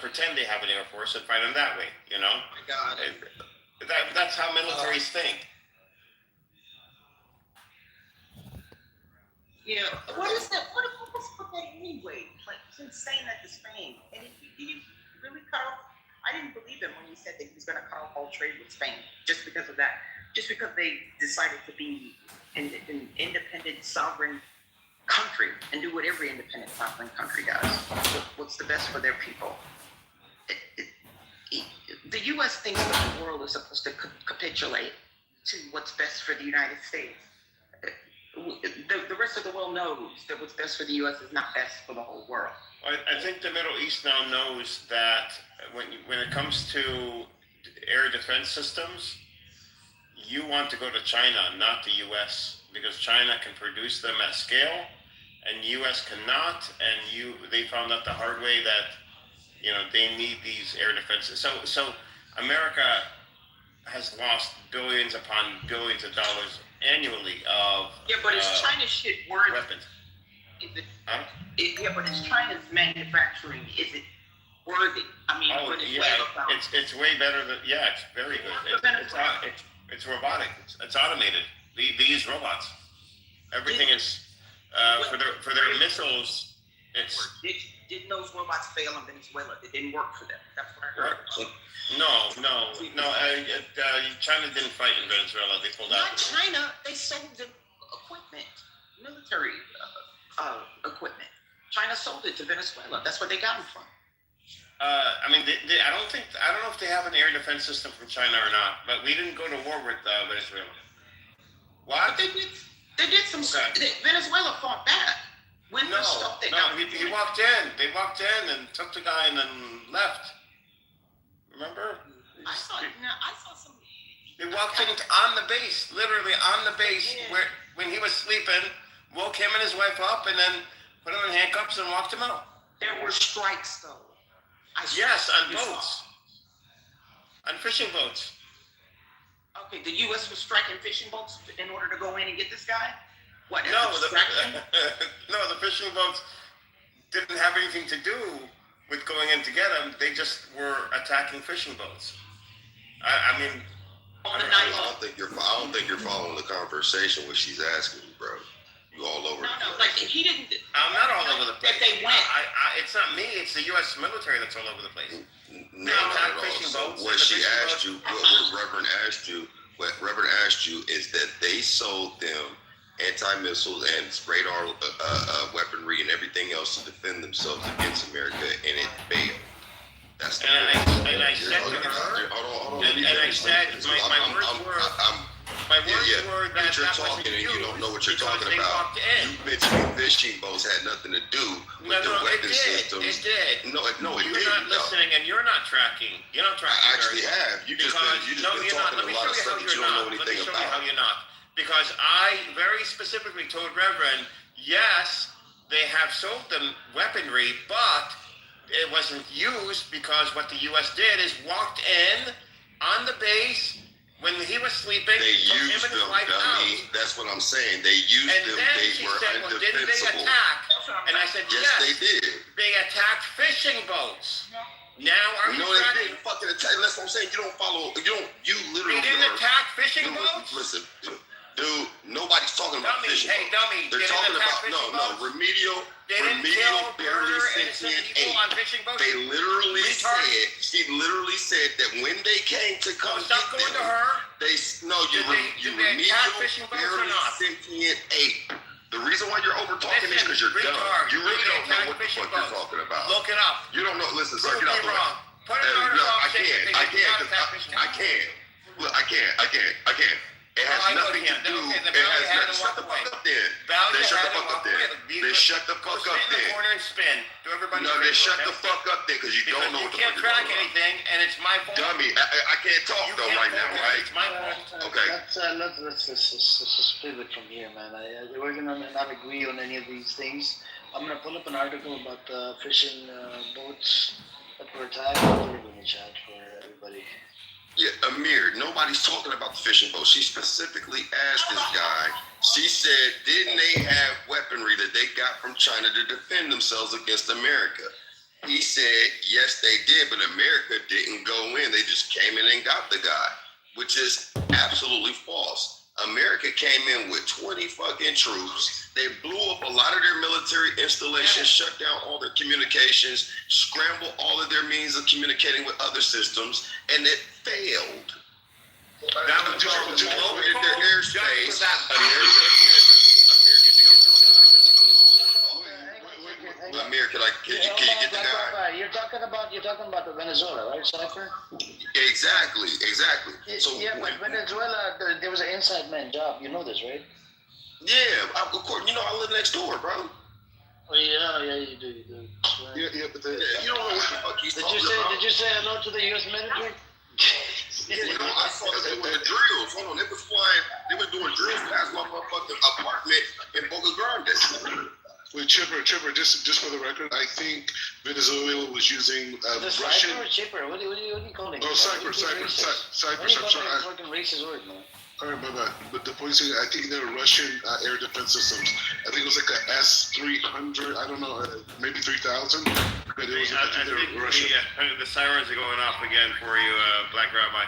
pretend they have an Air Force and fight them that way, you know? Oh my God. That's how militaries think. Yeah, what is that? What was with that anyway? Like, since saying that to Spain, and he really cut off. I didn't believe him when he said that he was going to cut off all trade with Spain just because of that. Just because they decided to be an independent, sovereign country and do what every independent, sovereign country does. What's the best for their people? The U.S. thinks that the world is supposed to capitulate to what's best for the United States. The rest of the world knows that what's best for the U.S. is not best for the whole world. I think the Middle East now knows that when it comes to air defense systems, you want to go to China, not the U.S., because China can produce them at scale, and U.S. cannot. And they found out the hard way that they need these air defenses. So America has lost billions upon billions of dollars annually of but it's China's shit worth weapons. But it's China's manufacturing. Is it worthy? I mean, it's way better than it's very good. It's robotic. It's automated. They use robots. Everything is for their missiles. Didn't those robots fail in Venezuela? It didn't work for them. That's what I heard. No. China didn't fight in Venezuela. They pulled out. Not China. They sold them equipment, military equipment. China sold it to Venezuela. That's where they got them from. I mean, I don't know if they have an air defense system from China or not. But we didn't go to war with Venezuela. What? But they did some. Venezuela fought back. He walked in. They walked in and took the guy and then left. Remember? I saw some. They walked in on the base, literally on the base, where when he was sleeping, woke him and his wife up, and then put him in handcuffs and walked him out. There were strikes, though. Yes, on boats, on fishing boats. Okay, the U.S. was striking fishing boats in order to go in and get this guy. What? No, the fishing boats didn't have anything to do with going in to get him. They just were attacking fishing boats. I mean, I don't think you're following the conversation. What she's asking you, bro. You all over. No, like he didn't. I'm not all over the place. That they went. It's not me. It's the U.S. military that's all over the place. No, not at all. So what she asked you, what Reverend asked you is that they sold them anti-missiles and radar weaponry and everything else to defend themselves against America, and it failed. That's the and I said to her, my words were that you're talking and you don't know what you're talking about. You mentioned fishing boats had nothing to do with the weapon systems. It did. No, it didn't. You're not listening, and you're not tracking. You're not tracking. I actually have. You just been talking a lot of stuff that you don't know anything about. Let me show you how you're not. Because I very specifically told Reverend, yes, they have sold them weaponry, but it wasn't used because what the U.S. did is walked in on the base when he was sleeping. They used them, dummy. That's what I'm saying. They used them. They were undefensible. Didn't they attack? And I said, yes, they did. They attacked fishing boats. Now, are you tracking? They didn't fucking attack. That's what I'm saying. You don't follow. You literally. They didn't attack fishing boats? Listen. Dude, nobody's talking about fishing boats. Dummy. They're talking about remedial, barely sentient ape. They literally said, she literally said that when they came to come get them, you remedial, barely sentient ape. The reason why you're over talking is because you're dumb. You really don't know what the fuck you're talking about. Look it up. You don't know. Listen, sir, get out the way. I can't. Look, I can't. It has nothing to do. It has nothing. Shut the fuck up then. They shut the fuck up then. They shut the fuck up then. Stand in the corner and spin. No, they shut the fuck up then because you don't know what the fuck you're talking about. You can't track anything, and it's my fault. Dummy, I can't talk though right now, right? It's my fault. Okay. Let's just pivot from here, man. We're gonna not agree on any of these things. I'm gonna pull up an article about fishing boats that were attacked. I'll put it in the chat for everybody. Yeah, Amir, nobody's talking about the fishing boat. She specifically asked this guy, she said, didn't they have weaponry that they got from China to defend themselves against America? He said, yes, they did, but America didn't go in. They just came in and got the guy, which is absolutely false. America came in with 20 fucking troops. They blew up a lot of their military installations, shut down all their communications, scrambled all of their means of communicating with other systems, and it failed. That was just their airspace. Amir, can you get the guy? You're talking about the Venezuela, right, Cypher? Exactly. So yeah, but Venezuela, there was an inside man job. You know this, right? Yeah, of course. You know, I live next door, bro. Oh yeah, you do. Right. Yeah, but you don't know what the fuck he's talking about. Did you say hello to the U.S. military? Yeah, I saw that they were doing drills. Hold on, they was flying. They were doing drills past my motherfucking apartment in Boca Grande. Wait, Chipper, just for the record, I think Venezuela was using Russian. Cypher or Chipper? What do you call it? Oh, Cypher. I'm sorry. Fucking racist word, man. All right, my bad. But the point is, I think they were Russian air defense systems. I think it was like a S-300. I don't know, maybe 3,000. But it was I think Russian. the sirens are going off again for you, Black Rabbi.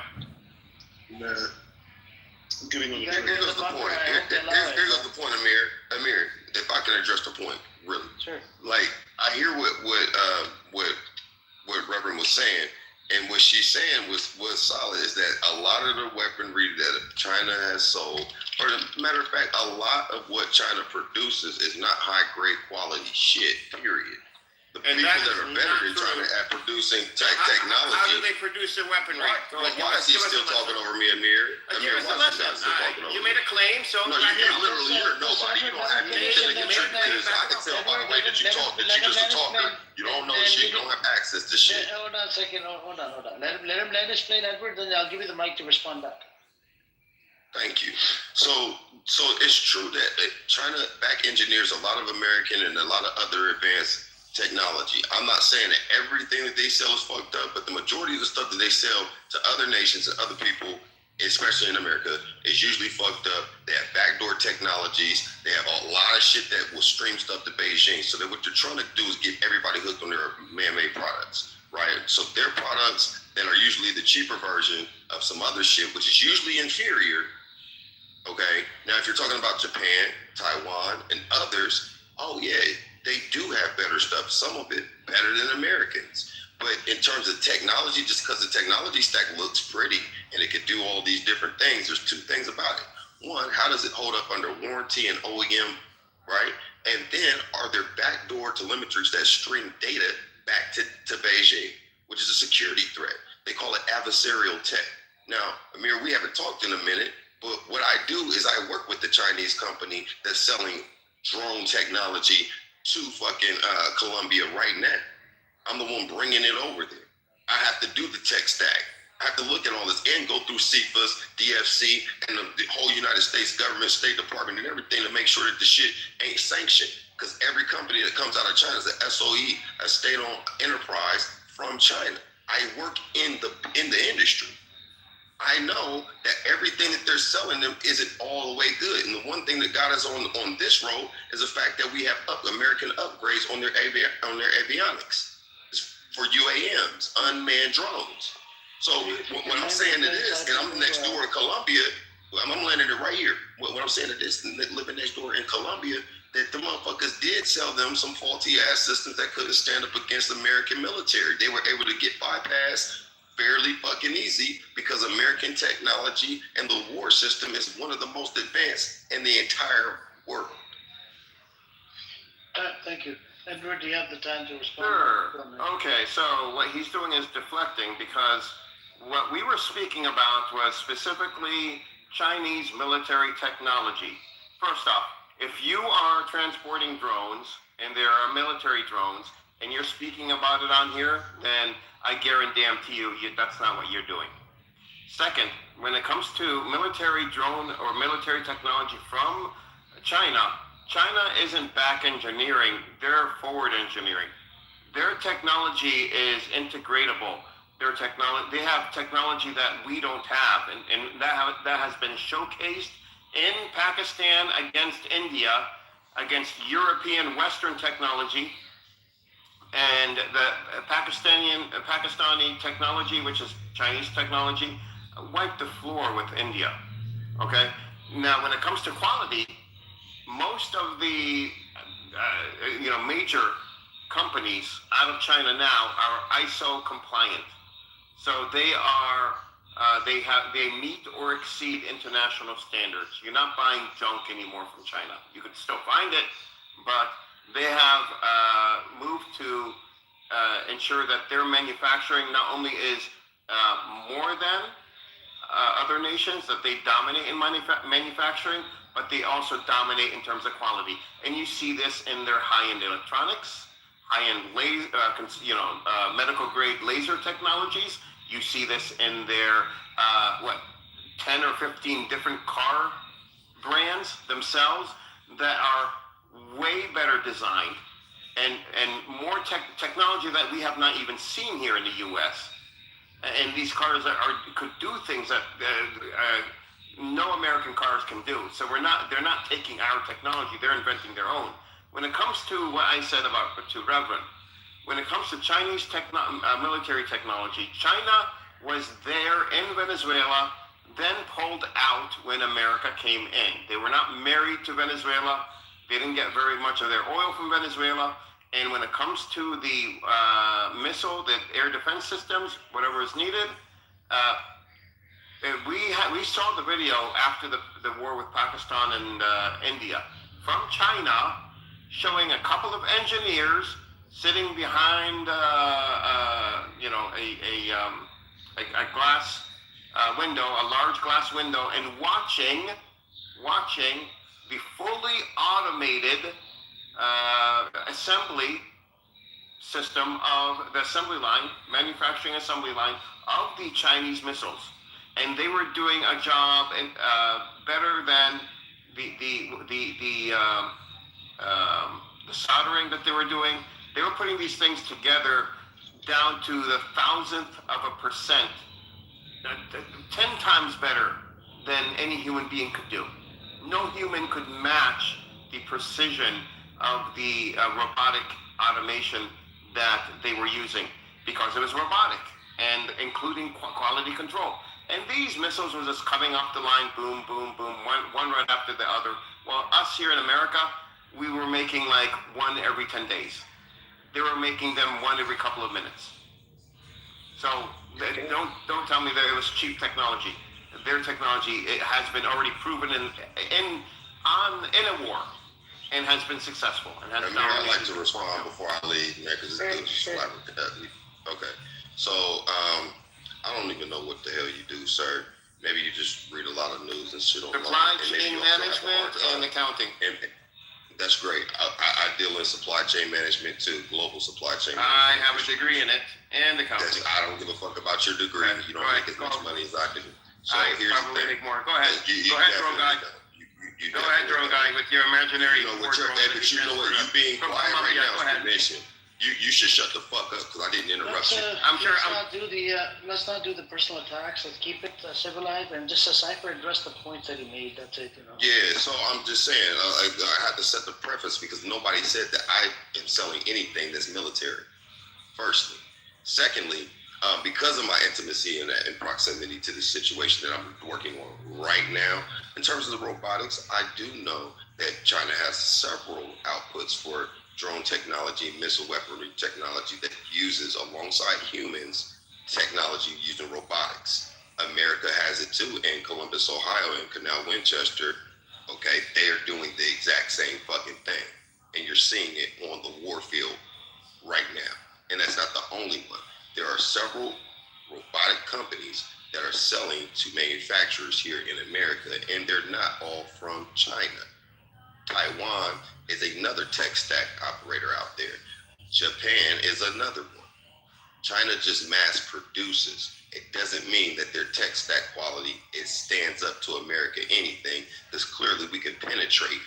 Nah. I'm getting on the Here goes the point. Here goes the point, Amir, if I can address the point, really. Sure. Like, I hear what Reverend was saying, and what she's saying was solid, is that a lot of the weaponry that China has sold, or as a matter of fact, a lot of what China produces is not high-grade quality shit, period. The people that are better than China at producing technology. How do they produce their weaponry? Why is he still talking over me, Amir? Give us a lesson. You made a claim, so no, you're nobody. You don't have anything to contribute to this. I can tell by the way that you talk that you're just a talker. You don't know shit. You don't have access to shit. Hold on a second. Hold on. Let him explain Edward, then I'll give you the mic to respond back. Thank you. So it's true that China back engineers a lot of American and a lot of other advanced technology. I'm not saying that everything that they sell is fucked up, but the majority of the stuff that they sell to other nations and other people, especially in America, is usually fucked up. They have backdoor technologies. They have a lot of shit that will stream stuff to Beijing. So that what they're trying to do is get everybody hooked on their man-made products, right? So their products that are usually the cheaper version of some other shit, which is usually inferior. Okay. Now, if you're talking about Japan, Taiwan, and others, oh yeah, they do have better stuff, some of it better than Americans. But in terms of technology, just because the technology stack looks pretty and it could do all these different things, there's two things about it. One, how does it hold up under warranty and OEM, right? And then are there backdoor telemetries that stream data back to Beijing, which is a security threat? They call it adversarial tech. Now, Amir, we haven't talked in a minute, but what I do is I work with the Chinese company that's selling drone technology to fucking Colombia right now. I'm the one bringing it over there. I have to do the tech stack. I have to look at all this and go through CFAs, DFC, and the whole United States government, State Department, and everything to make sure that the shit ain't sanctioned. Because every company that comes out of China is an SOE, a state-owned enterprise from China. I work in the industry. I know that everything that they're selling them isn't all the way good. And the one thing that got us on this road is the fact that we have American upgrades on their avionics for UAMs, unmanned drones. So what I'm saying to this, and I'm next door in Colombia, I'm landing it right here. What I'm saying to this, living next door in Colombia, that the motherfuckers did sell them some faulty ass systems that couldn't stand up against the American military. They were able to get bypassed fairly fucking easy because American technology and the war system is one of the most advanced in the entire world. Thank you. Edward, do you have the time to respond? Sure. Okay, so what he's doing is deflecting, because what we were speaking about was specifically Chinese military technology. First off, if you are transporting drones and there are military drones and you're speaking about it on here, then I guarantee you that's not what you're doing. Second, when it comes to military drone or military technology from China, China isn't back engineering, they're forward engineering. Their technology is integratable. They have technology that we don't have, and that has been showcased in Pakistan against India, against European Western technology. and the Pakistani technology, which is Chinese technology, wiped the floor with India. Okay. Now, when it comes to quality, most of the major companies out of China now are ISO compliant. So they are they meet or exceed international standards. You're not buying junk anymore from China. You could still find it, but they have moved to ensure that their manufacturing not only is more than other nations, that they dominate in manufacturing, but they also dominate in terms of quality. And you see this in their high-end electronics, high-end medical grade laser technologies. You see this in their 10 or 15 different car brands themselves that are way better designed and more technology that we have not even seen here in the U.S. And these cars could do things that no American cars can do. So they're not taking our technology, they're inventing their own. When it comes to what I said to Reverend, when it comes to Chinese military technology, China was there in Venezuela, then pulled out when America came in. They were not married to Venezuela. They didn't get very much of their oil from Venezuela. And when it comes to the missile, the air defense systems, whatever is needed, we saw the video after the war with Pakistan and India from China, showing a couple of engineers sitting behind a glass window, a large glass window, and watching the fully automated assembly system of the assembly line, manufacturing assembly line of the Chinese missiles. And they were doing a job better than the soldering that they were doing. They were putting these things together down to the 1,000th of a percent, 10 times better than any human being could do. No human could match the precision of the robotic automation that they were using, because it was robotic and including quality control. And these missiles were just coming off the line, boom, boom, boom, one right after the other. Well, us here in America, we were making like one every 10 days. They were making them one every couple of minutes. So don't tell me that it was cheap technology. Their technology, it has been already proven in a war, and has been successful. And has Amir, I'd like to respond before I leave, man, because it's good to flabbergasted. Okay, so I don't even know what the hell you do, sir. Maybe you just read a lot of news and shit online. Supply chain management and accounting. And that's great. I deal in supply chain management too, global supply chain management. I have a degree in it and accounting. I don't give a fuck about your degree. You don't make as much money as I do. So here's the thing. Make more. Go ahead. Go ahead, drone guy. Go ahead, drone guy, with your imaginary. You know what you know what? You being quiet right now is permission. You should shut the fuck up, because I didn't interrupt you. Let's not do the personal attacks. Let's keep it civilized and just Cypher address the points that he made. That's it, Yeah, so I'm just saying, I had to set the preface because nobody said that I am selling anything that's military, firstly. Secondly, because of my intimacy and proximity to the situation that I'm working on right now, in terms of the robotics, I do know that China has several outputs for drone technology, missile weaponry technology that uses, alongside humans, technology using robotics. America has it too in Columbus, Ohio, and Canal Winchester. Okay, they're doing the exact same fucking thing. And you're seeing it on the war field right now. And that's not the only one. There are several robotic companies that are selling to manufacturers here in America, and they're not all from China. Taiwan is another tech stack operator out there. Japan is another one. China just mass produces. It doesn't mean that their tech stack quality stands up to America anything, because clearly we can penetrate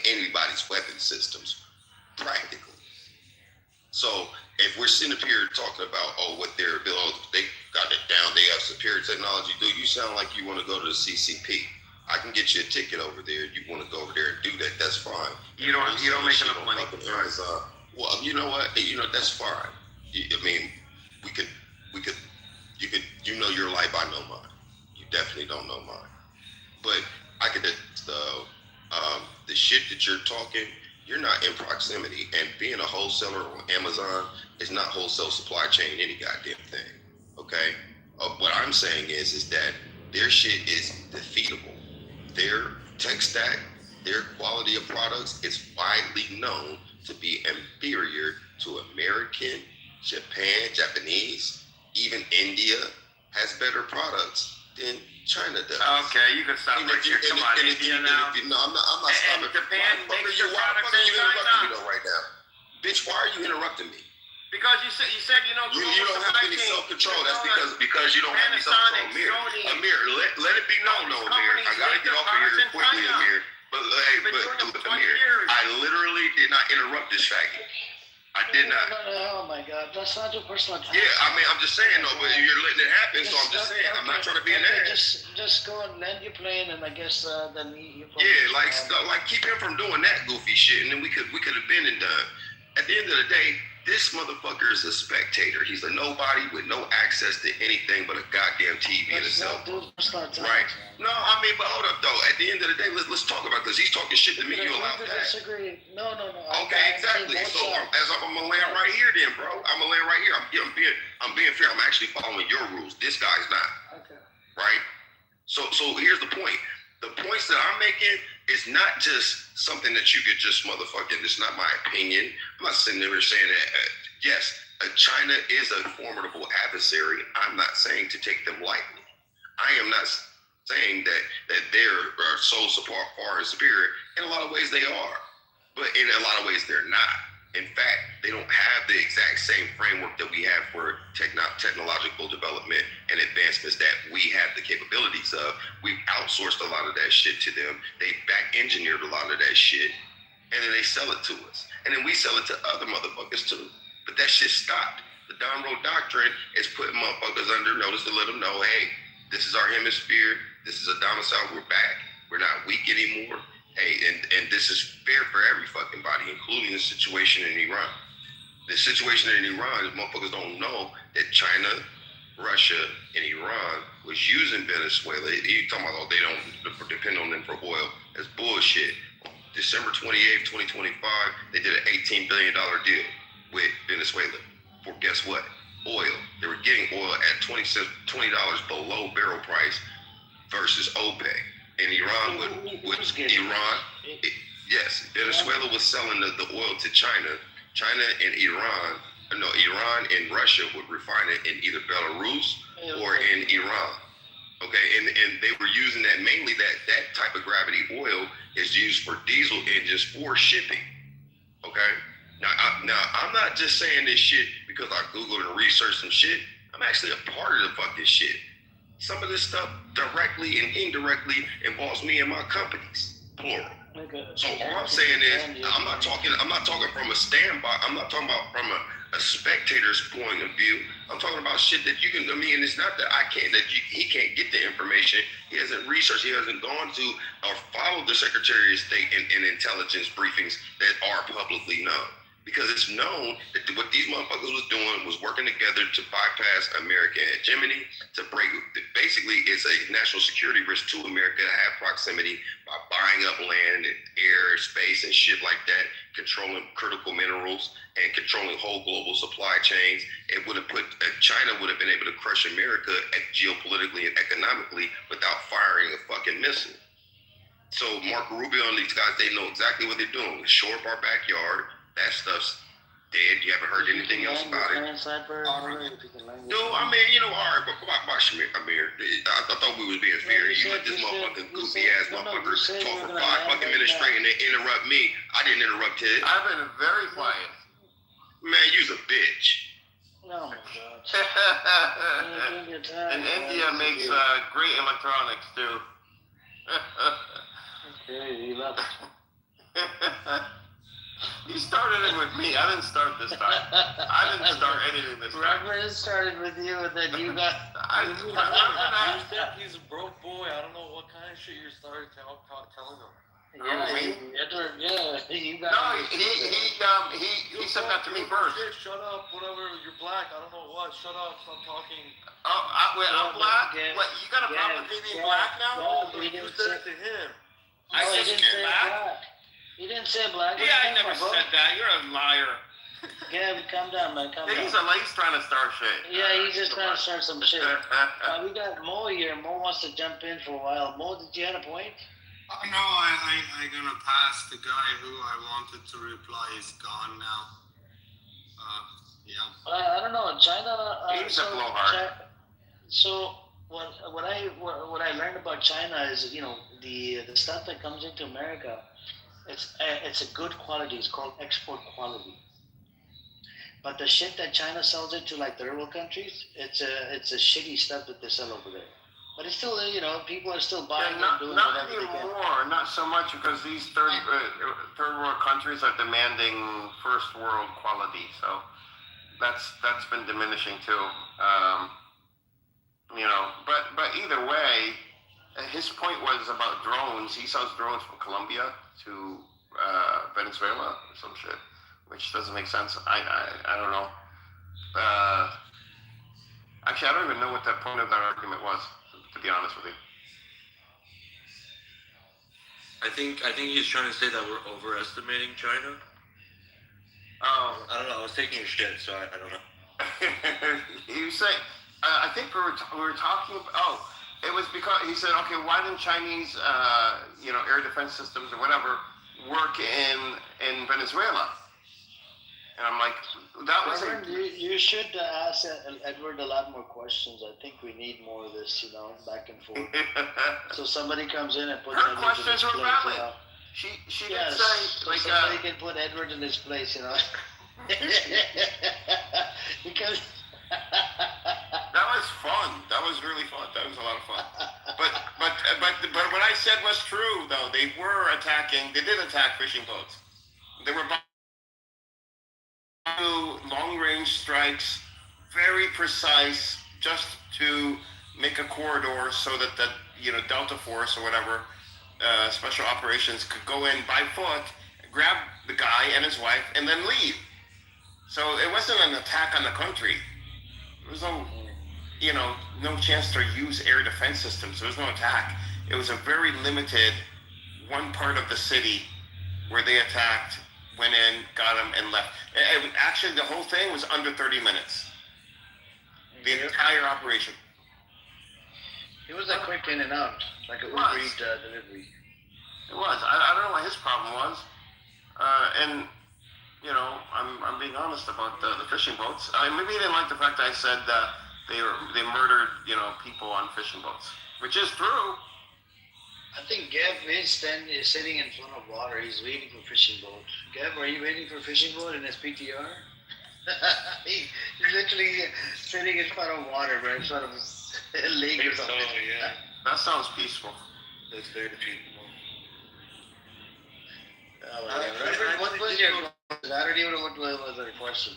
anybody's weapon systems practically. So if we're sitting up here talking about, what they got it down, they have superior technology, dude, you sound like you want to go to the CCP. I can get you a ticket over there. You want to go over there and do that? That's fine. You don't make enough money. Well, you know what? You know that's fine. I mean, we could, you could, you know your life. I know mine. You definitely don't know mine. But I could, the shit that you're talking, you're not in proximity. And being a wholesaler on Amazon is not wholesale supply chain any goddamn thing. Okay. What I'm saying is that their shit is defeatable. Their tech stack, their quality of products is widely known to be inferior to American, Japanese, even India has better products than China does. Okay, you can stop right here. Come on, India now. No, I'm not stopping. And Japan makes their products in interrupting me China. though right now? Bitch, why are you interrupting me? Because you said you know You don't have any self-control. That's because you don't have any self-control. Amir, let it be known though, Amir. I gotta get off of here quickly, Amir. But Amir, I literally did not interrupt this faggot. I did not. Oh my God, that's not your personal attack. Yeah, I mean, I'm just saying though, but you're letting it happen, so I'm just saying. I'm not trying to be an ass. Just go and land your plane, and I guess then you. Yeah, like keep him from doing that goofy shit, and then we could have been and done. At the end of the day, this motherfucker is a spectator. He's a nobody with no access to anything but a goddamn TV and a cell phone. Right? No, I mean, but hold up though. At the end of the day, let's talk about this. He's talking shit to me. You allow that? Disagree. No. Okay, exactly. So as I'm gonna land right here, then, bro. I'm gonna land right here. I'm being fair. I'm actually following your rules. This guy's not. Okay. Right? So here's the point. The points that I'm making is not just something that you could just motherfucking. It's not my opinion. I'm not sitting there saying that. Yes, China is a formidable adversary. I'm not saying to take them lightly. I am not saying that they're so far and superior. In a lot of ways, they are, but in a lot of ways, they're not. In fact, they don't have the exact same framework that we have for technological development and advancements that we have the capabilities of. We've outsourced a lot of that shit to them. They back engineered a lot of that shit, and then they sell it to us. And then we sell it to other motherfuckers too. But that shit stopped. The Don Road Doctrine is putting motherfuckers under notice to let them know, hey, this is our hemisphere. This is a domicile. We're back. We're not weak anymore. Hey, and this is fair for every fucking body, including the situation in Iran. The situation in Iran is motherfuckers don't know that China, Russia, and Iran was using Venezuela. You talking about, they don't depend on them for oil. That's bullshit. December 28th, 2025, they did an $18 billion deal with Venezuela for guess what? Oil. They were getting oil at $20 below barrel price versus OPEC. And yes, Venezuela was selling the oil to China. China and Iran and Russia would refine it in either Belarus or in Iran. Okay, and they were using that mainly that type of gravity oil is used for diesel engines for shipping. Okay, now I'm not just saying this shit because I Googled and researched some shit. I'm actually a part of the fucking shit. Some of this stuff directly and indirectly involves me and my companies, plural. Okay. So all I'm saying is, I'm not talking from a standby. I'm not talking about from a spectator's point of view. I'm talking about shit that you can. I mean, it's not that he can't get the information. He hasn't researched. He hasn't gone to or followed the Secretary of State and intelligence briefings that are publicly known. Because it's known that what these motherfuckers was doing was working together to bypass American hegemony, to break. Basically, it's a national security risk to America to have proximity by buying up land and air, space, and shit like that, controlling critical minerals and controlling whole global supply chains. It would have China would have been able to crush America geopolitically and economically without firing a fucking missile. So Marco Rubio and these guys, they know exactly what they're doing. We shore up our backyard. That stuff's dead. You haven't heard anything else about it. No, I mean, all right, but Amir, I thought we was being fair. You let this motherfucking goofy ass motherfucker talk for 5 fucking minutes straight and then interrupt me. I didn't interrupt him. I've been very quiet. Man, you's a bitch. Oh my God. And India makes great electronics too. Okay, you love it. You started it with me. I didn't start this time. I didn't start anything this time. Robert started with you, and then you got. He's a broke boy. I don't know what kind of shit you started telling him. Yeah, Me? Edward, yeah, you got No, he said that to me first. Shut up, whatever. You're black. I don't know what. Shut up. Stop talking. Oh, I'm black. Yeah, What? You got a problem with me being black now? Yeah, You didn't said say, it to him. I no, he said didn't say black. black. He didn't say black. What Yeah, I you talking never about, bro? said that. You're a liar. Gab, calm down, man, calm Yeah, down. he's trying to start shit. Yeah, he's just trying to start some shit. We got Mo here. Mo wants to jump in for a while. Mo, did you have a point? No, I gonna pass. The guy who I wanted to reply is gone now. Yeah. I don't know. China. He's a blowhard. So what I learned about China is, the stuff that comes into America, it's a good quality. It's called export quality. But the shit that China sells it to like third world countries, it's a shitty stuff that they sell over there. But it's still, people are still buying Yeah, and doing not whatever they can. anymore. Not so much because these third world countries are demanding first world quality. So that's been diminishing too. But either way, his point was about drones. He sells drones from Colombia to Venezuela or some shit, which doesn't make sense. I don't know. Actually, I don't even know what that point of that argument was, to be honest with you. I think he's trying to say that we're overestimating China. Oh, I don't know. I was taking a shit, so I don't know. he was saying, I think we were talking. Oh, it was because he said, okay, why didn't Chinese, air defense systems or whatever work in Venezuela? And I'm like, that was. Reverend, you should ask Edward a lot more questions. I think we need more of this, back and forth. So somebody comes in and puts Her Edward in questions his were place. valid. She Yes, did say so like somebody can put Edward in his place, because that was fun. That was really fun. That was a lot of fun. But what I said was true though. They were attacking. They did attack fishing boats. They were long range strikes, very precise, just to make a corridor so that the Delta Force or whatever special operations could go in by foot, grab the guy and his wife, and then leave. So it wasn't an attack on the country. There was no chance to use air defense systems. There was no attack. It was a very limited one part of the city where they attacked, went in, got him, and left. Actually, the whole thing was under 30 minutes. The entire operation. it was a quick in and out, like a Uber Eats delivery. It was. I don't know what his problem was. And I'm being honest about the fishing boats. Maybe he didn't like the fact that I said that they murdered people on fishing boats, which is true. I think Gav is sitting in front of water. He's waiting for fishing boat. Gav, are you waiting for fishing boat in his PTR? He's literally sitting in front of water, bro, in front of his lake or something. Yeah, That sounds peaceful. that's very peaceful. Reverend, what was your question? I don't even know what was the question.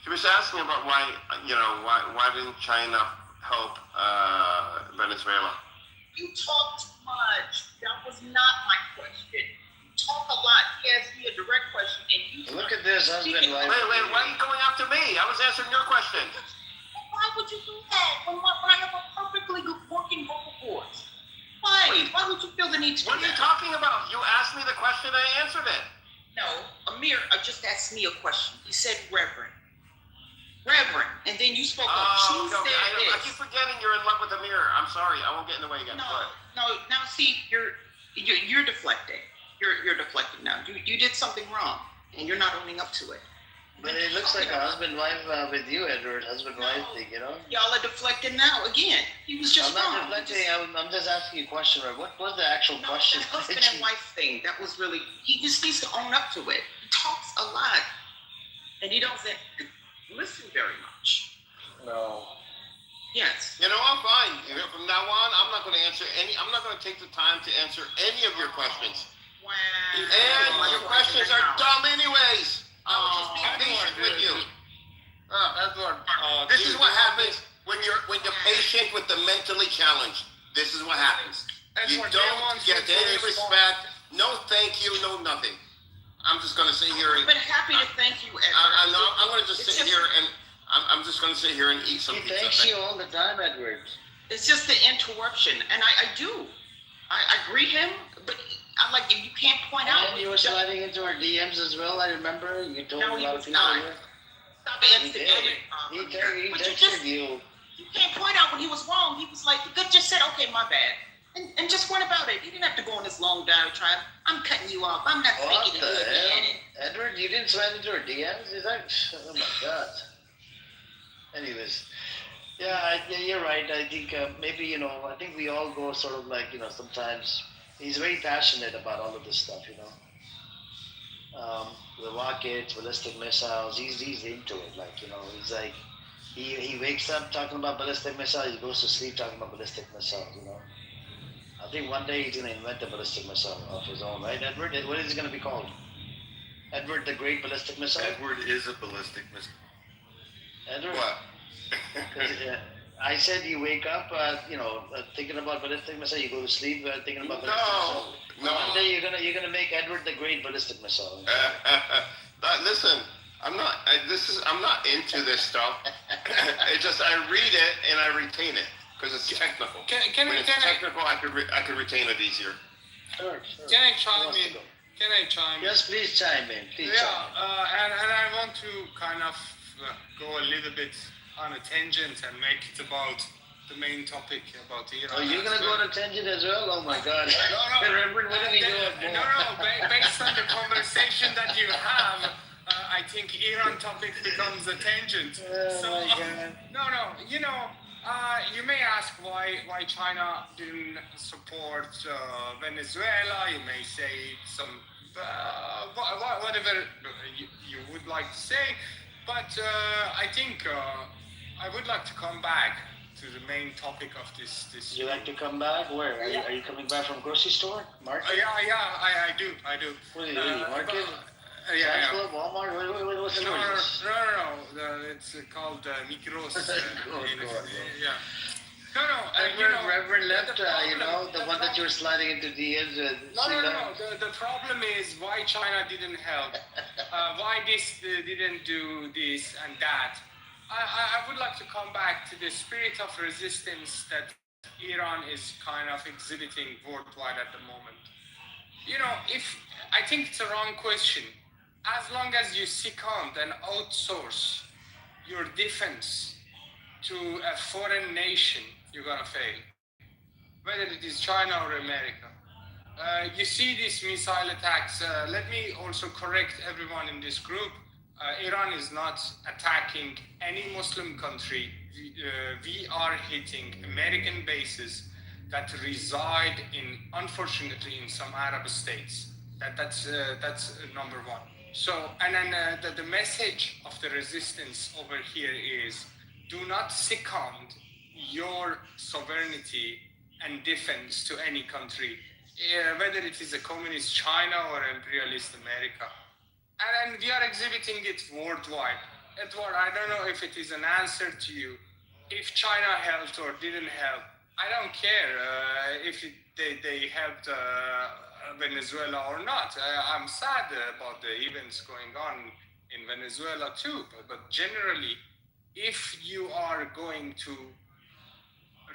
She was asking about why didn't China help Venezuela? You talk too much. That was not my question. You talk a lot. He asked me a direct question, and you Look at this husband wife. Wait, why are you going after me? I was answering your question. Why would you do that when I have a perfectly good working vocal cords? Why? Why would you feel the need to What do are you that? talking about? You asked me the question, I answered it. No, Amir just asked me a question. He said Reverend. And then you spoke up. She said I this. keep forgetting you're in love with the mirror. I'm sorry. I won't get in the way again. Go ahead. No. Now see, you're deflecting. You're deflecting now. You did something wrong, and you're not owning up to it. But it looks like a husband-wife with you, Edward. Husband-wife thing, Y'all are deflecting now again. He was just I'm not wrong. deflecting. I'm just asking you a question, right? What was the actual No, question? that husband and wife thing, that was really, he just needs to own up to it. He talks a lot, and he doesn't listen very much. No. Yes. I'm fine. From now on, I'm not going to answer I'm not going to take the time to answer any of your questions. Wow. And your questions are dumb anyways. I was just being patient with you. This is what happens when you're patient with the mentally challenged. This is what happens. You don't get any respect No, thank you. No, nothing. I'm just gonna sit here and I've been happy to thank you, Edward. I'm gonna just It's sit here and I'm just gonna sit here and eat some He pizza. thanks you all the time, Edward. It's just the interruption, and I do. I greet him, but I'm like, you can't point out. And you were sliding into our DMs as well. I remember you told No, a he lot was of people not. here. Stop He instigating. did. He But you texted just, you. you can't point out when he was wrong. He was like, he could just said, okay, my bad. And just went about it. He didn't have to go on this long diatribe. I'm cutting you off. I'm not What thinking the of you hell? again. Edward, you didn't slide into our DMs? Is that? Oh my god. Anyways. Yeah, you're right. I think maybe, I think we all go sort of like, sometimes he's very passionate about all of this stuff, the rockets, ballistic missiles, he's into it. Like, he's like, he wakes up talking about ballistic missiles, he goes to sleep talking about ballistic missiles, I think one day he's going to invent a ballistic missile of his own, right, Edward? What is it going to be called? Edward the Great Ballistic Missile? Edward is a ballistic missile. Edward? What? 'Cause, I said you wake up, thinking about ballistic missile. You go to sleep thinking about ballistic missile. No. One day you're gonna make Edward the Great Ballistic Missile. Listen, I'm not into this stuff. It's just I read it and I retain it because it's technical. When it's technical, I could retain it easier. Sure. Can I Who chime wants to in? go? Can I chime in? Yes, please chime in. Please Yeah, chime and I want to kind of go a little bit on a tangent and make it about the main topic about in. Iran. Oh, you're gonna go on a tangent as well? Oh my God! No. Reverend, what are we doing? Based on the conversation that you have, I think Iran topic becomes a tangent. Oh my God! You may ask why China didn't support Venezuela. You may say some whatever you would like to say, but I think I would like to come back to the main topic of this. Would you like to come back? Where are you coming back from grocery store? Market? I do. What are you market? Yeah. Sam's Club, Walmart? What's the word? No. It's called Migros. Yeah. Reverend left, the the one that you were sliding into DMs with. No. The problem is why China didn't help. Why this didn't do this and that. I would like to come back to the spirit of resistance that Iran is kind of exhibiting worldwide at the moment. I think it's a wrong question. As long as you second and outsource your defense to a foreign nation, you're gonna fail. Whether it is China or America. You see these missile attacks. Let me also correct everyone in this group. Iran is not attacking any Muslim country. We are hitting American bases that reside unfortunately, in some Arab states. That's number one. So, and then the message of the resistance over here is: do not second your sovereignty and defense to any country, whether it is a communist China or imperialist America. And we are exhibiting it worldwide. Edward, I don't know if it is an answer to you. If China helped or didn't help, I don't care if they helped Venezuela or not. I'm sad about the events going on in Venezuela too. But generally, if you are going to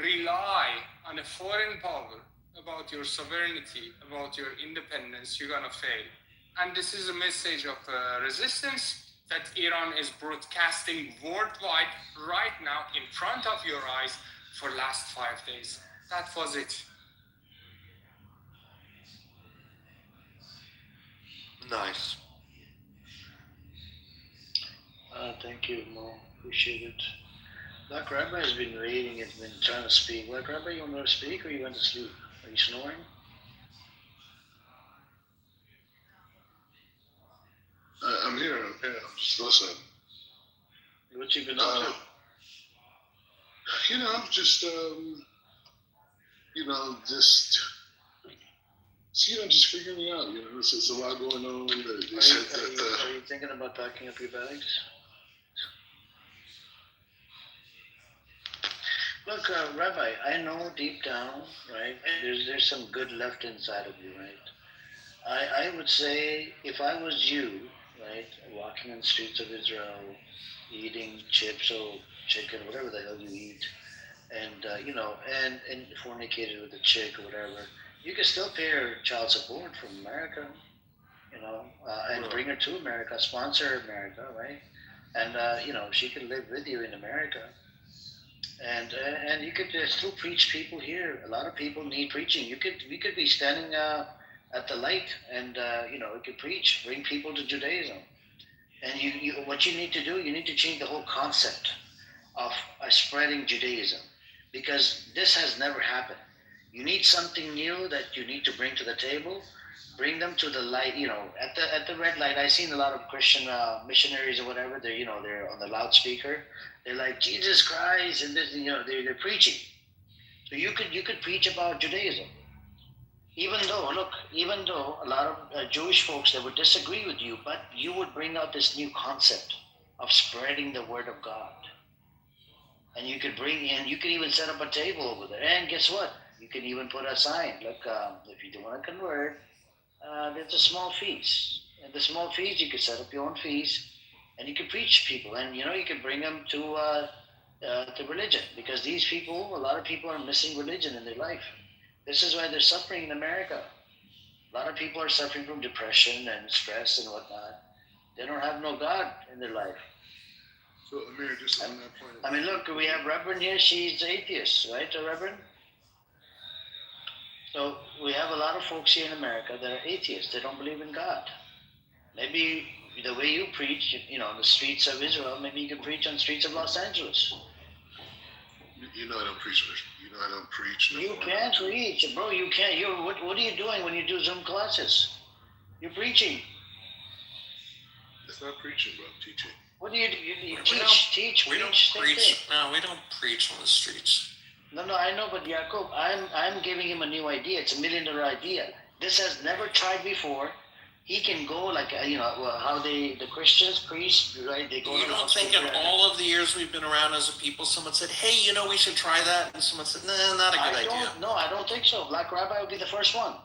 rely on a foreign power about your sovereignty, about your independence, you're gonna fail. And this is a message of resistance that Iran is broadcasting worldwide right now in front of your eyes for last 5 days. That was it. Nice. Thank you, Mo. Appreciate it. Black Rabbi has been waiting, has been trying to speak. Black Rabbi, you want to speak or you went to sleep? Are you snoring? I'm here. I'm just listening. What you been up to? Just just figuring out. It's a lot going on. They said that. Are you thinking about packing up your bags? Look, Rabbi, I know deep down, right? There's some good left inside of you, right? I would say if I was you, right, walking in the streets of Israel, eating chips or chicken, whatever the hell you eat, and and fornicated with a chick or whatever, you can still pay her child support from America, and bring her to America, sponsor America, right? And she could live with you in America, and you could still preach people here. A lot of people need preaching. We could be standing at the light, and we could preach, bring people to Judaism. And what you need to do, you need to change the whole concept of spreading Judaism, because this has never happened. You need something new that you need to bring to the table. Bring them to the light. At the red light, I've seen a lot of Christian missionaries or whatever. They're on the loudspeaker. They're like Jesus Christ, and this. They're preaching. So you could preach about Judaism. Even though a lot of Jewish folks that would disagree with you, but you would bring out this new concept of spreading the word of God. And you could you could even set up a table over there. And guess what? You can even put a sign. Look, if you do want to convert, there's a small fees. And the small fees, you could set up your own fees, and you could preach to people. And, you could bring them to religion. Because a lot of people are missing religion in their life. This is why they're suffering in America. A lot of people are suffering from depression and stress and whatnot. They don't have no God in their life. So, Amir, just on that point. I mean, look, we have Reverend here. She's atheist, right, Reverend? So we have a lot of folks here in America that are atheists. They don't believe in God. Maybe the way you preach, in the streets of Israel, maybe you can preach on the streets of Los Angeles. You know I don't preach. I don't preach. You can't preach, bro. You can't. What are you doing when you do Zoom classes? You're preaching. It's not preaching, bro. I'm teaching. What do you do? You teach. We don't preach. No, we don't preach on the streets. No, I know, but Jacob, I'm giving him a new idea. It's $1 million idea. This has never tried before. He can go like how the Christians preach, right? They go. You don't think in all of the years we've been around as a people, someone said, "Hey, we should try that," and someone said, "Nah, not a good idea." No, I don't think so. Black Rabbi would be the first one.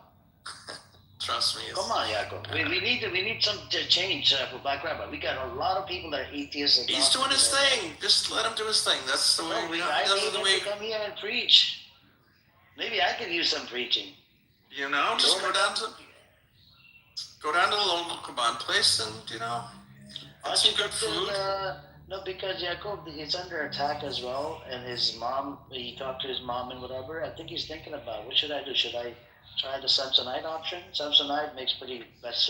Trust me. Come on, Jacob. We need some change for Black Rabbi. We got a lot of people that are atheists. He's doing his thing. Just let him do his thing. That's the way I need him to come here and preach. Maybe I could use some preaching. Just go down to the local kebab place and get some good food. No, because Jacob is under attack as well, and his mom. He talked to his mom and whatever. I think he's thinking about what should I do? Should I try the Samsonite option? Samsonite makes pretty best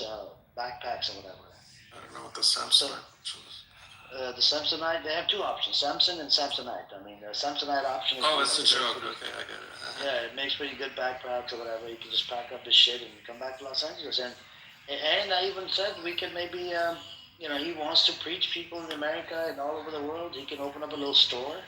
backpacks or whatever. I don't know what the Samsonite option is. The Samsonite, they have two options, Samson and Samsonite. I mean, the Samsonite option is... Oh, it's a joke. Okay, I get it. Yeah, it makes pretty good backpacks or whatever. You can just pack up the shit and come back to Los Angeles. And I even said we could maybe, he wants to preach people in America and all over the world. He can open up a little store.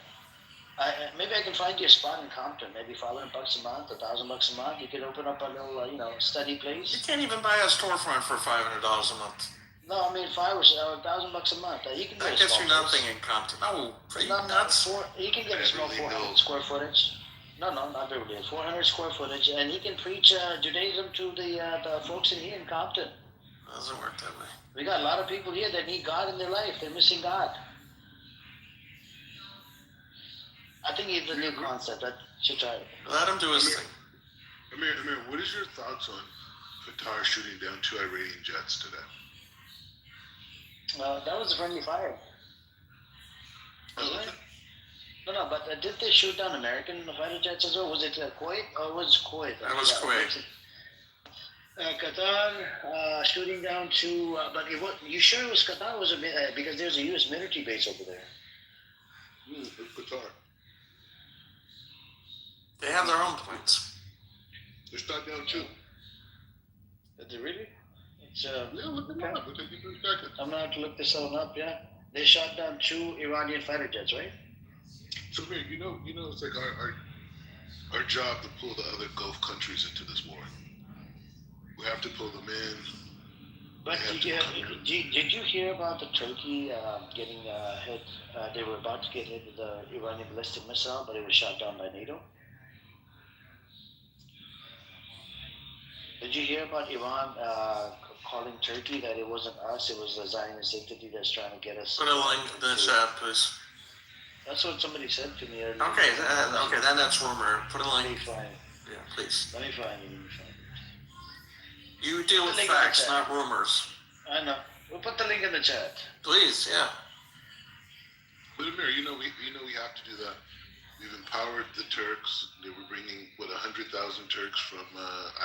Maybe I can find you a spot in Compton, maybe $500 a month, $1,000 a month. You can open up a little, study place. You can't even buy a storefront for $500 a month. No, I mean $1,000 a month. You can that gets you nothing in Compton. No, are you nuts? He can get a small 400 square footage. No, not Beverly Hills. 400 square footage, and he can preach Judaism to the folks in here in Compton. It doesn't work that way. We got a lot of people here that need God in their life. They're missing God. I think it's a new concept. That should try it. Let him do his thing. Amir, what is your thoughts on Qatar shooting down 2 Iranian jets today? That was a friendly fire. Oh, okay. No, but did they shoot down American fighter jets as well? Was it Kuwait or was it Kuwait? That was Kuwait. Qatar shooting down to, but you sure it was Qatar? Was it because there's a U.S. military base over there? Qatar. They have their own planes. They're shot down too. Did they really? It's Yeah, look them up. We'll take you 2 seconds. I'm gonna have to look this one up. Yeah, they shot down 2 Iranian fighter jets, right? So, Amir, it's like our job to pull the other Gulf countries into this war. We have to pull them in. But did you hear about the Turkey getting hit? They were about to get hit with the Iranian ballistic missile, but it was shot down by NATO. Did you hear about Iran calling Turkey that it wasn't us, it was the Zionist entity that's trying to get us? Put a link in the chat, please. That's what somebody said to me earlier. Okay, then that's rumor. Put a Let me link. find it. Yeah, please. Let me find it. You deal with Link in the facts, chat. not rumors. I know. We'll put the link in the chat. Please, yeah. But Amir, you know we have to do that. We've empowered the Turks. They were bringing 100,000 Turks from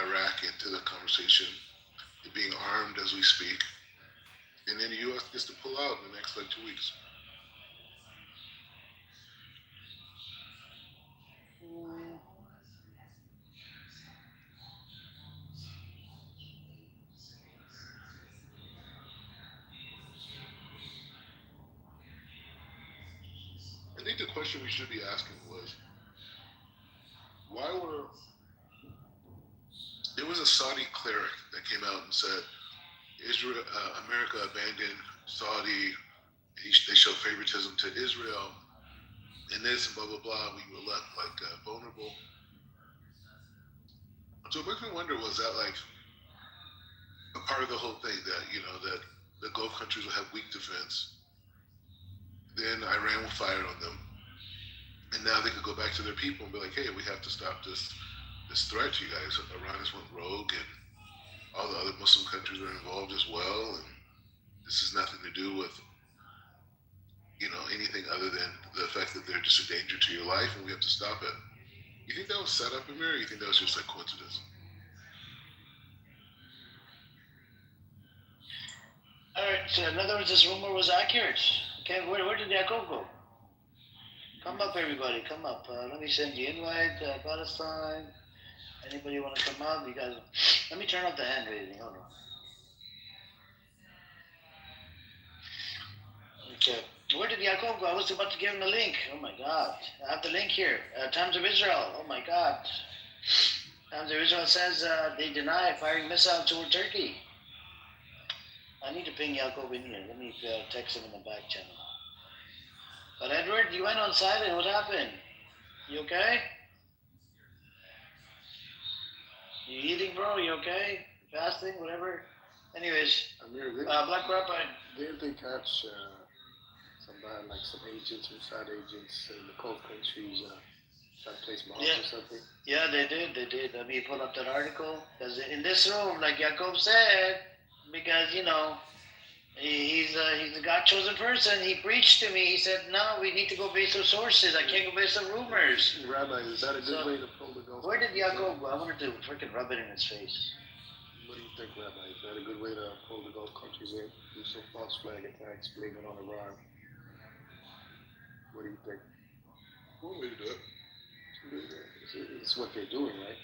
Iraq into the conversation. They're being armed as we speak, and then the U.S. gets to pull out in the next 2 weeks. I think the question we should be asking was, there was a Saudi cleric that came out and said, Israel, America abandoned Saudi, they showed favoritism to Israel, and this and blah, blah, blah, we were left vulnerable. So it makes me wonder, was that a part of the whole thing that, that the Gulf countries will have weak defense, then Iran will fire on them, and now they could go back to their people and be like, hey, we have to stop this threat to you guys. Iran has went rogue, and all the other Muslim countries are involved as well, and this has nothing to do with, anything other than the fact that they're just a danger to your life, and we have to stop it. You think that was set up, Amir, or you think that was just coincidence? All right. So in other words, this rumor was accurate. Okay. Where did Yaakov go? Come up, everybody. Come up. Let me send you invite. Palestine. Anybody want to come up? You guys. Let me turn off the hand raising. Hold on. Okay. Where did Yaakov go? I was about to give him the link. Oh my God. I have the link here. Times of Israel. Oh my God. Times of Israel says they deny firing missiles toward Turkey. I need to ping Yaakov in here. Let me text him in the back channel. But Edward, you went on silent. What happened? You okay? You eating, bro? You okay? Fasting? Whatever? Anyways, Amir, Black Rabbi. didn't they catch some agents, Mossad agents in the Gulf countries that place bombs or something? Yeah, they did. Let me pull up that article. Because in this room, like Yaakov said, because, he's a God-chosen person. He preached to me. He said, no, we need to go based on sources. I can't go based on rumors. Rabbi, is that a good way to pull the Gulf? Where did Yaakov go? I wanted to freaking rub it in his face. What do you think, Rabbi? Is that a good way to pull the Gulf countries in? Do some false flag attacks, blame it on Iran? What do you think? One way to do it. It's what they're doing, right?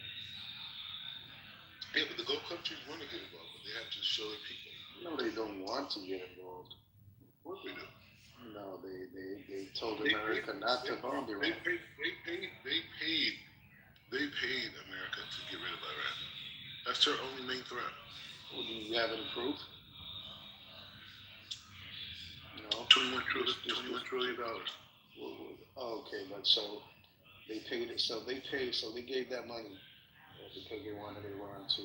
Yeah, but the Gulf countries want to get involved, but they have to show their people. No, they don't want to get involved. What we do? No, they told America not to bomb Iran. They paid America to get rid of Iran. That's their only main threat. Well, do you have any proof? No. $21 trillion. Okay, but so they paid it. So they gave that money because they wanted Iran to,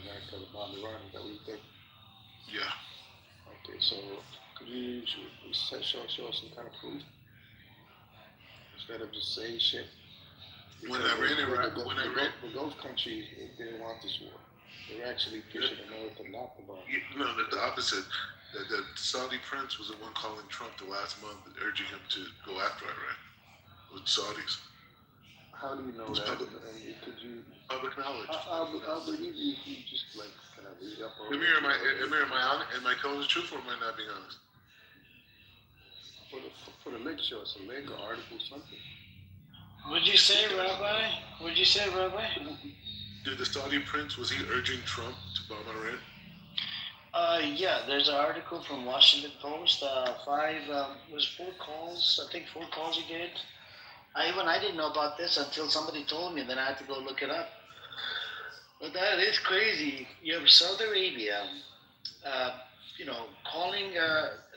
America to bomb Iran. Is that what you think? Yeah. Okay, so could you show us some kind of proof instead of just saying shit? When I ran Iraq, the Gulf countries didn't want this war. They were actually pushing America not to bomb. No, the opposite. The Saudi prince was the one calling Trump the last month, urging him to go after Iran with Saudis. How do you know that? Could you? Public knowledge. I'll believe you if you just kind of read up on. Amir, am I telling the truth or am I not being honest? For the link, show us a link or article, something. What'd you say, Rabbi? Did the Saudi prince, was he urging Trump to bomb Iran? Yeah, there's an article from Washington Post. 4 calls. I think 4 calls he did. I didn't know about this until somebody told me, and then I had to go look it up. But that is crazy. You have Saudi Arabia, calling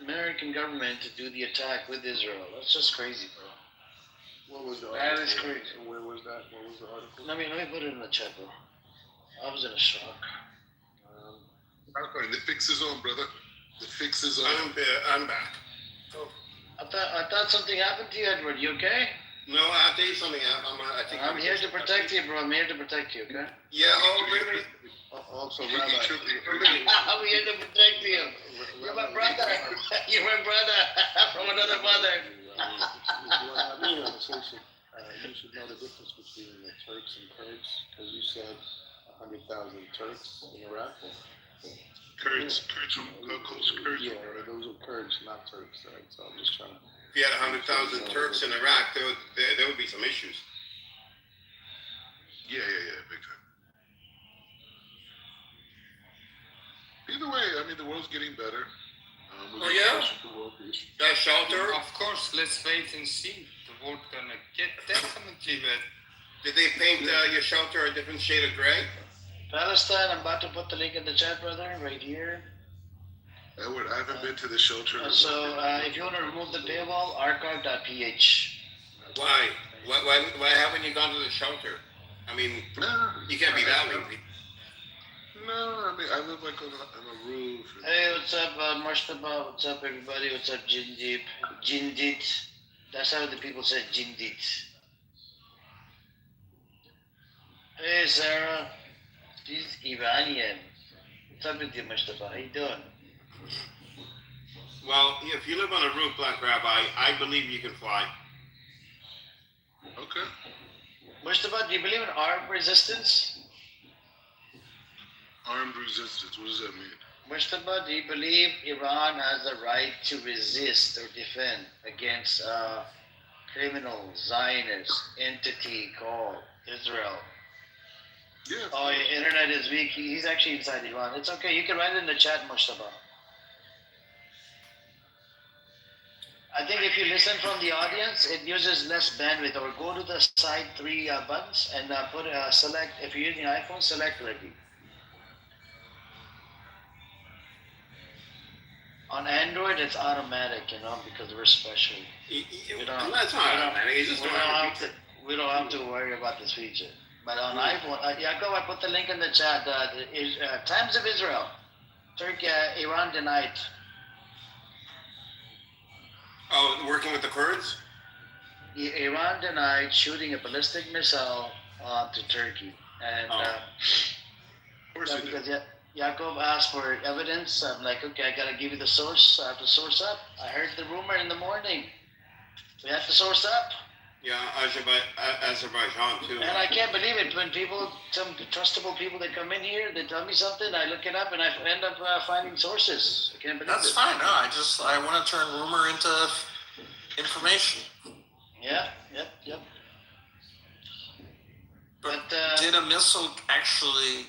American government to do the attack with Israel. That's just crazy, bro. What was the That article? is crazy. Where was that? What was the article? Let me put it in the chat, bro. I was in a shock. And the fix is on, brother. The fix is on. I'm back. I thought something happened to you, Edward. You okay? No, I'll tell you something. I think I'm here to protect you, bro. I'm here to protect you, okay? Yeah. Oh, really? Also, He Rabbi, should be. I'm here to protect you. You're my brother. You're my brother from another mother. If you want to have a conversation, you should know the difference between the Turks and Kurds, because you said 100,000 Turks in Iraq. Kurds from Kurds. Yeah, those are Kurds, not Turks, right? So I'm just trying to. If you had 100,000 Turks in Iraq, there would be some issues. Yeah, big time. Either way, I mean, the world's getting better. Oh, yeah? That shelter? Of course, let's wait and see. The world gonna get definitely better. Did they paint your shelter a different shade of gray? Palestine, I'm about to put the link in the chat, brother, right here. Edward, I haven't been to the shelter. So if you want to remove the paywall, archive.ph. Why? Why haven't you gone to the shelter? I mean, you can't be that lazy. No, I mean, I live like on a roof. Hey, what's up, Mashtaba? What's up, everybody? What's up, Jindip? Jindit. That's how the people say Jindit. Hey, Sarah. She's Iranian. What's up with you, Mashtaba? How you doing? Well, if you live on a roof, Black Rabbi, I believe you can fly. Okay. Mashtaba, do you believe in armed resistance? Armed resistance, what does that mean? Mashtaba, do you believe Iran has the right to resist or defend against a criminal Zionist entity called Israel? Yeah. Oh, your internet is weak. He's actually inside Iran. It's okay. You can write it in the chat, Mashtaba. I think if you listen from the audience, it uses less bandwidth. Or go to the side three buttons and put select. If you're using iPhone, select ready. On Android, it's automatic, because we're special. That's not automatic. It's just we don't have to worry about this feature. But on iPhone, Yaakov, I put the link in the chat. Times of Israel, Turkey, Iran denied. Oh, working with the Kurds? Iran denied shooting a ballistic missile to Turkey, and Of course they because do. Yaakov asked for evidence. I'm like, okay, I gotta give you the source. I have to source up. I heard the rumor in the morning. We have to source up. Yeah, Azerbaijan too. And I can't believe it when some trustable people that come in here, they tell me something, I look it up, and I end up finding sources. I can't believe That's it. fine. No, I want to turn rumor into information. Yeah, yep. But Did a missile actually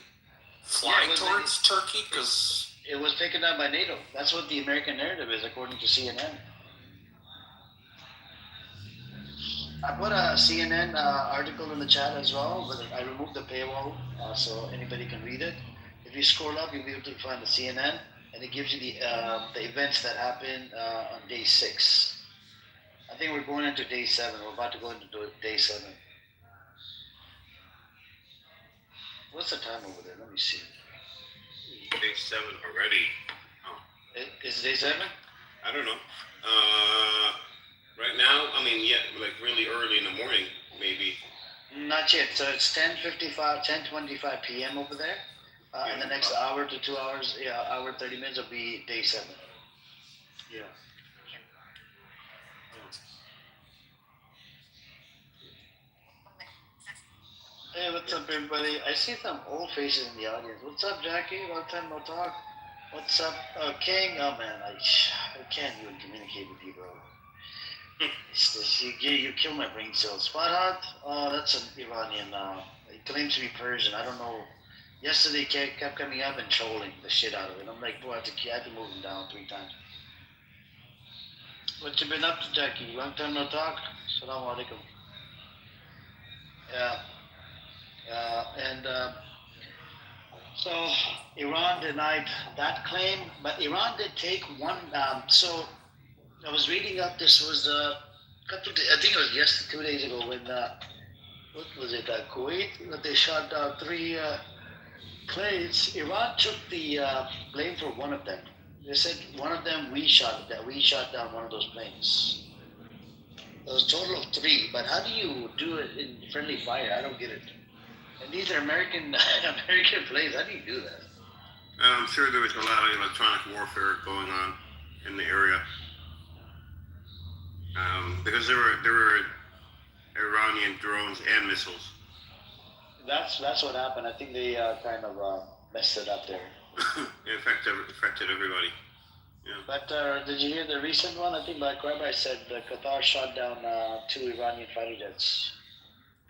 fly Yeah, it was towards Turkey? Because it was taken down by NATO. That's what the American narrative is, according to CNN. I put a CNN article in the chat as well, but I removed the paywall so anybody can read it. If you scroll up, you'll be able to find the CNN, and it gives you the events that happened on day 6. I think we're going into day 7. We're about to go into day 7. What's the time over there? Let me see. Day 7 already. Is it day 7? I don't know. Right now, I mean, yeah, like really early in the morning, maybe. Not yet. So it's 10:25 p.m. over there. In the next hour to 2 hours, hour 30 minutes will be day 7. Yeah. Hey, what's up, everybody? I see some old faces in the audience. What's up, Jackie? Long time no talk. What's up, King? Oh man, I can't even communicate with you, bro. You kill my brain cells. Farhad, oh, that's an Iranian. He claims to be Persian. I don't know. Yesterday, kept coming up and trolling the shit out of it. I'm like, boy, I had to move him down 3 times. What you been up to, Jackie? Long time no talk. Assalamu alaikum. Yeah. So Iran denied that claim, but Iran did take one. So I was reading up. This was a couple of days, I think it was 2 days ago when what was it? Kuwait. They shot down 3 Clay, Iran took the blame for one of them. They said one of them we shot down one of those planes. There was a total of three, but how do you do it in friendly fire? I don't get it. And these are American American planes. How do you do that? I'm sure there was a lot of electronic warfare going on in the area, because there were Iranian drones and missiles. That's what happened. I think they kind of messed it up there. It affected everybody. Yeah. But did you hear the recent one? I think Black Rabbi said Qatar shot down 2 Iranian fighter jets.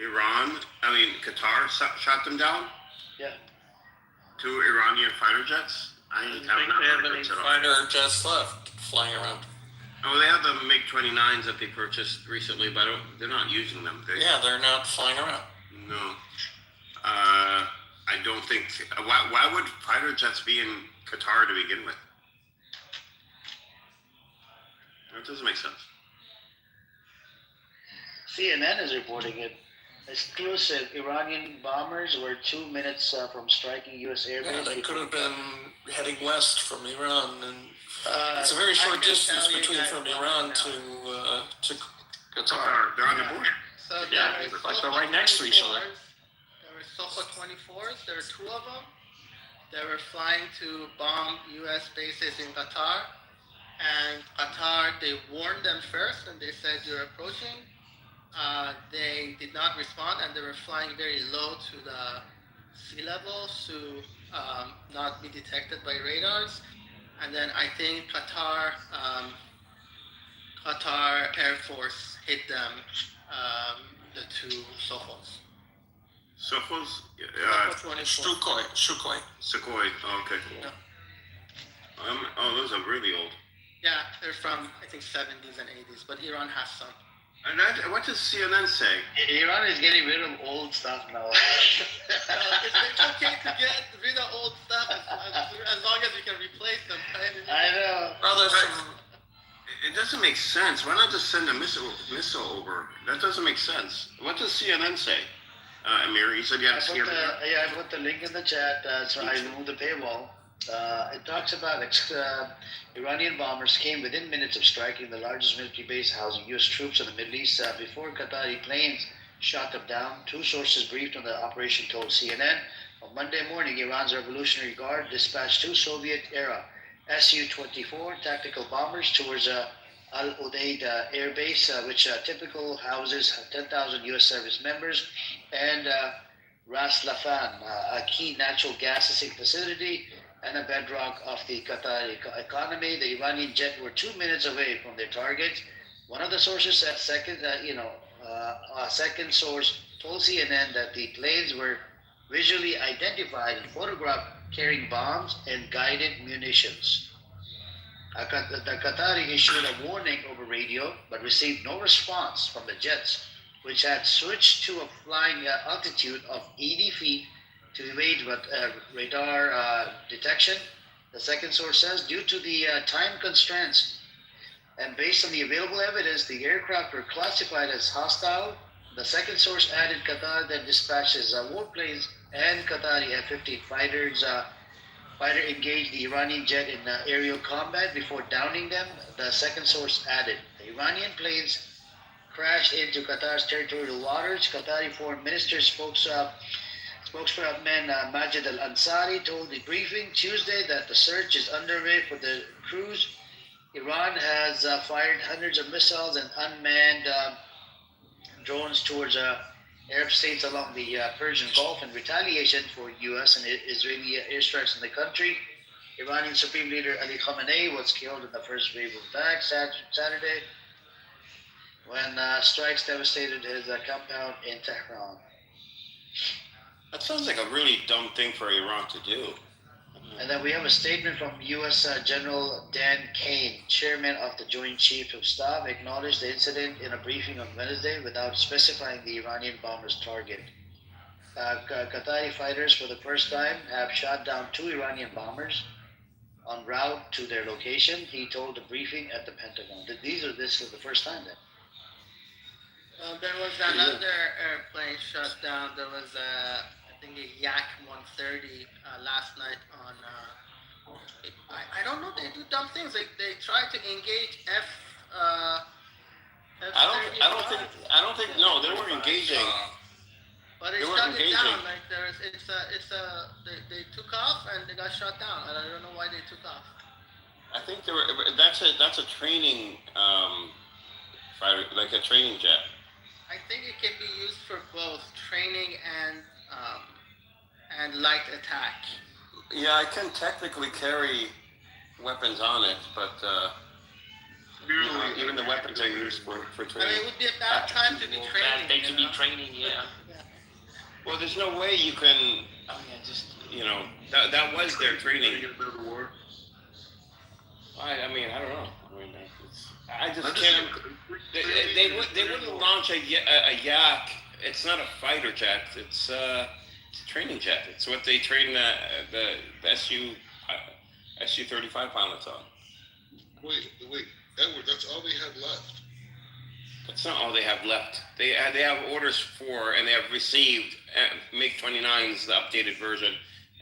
Qatar shot them down? Yeah. 2 Iranian fighter jets? I don't think they have any fighter jets left flying around. Oh, they have the MiG-29s that they purchased recently, but they're not using them. They're not flying around. No. I don't think. Why would fighter jets be in Qatar to begin with? That doesn't make sense. CNN is reporting it. Exclusive: Iranian bombers were 2 minutes from striking U.S. airbase. Yeah, they could have been heading west from Iran, and it's a very short distance from Iran to Qatar. They're on the border. So Yeah, like they're right next to each other. There were Soho 24s. There were 2 of them. They were flying to bomb U.S. bases in Qatar. And Qatar, they warned them first, and they said, you're approaching. They did not respond, and they were flying very low to the sea level to not be detected by radars. And then I think Qatar Air Force hit them, the 2 Sohos. Sohos? Sukhoi. Sukhoi. Oh, okay. Yeah. Those are really old. Yeah, they're from, I think, 70s and 80s, but Iran has some. And what does CNN say? Iran is getting rid of old stuff now. It's okay to get rid of old stuff as long as you can replace them. I know. It doesn't make sense. Why not just send a missile over? That doesn't make sense. What does CNN say? Amir, you said you had to see everything. I put the link in the chat, so I removed the paywall. It talks about Iranian bombers came within minutes of striking the largest military base housing U.S. troops in the Middle East before Qatari planes shot them down. 2 sources briefed on the operation told CNN. On Monday morning, Iran's Revolutionary Guard dispatched 2 Soviet-era Su-24 tactical bombers towards Al Udeid Air Base, which typical houses 10,000 U.S. service members, and Ras Laffan, a key natural gassing facility and a bedrock of the Qatari economy. The Iranian jet were 2 minutes away from their targets. One of the sources said a second source told CNN that the planes were visually identified and photographed carrying bombs and guided munitions. The Qatari issued a warning over radio, but received no response from the jets, which had switched to a flying altitude of 80 feet to evade radar detection. The second source says, due to the time constraints and based on the available evidence, the aircraft were classified as hostile. The second source added Qatar then dispatches warplanes and Qatari F-15 fighters. Fighter engaged the Iranian jet in aerial combat before downing them. The second source added, the Iranian planes crashed into Qatar's territorial waters. Qatari Foreign Minister spokesman Majid Al-Ansari told the briefing Tuesday that the search is underway for the crews. Iran has fired hundreds of missiles and unmanned drones towards Arab states along the Persian Gulf in retaliation for U.S. and Israeli airstrikes in the country. Iranian Supreme Leader Ali Khamenei was killed in the first wave of attacks Saturday when strikes devastated his compound in Tehran. That sounds like a really dumb thing for Iran to do. And then we have a statement from U.S. General Dan Kane, chairman of the Joint Chiefs of Staff, acknowledged the incident in a briefing on Wednesday without specifying the Iranian bomber's target. Qatari fighters, for the first time, have shot down 2 Iranian bombers en route to their location, he told the briefing at the Pentagon. This was the first time then. There was another airplane shot down. There was, I think, a Yak 130 last night on. I don't know. They do dumb things. They try to engage F. I don't think. No, they were engaging. But they They weren't shut it engaging. down. Like they took off and they got shut down, and I don't know why they took off. I think there were. That's a training fighter, like a training jet. I think it can be used for both training and light attack. Yeah, I can technically carry weapons on it, but even the weapons are used for I training. mean, it would be a bad time to be training. Bad day to be training, yeah. Well, there's no way you can. Oh yeah, just. That was their training. Another war. I mean, I don't know. I mean, I just can't. They wouldn't launch a Yak. It's not a fighter jet. It's a training jet. It's what they train the Su-35 pilots on. Wait, Edward, that's all they have left. That's not all they have left. They have orders for, and they have received MiG-29s, the updated version,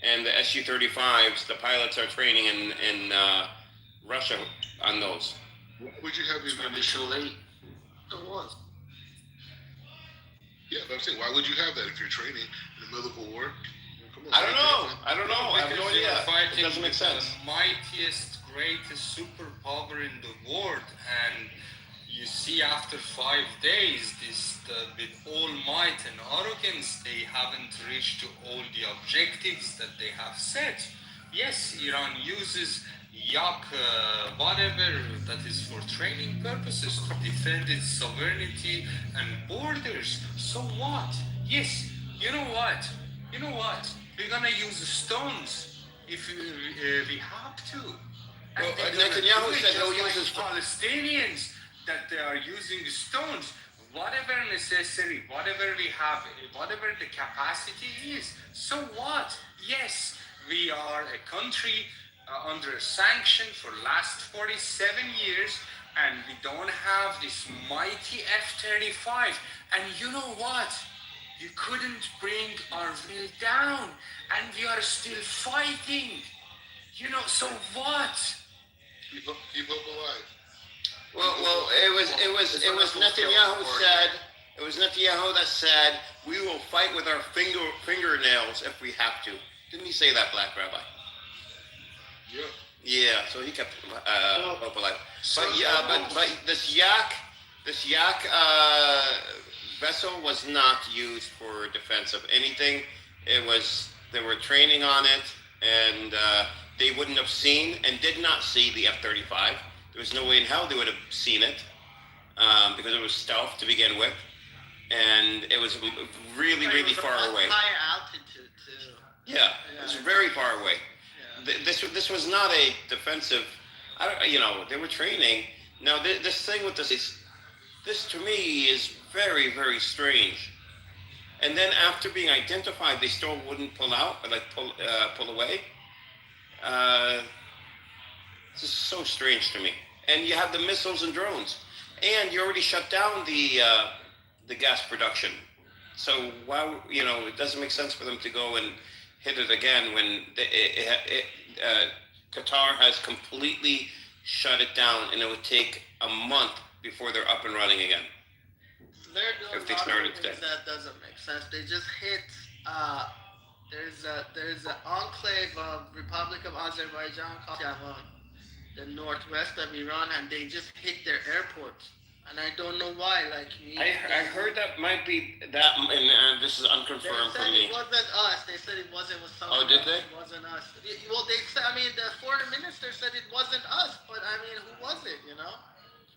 and the Su-35s. The pilots are training in Russia on those. Would you have these It's too late. It was. Yeah, but I'm saying, why would you have that if you're training in the middle of a war? Come on, I don't know. I have no Because idea. you're fighting It doesn't make sense. the mightiest, greatest superpower in the world, and you see after 5 days, with all might and arrogance, they haven't reached to all the objectives that they have set. Yes, Iran uses Yak, whatever that is for training purposes to defend its sovereignty and borders. So what? Yes, you know what? We're gonna use stones if we have to. And Well, they're gonna Netanyahu do it said he'll just use his. Palestinians that they are using stones, whatever necessary, whatever we have, whatever the capacity is. So what? Yes, we are a country under sanction for last 47 years, and we don't have this mighty F-35. And you know what? You couldn't bring our will down, and we are still fighting. So what? Keep up alive. Well, it was Netanyahu said. It was Netanyahu that said we will fight with our fingernails if we have to. Didn't he say that, Black Rabbi? Yeah. Yeah. So he kept hope alive. But this Yak vessel was not used for defense of anything. They were training on it, and they wouldn't have seen and did not see the F-35. There was no way in hell they would have seen it because it was stealth to begin with, and it was really, really far away. High altitude too. Yeah, it was very far away. Yeah. This was not a defensive. They were training. Now this thing with this to me is very, very strange. And then after being identified, they still wouldn't pull out, like pull away. This is so strange to me. And you have the missiles and drones, and you already shut down the gas production. So why, it doesn't make sense for them to go and hit it again when Qatar has completely shut it down, and it would take a month before they're up and running again. They're doing If they a lot started of today. things that doesn't make sense. They just hit. There's an enclave of Republic of Azerbaijan called Javan, the northwest of Iran, and they just hit their airport. And I don't know why. I heard that might be that, and this is They unconfirmed for said me. it wasn't us. They said it wasn't with someone. Oh, did else. they? It wasn't us. Well, they said. I mean, the foreign minister said it wasn't us. But I mean, who was it?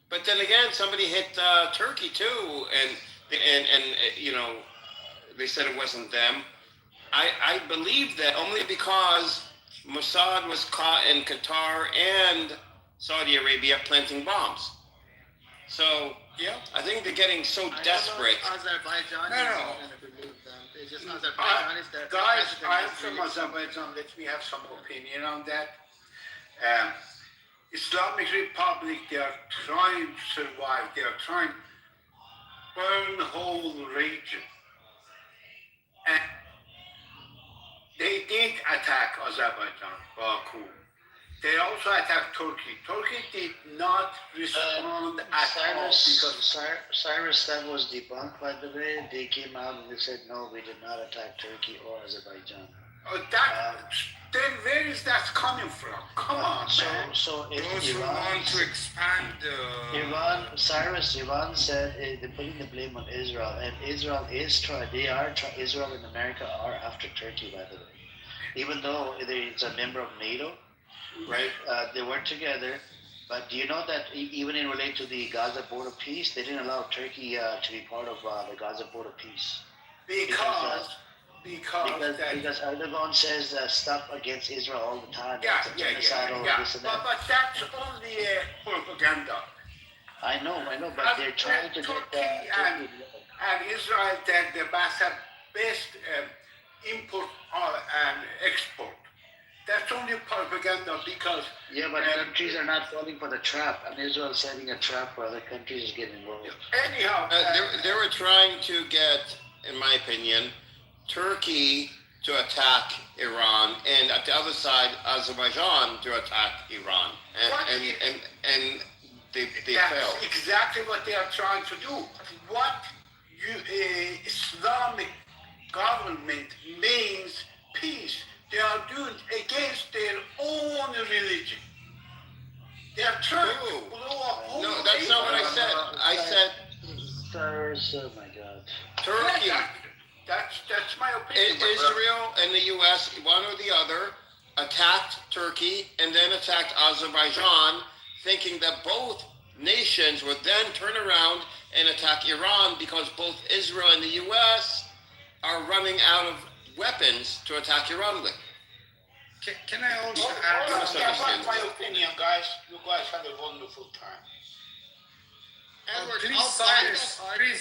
But then again, somebody hit Turkey too, and they said it wasn't them. I believe that only because Mossad was caught in Qatar and Saudi Arabia planting bombs. So Yeah. I think they're getting so desperate. Azerbaijan No, is no. not going to believe them. They just Azerbaijan is their Guys, president I'm is from really- Azerbaijan. Let me have some opinion on that. Islamic Republic, they are trying to survive. They are trying to burn the whole region. And attack Azerbaijan, Baku. They also attacked Turkey. Turkey did not respond at all because Cyrus, that was debunked, by the way. They came out and they said, no, we did not attack Turkey or Azerbaijan. Then where is that coming from? Come on, man. So if Those who want to expand Iran said they're putting the blame on Israel, and Israel is Israel and America are after Turkey, by the way. Even though it's a member of NATO, right? They work together. But do you know that even in relation to the Gaza Board of Peace, they didn't allow Turkey to be part of the Gaza Board of Peace? Because Erdogan says stuff against Israel all the time. This and that. But that's only propaganda. I know, but they're trying to Turkey get and Israel that the best import and export. That's only propaganda because... Yeah, but countries are not falling for the trap, and Israel is setting a trap for other countries to get involved. Anyhow... they were trying to get, in my opinion, Turkey to attack Iran, and at the other side, Azerbaijan to attack Iran. And they That's failed. exactly what they are trying to do. What Islamic government means peace. They are doing against their own religion. They are trying to blow up. No, that's not what I said. I said Oh my God. Turkey. That's my opinion. Israel and the U.S., one or the other, attacked Turkey and then attacked Azerbaijan, thinking that both nations would then turn around and attack Iran because both Israel and the U.S. are running out of weapons to attack Iran with. Can I also add? That's my opinion, guys. You guys have a wonderful time. Edward, please,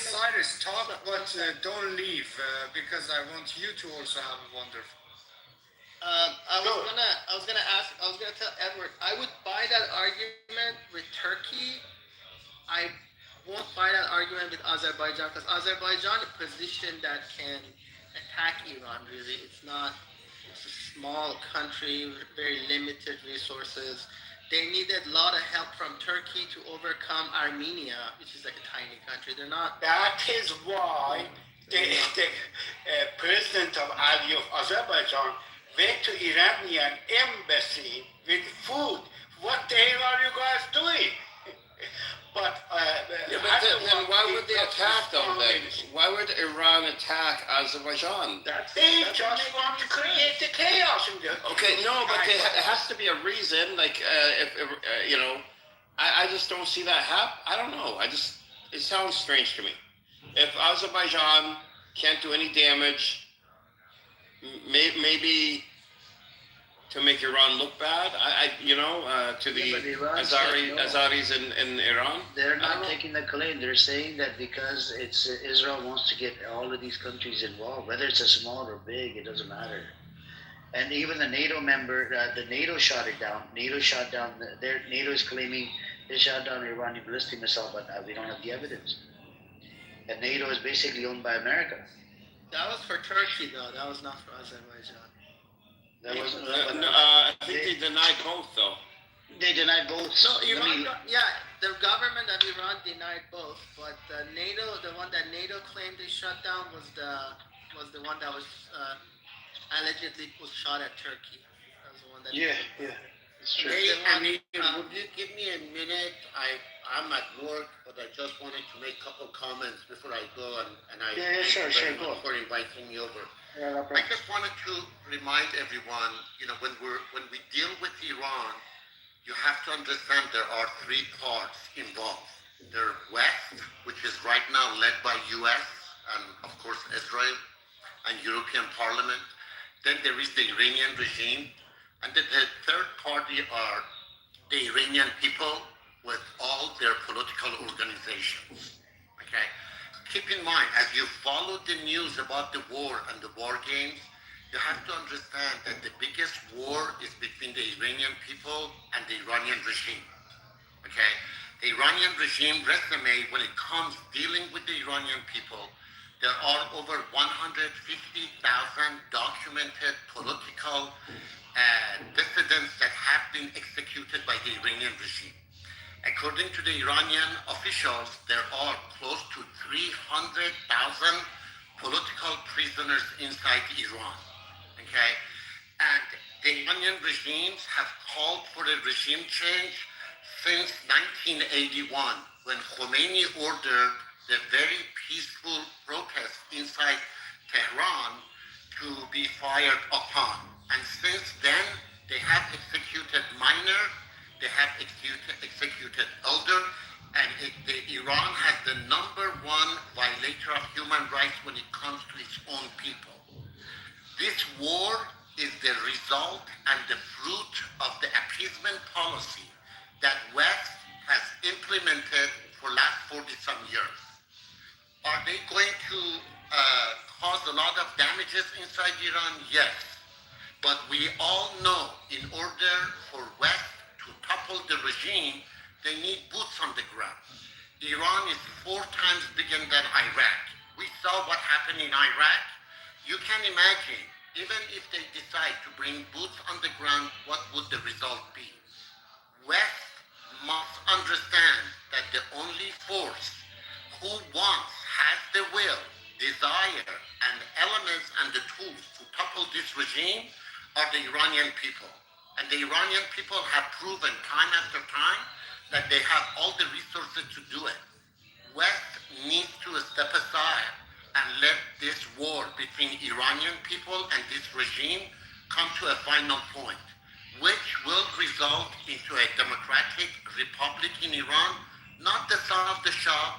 Cyrus, talk, but don't leave because I want you to also have a wonderful. I was gonna tell Edward, I would buy that argument with Turkey. I won't buy that argument with Azerbaijan because Azerbaijan is a position that can attack Iran. Really, it's a small country with very limited resources. They needed a lot of help from Turkey to overcome Armenia, which is like a tiny country. They're not. That is why the president of Azerbaijan went to Iranian embassy with food. What the hell are you guys doing? But then why would they attack them then? Why would Iran attack Azerbaijan? They just want to create the chaos in the... Okay, no, but there has to be a reason. Like, I just don't see that happen. I don't know. It sounds strange to me. If Azerbaijan can't do any damage, maybe to make Iran look bad, to the Azaris in Iran. They're not taking the claim. They're saying that because Israel wants to get all of these countries involved, whether it's a small or big, it doesn't matter. And even the NATO member, the NATO shot it down. NATO shot down. NATO is claiming they shot down Iranian ballistic missile, but we don't have the evidence. And NATO is basically owned by America. That was for Turkey, though. That was not for Azerbaijan. I think they denied both, though. They denied both. No, Iran. The government of Iran denied both, but the one that NATO claimed they shut down was the one that was allegedly was shot at Turkey. That was the one that. Yeah, it's true. Hey, would you give me a minute? I'm at work, but I just wanted to make a couple comments before I go, and I sure, go for inviting me over. Yeah, I just wanted to remind everyone, when we deal with Iran, you have to understand there are three parts involved. There's West, which is right now led by U.S. and of course Israel and European Parliament. Then there is the Iranian regime, and then the third party are the Iranian people with all their political organizations. Okay. Keep in mind, as you follow the news about the war and the war games, you have to understand that the biggest war is between the Iranian people and the Iranian regime. Okay? The Iranian regime resume, when it comes dealing with the Iranian people, There are over 150,000 documented political dissidents that have been executed by the Iranian regime. According to the Iranian officials, there are close to 300,000 political prisoners inside Iran. Okay? And the Iranian regimes have called for a regime change since 1981, when Khomeini ordered the very peaceful protests inside Tehran to be fired upon. And since then, they have executed minor, they have executed elder, and Iran has the #1 violator of human rights when it comes to its own people. This war is the result and the fruit of the appeasement policy that West has implemented for last 40-some years. Are they going to cause a lot of damages inside Iran? Yes. But we all know in order for West to topple the regime, they need boots on the ground. Iran is 4 times bigger than Iraq. We saw what happened in Iraq. You can imagine, even if they decide to bring boots on the ground, what would the result be? West must understand that the only force who wants, has the will, desire, and elements and the tools to topple this regime are the Iranian people. And the Iranian people have proven time after time that they have all the resources to do it. West needs to step aside and let this war between Iranian people and this regime come to a final point, which will result into a democratic republic in Iran, not the son of the Shah,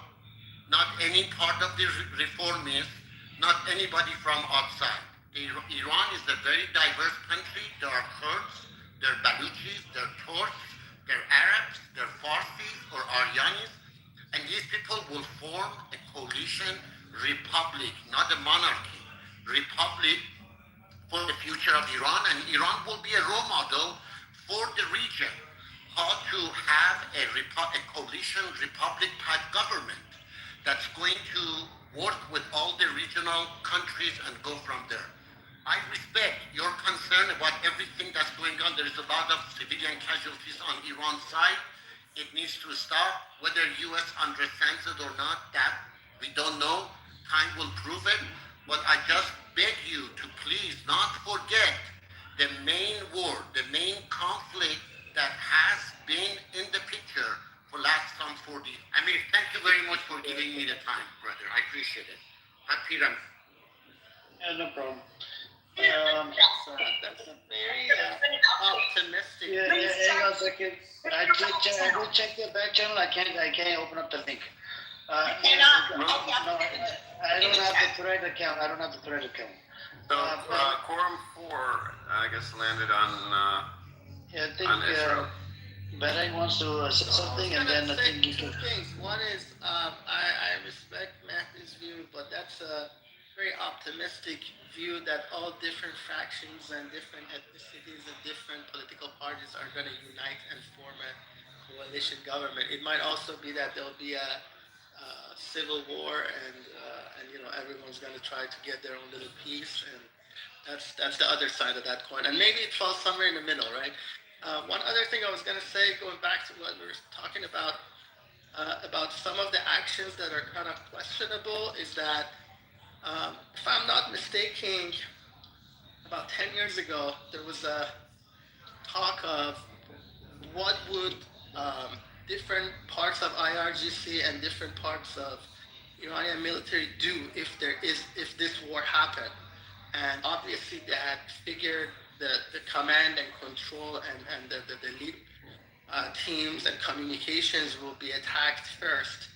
not any part of the reformists, not anybody from outside. Iran is a very diverse country. There are Kurds, there are Baluchis, there are Turks, there are Arabs, there are Farsis or Aryanis, and these people will form a coalition republic, not a monarchy, republic for the future of Iran, and Iran will be a role model for the region, how to have a coalition republic type government that's going to work with all the regional countries and go from there. I respect your concern about everything that's going on. There is a lot of civilian casualties on Iran's side. It needs to stop. Whether U.S. understands it or not, that we don't know. Time will prove it. But I just beg you to please not forget the main war, the main conflict that has been in the picture for last some 40. I mean, thank you very much for giving me the time, brother. I appreciate it. Happy Ram. Yeah, no problem. That's a very optimistic. Yeah, hang on a second. I did check the back channel. I can't open up the link. You cannot. No, I don't have the thread account. So quorum 4, I guess, landed on Yeah, I think Israel. Bahrain wants to say something, and then I think you two can. things. One is I respect Matthew's view, but that's a very optimistic view that all different fractions and different ethnicities and different political parties are going to unite and form a coalition government. It might also be that there'll be a civil war, and everyone's going to try to get their own little piece, and that's the other side of that coin. And maybe it falls somewhere in the middle, right? One other thing I was going to say, going back to what we were talking about some of the actions that are kind of questionable, is that if I'm not mistaken, about 10 years ago, there was a talk of what would different parts of IRGC and different parts of Iranian military do if this war happened. And obviously they had figured the command and control and the lead teams and communications will be attacked first.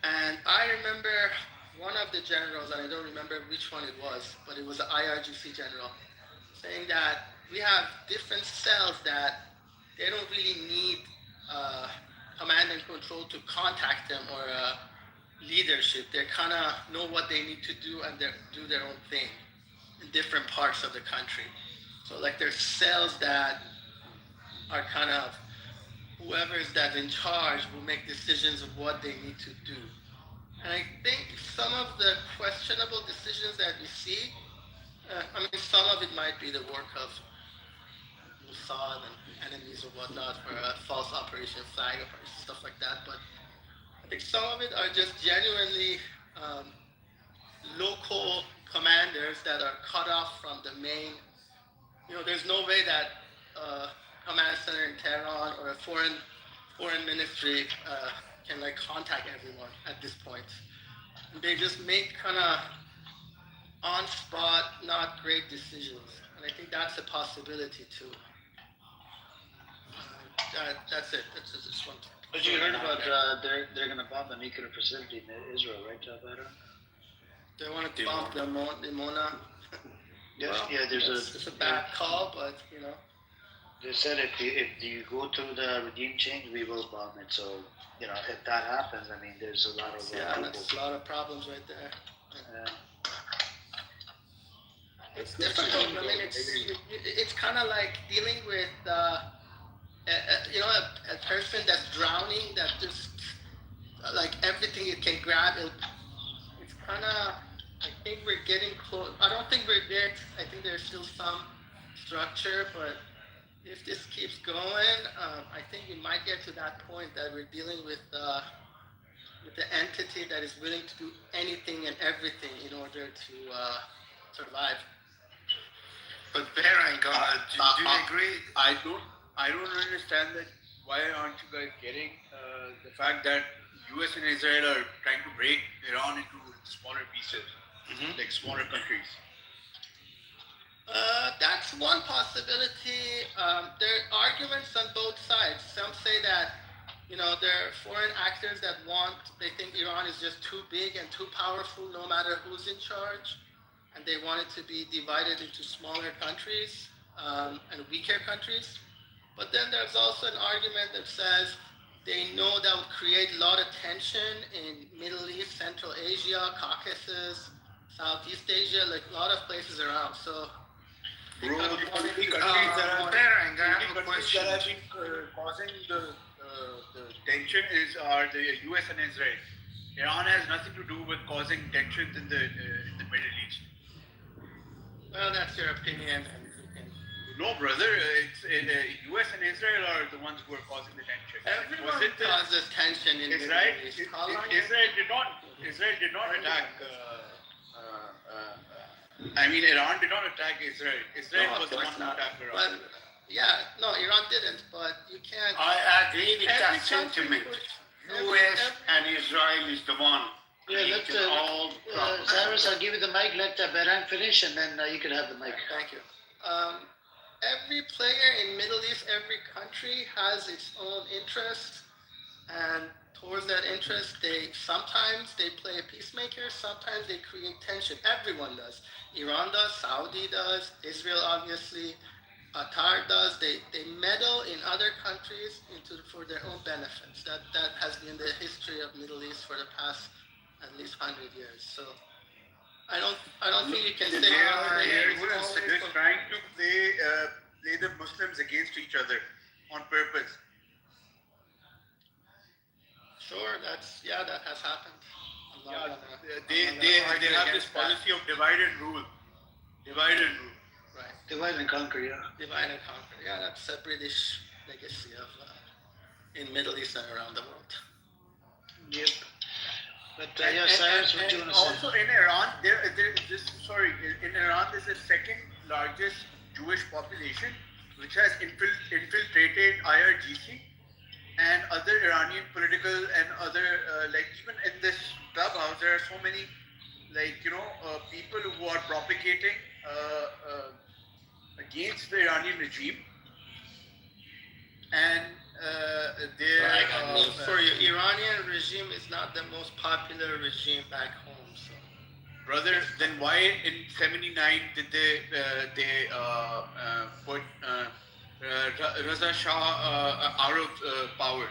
And I remember one of the generals, and I don't remember which one it was, but it was an IRGC general, saying that we have different cells that they don't really need command and control to contact them or leadership. They kind of know what they need to do and they do their own thing in different parts of the country. So like there's cells that are kind of, whoever is that's in charge will make decisions of what they need to do. And I think some of the questionable decisions that we see, some of it might be the work of Mossad and enemies or whatnot for a false operation, flag operation, stuff like that. But I think some of it are just genuinely local commanders that are cut off from the main. There's no way that command center in Tehran or a foreign ministry can contact everyone at this point. They just make kind of on spot, not great decisions, and I think that's a possibility too. That's it. That's just one. But you heard about they're going to bomb the nuclear facility in Israel, right, Better? They want to bomb the Mona. Yes, Well, yeah. It's a bad call, but They said if you go through the regime change, we will bomb it. So if that happens, I mean, there's a lot of that's a lot of problems right there. It's difficult. I mean, it's kind of like dealing with a person that's drowning, that just everything it can grab. It's kind of. I think we're getting close. I don't think we're there. I think there's still some structure, but if this keeps going, I think we might get to that point that we're dealing with the entity that is willing to do anything and everything in order to survive. But Behrang, do you agree? I don't understand that. Why aren't you guys getting the fact that U.S. and Israel are trying to break Iran into smaller pieces, like smaller countries? That's one possibility. There are arguments on both sides. Some say that, there are foreign actors that they think Iran is just too big and too powerful no matter who's in charge. And they want it to be divided into smaller countries and weaker countries. But then there's also an argument that says they know that would create a lot of tension in Middle East, Central Asia, Caucasus, Southeast Asia, a lot of places around. So Bro, the only countries that have been causing the tension are the U.S. and Israel. Iran has nothing to do with causing tensions in the Middle East. Well, that's your opinion. No, brother. It's U.S. and Israel are the ones who are causing the tension. Everyone causes tension in the Middle East. Israel did not attack. Iran did not attack Israel. Israel was the one who attacked Iran. Iran didn't, but you can't. I agree with that sentiment. U.S. and Israel is the one. Yeah, Cyrus, I'll give you the mic. Let Behrang finish, and then you can have the mic. Thank you. Every player in Middle East, every country has its own interest, and towards that interest, sometimes they play a peacemaker, sometimes they create tension. Everyone does. Iran does, Saudi does, Israel obviously, Qatar does. They meddle in other countries for their own benefits. That has been the history of Middle East for the past at least 100 years. So I don't think you can say They're trying to play the Muslims against each other on purpose. Sure, that has happened. They have this policy of divide and rule. Divide and rule. Right. Divide and conquer, yeah. Divide and conquer. Yeah, that's a British legacy of in Middle East and around the world. Yep. But Cyrus, what do you want to say? Also in Iran, in Iran there's the second largest Jewish population, which has infiltrated IRGC and other Iranian political and other even in this clubhouse there are so many people who are propagating against the Iranian regime, and for your Iranian regime is not the most popular regime back home. So, brother, then why in '79 did they put Raza Shah out of power?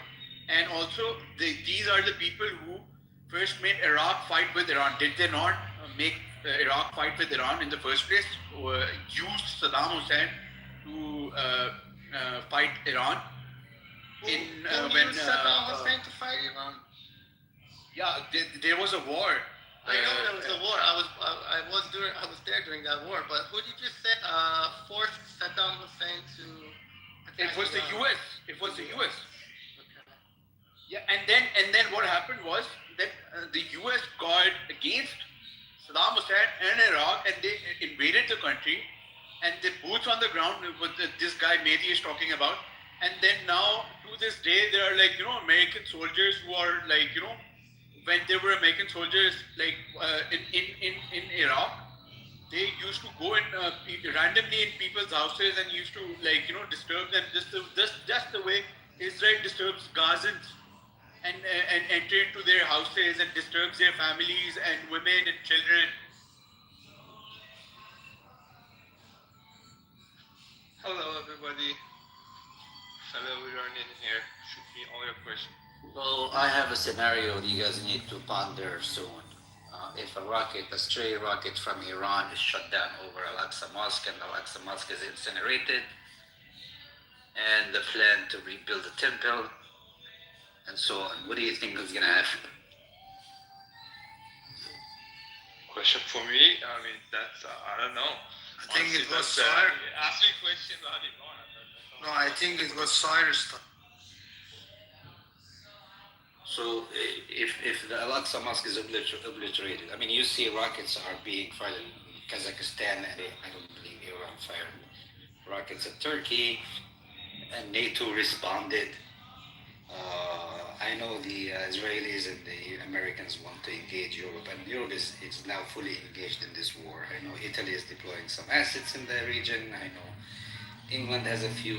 And also, these are the people who first made Iraq fight with Iran. Did they not make Iraq fight with Iran in the first place? Used Saddam Hussein to fight Iran? Saddam Hussein to fight Iran? Yeah, there was a war. I know there was a war. I was there during that war. But who did you say forced Saddam Hussein to? It was the Iran? U.S. It was the U.S. Okay. Yeah, and then what happened was that the U.S. guard against Saddam Hussein and Iraq, and they invaded the country, and the boots on the ground, what this guy Mehdi is talking about, and then now to this day there are American soldiers who are when there were American soldiers in Iraq, they used to go in randomly in people's houses and used to disturb them just the way Israel disturbs Gazans and enter into their houses and disturbs their families and women and children. Hello, everybody. Fellow Iranian here. Shoot me all your questions. Well, I have a scenario that you guys need to ponder soon. If a stray rocket from Iran is shot down over Al-Aqsa Mosque and Al-Aqsa Mosque is incinerated, and the plan to rebuild the temple, and so on, what do you think is going to happen? Question for me? I mean, that's, I don't know. I think it was Ask me a question about Iran. No, I think it was Cyrus. So if the Al-Aqsa Mosque is obliterated, I mean, you see rockets are being fired in Kazakhstan, and I don't believe Iran fired rockets at Turkey, and NATO responded. I know the Israelis and the Americans want to engage Europe, and Europe is now fully engaged in this war. I know Italy is deploying some assets in the region. I know England has a few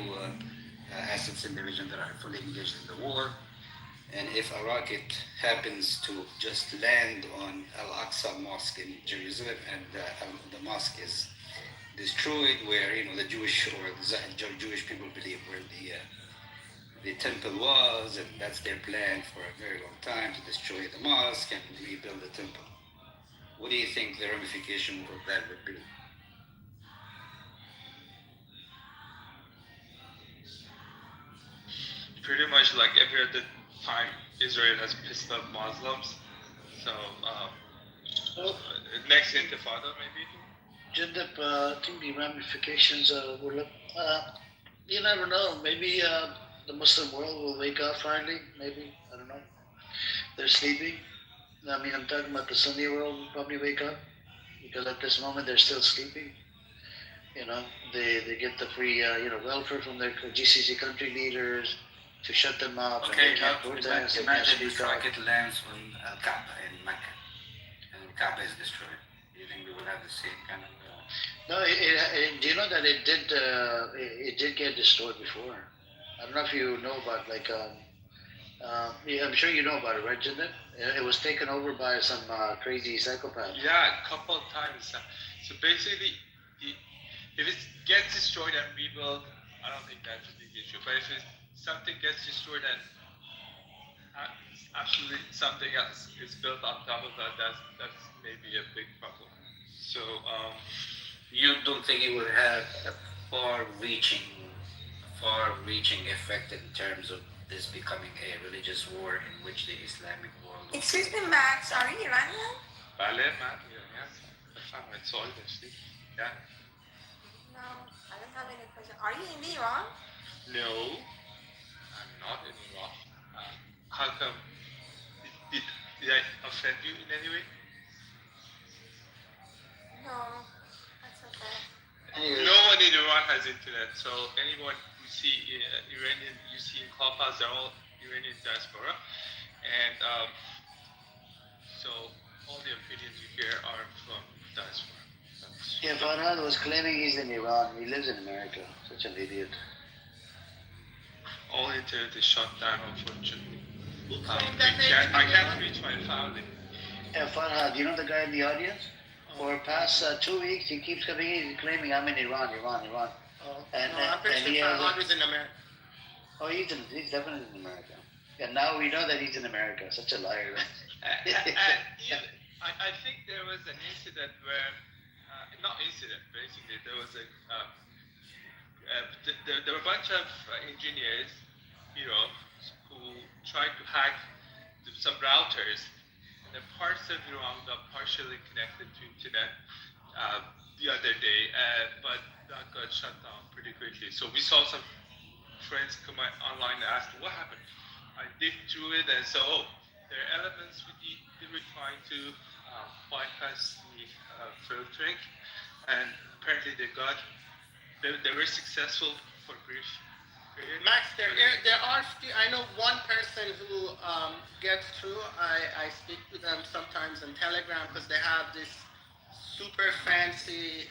assets in the region that are fully engaged in the war. And if a rocket happens to just land on Al-Aqsa Mosque in Jerusalem, and the mosque is destroyed, where the Jewish or the Jewish people believe where the temple was, and that's their plan for a very long time, to destroy the mosque and rebuild the temple. What do you think the ramification of that would be? Pretty much like every other time, Israel has pissed off Muslims. So, next Intifada maybe? Jindip, I think the ramifications will you never know. Maybe the Muslim world will wake up finally. Maybe, I don't know. They're sleeping. I mean, I'm talking about the Sunni world will probably wake up, because at this moment they're still sleeping. They get the free welfare from their GCC country leaders to shut them up. Okay, and they can't protest, they can't imagine this speak up. rocket lands on Al-Kaaba in Mecca, and Al-Kaaba is destroyed. Do you think we will have the same kind of... No, do you know that it did get destroyed before? I don't know if you know about yeah, I'm sure you know about it, right, Jindip? It was taken over by some crazy psychopath. Yeah, a couple of times. So basically, if it gets destroyed and rebuilt, I don't think that's a big issue. But if something gets destroyed and absolutely something else is built on top of that, that's maybe a big problem. So you don't think it would have a far-reaching effect in terms of this becoming a religious war in which the Islamic world... Excuse me, Max, are you Iranian? بله من ایرانی هستم. بفرمایید سوال داشتید؟ Yeah. No, I don't have any question. Are you in Iran? No, I'm not in Iran. How come? Did I offend you in any way? No, that's okay. No one in Iran has internet, so anyone who see Iranian, you see in Clubhouse, they're all Iranian diaspora, and so all the opinions you hear are from diaspora. Yeah, Farhad was claiming he's in Iran. He lives in America. Such an idiot. All internet is shut down, unfortunately. I can't reach my family. Yeah, Farhad, you know the guy in the audience? For the past 2 weeks, he keeps coming in, he's claiming I'm in Iran. Oh, And, no, I'm pretty sure Farhad is in America. Oh, he's definitely in America. And now we know that he's in America. Such a liar. I think there was an incident where, basically, there was there were a bunch of engineers, who tried to hack some routers the parts of Iran got partially connected to internet the other day, but that got shut down pretty quickly. So we saw some friends come online and ask what happened. I digged through it and saw, oh, there are elements they were trying to bypass the filtering, and apparently they were successful for a brief period. Max, there are few, I know one person who gets through. I speak with them sometimes on Telegram because they have this super fancy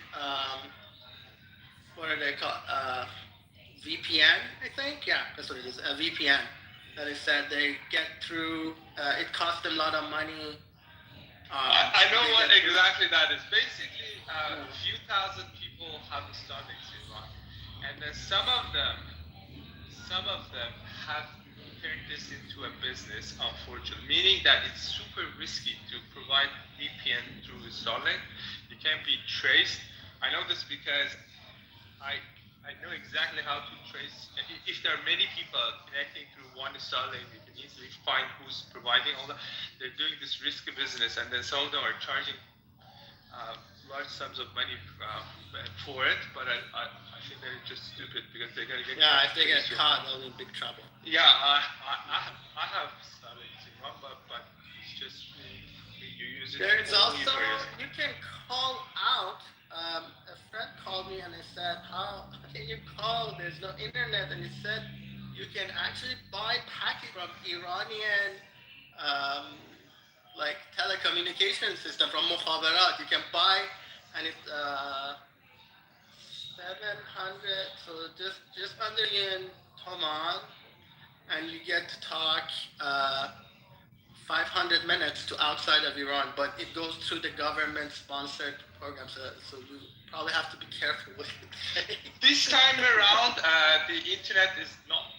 what are they called? VPN, I think. Yeah, that's what it is. A VPN. That is said they get through. It costs them a lot of money. I know what exactly that is. Basically, a few thousand people have Starlinks in Iran, and then some of them have turned this into a business, unfortunately. Meaning that it's super risky to provide VPN through Starlink. You can't be traced. I know this because I know exactly how to trace. If there are many people connecting through one Starlink, you can easily find who's providing all that. They're doing this risky business, and then some of them are charging large sums of money for it. But I think they're just stupid because they're gonna get if they get caught, they'll be in big trouble. Yeah, I have Starlinks in one, but it's just you use it. There's also you can call out. A friend called me and I said, how can you call? There's no internet. And he said, you can actually buy packets from Iranian like telecommunication system from Mukhabarat. You can buy, and it's 700, so just under in Toman, and you get to talk 500 minutes to outside of Iran, but it goes through the government-sponsored program, so you probably have to be careful with it. This time around, the internet is not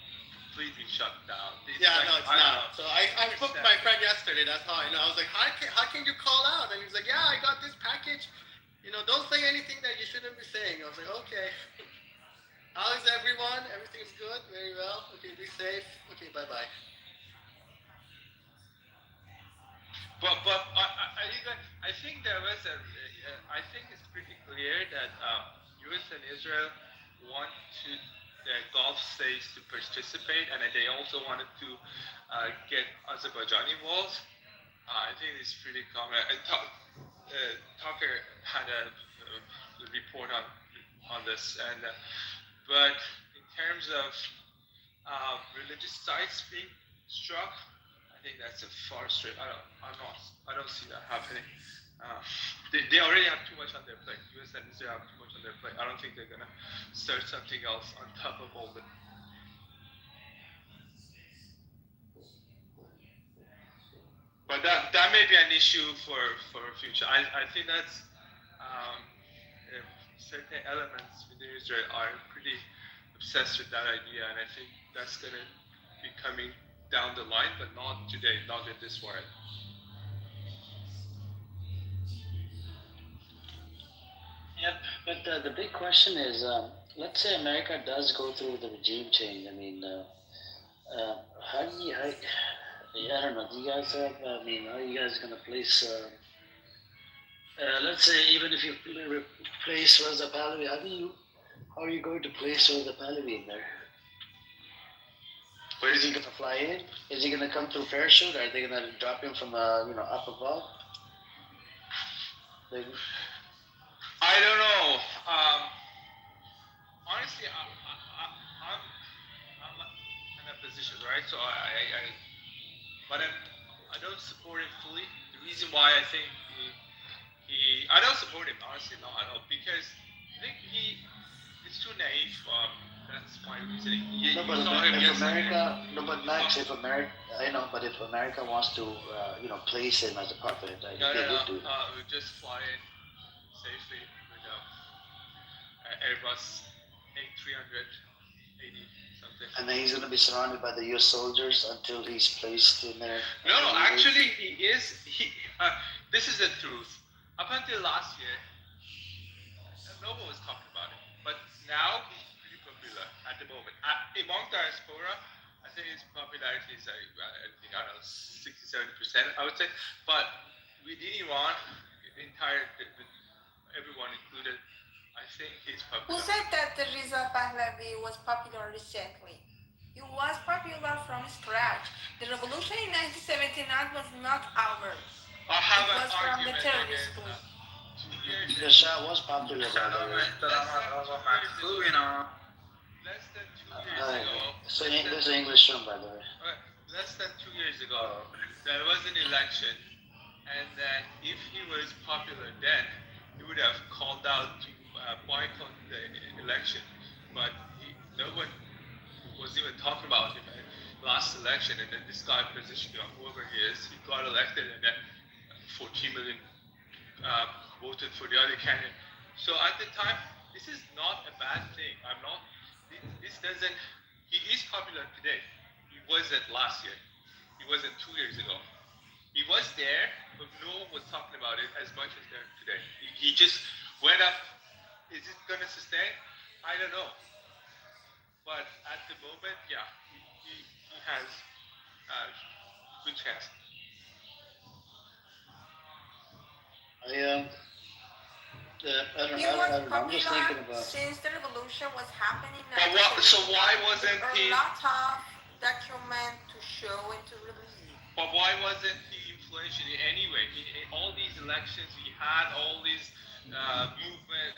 completely shut down. It's not. So I booked my friend yesterday. That's how I know. I was like, how can you call out? And he was like, yeah, I got this package. Don't say anything that you shouldn't be saying. I was like, okay. How is everyone? Everything's good? Very well. Okay, be safe. Okay, bye-bye. But I think there was I think it's pretty clear that U.S. and Israel want the Gulf states to participate, and they also wanted to get Azerbaijan involved. I think it's pretty common. Tucker had a report on this, and but in terms of religious sites being struck, I think that's a far stretch. I don't see that happening. They already have too much on their plate. U.S. and Israel have too much on their plate. I don't think they're gonna start something else on top of all that. But that may be an issue for future. I think that's certain elements within Israel are pretty obsessed with that idea, and I think that's gonna be coming down the line, but not today, not in this war. Yep, but the big question is, let's say America does go through the regime change. I mean, how do you, I don't know, do you guys have, how are you guys going to place, let's say even if you replace Reza Pahlavi, how are you going to place Reza Pahlavi in there? Where is he going to fly in? Is he going to come through parachute? Or are they going to drop him from up above? I don't know. Honestly, I'm in a position, right? So but I don't support him fully. The reason why I think I don't support him, honestly, not at all, because I think he's too naive. That's my reasoning. But Max, if America, but if America wants to, place him as a puppet, they would do. We just fly in safely with Airbus A380 something. And then he's going to be surrounded by the U.S. soldiers until he's placed in there. No, actually, he is. This is the truth. Up until last year, no one was talking about it, but now he's pretty popular at the moment. Among diaspora, I think say his popularity is I think I don't know 60-70%. I would say, but within Iran, everyone included, I think he's Who popular. said that the Riza Pahlavi was popular recently? He was popular from scratch. The revolution in 1979 was not ours. I have It an was from the argument terrorist against group. that. 2 years The ago, Shah was popular, by the way. less than 2 years ago, This is English show, by the way. less than 2 years ago, there was an election, and then if he was popular then, he would have called out to boycott the election. But no one was even talking about him at last election, and then this guy positioned, whoever he is, he got elected, and then 14 million voted for the other candidate. So at the time, this is not a bad thing. I'm not. This doesn't. He is popular today. He wasn't last year. He wasn't 2 years ago. He was there, but no one was talking about it as much as there today. He just went up. Is it going to sustain? I don't know. But at the moment, yeah, he has a good chance. He was popular since the revolution was happening. So why wasn't he? A lot of document to show and to release. But why wasn't he influential anyway? All these elections, he had all these movement.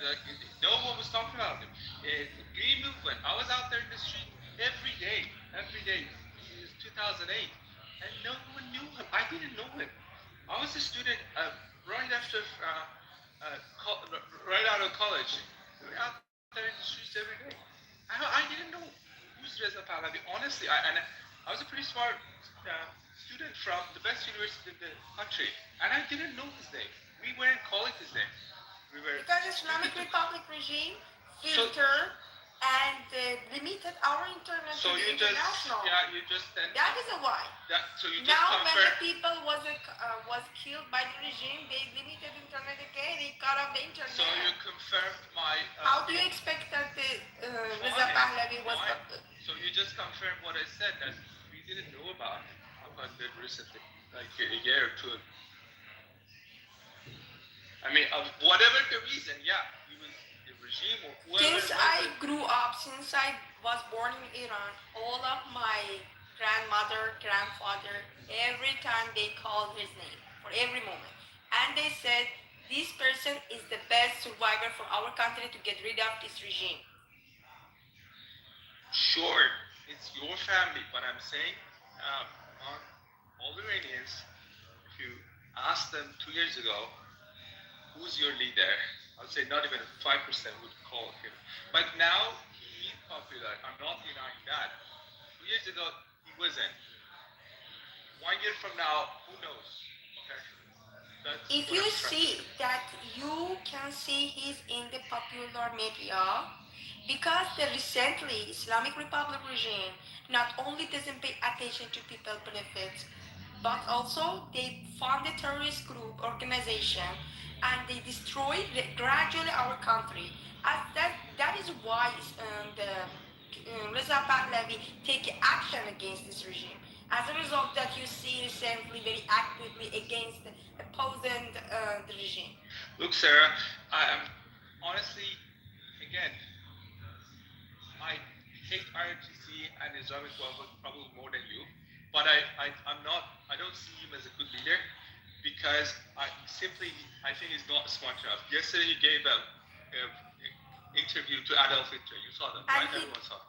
No one was talking about him. Green movement. I was out there in the street every day. It was 2008, and no one knew him. I didn't know him. I was a student right after. Right out of college, we were out there in the streets every day. I didn't know who's Reza Pahlavi. Honestly, I was a pretty smart student from the best university in the country, and I didn't know his name. We weren't calling his name. Because Islamic Republic regime filtered and limited our internet so to the international. That is why. Now when the people was killed by the regime, they limited internet again. They cut off the internet. So you confirmed my. How do you expect that the Reza Pahlavi was? So you just confirmed what I said, that we didn't know about it recently, like a year or two. I mean, whatever the reason, yeah, he was the regime or whoever. Since I grew up, since I was born in Iran, all of my grandmother, grandfather, every time they called his name for every moment, and they said this person is the best survivor for our country to get rid of this regime. Sure, it's your family, but I'm saying, all Iranians, if you asked them 2 years ago, who's your leader? I'd say not even 5% would call him. But now he's popular. I'm not denying that. 2 years ago, he wasn't. 1 year from now, who knows? Okay. If you see that you can see he's in the popular media, because the recently Islamic Republic regime not only doesn't pay attention to people benefits, but also they fund a terrorist group organization and they destroy gradually our country. As that is why the Reza Pahlavi take action against this regime. As a result, that you see recently very actively against opposing the regime. Look, Sarah, I am honestly, again, I hate IRGC and Islamic Republic probably more than you, but I don't see him as a good leader because I think he's not smart enough. Yesterday he gave an interview to Adolf Hitler. You saw that, right? Everyone saw.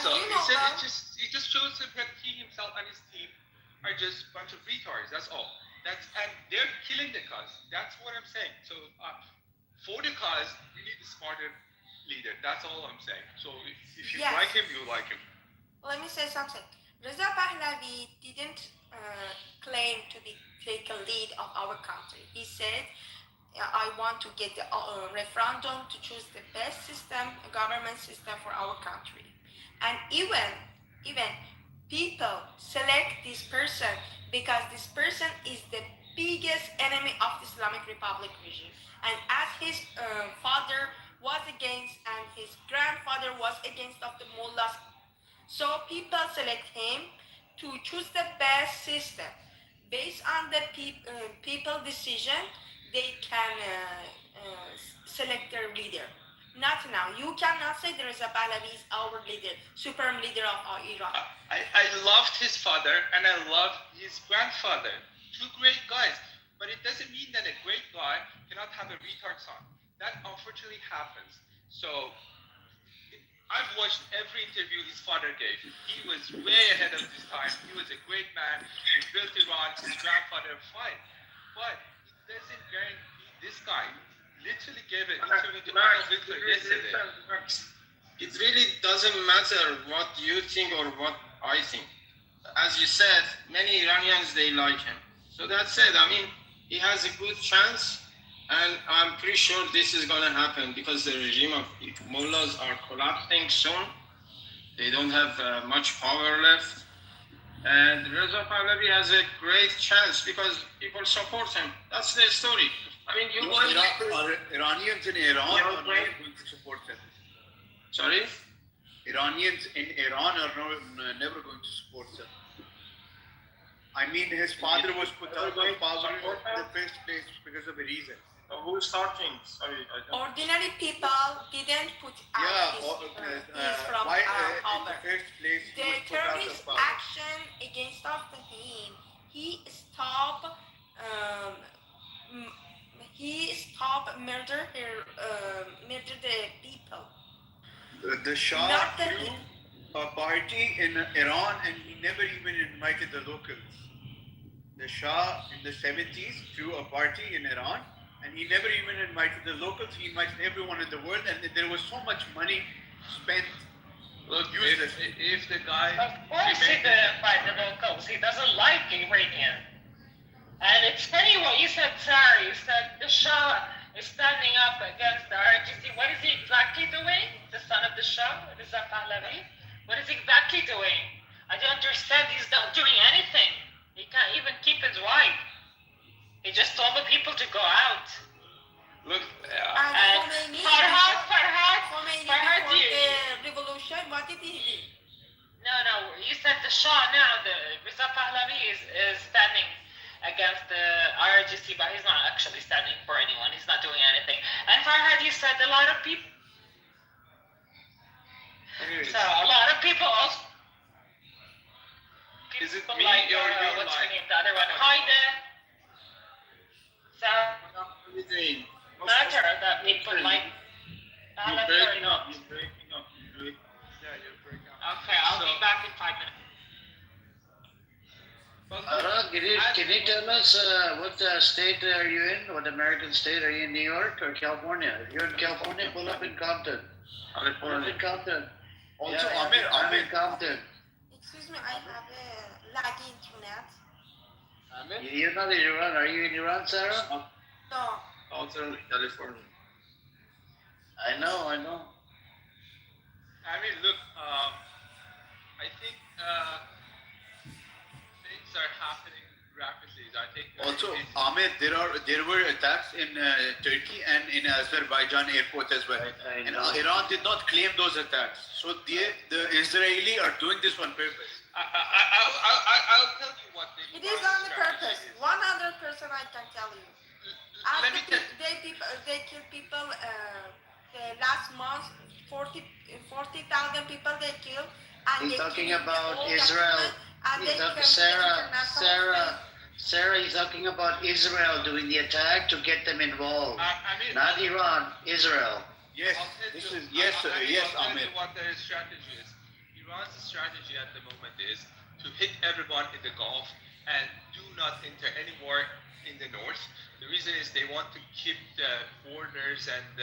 So he just shows that he himself and his team are just a bunch of retards. That's all. And they're killing the cause. That's what I'm saying. So for the cause, we need a smarter leader. That's all I'm saying. So if you like him, you like him. Let me say something. Reza Pahlavi didn't claim to take a lead of our country. He said, I want to get the referendum to choose the best system, government system for our country. And even people select this person because this person is the biggest enemy of the Islamic Republic regime. And as his father was against and his grandfather was against of the mullahs, So people select him to choose the best system. Based on the people decision, they can select their leader. Not now. You cannot say there is a Pahlavi is our leader, supreme leader of our Iraq. I loved his father and I loved his grandfather. Two great guys. But it doesn't mean that a great guy cannot have a retard son. That unfortunately happens. So I've watched every interview his father gave. He was way ahead of his time. He was a great man. He built Iran. His grandfather, fine. But it doesn't guarantee this guy literally gave an interview to Adolf Hitler yesterday. It really doesn't matter what you think or what I think. As you said, many Iranians, they like him. So that's it. I mean, he has a good chance, and I'm pretty sure this is going to happen because the regime of mullahs are collapsing soon. They don't have much power left. And Reza Pahlavi has a great chance because people support him. That's the story. I mean, you want Iranians in Iran are not going to support him. Sorry? Iranians in Iran are never going to support him. I mean, his father was put out of power in the first place because of a reason. Who's starting? Sorry, I don't. Ordinary people didn't put out his from power. In the first place, The terrorist action against of him, he stopped murder the people. The Shah threw a party in Iran and he never even invited the locals. The Shah in the 70s threw a party in Iran and he never even invited the locals. He invited everyone in the world and there was so much money spent. Look, if the guy... Of course he didn't invite the locals. He doesn't like Iranian. And it's funny what you said, Sari. You said the Shah is standing up against the RGC. What is he exactly doing? The son of the Shah, Reza Pahlavi? What is he exactly doing? I don't understand. He's not doing anything. He can't even keep his wife. He just told the people to go out. Look, and Farhad, the revolution, what did he do? No, you said the Shah now, the Reza Pahlavi is standing against the IRGC, but he's not actually standing for anyone. He's not doing anything. And Farhad, you said a lot of people. Anyways. So a lot of people also. Is it me like, or your what's her mic? name? The other one, Haida. So Everything. matter that people like. You're breaking up. You're breaking up. Yeah, you're breaking up. Okay, I'll be back in 5 minutes. Can you tell us what state are you in? What American state? Are you in New York or California? If you're in California, pull up in Compton. Pull up in Compton. Also, I'm in Compton. Excuse me, I have a laggy internet. You're not in Iran. Are you in Iran, Sarah? No. Southern California. I know. I mean, look, I think things are happening rapidly. I think. Also, Ahmed, there were attacks in Turkey and in Azerbaijan airport as well. And Iran did not claim those attacks. So the Israeli are doing this on purpose. I'll tell you what the It is on the purpose. 100% I can tell you. Let me tell. They kill people. The last month, 40,000 people they killed. And He's they talking killed about all Israel. Sarah. Sarah, he's talking about Israel doing the attack to get them involved. Not Iran, Israel. Yes, I'll Ahmed. tell you what their strategy is. Iran's strategy at the moment is to hit everyone in the Gulf and do not enter any more in the north. The reason is they want to keep the borders and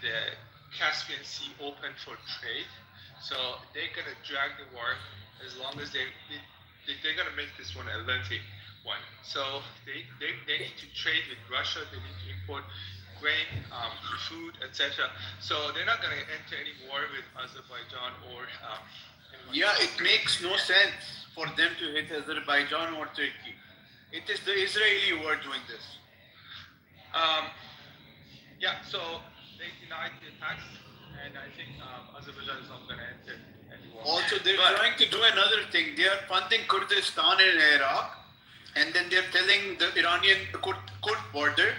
the Caspian Sea open for trade. So they're gonna drag the war as long as they're gonna make this one a lengthy one. So they need to trade with Russia. They need to import grain, food, etc. So they're not gonna enter any war with Azerbaijan or. Yeah, it makes no sense for them to hit Azerbaijan or Turkey. It is the Israeli who are doing this. Yeah, so they denied the attacks, and I think Azerbaijan is not going to enter anymore. Also, they're trying to do another thing. They are funding Kurdistan in Iraq, and then they're telling the Iranian Kurd border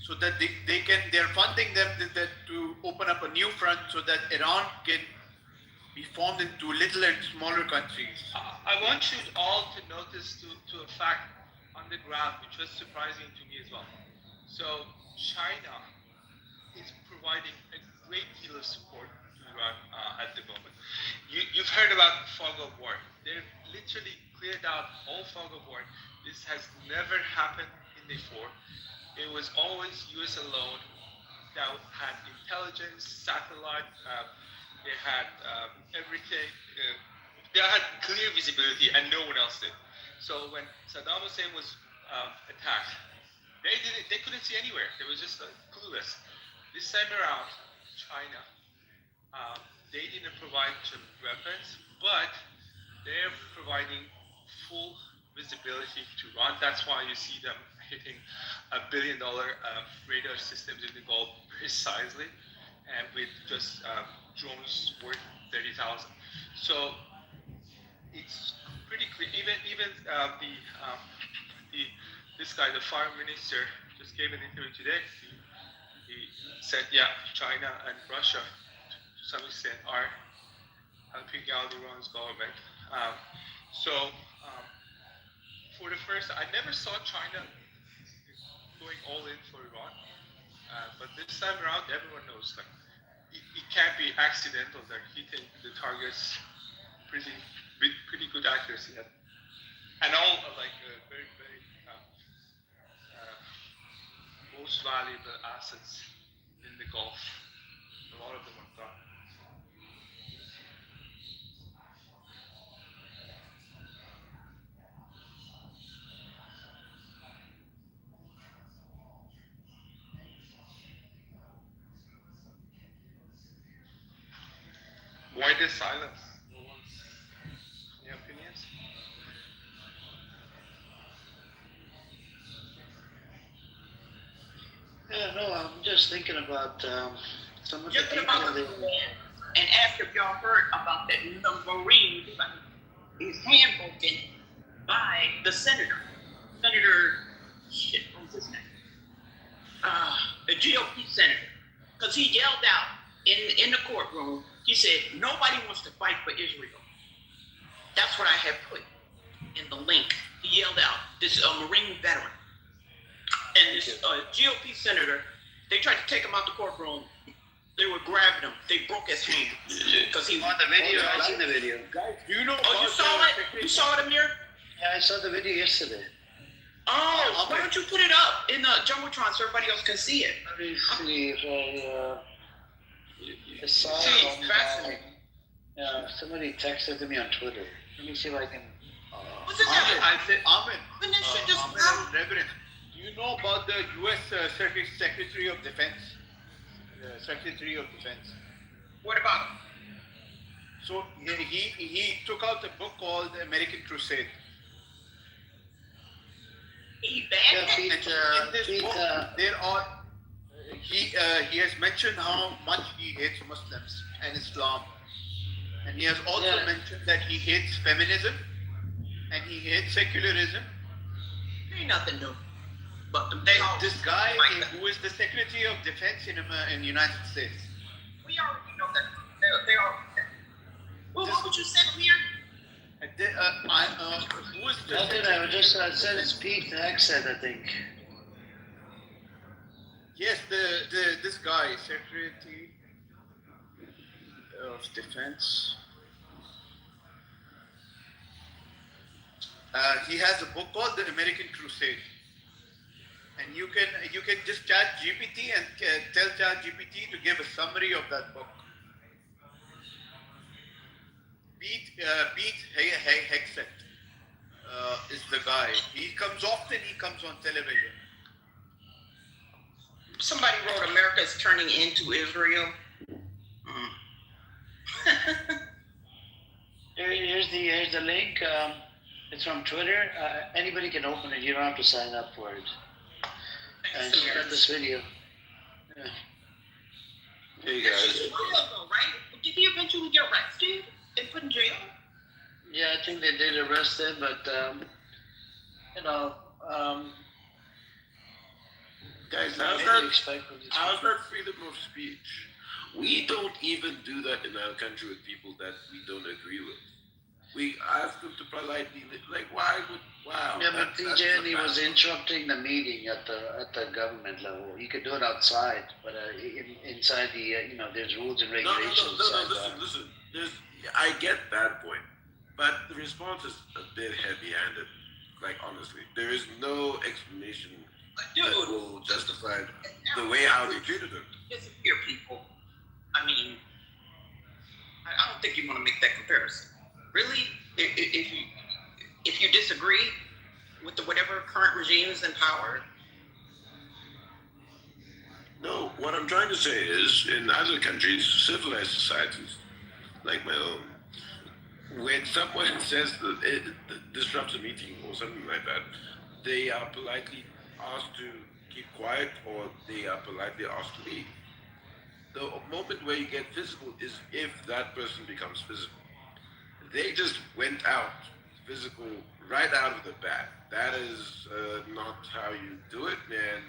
so that they're funding them to open up a new front so that Iran can be formed into little and smaller countries. I want you all to notice to a fact on the ground, which was surprising to me as well. So China is providing a great deal of support to Iran at the moment. You've heard about fog of war. They've literally cleared out all fog of war. This has never happened before. It was always US alone that had intelligence, satellite, they had everything. They had clear visibility and no one else did. So when Saddam Hussein was attacked, they couldn't see anywhere. They were just clueless. This time around, China, they didn't provide weapons, but they're providing full visibility to Iran. That's why you see them hitting $1 billion radar systems in the Gulf precisely, and with just drones worth 30,000. So it's pretty clear. Even this guy, the foreign minister, just gave an interview today. He said, yeah, China and Russia, to some extent, are helping out Iran's government. For the first, I never saw China going all in for Iran, but this time around, everyone knows that it can't be accidental. They're hitting the targets with pretty good accuracy, and all very most valuable assets in the Gulf. A lot of them are gone. Why this silence? No one's any opinions? Yeah, no, I'm just thinking about some of the Just people about that. and ask if y'all heard about that Marine, his hand broken by the senator. Shit, what's his name? The GOP senator. Because he yelled out in the courtroom, he said, nobody wants to fight for Israel. That's what I have put in the link. He yelled out, this Marine veteran. And this GOP senator, they tried to take him out the courtroom. They were grabbing him. They broke his hand. Because he on the video. I seen the video. Guys, do you know? Oh, you saw it? You saw it, Amir? Yeah, I saw the video yesterday. Oh, why don't you put it up in the Jumbotron so everybody else can see it? Let me see if I saw See, it it's fascinating. Somebody texted to me on Twitter. Let me see if I can. What's his name? I said, Amin. When that shit just Amin, Reverend, do you know about the U.S. Secretary of Defense? Secretary of Defense. What about him? So he took out a book called American Crusade. He banned Yeah, that? In this book, there are he has mentioned how much he hates Muslims and Islam, and he has also mentioned that he hates feminism and he hates secularism. Ain't nothing new. But This guy who is the Secretary of Defense in the United States. We already know that they are. Well, what would you say here? Who is the Nothing, I just said it's Pete Hexed, I think. Yes, this guy, Secretary of Defense. He has a book called The American Crusade, and you can just chat GPT and tell chat GPT to give a summary of that book. Pete Hexet is the guy. He comes often. He comes on television. Somebody wrote America is turning into Israel. Here's the link. It's from Twitter. Anybody can open it. You don't have to sign up for it. And check out this video. Yeah. Hey That's guys. just real though, right? Did he eventually get arrested and put in jail? Yeah, I think they did arrest him, but you know, Guys, what do you expect from these how's people? that freedom of speech? We don't even do that in our country with people that we don't agree with. We ask them to politely, like, why would, wow. Yeah, but PJ, he was interrupting the meeting at the government level. You could do it outside, but inside the there's rules and regulations. Listen. I get that point, but the response is a bit heavy-handed. Like honestly, there is no explanation that will justify the way how they treated him. Disappear people. I mean, I don't think you want to make that comparison. Really, if you disagree with whatever current regime is in power. No, what I'm trying to say is, in other countries, civilized societies, like my own, when someone says that it disrupts a meeting or something like that, they are politely asked to keep quiet or they are politely asked to leave. The moment where you get physical is if that person becomes physical. They just went out physical right out of the bat. That is not how you do it, and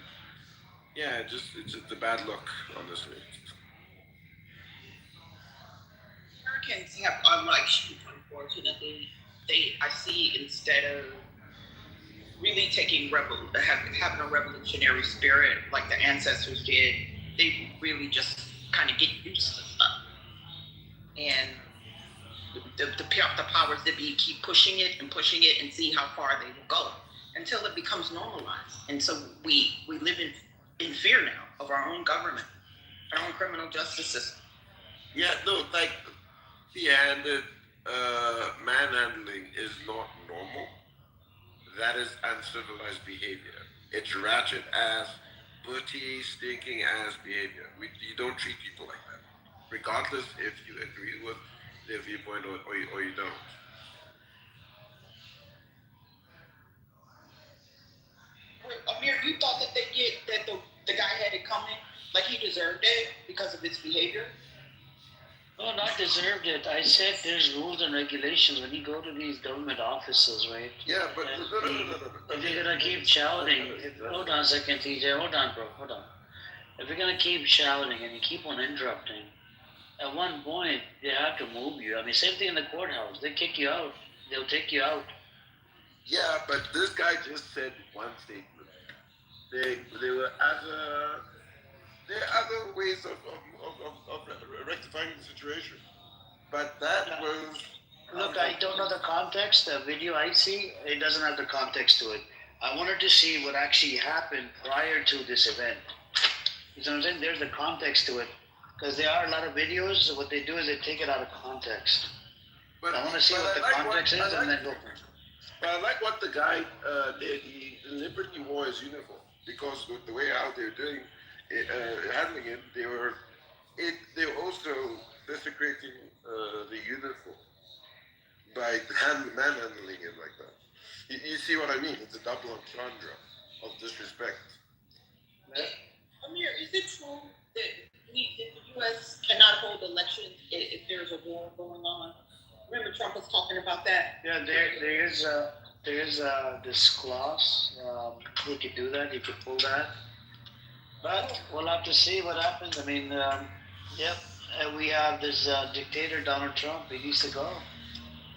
yeah, it's a bad look, honestly. Americans have, unlike you, unfortunately, I see, instead of really taking having a revolutionary spirit like the ancestors did, they really just kind of get used to stuff. And the powers that be keep pushing it and see how far they will go until it becomes normalized. And so we live in fear now of our own government, our own criminal justice system. Yeah, no, like the manhandling is not normal. That is uncivilized behavior. It's ratchet ass, booty, stinking ass behavior. You don't treat people like that, regardless if you agree with their viewpoint or you don't. Amir, you thought that the guy had it coming, like he deserved it because of his behavior? No, not deserved it. I said there's rules and regulations when you go to these government offices, right? Yeah, but if you're gonna keep shouting, hold on a second, TJ, hold on, bro, hold on. If you're gonna keep shouting and you keep on interrupting, at one point they have to move you. I mean, same thing in the courthouse. They kick you out. They'll take you out. Yeah, but this guy just said one statement. There were other ways of rectifying the situation, but that was. Look, I don't know the context. The video I see, it doesn't have the context to it. I wanted to see what actually happened prior to this event. You know what I'm saying? There's the context to it. Because there are a lot of videos, so what they do is they take it out of context. But I want to see what the context is and then go from it. But I like what the guy did. He deliberately wore his uniform because with the way how they were doing it, handling it, they were also desecrating the uniform by manhandling it like that. You see what I mean? It's a double entendre of disrespect. Amir, is it true that the U.S. cannot hold elections if there's a war going on? Remember Trump was talking about that? Yeah, there is this clause. He could do that. He could pull that. But we'll have to see what happens. I mean, we have this dictator Donald Trump. He needs to go.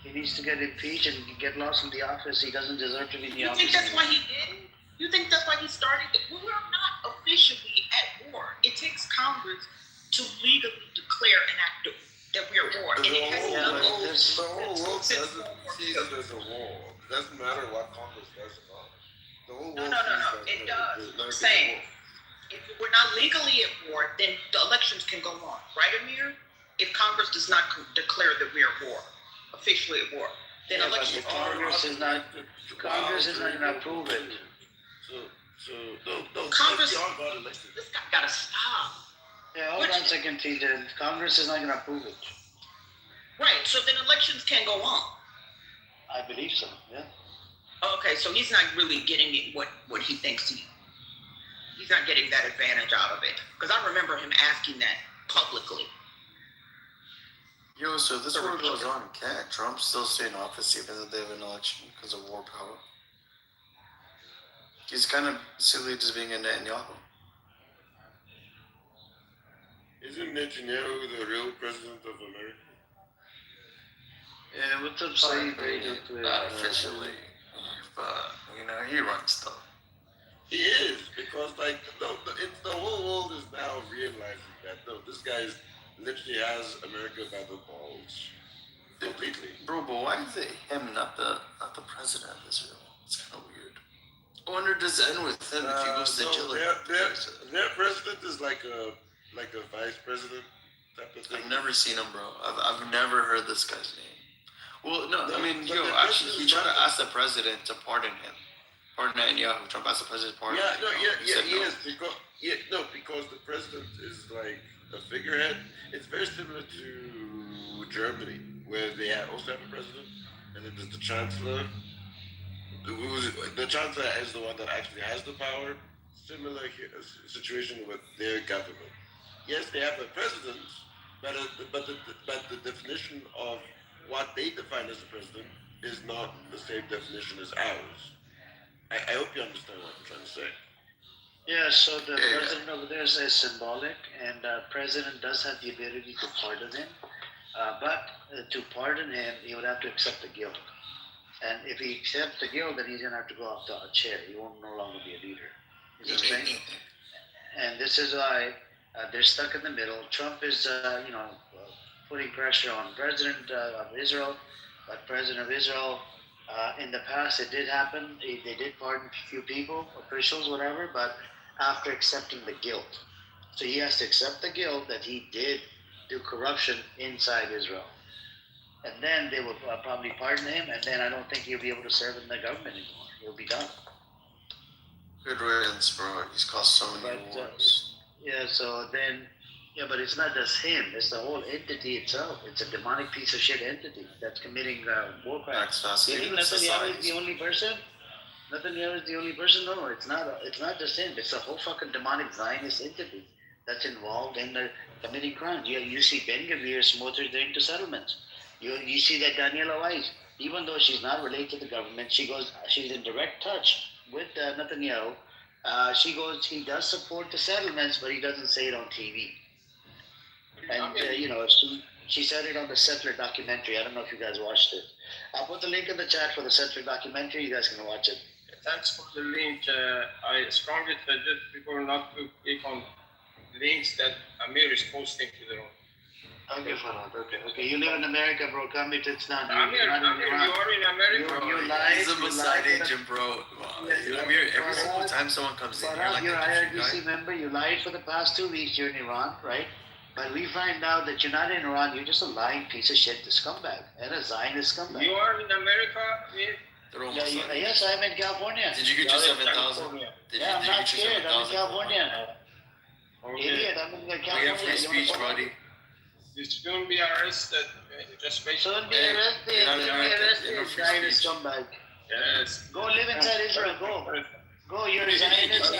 He needs to get impeached and get lost in the office. He doesn't deserve to be in the office. You think that's why he did? You think that's why he started it? Well, we're not officially at war. It takes Congress to legally declare an act that we are at war. And it has the whole world doesn't see it as a war. It doesn't matter what Congress does about it. The whole world No. It does. I'm saying, if we're not legally at war, then the elections can go on. Right, Amir? If Congress does not declare that we are at war, officially at war, then elections can go on. Congress is not going to approve it. No, Congress, this guy gotta stop. Yeah, hold on a second, TJ. Congress is not going to approve it. Right, so then elections can go on. I believe so, yeah. Okay, so he's not really getting it what he thinks he's not getting that advantage out of it. Because I remember him asking that publicly. Yo, so this war goes on. Can't Trump still stay in office even though they have an election because of war power? He's kind of silly just being a Netanyahu. Isn't Netanyahu the real president of America? Yeah, what's up, Saeed? Not officially, but he runs stuff. He is, because the whole world is now realizing that this guy literally has America by the balls. Completely. Bro, but why is it him, not the president of Israel? It's kind of weird. I wonder does it end with him if he goes to jail? Their president is like a vice president type of thing. I've never seen him, bro. I've never heard this guy's name. Well, no, I mean, actually, he tried to ask the president to pardon him. Pardon Netanyahu. Trump asked the president to pardon him. Yes, because the president is like a figurehead. It's very similar to Germany, where they also have a president, and then there's the chancellor. The chancellor is the one that actually has the power. Similar situation with their government. Yes, they have a president, but the definition of what they define as a president is not the same definition as ours. I hope you understand what I'm trying to say. Yeah, so the president over there is symbolic, and president does have the ability to pardon him, but to pardon him, he would have to accept the guilt. And if he accepts the guilt, then he's going to have to go off to a chair. He won't no longer be a leader. You know what I'm saying? And this is why they're stuck in the middle. Trump is, putting pressure on president of Israel, but president of Israel, in the past it did happen. They did pardon a few people, officials, whatever, but after accepting the guilt. So he has to accept the guilt that he did do corruption inside Israel. And then they will probably pardon him, and then I don't think he'll be able to serve in the government anymore. He'll be done. Good riddance, bro. He's caused so many wars. But it's not just him. It's the whole entity itself. It's a demonic piece of shit entity that's committing war crimes. You think Netanyahu is the only person? Netanyahu is the only person? No, it's not. It's not just him. It's a whole fucking demonic Zionist entity that's involved in the committing crimes. You see Ben Gavir smother into settlements. You see that Daniela Weiss, even though she's not related to the government, she's in direct touch with Netanyahu. He does support the settlements, but he doesn't say it on TV. And, she said it on the Settler documentary. I don't know if you guys watched it. I'll put the link in the chat for the Settler documentary. You guys can watch it. Thanks for the link. I strongly suggest people not to click on links that Amir is posting to their own. Okay, Farhad. Okay. You live in America, bro. Come here to Islam. Amir, you are in America. You lied. He's a Mossad agent, bro. Amir, every single time someone comes in, you're like you're a IRGC member. You lied for the past 2 weeks. You're in Iran, right? But we find out that you're not in Iran. You're just a lying piece of shit, a scumbag, and a Zionist scumbag. You are in America, Yes, I'm in California. Did you get your 7,000? I'm not scared. I'm in California. Idiot, I'm in California. We have free speech, buddy. You shouldn't be arrested. Just make sure. Shouldn't be arrested. Zionist scumbag. Yes. Go live inside Israel. Go. You're a Zionist.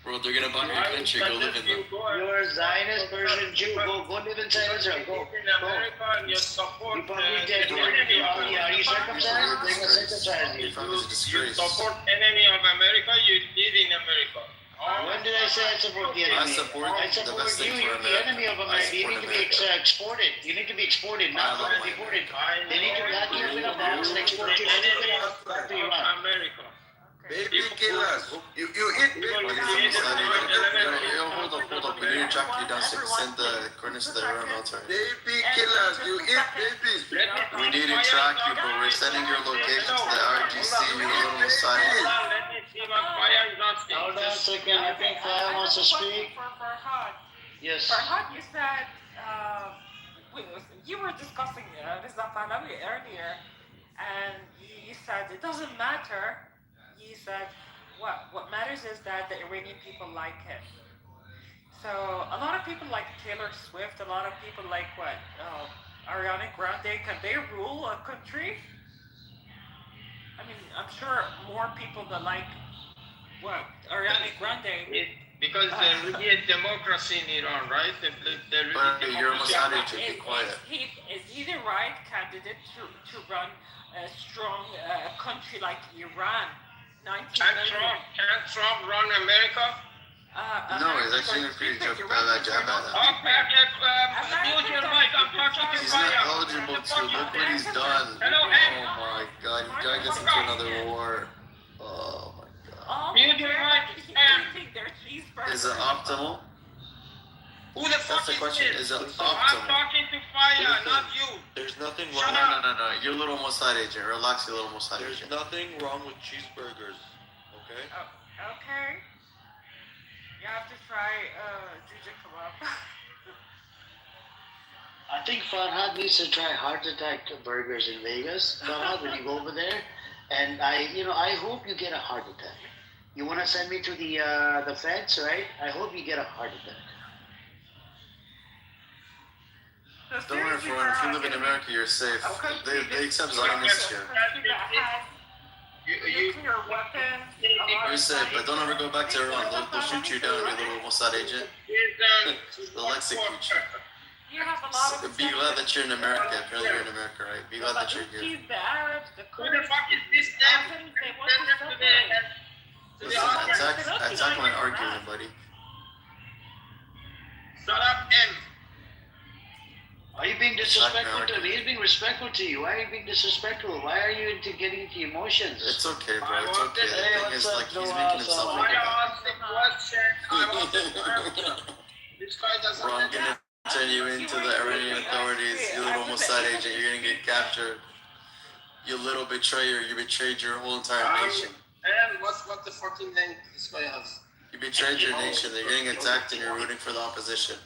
Bro, they're gonna bomb your country. Go live in them. You're a Zionist Persian Jew. Go live inside Israel. Go. In America, and you support. You probably dead. Are you circumcised? They're gonna circumcise you. You support enemy of America. You live in America. When did I say I support the enemy? I support you. You're the enemy of America. You need to be exported. You need to be exported, not deported. They need to pack you in a box and export you back to Iran. America. Baby killers. You eat baby Hold up. We need to track you down so we send the coordinates to the Iran military. Baby killers. You eat babies. We need to track you, bro. We're sending your location to the RGC, you little Mossad. Hold on a second. I think Fire wants to speak. For Farhad. Yes. Farhad, you said you were discussing Rizal Pahlavi earlier, and you said it doesn't matter. He said what matters is that the Iranian people like him. So a lot of people like Taylor Swift. A lot of people like Ariana Grande. Can they rule a country? I mean, I'm sure more people that like Ariana Grande. Because there will be a democracy in Iran, right? There will be You're a democracy. Mossad agent. Be quiet. Is he the right candidate to run a strong country like Iran? 19 million. Can Trump run America? No, he's actually a pretty tough guy. Mute your mic. I'm talking to He's not Fire. eligible to. Look what he's done. Hello, Oh my God, he dragged us into another war. Oh my God. Mute your mic. Is it optimal? Who the fuck That's the is question. this? Is it I'm optimal? talking to Fire, not you. There's nothing No, wrong. no. You're a little Mossad agent. Relax, you little Mossad There's agent. nothing wrong with cheeseburgers. Okay. Okay. You have to try Juja kebab. I think Farhad needs to try heart attack burgers in Vegas. Farhad, when you go over there, and I hope you get a heart attack. You want to send me to the feds, right? I hope you get a heart attack. Don't worry, everyone. If you live in America, you're safe. They accept Zionists here. Nuclear weapons. You're safe, but don't ever go back to Iran. They'll shoot you down, you little Mossad agent. They'll execute you. You have a lot of. Be glad that you're in America. Apparently you're in America, right? Be glad that you're here. The Arabs, the Who the fuck is this then? they want to separate. Listen, attack my argument, buddy. Shut up, M. Are you being disrespectful to him? He's being respectful to you. Why are you being disrespectful? Why are you getting into emotions? It's okay, bro. It's okay. The thing is, like, he's making himself look I bad. asked the question. I want the answer. This guy doesn't Bro, I'm gonna turn you into the Iranian authorities. You little Mossad agent. You're gonna get captured. You little betrayer. You betrayed your whole entire nation. And what the fucking name this guy has? You betrayed your nation. They're getting attacked and you're rooting for the opposition.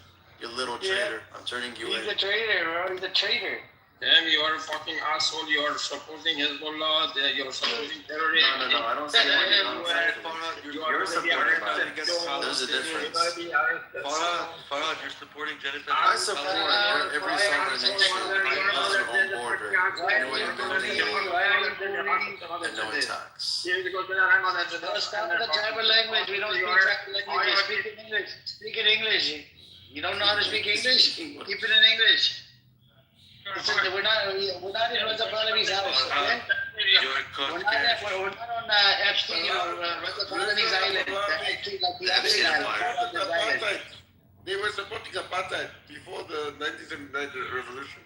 You little traitor. I'm turning you in. He's a traitor, bro. He's a traitor. Damn, you are a fucking asshole. You are supporting Hezbollah. You're supporting terrorists. No. I don't say you're supporting violence. There's a difference. Farhad, you're supporting genocide. I support every sovereign nation has their own border, no impunity, and no attacks. Stop with the tribal language. We don't speak tribal language. We speak in English. Speak in English. You don't know how to speak English? Keep it in English. We're not in Reza Pahlavi's house, okay? We're not on Epstein or Reza Pahlavi's island. Actually, like the Epstein island. They were supporting apartheid before the 1979 revolution.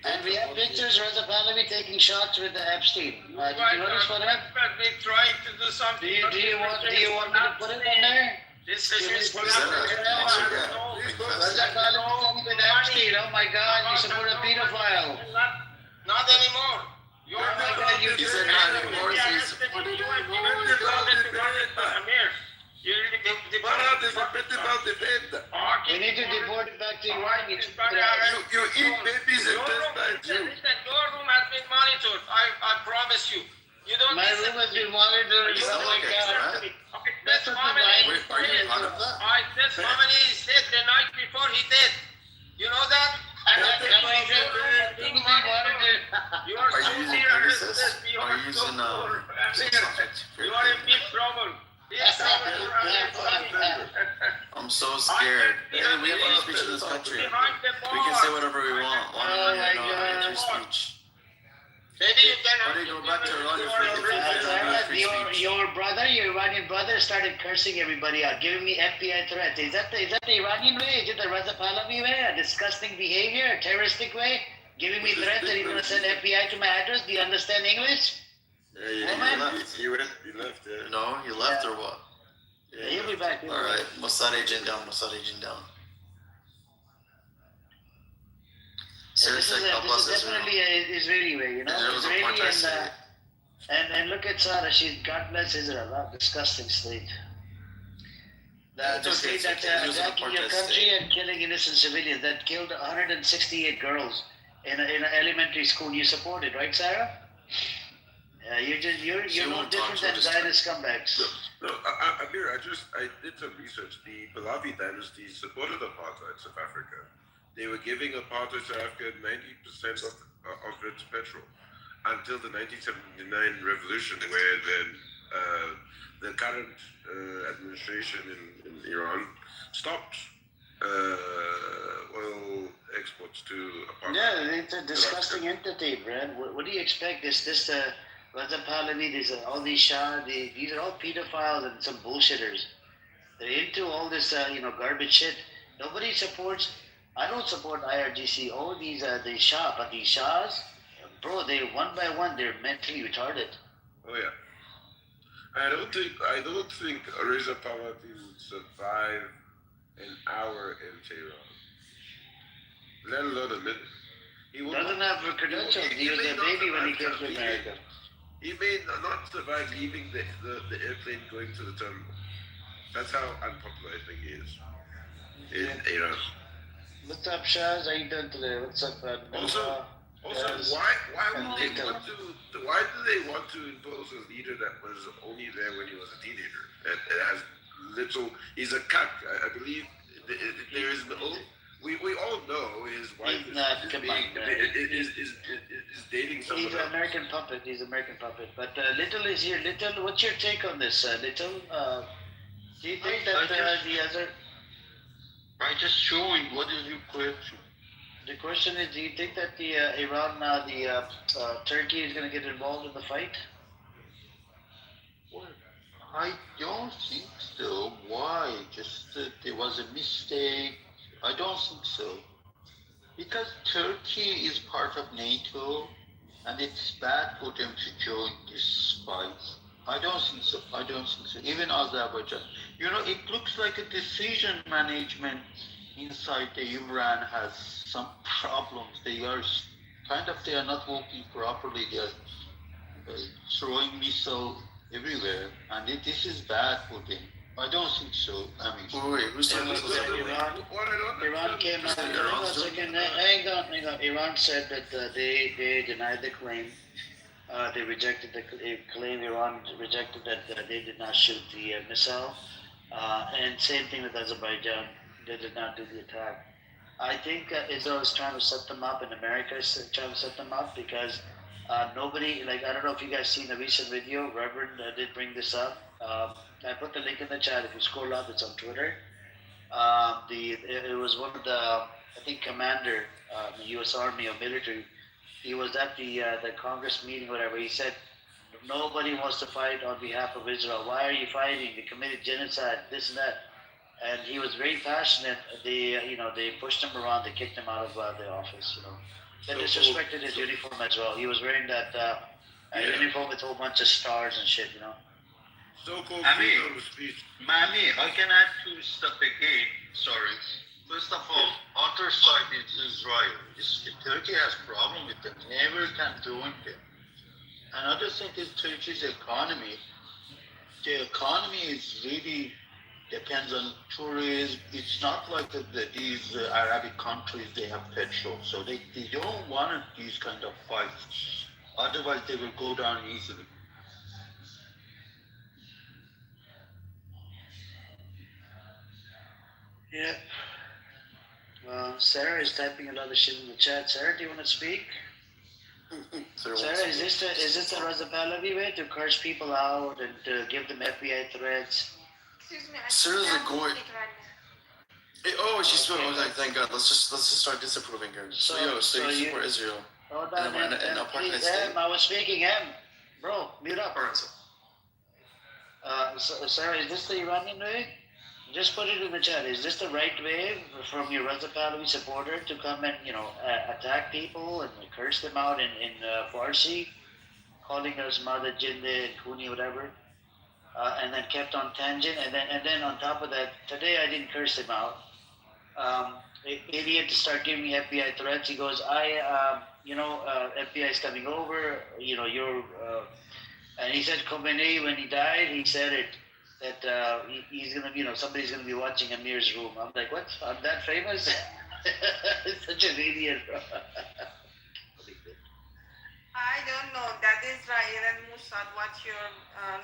And we have pictures of Reza Pahlavi taking shots with the Epstein. Did you notice for that? They trying to do something. Do you want me to put it on there? This is Reza Pahlavi with Epstein. Oh my God, you support a pedophile. Not anymore. Oh my God, you said not anymore, so you support it We need to deport it back to Iran. You eat babies and test by Jews. Listen, your room has been monitored. I promise you. You don't My room has been monitored. Oh my God. Okay, That's this what the family Are you part of that? this family said the night before he did. You know that? And that's why he said being monitored. You are Are so you using serious. Pegasus? You Are are you so using serious. You are in big trouble. Big trouble. I'm so scared. Hey, we have free speech in this country. We can say whatever we want. Why Oh my not God. free speech? Maybe you can. Why do you go back to Iran if free speech? Your brother, your Iranian brother, started cursing everybody out, giving me FBI threats. Is that the Iranian way? Is it the Reza Pahlavi way? A disgusting behavior, a terroristic way? Giving me threats that he's going to send FBI to my address? Do you understand English? Yeah, he left. Yeah. No, he left or what? Yeah, he'll be back. All right, Mossad agent down. Mossad agent down. Seriously, This is definitely an Israeli way, you know. Israeli and look at Sarah. She's God bless Israel. Wow, disgusting state. The state that attacking your country and killing innocent civilians, that killed 168 girls in an elementary school. You supported, right, Sarah? You're no different than Zionist scumbags. No, Amir, I did some research. The Pahlavi dynasty supported apartheid South Africa. They were giving apartheid South Africa 90% of its petrol until the 1979 revolution, where then the current administration in Iran stopped oil exports to a part. Yeah, it's a disgusting entity, Brad. What do you expect? This Raza Pahlavi, all these Shah, these are all pedophiles and some bullshitters. They're into all this, garbage shit. Nobody supports. I don't support IRGC. All these, the Shah, but these Shahs, bro, they one by one, they're mentally retarded. Oh yeah. I don't think Reza Pahlavi would survive an hour in Tehran, let alone a minute. He doesn't have a credentials. He was a baby when he came to America. He may not survive leaving the airplane going to the terminal. That's how unpopular I think he is in Iran. What's up, Shaz? How you doing today? What's up, Also, why do they want to impose a leader that was only there when he was a teenager? It has little. He's a cuck. I believe there is no. We all know his wife is dating someone. He's an American puppet. He's an American puppet. But Little is here. Little, what's your take on this, Little? Do you think that the other? I just showing. What is your question? The question is, do you think that the Iran, Turkey is going to get involved in the fight? Well, I don't think so. Why? Just that there was a mistake. I don't think so. Because Turkey is part of NATO, and it's bad for them to join this fight. I don't think so. Even Azerbaijan. It looks like a decision management inside the Iran has some problems. They are not working properly. They are throwing missiles everywhere, and this is bad for them. I don't think so. I mean, wait, who's talking about Iran came out. Hang on. Iran said that they denied the claim. They rejected the claim. Iran rejected that they did not shoot the missile. And same thing with Azerbaijan. They did not do the attack. I think Israel is trying to set them up, and America is trying to set them up because nobody, I don't know if you guys seen the recent video. Reverend did bring this up. I put the link in the chat. If you scroll up, it's on Twitter. It was one of the, I think, commander in the U.S. Army or military. He was at the Congress meeting, whatever. He said, nobody wants to fight on behalf of Israel. Why are you fighting? They committed genocide, this and that. And he was very passionate. They pushed him around. They kicked him out of the office. They disrespected his uniform as well. He was wearing that uniform with a whole bunch of stars and shit. So-called freedom of speech. Mami, I can add two stuff again. Sorry. First of all, other side is Israel. If Turkey has problem with them, never can join them. Another thing is Turkey's economy. The economy is really depends on tourism. It's not like these Arabic countries, they have petrol. So they don't want these kind of fights. Otherwise, they will go down easily. Yeah. Sarah is typing a lot of shit in the chat. Sarah, do you want to speak? Sarah, is this the Raza Pahlavi way to curse people out and to give them FBI threats? Excuse me. Sarah's a goy. She's doing. Okay, thank God. Let's just start disapproving her. So you support Israel. Hold on, I was speaking him. Bro, mute up. Sarah, is this the Iranian way? Just put it in the chat. Is this the right way from your Raza Pahlavi supporter to come and attack people and curse them out in Farsi, calling us Mother Jinde and Kuni, whatever, and then kept on tangent, and then on top of that, today I didn't curse him out. Idiot to start giving me FBI threats. He goes, FBI is coming over. And he said Khomeini, when he died, he said it. That he's gonna, somebody's gonna be watching Amir's room. I'm like, what? I'm that famous? Such an idiot, bro. I don't know that Israel and Mossad watch your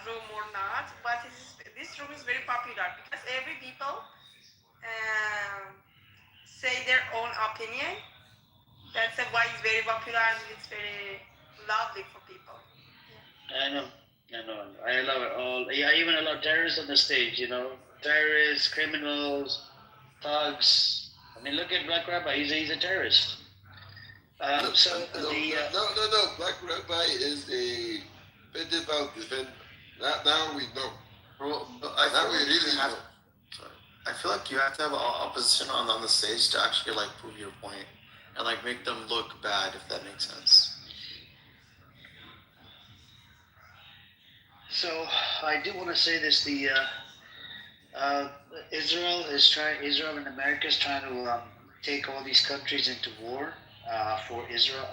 room or not, but this room is very popular because every people say their own opinion. That's why it's very popular and it's very lovely for people. Yeah. I know. I allow it all. I even allow terrorists on the stage, terrorists, criminals, thugs. I mean, look at Black Rabbi. He's a terrorist. No, Black Rabbi is a pedophile defender. Now we know. Well, but Now we really know. I feel like you have to have an opposition on the stage to actually like prove your point and like make them look bad, if that makes sense. So I do want to say this: Israel and America is trying to take all these countries into war for Israel.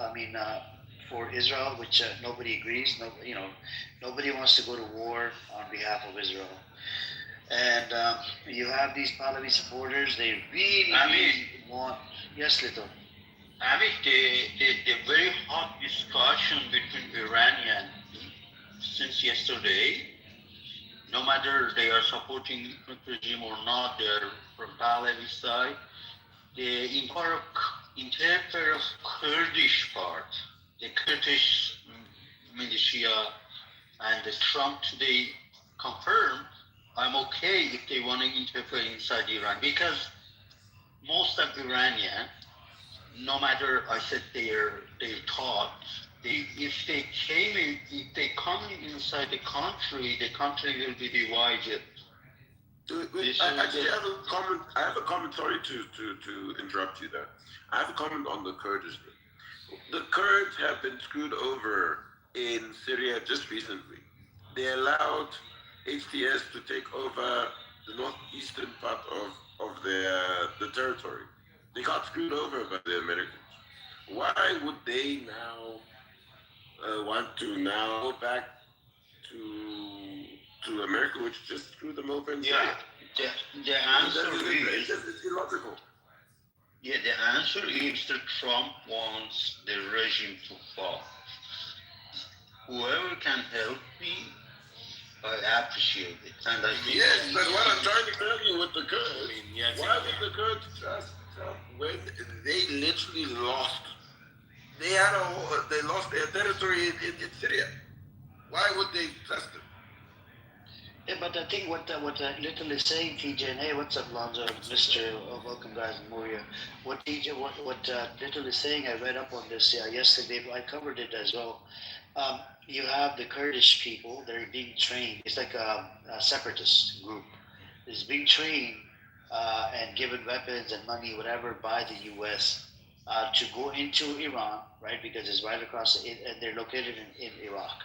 For Israel, which nobody agrees. Nobody wants to go to war on behalf of Israel. And you have these Pahlavi supporters. They really want. Yes, little. The very hot discussion between Iranian since yesterday, no matter they are supporting the regime or not, they're from Pahlavi side. The entire of Kurdish part, the Kurdish militia, and the Trump today confirmed, I'm okay if they want to interfere inside Iran, because most of Iranian, no matter I said their thought, if they come inside the country will be divided. Actually, I have a comment. Sorry to interrupt you there. I have a comment on the Kurds. The Kurds have been screwed over in Syria just recently. They allowed HTS to take over the northeastern part of the territory. They got screwed over by the Americans. Why would they now want to now go back to America, which just screwed them over in Syria? The answer it's illogical. Yeah, the answer is that Trump wants the regime to fall. Whoever can help me, I appreciate it. And I think yes, but what I'm trying to tell you with the Kurds, why would the Kurds trust Trump when they literally lost? They lost their territory in Syria. Why would they trust them? Yeah, but I think what Little is saying, TJ, and hey, what's up, Lonzo, Mr. Welcome, guys, Moria. What Little is saying, I read up on this yesterday, but I covered it as well. You have the Kurdish people; they're being trained. It's like a separatist group. It's being trained and given weapons and money, whatever, by the U.S. To go into Iran, right? Because it's right across, and they're located in Iraq.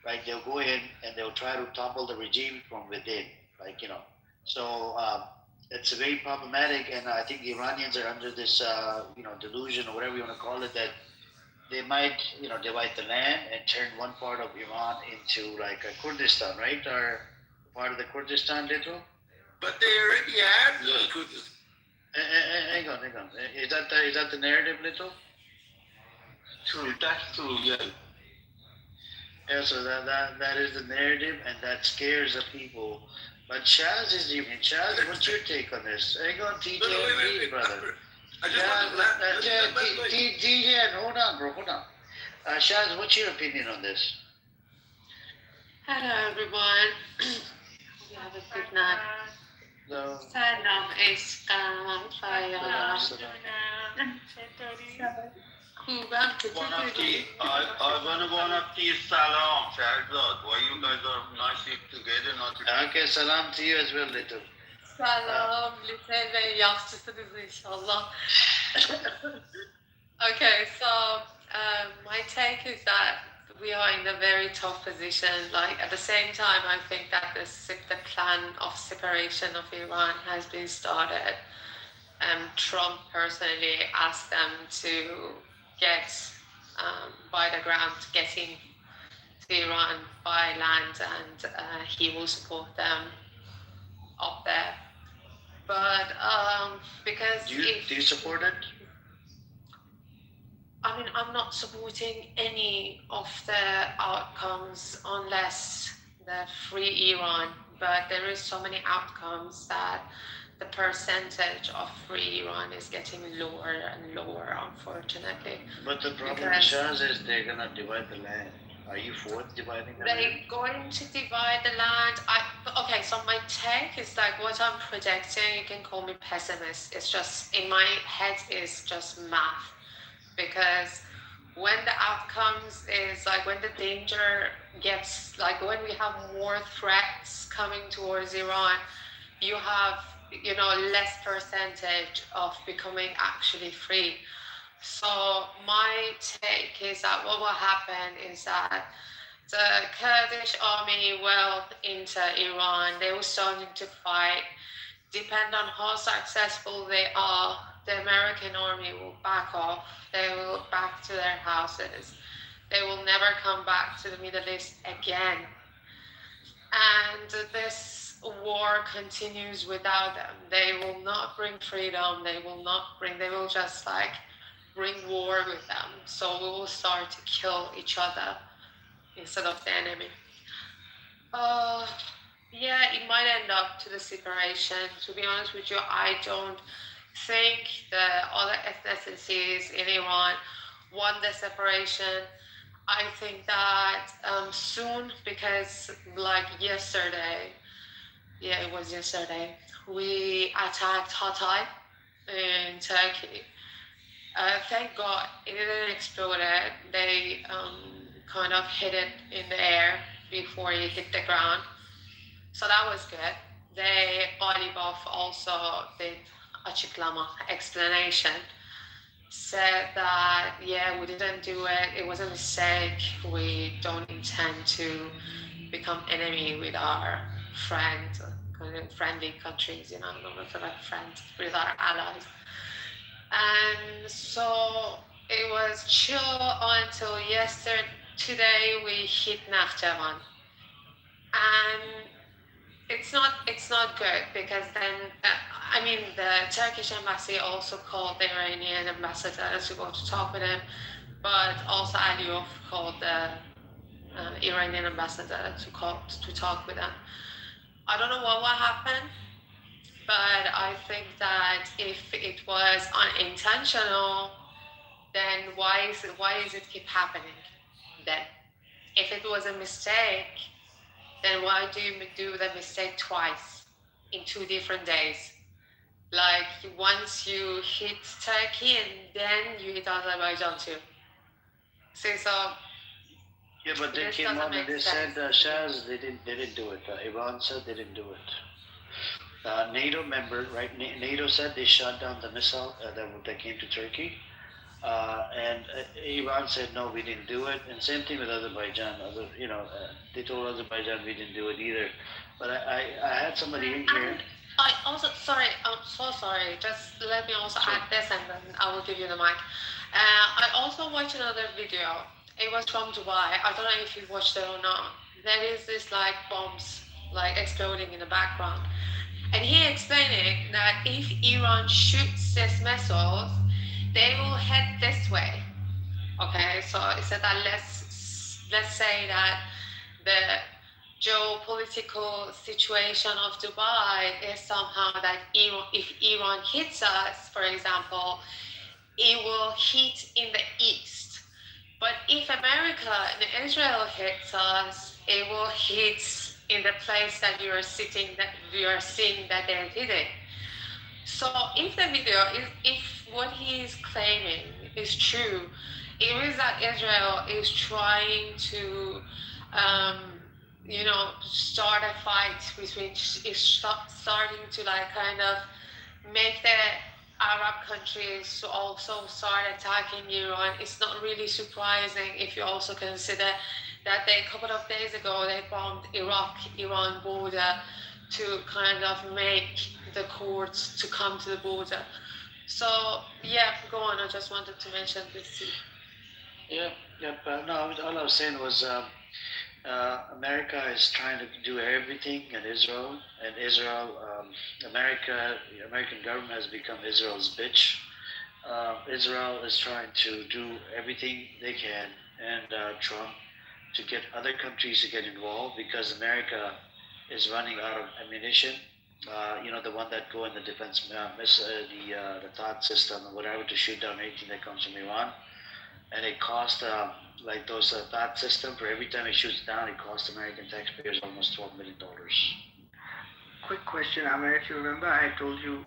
Right, they'll go in and they'll try to topple the regime from within, So it's very problematic, and I think the Iranians are under this, delusion or whatever you want to call it, that they might, divide the land and turn one part of Iran into like a Kurdistan, right, or part of the Kurdistan, little. But they already had the Kurdistan. Hang on. Is that the narrative, little? True, that's true, yeah. Yeah, so that is the narrative, and that scares the people. But Chaz, what's your take on this? Hang on, TJ, wait, brother. TJ, hold on. Chaz, what's your opinion on this? Hello, everyone. You have a good night. Hello. Salam, Iskam, Faya. خوبم که one of these salam, Shahzad. Why you guys are nicely together, not together? Okay, salam to you as well, little. Salam, little, yaxşısınız inşallah. Okay, so my take is that we are in a very tough position. Like at the same time, I think that the plan of separation of Iran has been started. Trump personally asked them to get by the ground, getting to Iran by land, and he will support them up there. But because do you support it? I mean, I'm not supporting any of the outcomes unless the free Iran. But there is so many outcomes that the percentage of free Iran is getting lower and lower, unfortunately. But the problem, Shaz, is they're gonna divide the land. Are you for dividing the land? They're going to divide the land. Okay, so my take is like what I'm projecting. You can call me pessimist. It's just in my head is just math, because when the outcomes is like when the danger gets like when we have more threats coming towards Iran, you have less percentage of becoming actually free. So my take is that what will happen is that the Kurdish army will enter Iran. They will starting to fight. Depend on how successful they are, the American army will back off. They will look back to their houses. They will never come back to the Middle East again. And this war continues without them. They will not bring freedom. They will just like bring war with them. So we will start to kill each other instead of the enemy. Yeah, it might end up to the separation. To be honest with you, I don't think the other ethnicities in Iran want the separation. I think that soon, because like yesterday, yeah, it was yesterday, we attacked Hatay in Turkey. Thank God it didn't explode. They kind of hit it in the air before it hit the ground. So that was good. The Alibov also did açıklama, explanation, said that, yeah, we didn't do it. It was a mistake. We don't intend to become enemy with our friends, friendly countries, not like friends, with our allies. And so it was chill until yesterday. Today we hit Nakhchivan. And it's not good, because then the Turkish embassy also called the Iranian ambassador to go to talk with him, but also Aliyev called the Iranian ambassador to talk with them. I don't know what will happen, but I think that if it was unintentional, then why is it keep happening? Then if it was a mistake, then why do you do the mistake twice in 2 different days? Like once you hit Turkey and then you hit Azerbaijan too. See, so yeah, but they came out and they said Shaz, they didn't do it. Iran said they didn't do it. NATO member, right? NATO said they shot down the missile that came to Turkey. And Iran said no, we didn't do it, and same thing with Azerbaijan. They told Azerbaijan we didn't do it either. But I had somebody in here. I also I'm so sorry. Just let me also add this, and then I will give you the mic. I also watched another video. It was from Dubai. I don't know if you watched it or not. There is this like bombs like exploding in the background, and he explaining that if Iran shoots these missiles, they will head this way. Okay, so he said that let's say that the geopolitical situation of Dubai is somehow that if Iran hits us, for example, it will hit in the east. But if America and Israel hits us, it will hit in the place that you are seeing that they're hitting. So if the video if what he is claiming is true, it means that Israel is trying to start a fight between, is starting to like kind of make the Arab countries to also start attacking Iran. It's not really surprising if you also consider that a couple of days ago they bombed Iraq-Iran border to kind of make the Kurds to come to the border. So yeah, go on. I just wanted to mention this. Yeah. No, all I was saying was America is trying to do everything in Israel, and the American government has become Israel's bitch. Israel is trying to do everything they can, and Trump, to get other countries to get involved, because America is running out of ammunition. The one that go in the defense, the THAAD system or whatever, to shoot down anything that comes from Iran. and it cost like those that system for every time it shoots down, it costs American taxpayers almost $12 million. Quick question, Amir, if you remember, I told you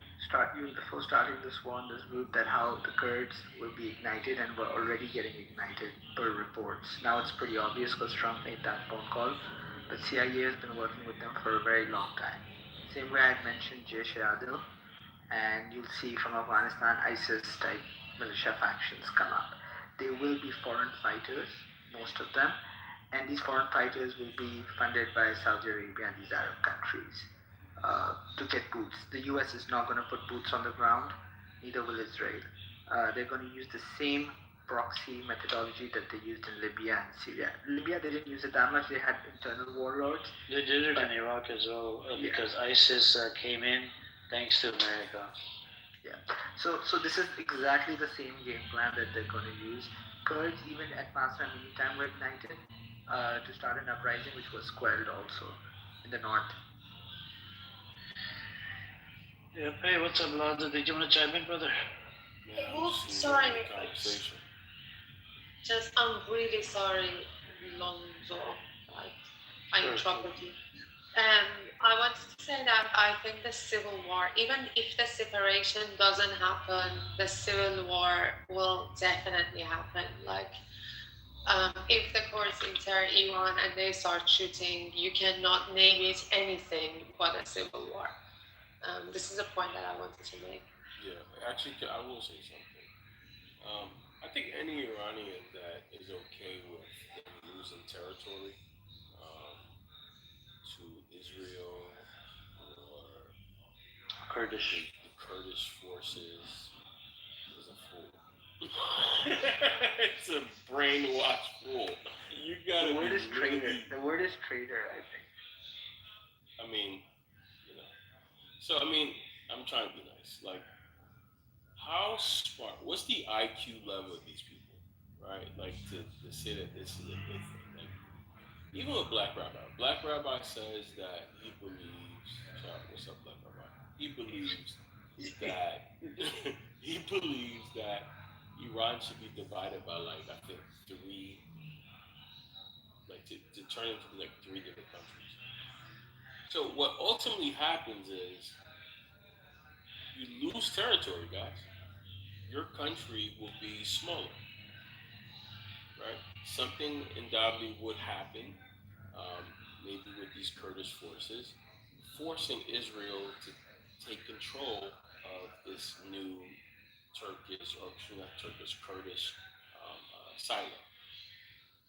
before starting this war on this group that how the Kurds will be ignited and were already getting ignited per reports. Now it's pretty obvious because Trump made that phone call, but CIA has been working with them for a very long time. Same way I mentioned Jaish-e-Adil, and you'll see from Afghanistan ISIS type militia factions come up. They will be foreign fighters, most of them, and these foreign fighters will be funded by Saudi Arabia and these Arab countries. To get boots. The US is not going to put boots on the ground, neither will Israel. They're going to use the same proxy methodology that they used in Libya and Syria. Libya, they didn't use it that much, they had internal warlords. They did it in Iraq as well because ISIS came in thanks to America. Yeah. So this is exactly the same game plan that they're going to use. Kurds, even at Masra meantime, were ignited to start an uprising, which was quelled also in the north. Yeah, hey, what's up, Lada? Did you want to chime in, brother? Sorry. I'm really sorry, Lonzo. I interrupted you. I wanted to say that I think the civil war, even if the separation doesn't happen, the civil war will definitely happen. If the Kurds enter Iran and they start shooting, you cannot name it anything but a civil war. This is a point that I wanted to make. Yeah, actually, I will say something. I think any Iranian that is okay with them losing territory to Israel or Kurdish, the Kurdish forces is a fool. It's a brainwashed fool. You gotta. The word is traitor. The word is traitor, I think. I mean, So I'm trying to be nice. Like, how smart? What's the IQ level of these people, right? Like to say that this is a good thing. Like, even with Black Rabbi, Black Rabbi says that he believes. Sorry, what's up, Black Rabbi? He believes that Iran should be divided by I think three, to turn into three different countries. So what ultimately happens is you lose territory, guys. Your country will be smaller, right? Something undoubtedly would happen, maybe with these Kurdish forces, forcing Israel to take control of this new Turkish, or not Turkish, Kurdish silo.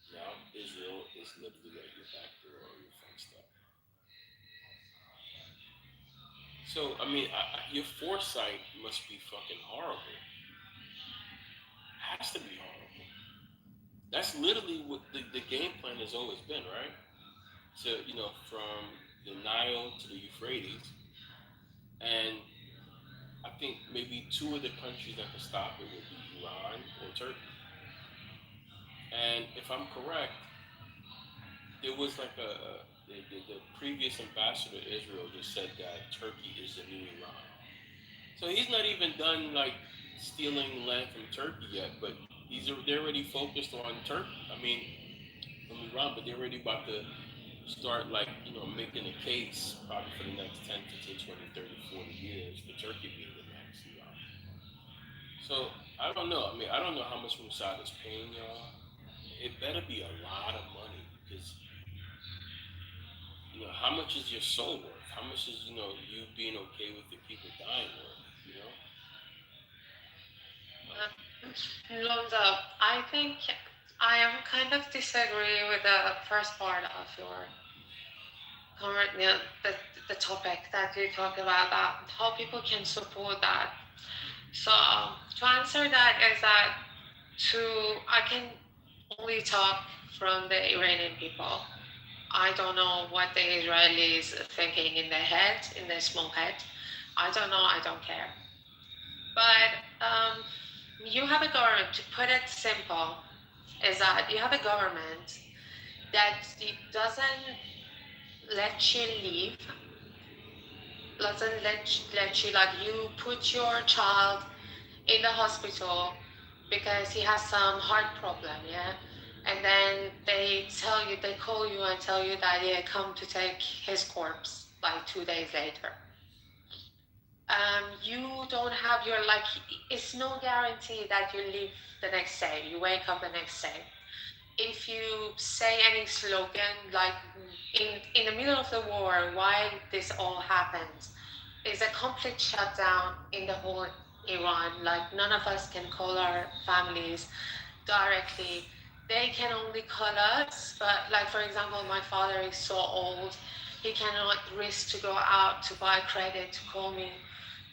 Now Israel is literally at your back door or your front step. So, your foresight must be fucking horrible. Has to be horrible. That's literally what the game plan has always been, right? So, from the Nile to the Euphrates, and I think maybe two of the countries that could stop it would be Iran or Turkey. And if I'm correct, there was the previous ambassador to Israel just said that Turkey is the new Iran. So he's not even done stealing land from Turkey yet, but they're already focused on Turkey. From Iran, but they're already about to start making a case probably for the next 10, 15, 20, 30, 40 years for Turkey being the next Iran. So I don't know. I don't know how much Mossad is paying y'all. It better be a lot of money because how much is your soul worth? How much is you being okay with the people dying worth? Lonzo, I think I am kind of disagree with the first part of your the topic that you talk about how people can support that. So to answer that is that I can only talk from the Iranian people. I don't know what the Israelis are thinking in their head, in their small head. I don't know, I don't care. But you have a government, to put it simple, is that you have a government that doesn't let you leave, doesn't let you, you put your child in the hospital because he has some heart problem, yeah. And then they call you and tell you that yeah, come to take his corpse like 2 days later. You don't have your like. It's no guarantee that you live the next day. You wake up the next day. If you say any slogan like in the middle of the war, while this all happens, is a complete shutdown in the whole Iran. Like none of us can call our families directly. They can only call us, but like for example, my father is so old, he cannot risk to go out to buy credit to call me.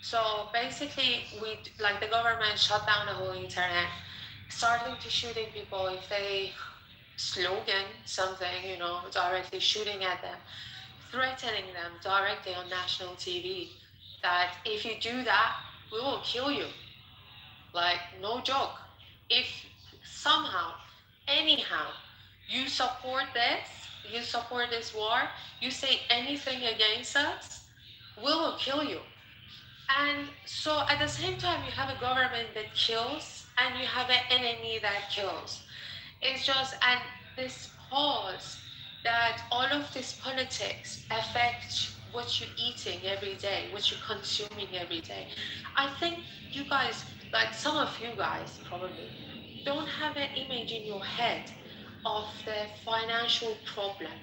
So basically, the government shut down the whole internet, starting to shooting people if they slogan something, directly shooting at them, threatening them directly on national TV that if you do that, we will kill you. Like, no joke. If somehow, anyhow, you support this war, you say anything against us, we will kill you. And so at the same time, you have a government that kills and you have an enemy that kills. It's just, and this pause that all of this politics affect what you're eating every day, what you're consuming every day. I think you guys, like some of you guys probably, don't have an image in your head of the financial problem.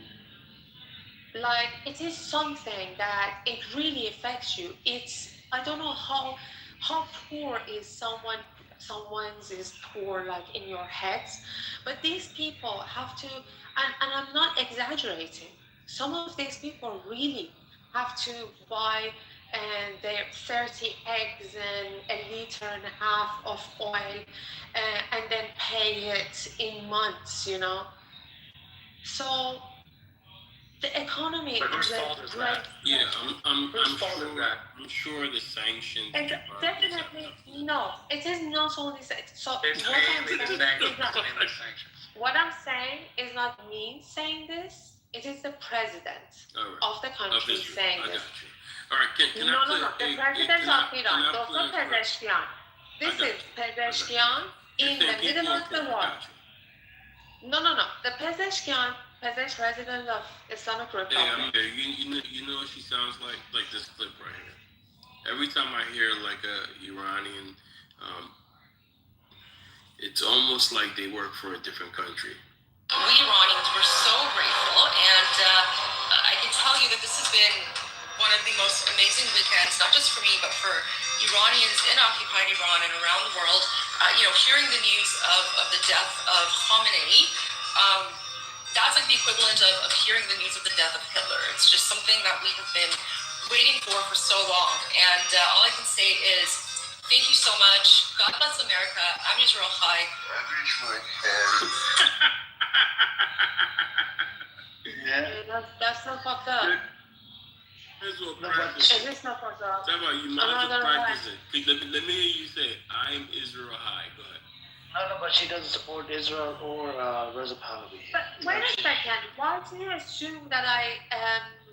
Like it is something that it really affects you. I don't know how poor is someone's is poor like in your heads, but these people have to, and I'm not exaggerating, some of these people really have to buy their 30 eggs and a liter and a half of oil and then pay it in months, so the economy But whose is fault is that? Yeah, I'm sure the sanctions. definitely no. It is not only so. It's mainly the sanctions. What I'm saying is not me saying this. It is the president of the country saying this. All right, can no, I play? No, the president of Iran, Dr. Pezeshkian. This is Pezeshkian in the middle of the war. No. The Pezeshkian, president of Islamic Republic. Hey, I'm here. You know what she sounds like this clip right here. Every time I hear like a Iranian, it's almost like they work for a different country. We Iranians were so grateful, and I can tell you that this has been one of the most amazing weekends, not just for me, but for Iranians in occupied Iran and around the world. Hearing the news of the death of Khamenei, that's like the equivalent of hearing the news of the death of Hitler. It's just something that we have been waiting for so long. And all I can say is, thank you so much. God bless America. I'm Israel Chai. Yeah, that's not fucked up. Is this not fucked up? Tell me, you might have to practice it. Let me hear you say, I'm Israel High. Go ahead. No, but she doesn't support Israel or Reza Pahlavi. But wait a second. Why do you assume that I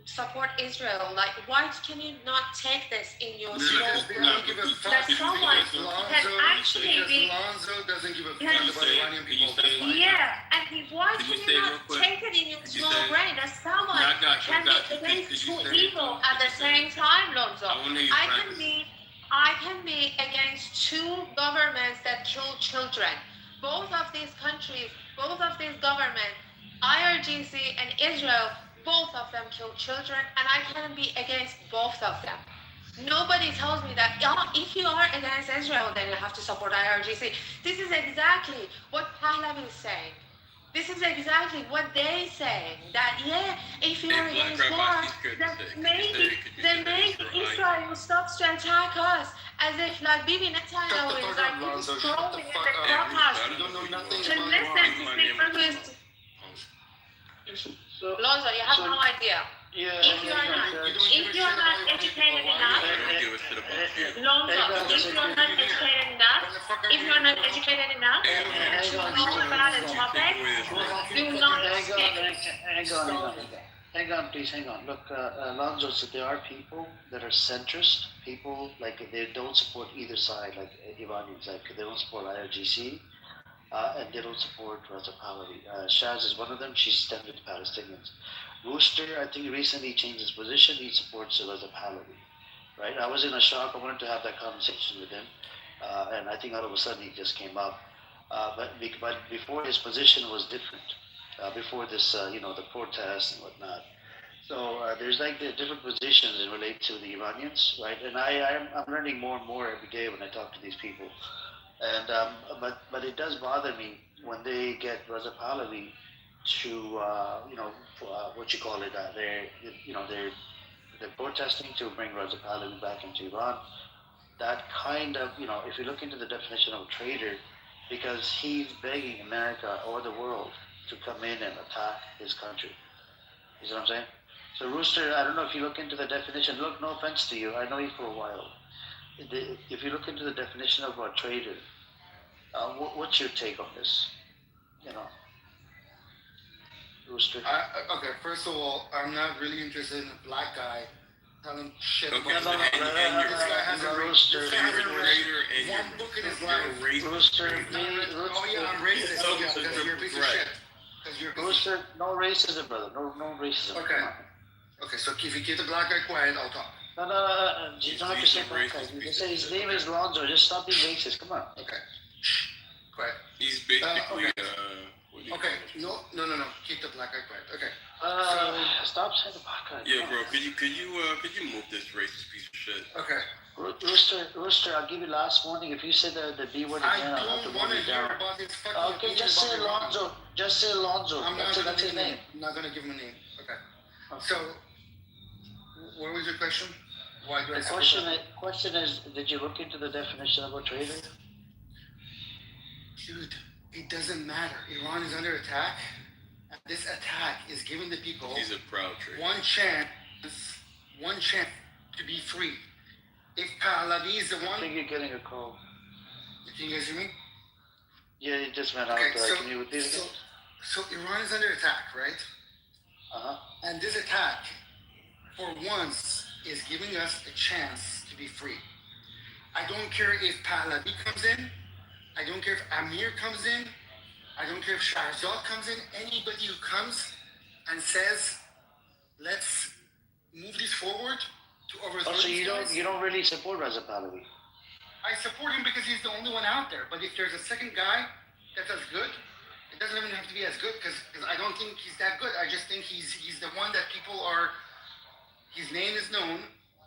support Israel? Like, why can you not take this in your small brain? That someone can actually be. Lonzo doesn't give a fuck about Iranian people. Yeah, and why can you not take it in your small brain that someone can be against two evil at the same time, Lonzo? I can be against two governments that kill children. Both of these countries, both of these governments, IRGC and Israel, both of them kill children, and I can be against both of them. Nobody tells me that, if you are against Israel, then you have to support IRGC. This is exactly what Pahlavi is saying. This is exactly what they say. That, if you're against war, then maybe Israel stops to attack us. As if, like, Bibi Netanyahu is like, he's scrolling in the clubhouse to listen to people who is... Lonzo, you have no idea. If you are not educated enough, Lonzo, if you are not educated enough to know about a topic, do not speak. Hang on, please, hang on. Look, Alonso, so there are people that are centrist, people like they don't support either side, like Iranians, like they don't support IRGC, and they don't support Raza Pahlavi. Shaz is one of them, she's standing with the Palestinians. Rooster, I think recently changed his position, he supports Raza Pahlavi, right? I was in a shock, I wanted to have that conversation with him, and I think all of a sudden he just came up. But before his position was different. Before this, the protests and whatnot. So there's like the different positions in relate to the Iranians, right? And I'm learning more and more every day when I talk to these people. And but it does bother me when they get Raza Pahlavi to what you call it? They're protesting to bring Raza Pahlavi back into Iran. That kind of if you look into the definition of a traitor, because he's begging America or the world to come in and attack his country. You see what I'm saying? So Rooster, I don't know if you look into the definition. Look, no offense to you, I know you for a while. If you look into the definition of a traitor, what's your take on this? Rooster. Okay, first of all, I'm not really interested in a black guy telling shit Okay, about and this guy hasn't read one book in his life. Rooster, Oh yeah, I'm racist. Oh yeah, because you're a piece of shit. Rooster, no racism, brother. No racism. Okay. Okay, so if you keep the black guy quiet, I'll talk. No. You don't have to say black guy. You say his name is Lonzo. Just stop being racist. Come on. Okay. Quiet. He's basically Okay. No. Keep the black guy quiet. Okay. Stop saying the black guy. Yeah, bro. Could you move this racist piece of shit? Okay. Rooster, I'll give you last warning. If you say the B word again, I'll have to move you down. Okay, just say Lonzo. Just say Lonzo. That's his name. I'm not gonna give him a name. Okay. So, what was your question? Why do I the question is, did you look into the definition of a traitor? Dude, it doesn't matter. Iran is under attack, and this attack is giving the people He's a proud traitor. one chance to be free. If Pahlavi is the one, I think you're getting a call. Can you guys hear me? Yeah, it just went out. Can you repeat it? So Iran is under attack, right? And this attack, for once, is giving us a chance to be free. I don't care if Pahlavi comes in. I don't care if Amir comes in. I don't care if Shahzad comes in. Anybody who comes and says, let's move this forward to overthrow So these guys. you don't really support Raza Pahlavi? I support him because he's the only one out there. But if there's a second guy that's as good, it doesn't even have to be as good because I don't think he's that good. I just think he's the one that people are. His name is known.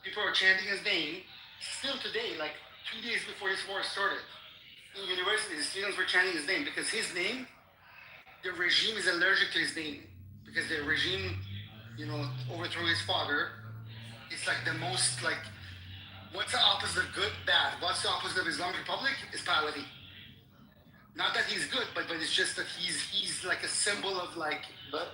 People are chanting his name. Still today, like 2 days before this war started, in universities, students were chanting his name because his name, the regime is allergic to his name because the regime, overthrew his father. It's like the most like. What's the opposite of good? Bad. What's the opposite of Islamic Republic? Is Pahlavi. Not that he's good, but it's just that he's like a symbol of like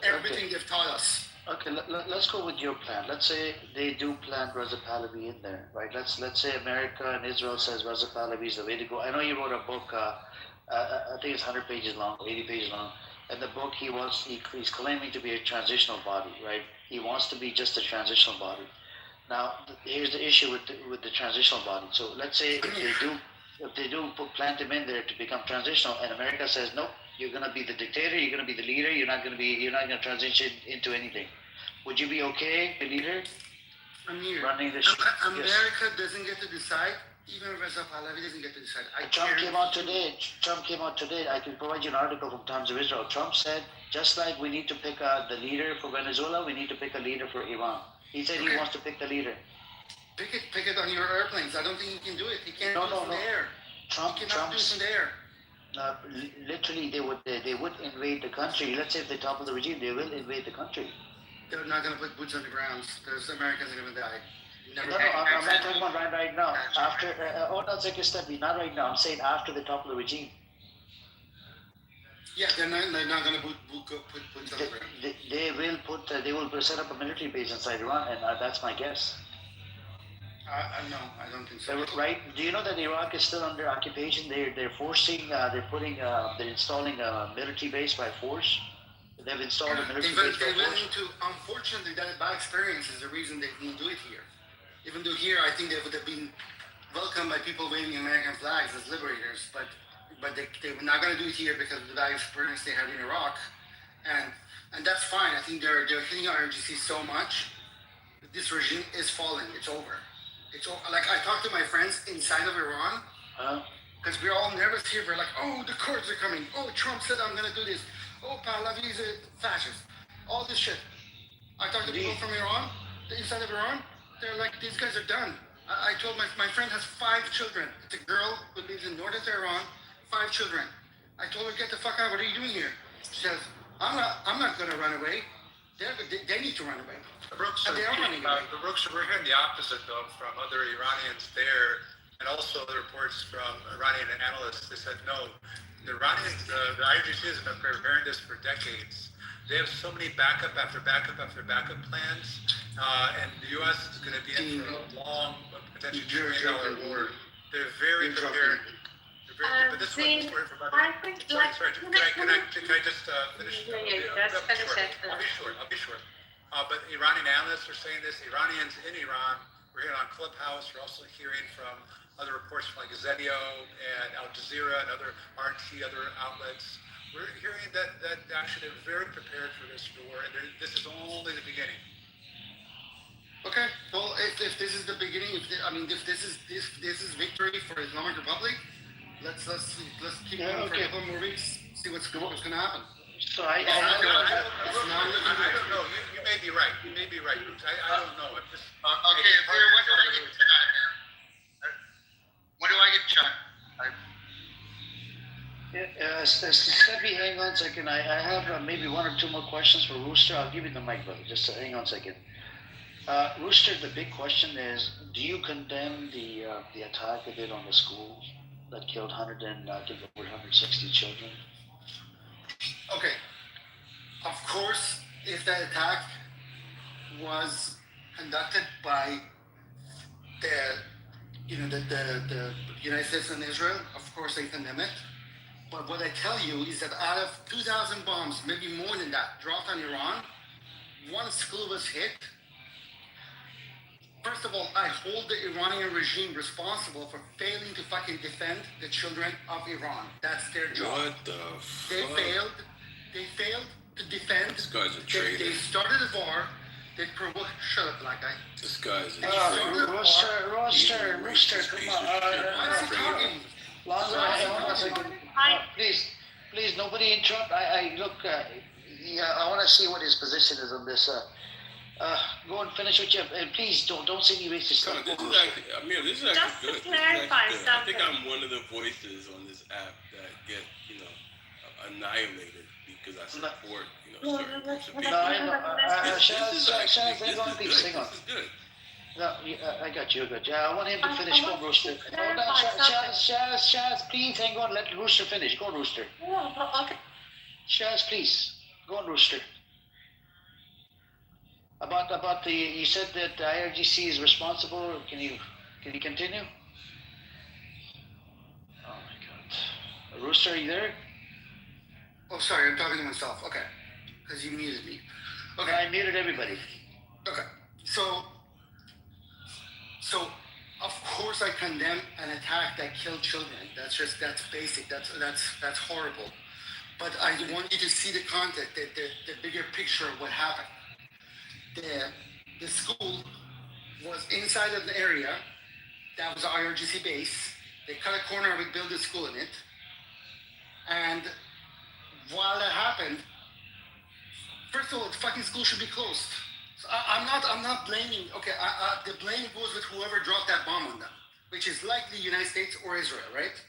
everything they've taught us. Okay, let's go with your plan. Let's say they do plant Raza Pahlavi in there, right? Let's say America and Israel says Raza Pahlavi is the way to go. I know you wrote a book. I think it's 100 pages long, 80 pages long. And the book he's claiming to be a transitional body, right? He wants to be just a transitional body. Now, here's the issue with the transitional body. So let's say if they do plant him in there to become transitional, and America says no, you're gonna be the dictator, you're gonna be the leader, you're not gonna transition into anything. Would you be okay, the leader? Amir, running the America doesn't get to decide. Even Raza Pahlavi doesn't get to decide. Trump came out today. I can provide you an article from Times of Israel. Trump said, just like we need to pick the leader for Venezuela, we need to pick a leader for Iran. He said he wants to pick the leader. Pick it on your airplanes. I don't think he can do it. He can't do it from the air. He cannot do it from the air. Literally, they would invade the country. Let's say if they topple the regime, they will invade the country. They're not going to put boots on the ground because Americans are going to die. I'm not talking about right now. After, not take a step. Not right now. I'm saying after they topple the regime. Yeah, they're not going to put boots on the ground. They will set up a military base inside Iran, and that's my guess. No, I don't think so. Right? Do you know that Iraq is still under occupation? They're installing a military base by force. They've installed a They military base. went into, unfortunately, that bad experience is the reason they didn't do it here. Even though here, I think they would have been welcomed by people waving American flags as liberators, but they were not going to do it here because of the bad experience they had in Iraq, and that's fine. I think they're hitting IRGC so much. This regime is falling. It's over. Like I talked to my friends inside of Iran, because we're all nervous here. We're like, oh, the Kurds are coming. Oh, Trump said I'm going to do this. Oh, Pahlavi is a fascist. All this shit. I talked to people from Iran, the inside of Iran. They're like, these guys are done. I told my friend has 5 children. It's a girl who lives in northern Tehran, 5 children. I told her, get the fuck out. What are you doing here? She says, I'm not going to run away. They need to run away. And they are running away. We're hearing the opposite, though, from other Iranians there, and also the reports from Iranian analysts. They said, no, the Iranians, the IRGC has been preparing this for decades. They have so many backup after backup after backup plans, and the U.S. is going to be in for a long, potentially $2 million war. They're very prepared. But this one, I think, sorry, can I just finish? I'll be short. But Iranian analysts are saying this. Iranians in Iran, we're hearing on Clubhouse. We're also hearing from other reports from like Zenio and Al Jazeera and other RT, other outlets. We're hearing that actually they're very prepared for this war, and this is only the beginning. Okay, well, if this is the beginning, if this is victory for Islamic Republic, let's keep going for a couple more weeks, see what's going to happen. So I don't know. You may be right. I don't know. I'm just okay. When do I get shot? Steffi, hang on a second. I have maybe 1 or 2 more questions for Rooster. I'll give you the mic, brother. Just hang on a second. Rooster, the big question is: do you condemn the attack they did on the school that killed 160 children? Okay. Of course, if that attack was conducted by the United States and Israel, of course I condemn it. But what I tell you is that out of 2,000 bombs, maybe more than that, dropped on Iran, 1 school was hit. First of all, I hold the Iranian regime responsible for failing to fucking defend the children of Iran. That's their job. What the fuck? They failed to defend. This guy's a traitor. They started a war. They provoked. Shut up, black guy. This guy's a traitor. Rooster, come on. Why is he talking? Lonzo, please, nobody interrupt. I want to see what his position is on this. Go and finish what you have. And please don't say any racist stuff. This is actually good. I think I'm one of the voices on this app that get, annihilated because I support, certain groups of people. Shaz, hang on, please, hang on. This is good. No, I got you. I want him to finish. Go, Rooster. Shaz, please hang on. Let Rooster finish. Go, Rooster. Okay. Shaz, please. Go on, Rooster. About the, you said that the IRGC is responsible. Can you continue? Oh my God. Rooster, are you there? Oh, sorry, I'm talking to myself. Okay, because you muted me. Okay, I muted everybody. Okay, so of course I condemn an attack that killed children. That's basic. That's horrible. But I want you to see the context, the bigger picture of what happened. The school was inside of the area that was an IRGC base. They cut a corner of it, built a school in it. And while that happened, first of all, the fucking school should be closed. So I'm not blaming. Okay, the blame goes with whoever dropped that bomb on them, which is likely United States or Israel, right?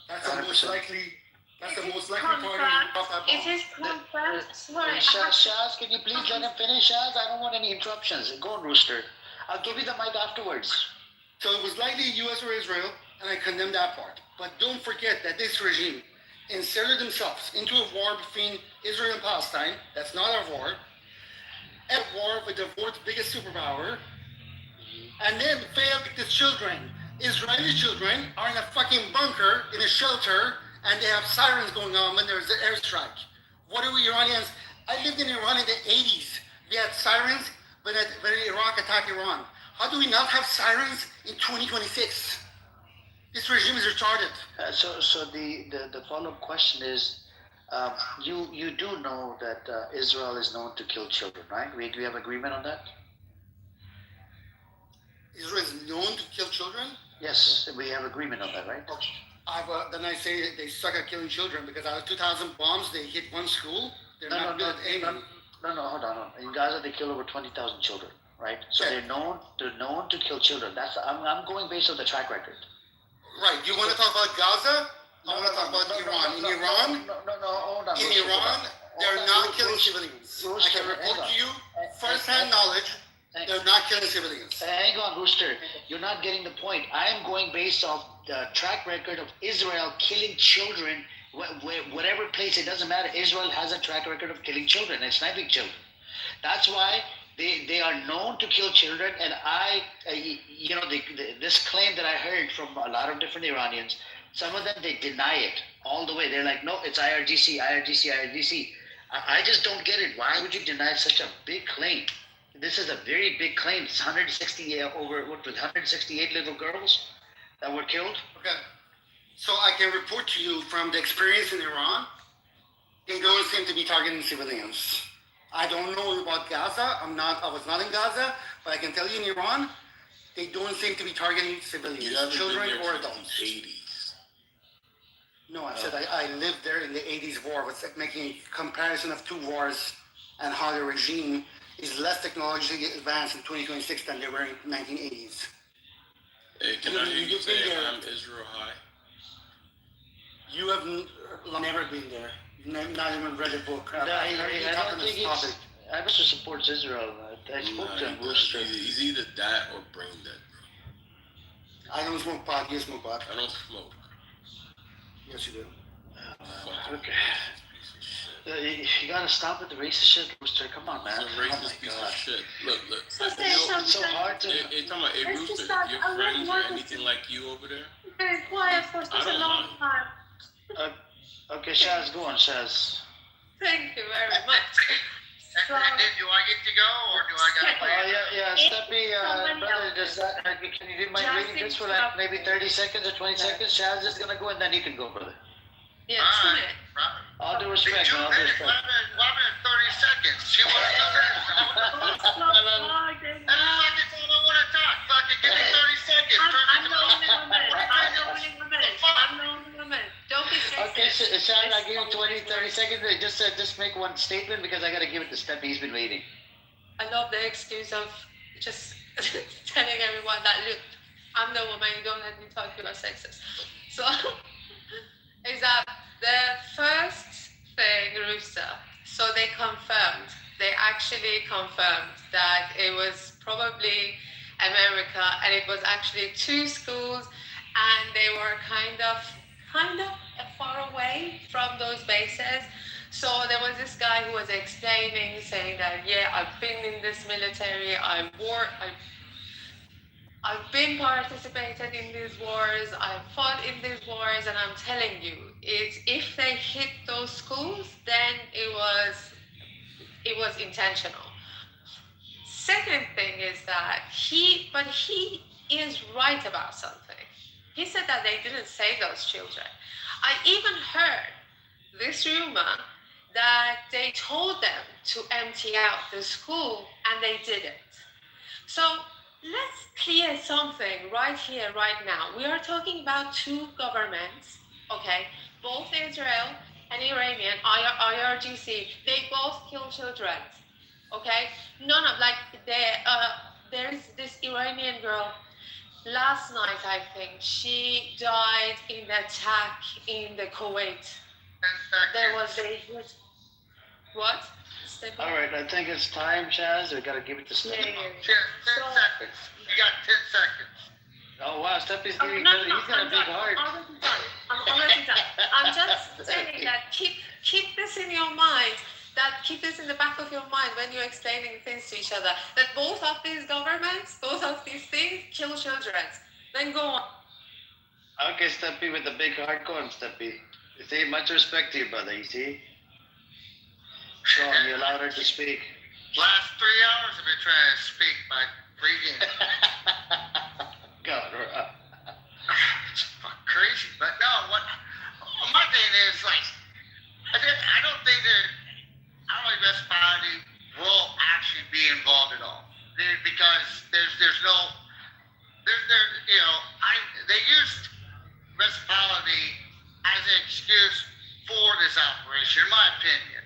That's the most likely. That's the most likely party to drop that bomb. It is confirmed. Sorry. Shaz, can you please let him finish, Shaz? I don't want any interruptions. Go on, Rooster. I'll give you the mic afterwards. So it was likely U.S. or Israel, and I condemn that part. But don't forget that this regime inserted themselves into a war between Israel and Palestine. That's not our war. At war with the world's biggest superpower, and then failed the children. Israeli children are in a fucking bunker, in a shelter, and they have sirens going on when there's an airstrike. What do Iranians I lived in Iran in the 80s. We had sirens when Iraq attacked Iran. How do we not have sirens in 2026? This regime is retarded. So the follow-up question is, you do know that Israel is known to kill children, right? We have agreement on that? Israel is known to kill children? Yes, we have agreement on that, right? Okay. Then I say they suck at killing children because out of 2,000 bombs, they hit one school. They're not good at aiming. No, hold on. In Gaza, they kill over 20,000 children, right? So they're known to kill children. I'm going based on the track record. Right. You want to talk about Gaza? I want to talk about Iran. In Iran, hold on. In Iran, they're not killing civilians. I can report to you first-hand knowledge. They're not killing civilians. Hang on, Rooster. You're not getting the point. I am going based off the track record of Israel killing children. Whatever place, it doesn't matter. Israel has a track record of killing children and sniping children. That's why they are known to kill children. And this claim that I heard from a lot of different Iranians, some of them, they deny it all the way. They're like, no, it's IRGC. I just don't get it. Why would you deny such a big claim? This is a very big claim. It's 168 little girls that were killed. Okay. So I can report to you from the experience in Iran, they don't seem to be targeting civilians. I don't know about Gaza. I was not in Gaza, but I can tell you in Iran, they don't seem to be targeting civilians, children or adults. 80s. No, I said I lived there in the 80s war. I was making a comparison of two wars and how the regime is less technologically advanced in 2026 than they were in 1980s. Hey, can I hear you say I'm Israel high? You have never been there. Not even read a book. I don't think it's... Mr. supports Israel. I spoke to him. He's either that or brain dead, bro. I don't smoke pot. You smoke pot. I don't smoke. Yes, you do. Okay. You gotta stop with the racist shit, Rooster. Come on, man. It's a racist piece of shit. Look. So it's so hard to... Hey, talking about, hey, Rooster, your friends are anything like you over there? Very quiet for such a long time. Okay, Shaz, go on, Shaz. Thank you very much. So, do I get to go, or do I gotta wait? Yeah, Steppy, brother, can you do my reading this for like maybe 30 seconds or 20 seconds? Shaz is gonna go, and then you can go, brother. Yeah, all due respect, man. All due respect. 1 minute, 30 seconds. You want to go there? I want to talk. Fucking give me 30 seconds. I'm the only woman. Don't be scared. Okay, Shaz, I'll give you 20, 30 seconds. Just make one statement because I gotta give it to Steppy. He's been waiting. I love the excuse of just telling everyone that, look, I'm the woman, you don't let me talk, you are sexist. So, is that the first thing, Rooster? So they actually confirmed that it was probably America, and it was actually two schools, and they were kind of far away from those bases. So there was this guy who was explaining, saying that, yeah, I've been in this military, I've been participated in these wars, I've fought in these wars, and I'm telling you, if they hit those schools, then it was intentional. Second thing is that he is right about something. He said that they didn't save those children. I even heard this rumor that they told them to empty out the school and they didn't. So let's clear something right here, right now. We are talking about two governments, okay? Both Israel and Iranian, IRGC, they both kill children, okay? None of, there is this Iranian girl, last night I think, she died in the attack in the Kuwait. There was what? All right, I think it's time, Shaz. We gotta give it to Steppy. 10 seconds. You got 10 seconds. Oh wow, Steppy's giving he's got a big heart. I'm already done. I'm just saying that keep this in your mind. Keep this in the back of your mind when you're explaining things to each other. That both of these governments, both of these things kill children. Then go on. Okay, Steppy with the big heart. Go on, Steppy. You see, much respect to you, brother. You see. Sean, you're allowed her to speak. Last 3 hours I've been trying to speak by freaking. God, It's fucking crazy. But no, my thing is like, I don't think that reciprocity will actually be involved at all. Because there's no, they used reciprocity as an excuse for this operation, in my opinion.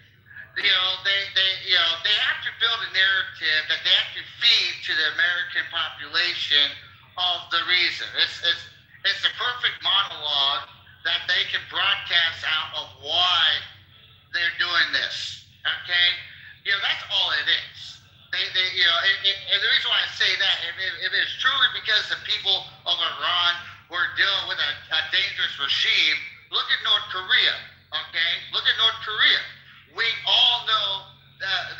They have to build a narrative that they have to feed to the American population of the reason. It's a perfect monologue that they can broadcast out of why they're doing this. Okay, that's all it is. And the reason why I say that, if it's truly because the people of Iran were dealing with a dangerous regime, look at North Korea. Okay, look at North Korea. We all know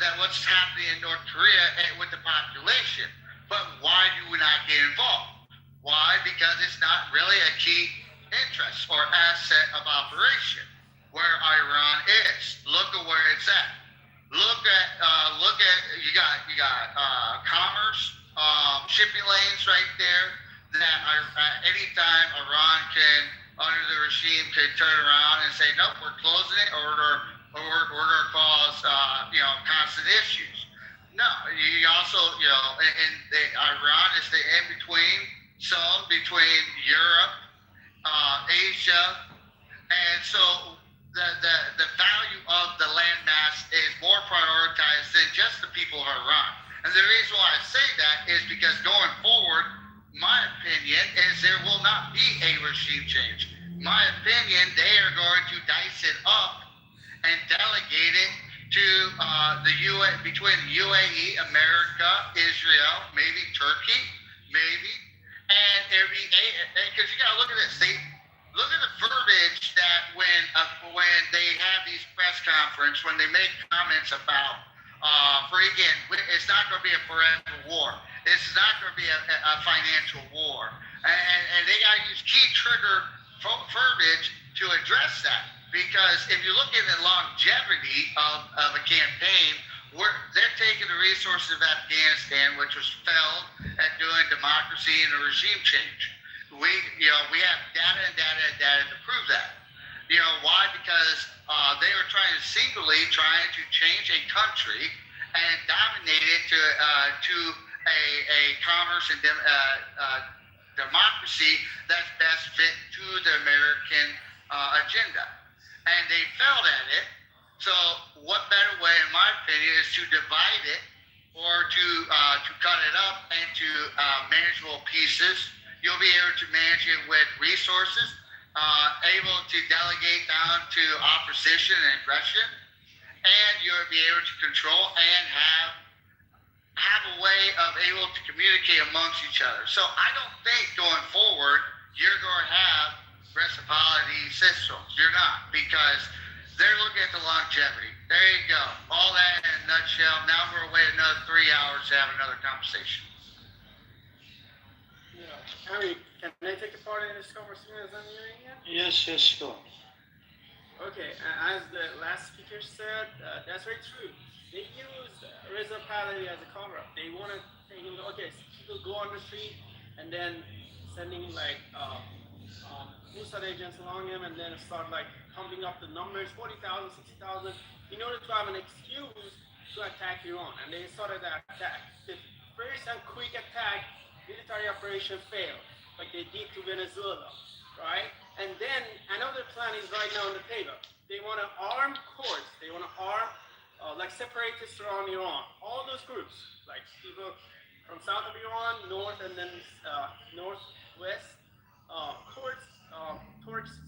that what's happening in North Korea with the population, but why do we not get involved? Why? Because it's not really a key interest or asset of operation where Iran is. Look at where it's at. Look at you got commerce, shipping lanes right there that anytime Iran can, under the regime, could turn around and say, nope, we're closing it, or we're going to cause constant issues. No, you also Iran is the in-between zone between Europe, Asia, and so the value of the landmass is more prioritized than just the people of Iran. And the reason why I say that is because going forward, my opinion is there will not be a regime change. My opinion, they are going to dice it up and delegate it to between UAE, America, Israel, maybe Turkey, maybe, and because you got to look at this. Look at the verbiage that when they have these press conferences, when they make comments about it's not going to be a forever war. It's not going to be a financial war, and they got to use key trigger verbiage to address that. Because if you look at the longevity of a campaign, they're taking the resources of Afghanistan, which was failed at doing democracy and a regime change. We have data to prove that. Why? Because they were trying to change a country and dominate it to a commerce and democracy that's best fit to the American agenda. And they failed at it. So what better way, in my opinion, is to divide it or to cut it up into manageable pieces. You'll be able to manage it with resources, able to delegate down to opposition and aggression, and you'll be able to control and have a way of able to communicate amongst each other. So I don't think going forward you're going to have reciprocity systems. You're not, because they're looking at the longevity. There you go. All that in a nutshell. Now we're waiting another 3 hours to have another conversation. Harry, can I take a part in this conversation as I'm hearing it? Yes, go. Okay, as the last speaker said, that's very true. They use reciprocity as a cover-up. They want to think, okay, people go on the street and then sending like Mossad agents along him, and then start like pumping up the numbers, 40,000, 60,000, in order to have an excuse to attack Iran. And they started that attack. The first and quick attack, military operation failed, like they did to Venezuela, right? And then another plan is right now on the table. They want to arm courts. They want to arm like separatists around Iran. All those groups, like people from south of Iran, north, and then northwest, towards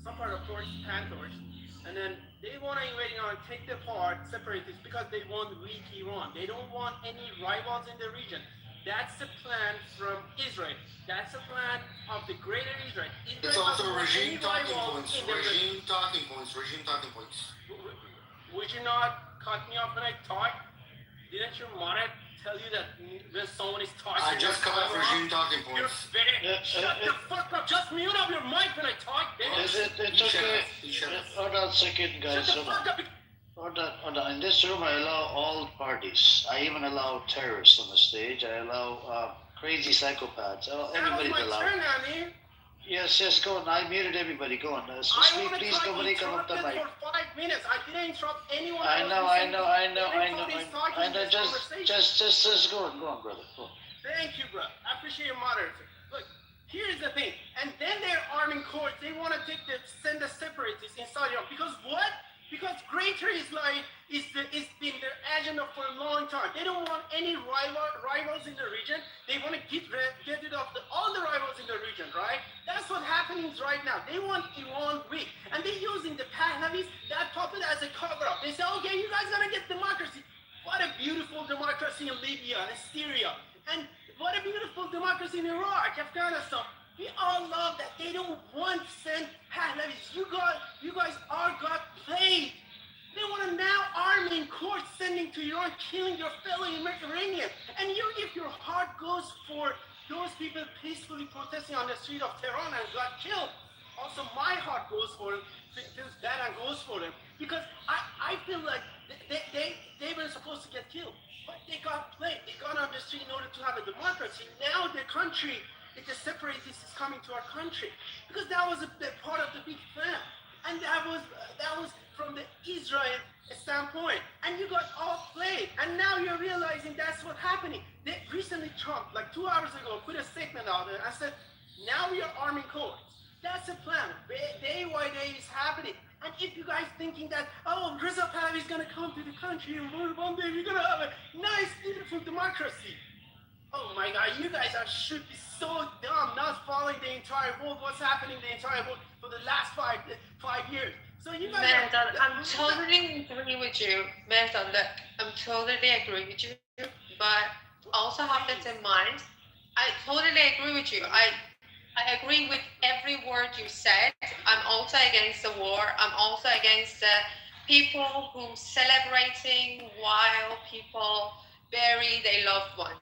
some part of towards Pantours, and then they want to invade Iran, take them apart, separatists, because they want weak Iran. They don't want any rivals in the region. That's the plan from Israel. That's the plan of the greater Israel. It's also regime talking points. Regime talking points. Would you not cut me off when I talk? Didn't your mother tell you that when someone is talking? I just cut off regime talking points. Shut the fuck up. Just mute up your mic when I talk, bitch. It's okay. Hold on a second, guys. Shut the fuck up. In this room, I allow all parties. I even allow terrorists on the stage. I allow crazy psychopaths. Everybody's allowed. Turn, honey. Yes, go on. I muted everybody. Go on. Please, nobody come up the mic. For 5 minutes. I didn't interrupt anyone. I know. Just go on, brother. Go on. Thank you, bro. I appreciate your moderator. Look, here's the thing. And then they're arming courts. They want to send the separatists inside Iran. Because what? Because greater is been their agenda for a long time. They don't want any rivals in the region. They want to get rid of all the rivals in the region, right? That's what happening right now. They want Iran weak. And they're using the Pahlavis, that puppet, as a cover-up. They say, okay, you guys got to get democracy. What a beautiful democracy in Libya and Syria. And what a beautiful democracy in Iraq, Afghanistan. We all love that. They don't want to send Pahlavis. You guys all got played. They want to now arm in court, sending to Iran, killing your fellow Iranians. And if your heart goes for those people peacefully protesting on the street of Tehran and got killed, also my heart goes for them, feels bad and goes for them. Because I feel like they were supposed to get killed, but they got played. They got on the street in order to have a democracy. Now the country, the separatists is coming to our country, because that was a part of the big plan, and that was from the Israel standpoint, and you got all played, and now you're realizing that's what's happening. Recently Trump, like 2 hours ago, put a statement out there and said, now we are arming courts. That's a plan. Day by day is happening. And if you guys thinking that, oh, Reza Pahlavi is going to come to the country and one day we're going to have a nice, beautiful democracy. Oh my God, you guys should be so dumb, not following the entire world, what's happening in the entire world for the last 5 years. So you guys Mehdan, I'm totally agree with you. Mehdan, look, I'm totally agree with you, but also have that in mind. I totally agree with you. I agree with every word you said. I'm also against the war. I'm also against the people who celebrating while people bury their loved ones.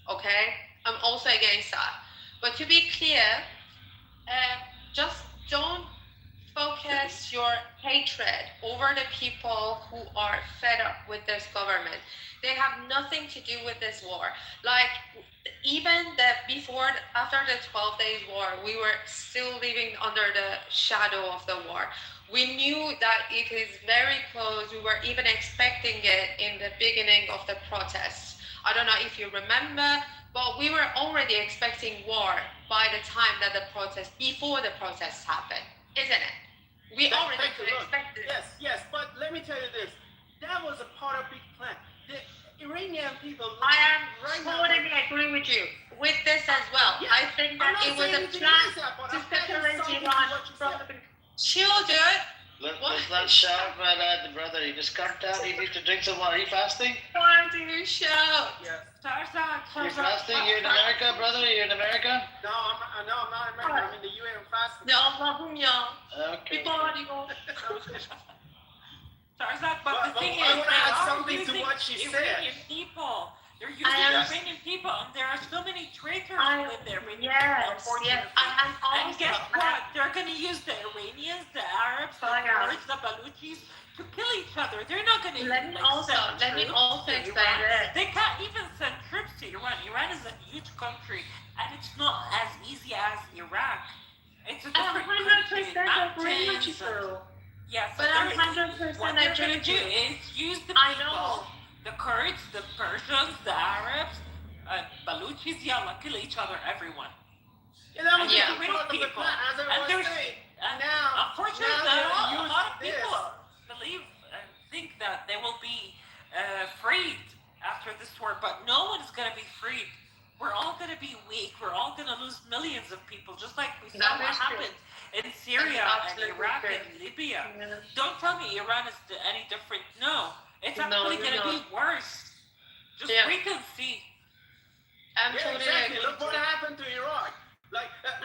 Okay, I'm also against that. But to be clear, just don't focus your hatred over the people who are fed up with this government. They have nothing to do with this war. Like, even after the 12 days war, we were still living under the shadow of the war. We knew that it is very close. We were even expecting it in the beginning of the protests. I don't know if you remember, but we were already expecting war by the time that before the protests happened, isn't it? We already expected it. Yes, but let me tell you this. That was a part of big plan. The Iranian people... I am totally agree with you with this as well. Yeah, I think that it was a plan to separate Iran from the children. Let's not shout right at the brother. He just come down. He needs to drink some water. Are you fasting? Why do you shout? Yes. You're fasting? You're in America, brother? You're in America? No, I'm not in America. I'm in the UN fasting. No, Allah'ım ya. Okay. People you. But the thing is, I want to add something to what she said. Iranian people. They're using Iranian people, and there are so many traitors who live there. And guess what? They're going to use the Iranians, the Arabs, the Kurds, the Baluchis to kill each other. They're not going to Let me also explain this. They can't even send troops to Iran. Iran is a huge country, and it's not as easy as Iraq. It's a different country. Agree with you. Yes, but I'm 100% what they're going to do is use the people, the Kurds, the Persians, the Arabs, Baluchis, kill each other, everyone. Yeah, that was part of the plan, as I was saying. Now, unfortunately, a lot of people believe and think that they will be freed after this war, but no one is going to be freed. We're all going to be weak. We're all going to lose millions of people, just like we saw what happened in Syria and Iraq and Libya. Yeah. Don't tell me Iran is any different. No, it's actually going to be worse. Just wait and see. Exactly. Look what happened to Iraq. Like, let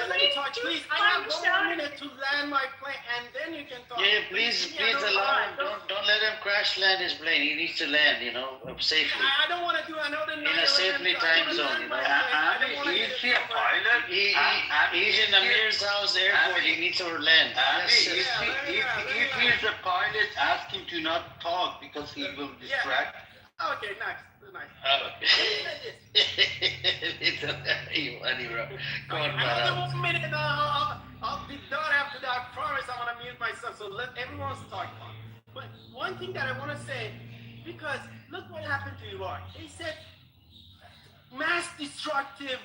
me talk, please. I have 1 more minute to land my plane, and then you can talk. Yeah, please allow him. Don't let him crash land his plane. He needs to land, safely. I don't want to do another In a safely time zone, Is he a pilot? He's in Amir's house airport. He needs to land. If he's a pilot, ask him to not talk because he will distract. Okay, nice. It's you funny, bro. Go on, Another 1 minute, I'll be done after that. I promise I'm gonna mute myself. So let everyone talk. But one thing that I want to say, because look what happened to Iraq. They said mass destructive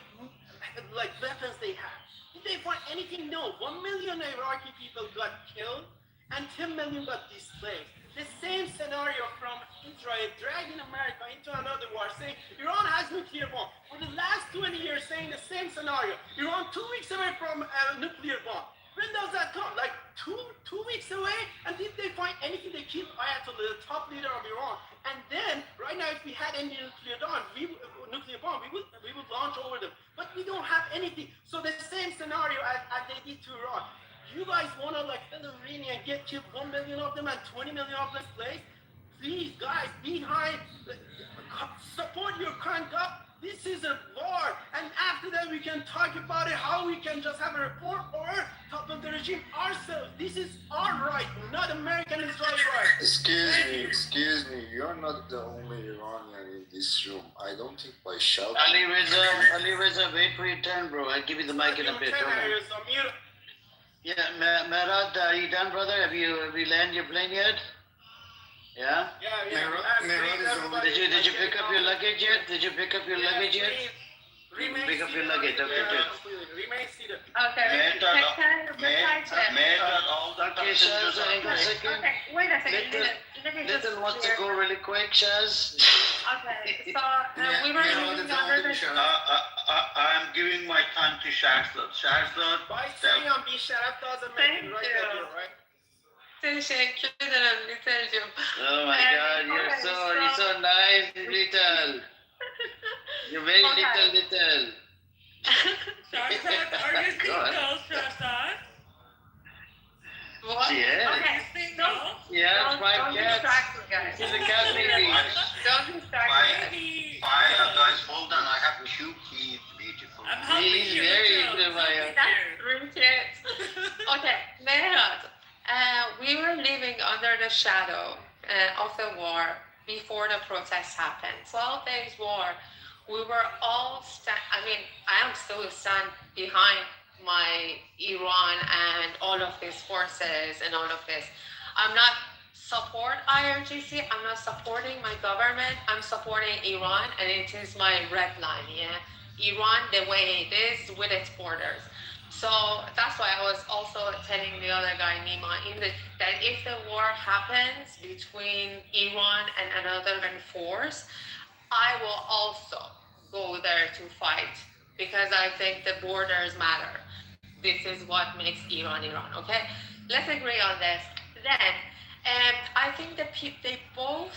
weapons they have. Did they find anything? No. 1 million Iraqi people got killed and 10 million got displaced. The same scenario from Israel dragging America into another war, saying Iran has nuclear bomb. For the last 20 years, saying the same scenario. Iran 2 weeks away from a nuclear bomb. When does that come? Like two weeks away? And did they find anything? They keep Ayatollah, the top leader of Iran. And then, right now, if we had any nuclear bomb, we would launch over them. But we don't have anything. So the same scenario as they did to Iran. You guys want to fill the arena and get killed 1 million of them and 20 million of them placed? Please, guys, behind, support your country. This is a war, and after that we can talk about it, how we can just have a report or topple the regime ourselves. This is our right, not American Israeli right. Excuse me, you're not the only Iranian in this room. I don't think by shouting. Ali Reza, wait for your turn, bro. I'll give you the mic in a bit. Yeah, Merad, are you done, brother? Have you landed your plane yet? Yeah? Did you pick up your luggage yet? Pick up your luggage. Okay, good. Remain seated. Okay. Okay, Shaz, hang on a second. Okay, wait a second. Little wants to go really quick, Shaz. Okay, so we were leaving under the... I'm giving my time to Shahzad. Shahzad. By saying I'm being sharaf doesn't make it right? Teşekkür ederim Littleciğim. Oh my God, you're so nice, little. You're very little. Shahzad, are you single, Shahzad? What? Yeah. Okay, single? Yeah, 5 cats. Distract me, guys. She's a cat baby. Don't distract me. Guys, hold on. I have 2 kids, beautiful. He's very into my... That's 3 kids. Okay, Mehrad. We were living under the shadow of the war before the protests happened. 12 days war. We were all I am still stand behind my Iran and all of these forces and all of this. I'm not support IRGC. I'm not supporting my government. I'm supporting Iran, and it is my red line. Yeah, Iran the way it is with its borders. So that's why I was also telling the other guy, Nima, that if the war happens between Iran and another force, I will also go there to fight because I think the borders matter. This is what makes Iran Iran. Okay, let's agree on this. Then, I think the both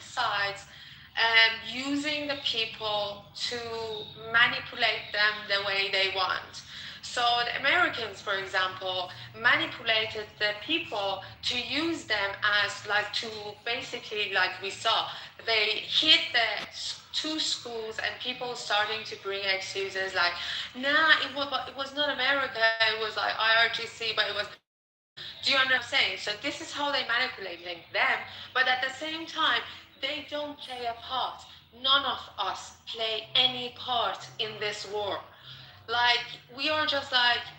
sides using the people to manipulate them the way they want. So the Americans, for example, manipulated the people to use them as to basically we saw, they hit the 2 schools and people starting to bring excuses it was not America, it was IRGC, but it was, do you understand what I'm saying? So this is how they manipulating them, but at the same time, they don't play a part. None of us play any part in this war. We are just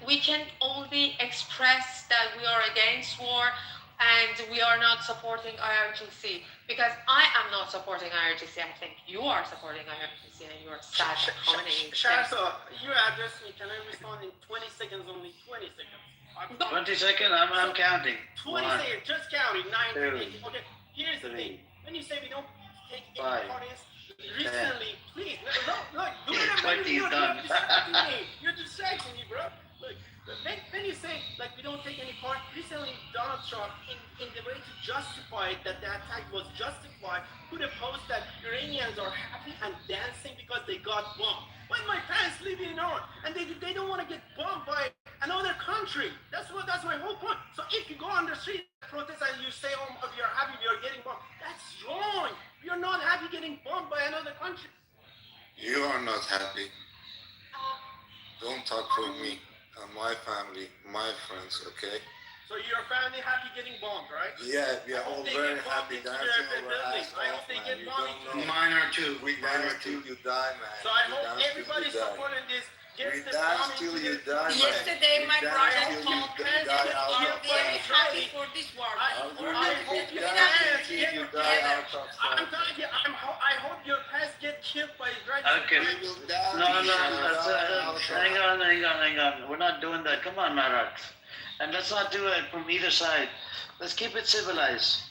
we can only express that we are against war and we are not supporting IRGC because I am not supporting IRGC. I think you are supporting IRGC and you are sad at how many... Shahzad, you address me. Can I respond in 20 seconds, only 20 seconds? 20 seconds? I'm counting. 20 1, seconds, just counting. 9, 2, 8. Okay, here's the 3, thing. When you say we don't take any 5, part in this, recently, please, look, do you're distracting me, bro. Look, when you say, we don't take any part, recently Donald Trump, in the way to justify that the attack was justified, put a post that Iranians are happy and dancing because they got bombed. When my parents live in Iran, and they don't want to get bombed by another country. That's my whole point. So if you go on the street, protest and you say, oh, you're happy you're getting bombed. That's wrong. You're not happy getting bombed by another country. You are not happy. Don't talk for me and my family, my friends, okay? So your family happy getting bombed, right? Yeah, we are all very happy dancing over ass off, man. You don't know. Mine are too. We dance till you die, man. So I We hope dance till everybody you die. supporting this We gets the dance bombing till to you this. die, man. Yesterday, We my dance brother till you told me die that out we are of very love. happy for this war. We We're dance happy till you together. die out of I'm love. telling you, I hope your pets get killed by drugs. Okay. We will dance No, till no, you let's, die out of hang on. We're not doing that. Come on, Marat. And let's not do it from either side. Let's keep it civilized.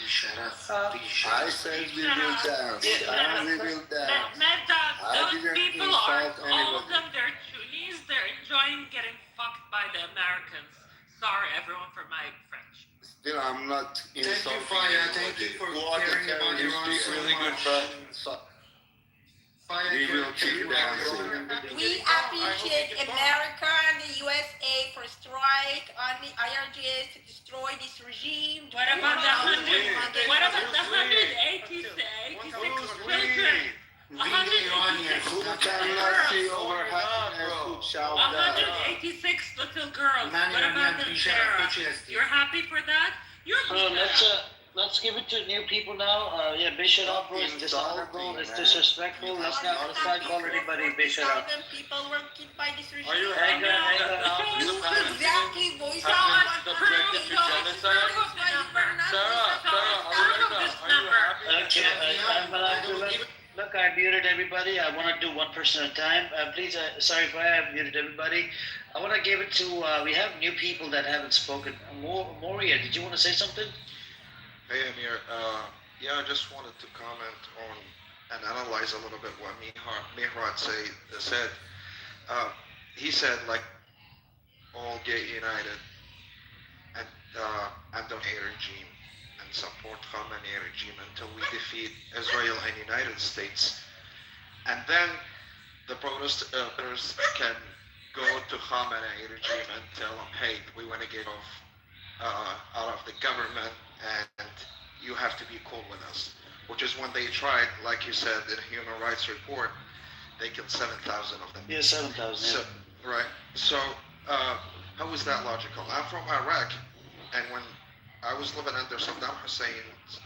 Shut up. I said we will dance. And we will dance. Mehrdad, I those didn't people are, insult all of anybody. them, they're Tunis, they're enjoying getting fucked by the Americans. Sorry, everyone, for my French. Still, I'm not insulting Faya. anybody. Thank you for Who are the caring about terrorists? Iran so Really good much. We will keep dancing. We appreciate America and the USA for strike on the IRGS to destroy this regime. What about the 186 children? Who cannot see over happiness who shall die? 186 little girls. Man, What about man, them, you shut Sarah? up, PTSD. You're happy for that? You're Let's give it to new people now. Yeah, Bishop up, bro. It's dishonorable. It's disrespectful. Let's not call anybody Bishop up. People were killed by this regime. Are you Hang on. Exactly, voice subjected to genocide? Okay, look, I muted everybody. I want to do one person at a time. Please, sorry if I have muted everybody. I want to give it to, we have new people that haven't spoken. Moria, did you want to say something? Hey Amir, yeah, I just wanted to comment on and analyze a little bit what Mihrad said. He said, like, all get united and condemn a regime and support Khamenei regime until we defeat Israel and United States. And then the protesters can go to Khamenei regime and tell them, hey, we want to get out of the government and you have to be cool with us. Which is when they tried, like you said in a human rights report, they killed 7,000 of them. Yeah, 7,000. So, right. So, how is that logical? I'm from Iraq, and when I was living under Saddam Hussein's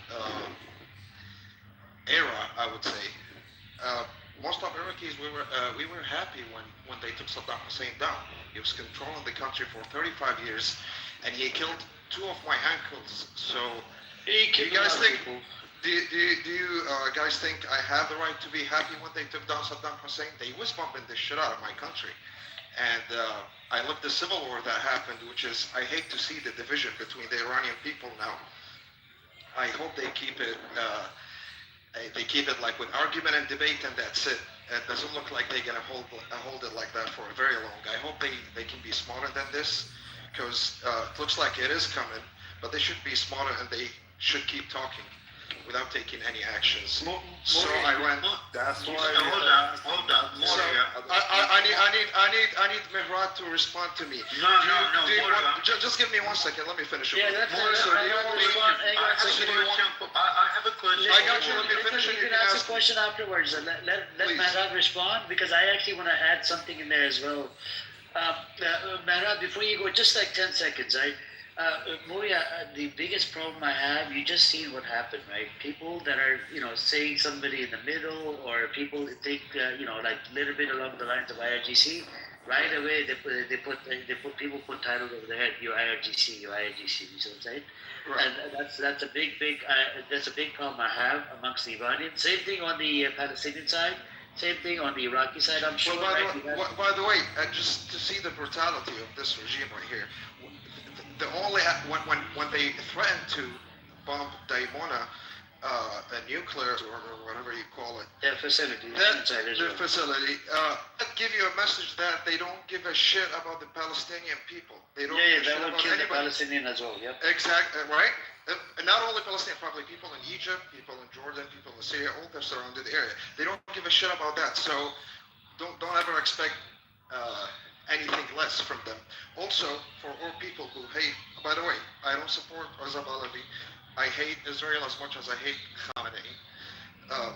era, I would say, most of Iraqis, we were happy when they took Saddam Hussein down. He was controlling the country for 35 years, and he killed 2 of my uncles. So, do you guys think? Do you guys think I have the right to be happy when they took down Saddam Hussein? They was bumping the shit out of my country, and I look the civil war that happened, which is I hate to see the division between the Iranian people now. I hope they keep it. They keep it like with argument and debate, and that's it. It doesn't look like they're gonna hold it like that for a very long. I hope they can be smarter than this, because it looks like it is coming. But they should be smarter, and they should keep talking without taking any actions. So I went. That's why. Hold on. So I need Mihrad to respond to me. Just give me 1 second. Let me finish it. Yeah, that's I have a question. I got you. Let me finish it. You can ask a question afterwards. And let Mahrad respond, because I actually want to add something in there as well. Mahrad, before you go, just like 10 seconds, right? Moria, the biggest problem I have, you just seen what happened, right? People that are, saying somebody in the middle, or people that think, like a little bit along the lines of IRGC, right away people put titles over their head. You're IRGC, you know what I'm saying? Right. And that's a big problem I have amongst the Iranians. Same thing on the Palestinian side. Same thing on the Iraqi side. I'm sure. By the way, just to see the brutality of this regime right here, the only when they threatened to bomb Daimona, a nuclear or whatever you call it, facility, the facility, that give you a message that they don't give a shit about the Palestinian people. They don't give a shit about kill anybody. the Palestinian as well. Yep. Exactly right. And not only Palestinian, probably people in Egypt, people in Jordan, people in Syria, all the surrounded area. They don't give a shit about that. So don't ever expect anything less from them. Also, for all people who hate, by the way, I don't support Reza Pahlavi. I hate Israel as much as I hate Khamenei. Uh,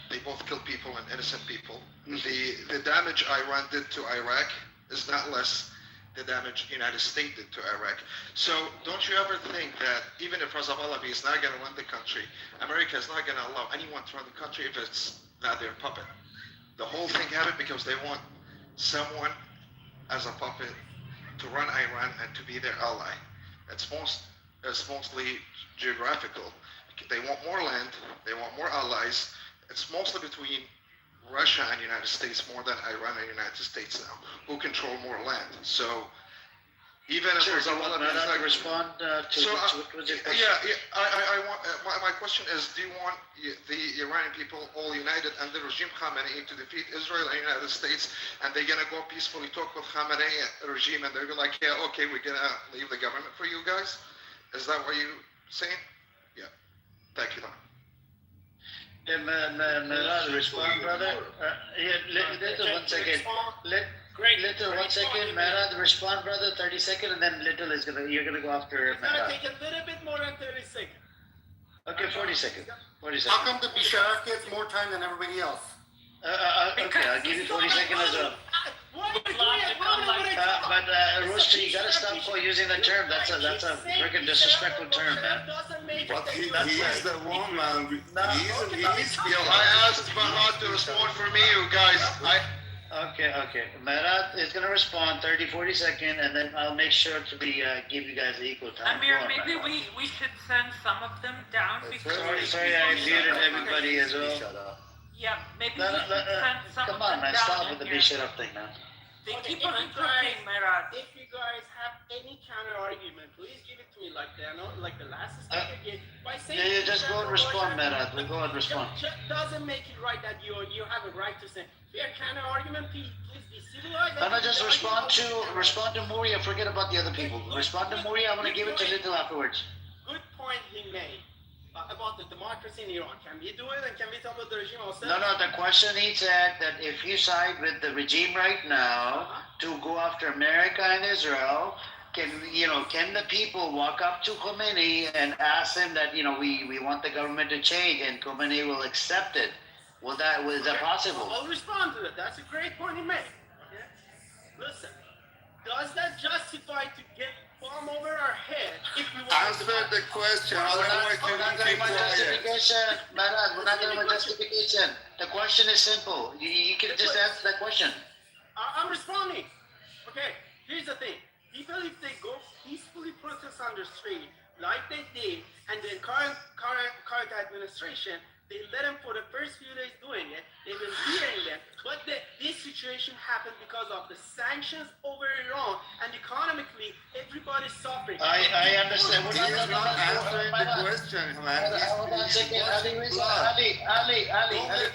they both kill people and innocent people. The damage Iran did to Iraq is not less the damage the United States did to Iraq. So don't you ever think that even if Reza Pahlavi is not going to run the country, America is not going to allow anyone to run the country if it's not their puppet. The whole thing happened because they want someone as a puppet to run Iran and to be their ally. It's mostly geographical. They want more land, they want more allies. It's mostly between Russia and the United States more than Iran and the United States now, who control more land. So even if Sure, Reza do you want Pahlavi is Mehran to not- respond to So, what your question? yeah, I want, my question is, do you want the Iranian people all united under regime Khamenei to defeat Israel and the United States, and they're gonna go peacefully talk with Khamenei regime, and they're gonna like, yeah, okay, we're gonna leave the government for you guys? Is that what you're saying? Yeah. Thank you, Don. Mehran, respond, brother. Little, 1 second. Little, 1 second. Mehran, respond, brother. 30 seconds, and then Little is you're gonna go after It's gonna Mehran. take a little bit more than 30 seconds. Okay, 40 seconds. 40 How seconds. come the Bisharak gets more time than everybody else? Okay, I'll give you 40 seconds as well. But Rooster, you gotta stop using the term. That's a freaking disrespectful term, man. But he is the one, man. He's Yo, I asked Farhad to respond for me, you guys. Okay. Mehran is gonna respond 30, 40 seconds, and then I'll make sure to be give you guys equal time. Amir, Go on, maybe Mehran. we should send some of them down because Sorry, I muted everybody as well. yeah, maybe No, we no, should send some Come of on, them man, down stop in with the here. big shit up thing, man. They Okay, keep on if you interrupting, Mehran. If you guys have any counter argument, please give it to me like that. Like the last speaker did. By saying Yeah, just go and respond, Mehran. Go and respond. Doesn't make it right that you have a right to say. If you have counter argument, please be civilized. No, just respond to Moria. Forget about the other people. Respond to Moria. I'm gonna give it to Little afterwards. Good point he made about the democracy in Iran. Can we do it and can we talk about the regime ourselves? No. The question he said that if you side with the regime right now to go after America and Israel, can the people walk up to Khomeini and ask him that we want the government to change and Khomeini will accept it? Is that possible? I'll respond to it. That's a great point he made. Okay? Listen, does that justify to get bomb over our head if we want answer the question. Otherwise, We're not you going to keep quiet. justification, Maharaj. We're not going to justification. The question is simple. You can just answer that question. I'm responding. Okay, here's the thing. People, if they go peacefully protest on the street, like they did, and the current administration, they let them for the first few days doing it. They've been hearing them. But this situation happened because of the sanctions over Iran, and economically, everybody's suffering. I understand. We're He's not answering the Maharaj. question, man. Hold on a second. Ali,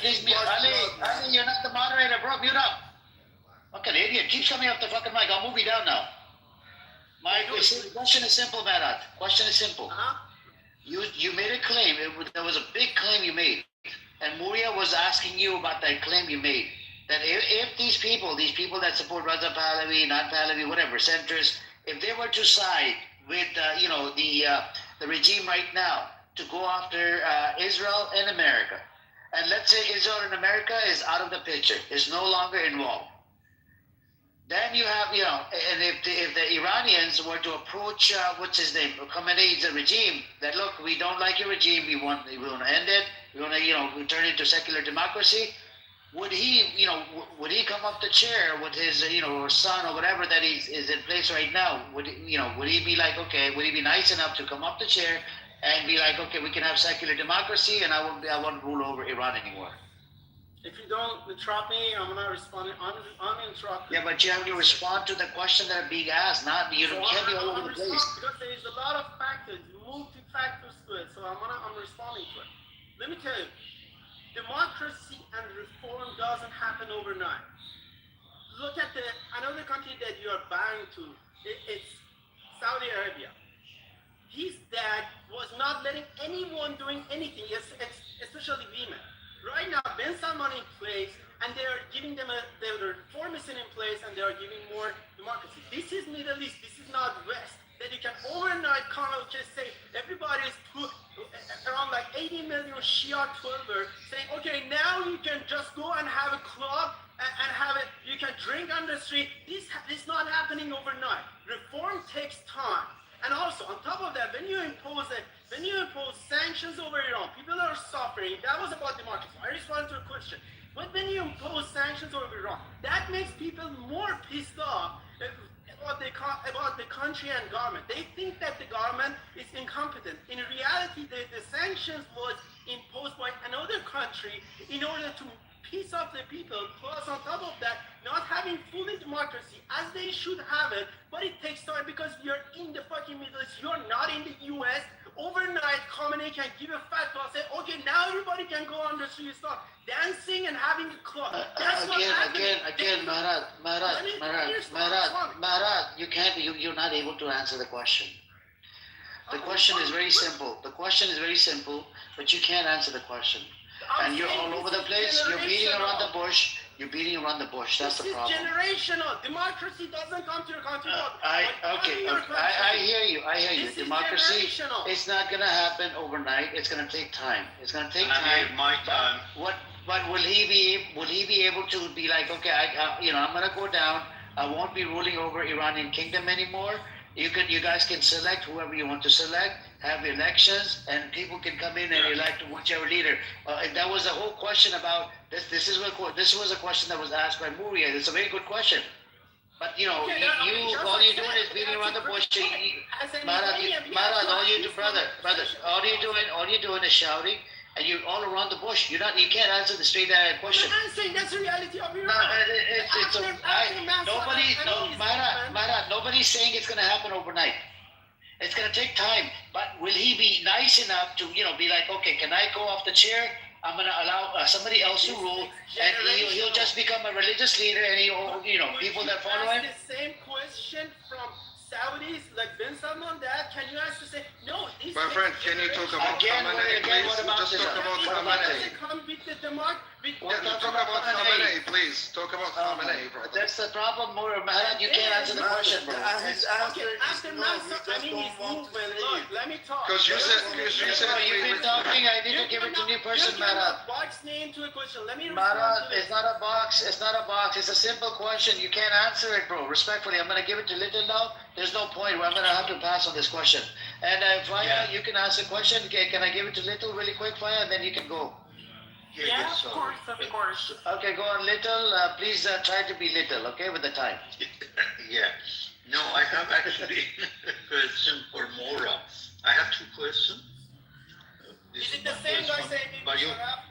please mute. Ali, you're not the moderator, bro. Mute up. Okay, the idiot keeps coming off the fucking mic. I'll move you down now. The question is simple, Maharaj. Question is simple. You made a claim. There was a big claim you made, and Moria was asking you about that claim you made. That if these people that support Reza Pahlavi, not Pahlavi, whatever, centrists, if they were to side with the regime right now to go after Israel and America, and let's say Israel and America is out of the picture, is no longer involved. Then you have, and if the Iranians were to approach, what's his name, Khamenei's regime, that look, we don't like your regime, we want to end it, we want to, turn it into secular democracy, would he come up the chair with his, son or whatever that is in place right now? Would he be like, okay, would he be nice enough to come up the chair and be like, okay, we can have secular democracy and I won't rule over Iran anymore? If you don't interrupt me, I'm gonna respond uninterrupted. Yeah, but you have to respond to the question that are being asked, not you can't be all over the place. Because there is a lot of factors, multi-factors to it, so I'm responding to it. Let me tell you, democracy and reform doesn't happen overnight. Look at another country that you are bowing to. It's Saudi Arabia. His dad was not letting anyone doing anything, especially women. Right now, Ben Salman in place, and they are giving them the reformism in place, and they are giving more democracy. This is Middle East. This is not West. That you can overnight come out just say everybody is around like 80 million Shia 12er saying, okay, now you can just go and have a club and have it. You can drink on the street. This is not happening overnight. Reform takes time. And also, on top of that, when you impose sanctions over Iran, people are suffering. That was about democracy. I responded to a question. But when you impose sanctions over Iran, that makes people more pissed off about the country and government. They think that the government is incompetent. In reality, the sanctions was imposed by another country in order to piss off the people, plus on top of that, not having fully democracy as they should have it, but it takes time because you're in the fucking Middle East, you're not in the US. Overnight, Khamenei can give a fatwa, say, okay, now everybody can go on the street, start dancing and having a club. That's what happened. Again, Maharaj, you're not able to answer the question. The question is very simple. The question is very simple, but you can't answer the question. And you're all over the place. You're beating around the bush. You're beating around the bush. That's the problem. This is generational. Democracy doesn't come to your country. I hear you. Democracy, it's not going to happen overnight. It's going to take time. It's going to take time. My time. But will he be able to be like, okay, I'm going to go down. I won't be ruling over Iranian kingdom anymore. You guys can select whoever you want to select, have elections, and people can come in and elect whichever leader. And that was the whole question about this. This was a question that was asked by Muria. It's a very good question. But all you're doing is beating around the bush. Maharaj, all you're doing is shouting, and you're all around the bush. You can't answer the straight question. I'm saying that's the reality of Iran. Nobody's saying it's going to happen overnight. It's going to take time. But will he be nice enough to, be like, okay, can I go off the chair? I'm going to allow somebody else to rule, and he'll just become a religious leader, and people that follow him. The same question from Saudis like Ben Salman. Can you ask to say no? My friend, can you talk about Khamenei, please? Just talk about Khamenei. Talk about Khamenei, please. Talk about Khamenei, bro. That's the problem, Maharaj. You can't answer the question, bro. After Mansour, his movement. Look, let me talk. Because you said you've been talking. I need to give it to new person, Maharaj. Box name to a question. Let me Maharaj, it's not a box. It's not a box. It's a simple question. You can't answer it, bro. Respectfully, I'm going to give it to Little now. There's no point where I'm going to have to pass on this question. And Faya, you can ask a question. Can I give it to Little really quick, Faya, and then you can go. Yeah, of course. Okay, go on, Little. Please try to be Little, okay, with the time. Yeah. No, I have actually a question for Mora. I have two questions. Is it the same guy saying you shut up?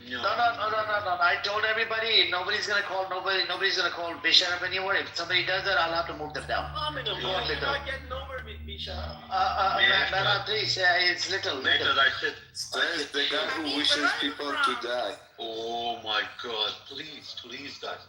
No. I told everybody nobody's gonna call Bisharaf anymore. If somebody does that, I'll have to move them down. Go on, Little. You're not getting over with Bisharaf. Please, it's Little. I said the guy who wishes people to die. Oh my God! Please, guys.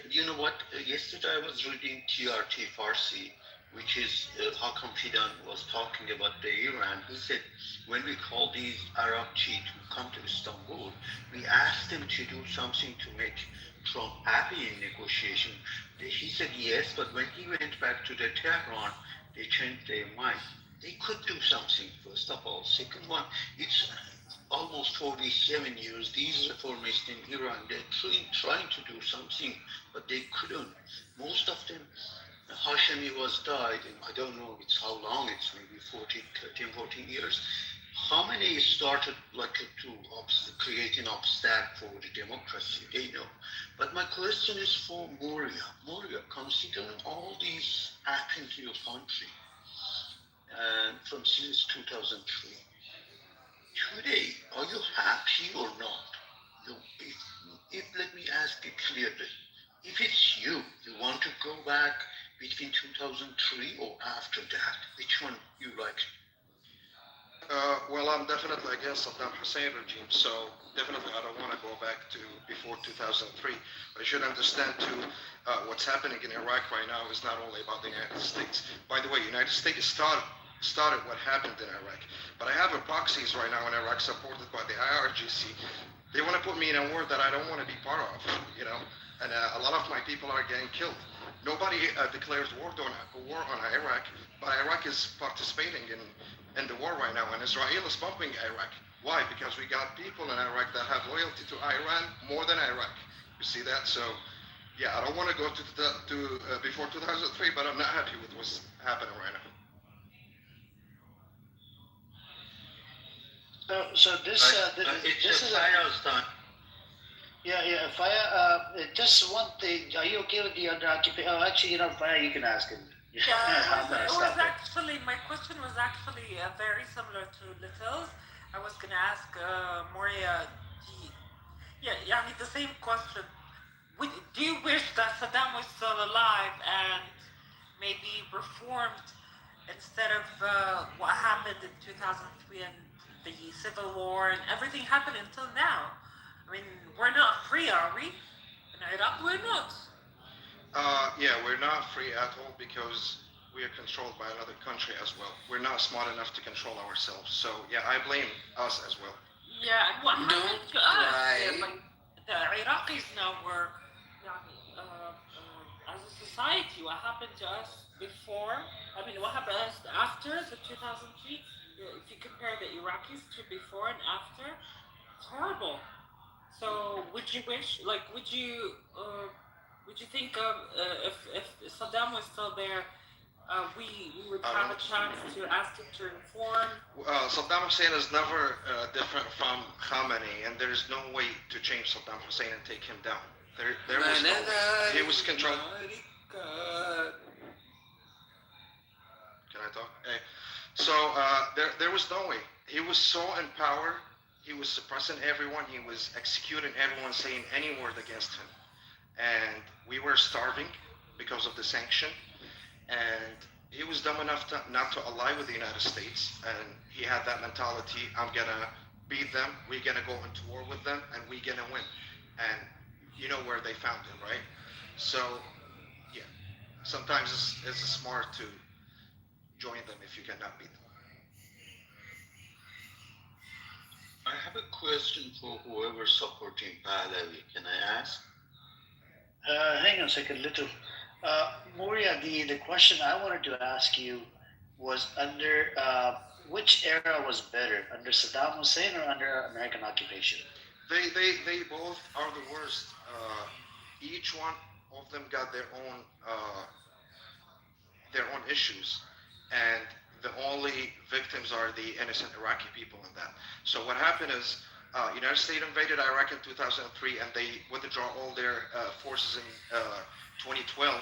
You know what? Yesterday I was reading TRT Farsi, which is Hakam Fidan was talking about the Iran. He said, when we call these Arab chiefs to come to Istanbul, we asked them to do something to make Trump happy in negotiation. He said yes, but when he went back to the Tehran, they changed their mind. They could do something, first of all. Second one, it's almost 47 years, these reformists in Iran, they're trying to do something, but they couldn't. Most of them, Hashemi was died, and I don't know how long, it's maybe 14 years. Khamenei started to create an obstacle for the democracy, they know. But my question is for Moria. Moria, considering all these happened to your country, and from since 2003, today, are you happy or not? Let me ask it clearly. If it's you want to go back between 2003 or after that, which one you like? Well, I'm definitely against Saddam Hussein regime, so definitely I don't want to go back to before 2003. But you should understand too, what's happening in Iraq right now is not only about the United States. By the way, United States started what happened in Iraq. But I have a proxies right now in Iraq supported by the IRGC They want to put me in a war that I don't want to be part of, and a lot of my people are getting killed. Nobody declares war on Iraq, but Iraq is participating in the war right now, and Israel is bombing Iraq. Why? Because we got people in Iraq that have loyalty to Iran more than Iraq. You see that? So, yeah, I don't want to go to before 2003, but I'm not happy with what's happening right now. So this is Fire's time. Yeah, Fire. Just one thing. Are you okay with the under occupation? Oh, actually, Fire, you can ask him. I'm gonna It was stop it. actually, my question was actually very similar to Little's. I was gonna ask Moria, the same question. Do you wish that Saddam was still alive and maybe reformed instead of what happened in 2003 and the civil war and everything happened until now? I mean, we're not free, are we? In Iraq, we're not. Yeah, we're not free at all because we are controlled by another country as well. We're not smart enough to control ourselves. So, yeah, I blame us as well. Yeah, and what happened to us? Like, the Iraqis now were, as a society, what happened to us before? I mean, what happened to us after the 2003? If you compare the Iraqis to before and after, it's horrible. So, would you wish, would you think of if Saddam was still there, we would have a chance to ask him to reform? Saddam Hussein is never different from Khamenei, and there is no way to change Saddam Hussein and take him down. There was no way. He was controlled. Can I talk? Hey. So there was no way. He was so in power. He was suppressing everyone. He was executing everyone saying any word against him. And we were starving because of the sanction. And he was dumb enough not to ally with the United States. And he had that mentality, I'm going to beat them. We're going to go into war with them. And we're going to win. And you know where they found him, right? So, yeah. Sometimes it's smart to join them if you cannot beat them. I have a question for whoever's supporting Pahlavi. Can I ask? Hang on a second, Little. Moria, the question I wanted to ask you was under which era was better, under Saddam Hussein or under American occupation? They both are the worst. Each one of them got their own issues, and the only victims are the innocent Iraqi people in that. So what happened is, United States invaded Iraq in 2003, and they withdraw all their forces in 2012,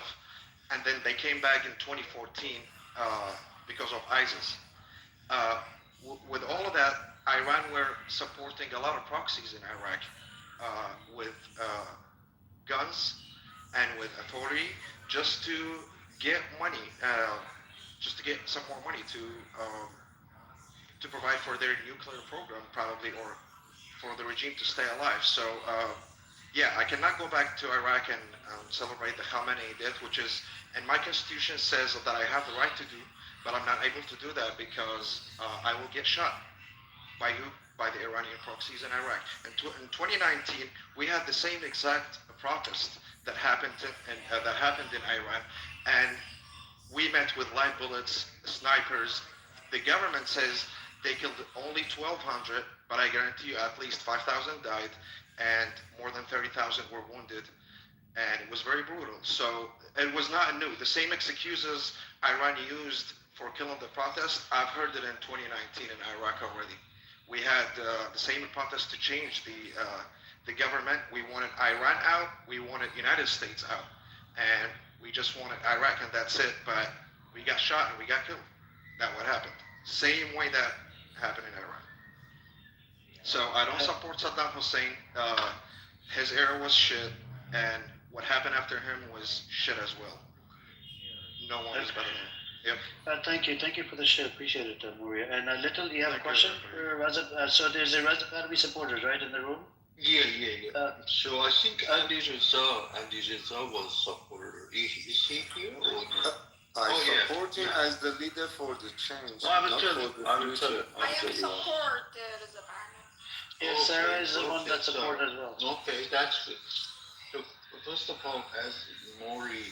and then they came back in 2014 because of ISIS. With all of that, Iran were supporting a lot of proxies in Iraq with guns and with authority just to get money, just to get some more money to provide for their nuclear program, probably, or for the regime to stay alive. So, yeah, I cannot go back to Iraq and celebrate the Khamenei death, which is, and my constitution says that I have the right to do, but I'm not able to do that because I will get shot by who? By the Iranian proxies in Iraq. In 2019, we had the same exact protest that happened in Iran, and we met with live bullets, snipers. The government says they killed only 1,200, but I guarantee you at least 5,000 died, and more than 30,000 were wounded, and it was very brutal. So it was not new. The same excuses Iran used for killing the protest, I've heard it in 2019 in Iraq already. We had the same protest to change the government. We wanted Iran out. We wanted United States out. And we just wanted Iraq, and that's it. But we got shot and we got killed. That's what happened. Same way that happened in Iran. So I don't support Saddam Hussein. His era was shit, and what happened after him was shit as well. No one is better than him. Yep. Thank you for the show. Appreciate it, Moria. And Little, do you have a question for Razab? So there's a Razab Academy supporters, right, in the room? Yeah. So I think Andy Reza was supporter. Is he here or not? I support him as the leader for the change. I will tell you. I am support Razab Academy. Yes, Sarah is the one that supported as well. Okay, that's good. Look, first of all, as Maury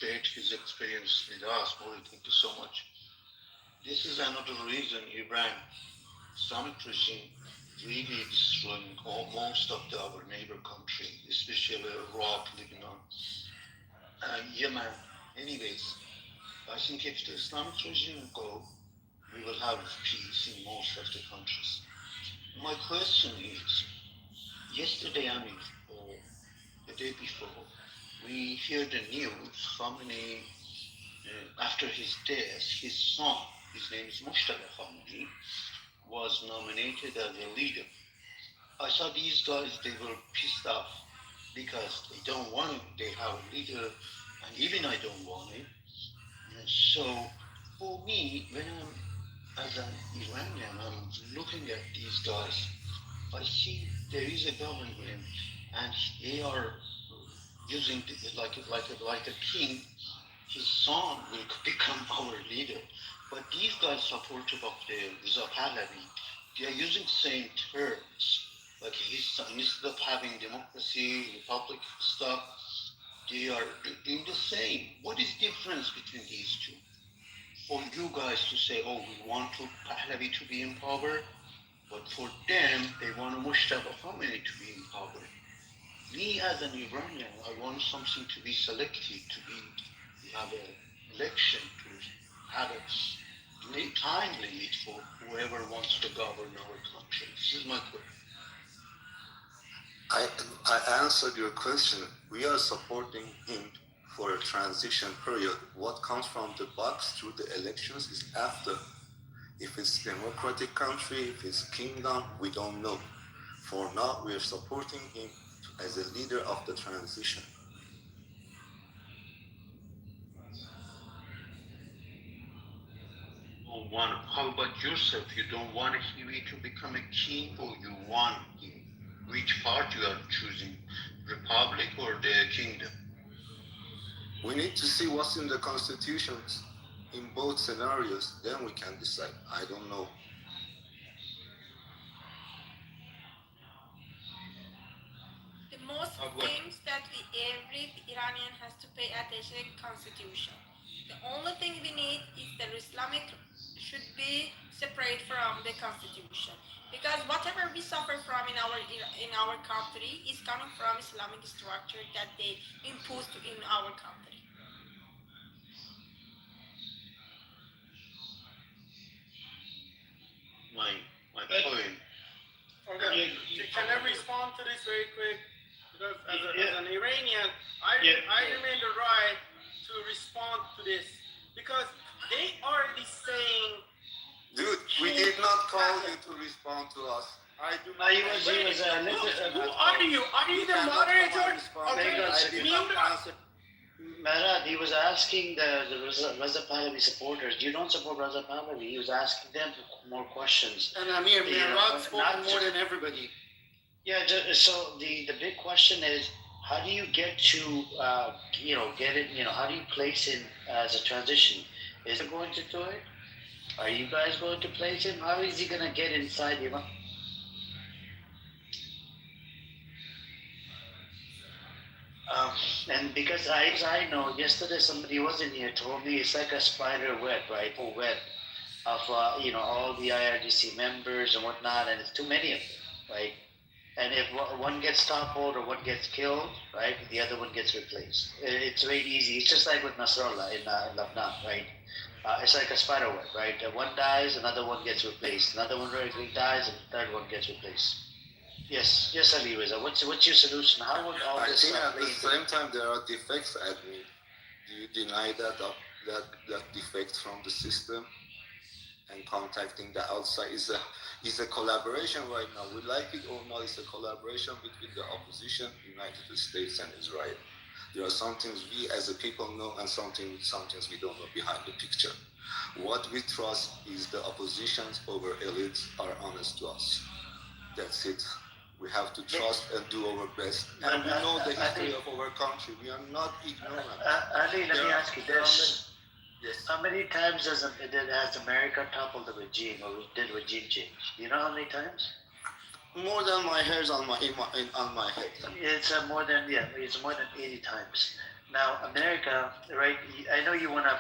shared his experience with us, Maury, thank you so much. This is another reason Iran, Islamic regime, really destroying most of our neighbor country, especially Iraq, Lebanon, Yemen. Anyways, I think if the Islamic regime go, we will have peace in most of the countries. My question is, yesterday, or the day before, we hear the news, Khamenei, after his death, his son, his name is Mustafa Khamenei, was nominated as a leader. I saw these guys, they were pissed off because they don't want it, they have a leader, and even I don't want it. And so, for me, when as an Iranian, I'm looking at these guys, I see there is a government and they are using like a king. His son will become our leader. But these guys supportive of the Reza Pahlavi, they are using same terms. Like his son, instead of having democracy, republic stuff, they are doing the same. What is the difference between these two? For you guys to say, oh, we want Pahlavi to be in power, but for them, they want Mustafa Khamenei to be in power. Me as an Iranian, I want something to be selected, we have an election, to have a time limit for whoever wants to govern our country. This is my question. I answered your question. We are supporting him for a transition period. What comes from the box through the elections is after. If it's democratic country, if it's kingdom, we don't know. For now, we are supporting him as a leader of the transition. How about yourself? You don't want him to become a king, or you want him? Which part you are choosing, republic or the kingdom? We need to see what's in the constitutions in both scenarios, then we can decide. I don't know. The most things that every Iranian has to pay attention to constitution. The only thing we need is the Islamic should be separate from the constitution, because whatever we suffer from in our country is coming from Islamic structure that they imposed in our country. My point. Okay, can I respond to this very quick? Because as an Iranian, I remain the right to respond to this, because they already saying. Dude, we did not call you to respond to us. I do not. Who are you? Are you the moderator? Marat, he was asking the Reza Pahlavi supporters. You don't support Reza Pahlavi. He was asking them more questions. And Amir spoke more than everybody. Yeah, so the big question is, how do you get to, get it, how do you place him as a transition? Is it going to do it? Are you guys going to place him? How is he going to get inside, And because I know, yesterday somebody was in here told me it's like a spider web, right? A web of, all the IRGC members and whatnot, and it's too many of them, right? And if one gets toppled or one gets killed, right, the other one gets replaced. It's very easy. It's just like with Nasrallah in Lebanon, right? It's like a spider web, right? One dies, another one gets replaced. Another one dies, and the third one gets replaced. Yes, Ali Reza. What's your solution? How would all this? I think at the same time there are defects, admin. Do you deny that defect from the system? And contacting the outside is a collaboration right now. We like it or not, it's a collaboration between the opposition, United States and Israel. There are some things we as a people know and some things we don't know behind the picture. What we trust is the oppositions over elites are honest to us. That's it. We have to trust and do our best. And we know the history of our country. We are not ignorant. Ali, let me ask you this. Yes. How many times has America toppled the regime or did regime change? Do you know how many times? More than my hairs on my on my head. It's more than 80 times. Now America, right? I know you want to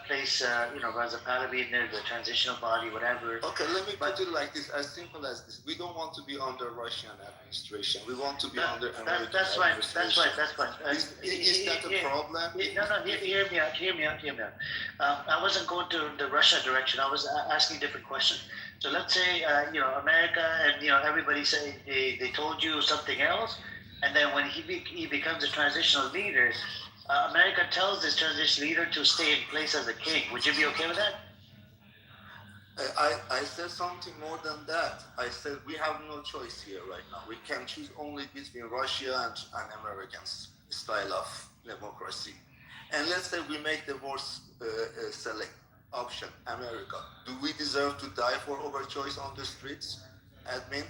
place Raza Pahlavi in there, the transitional body, whatever. Okay, let me put it like this, as simple as this. We don't want to be under Russian administration. We want to be under American administration. That's fine. Is that a problem? No, hear me out. I wasn't going to the Russia direction. I was asking a different question. So let's say, America and, everybody say they told you something else. And then when he becomes a transitional leader, America tells this transitional leader to stay in place as a king. Would you be okay with that? I said something more than that. I said we have no choice here right now. We can choose only between Russia and Americans style of democracy. And let's say we make the worst select option, America. Do we deserve to die for our choice on the streets, admin?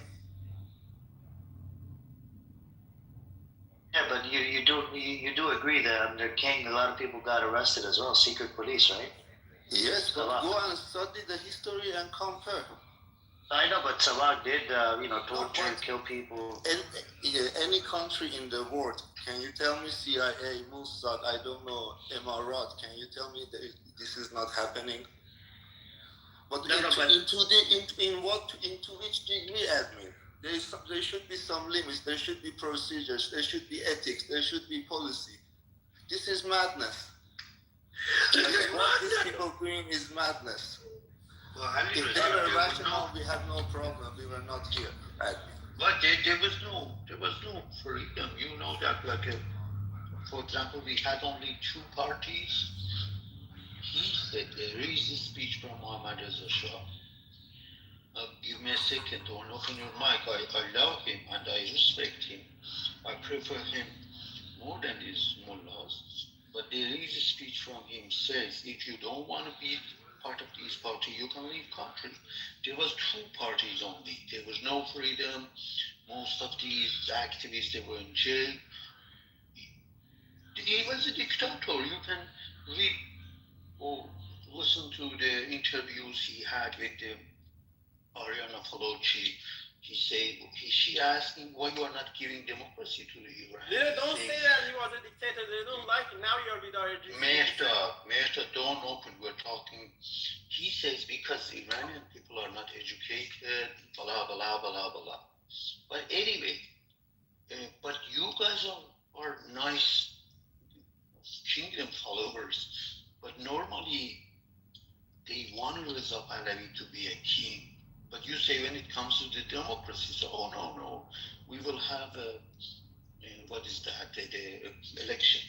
Yeah, but you do agree that under King, a lot of people got arrested as well, secret police, right? Yes, but go and study the history and compare. I know, but Salah did, torture, kill people. Any country in the world, can you tell me CIA, Mossad, I don't know, Emirat, can you tell me that this is not happening? But into which degree, admin? There should be some limits, there should be procedures, there should be ethics, there should be policy. This is madness. What these people doing is madness. Well, if they were rational, we had no problem. We were not here. But there was no freedom. You know that, for example, we had only two parties. He said there is a speech from Muhammad Reza Shah. Give me a second, don't open your mic. I love him and I respect him. I prefer him more than his mullahs. But there is a speech from him says, if you don't want to be part of this party, you can leave country. There was two parties only. There was no freedom. Most of these activists, they were in jail. He was a dictator. You can read or listen to the interviews he had with Ariana Faloci. She asked him why you are not giving democracy to the Iran. Don't say that he was a dictator. They don't like it. Now you're with our Mehta, don't open. We're talking. He says because Iranian people are not educated, blah, blah, blah, blah. But anyway, but you guys are nice kingdom followers. But normally, they want Reza Pahlavi to be a king. But you say when it comes to the democracy, so no, we will have the election.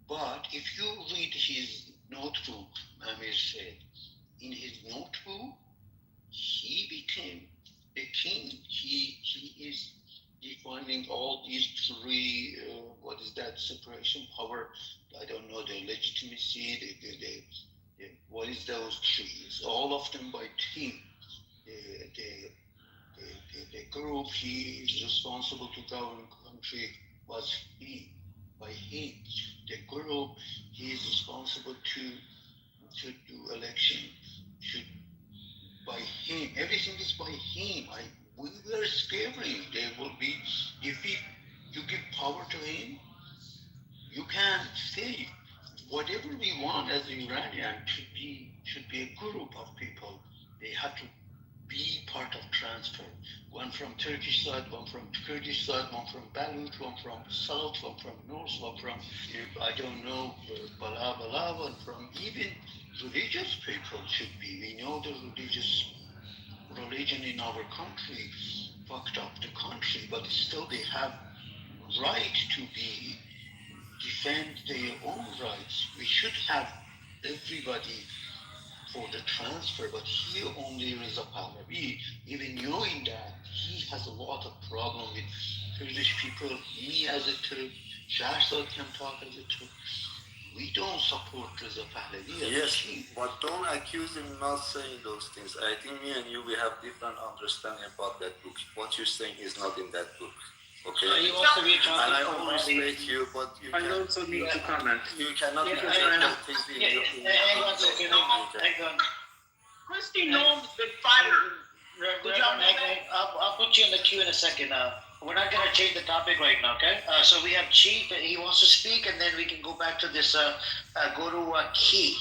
But if you read his notebook, Amir said, in his notebook, he became a king. He is defining all these three, separation power, I don't know, the legitimacy, what is those trees? All of them by him. The group he is responsible to govern country was by him. The group he is responsible to do election by him. Everything is by him. We were sparing. There will be, if you give power to him, you can say whatever we want as Iranian should be a group of people. They have to be part of transfer. One from Turkish side, one from Kurdish side, one from Baluch, one from South, one from North, one from, I don't know, blah, one from even religious people should be. We know the religion in our country fucked up the country, but still they have right to defend their own rights. We should have everybody for the transfer, but here only Reza Pahlavi, even knowing that he has a lot of problem with Kurdish people, me as a Turk, Shahzad can talk as a Turk. We don't support Reza Pahlavi. Yes, but don't accuse him not saying those things. I think me and you, we have different understanding about that book. What you're saying is not in that book. Okay. He wants to be And I accountable. will respect you, but you I also need to comment. you cannot Yeah, interpret things in your hang on a second. Hang on. Christy Noem's been fired. Did I'll put you in the queue in a second. We're not going to change the topic right now, okay? So we have Chief, he wants to speak, and then we can go back to this, go to Key.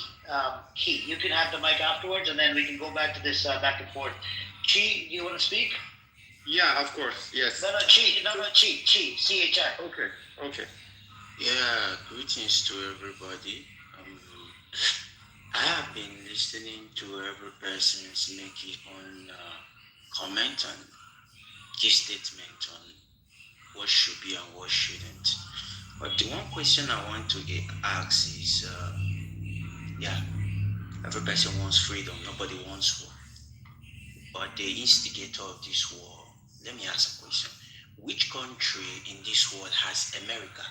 Key, you can have the mic afterwards, and then we can go back to this back and forth. Chi, do you want to speak? Yeah, of course. Yes. No, Chi, C-H-I. Okay. Yeah, greetings to everybody. I have been listening to every person's making on comment and give statement on what should be and what shouldn't. But the one question I want to ask is, yeah, every person wants freedom, nobody wants war. But the instigator of this war, let me ask a question. Which country in this world has America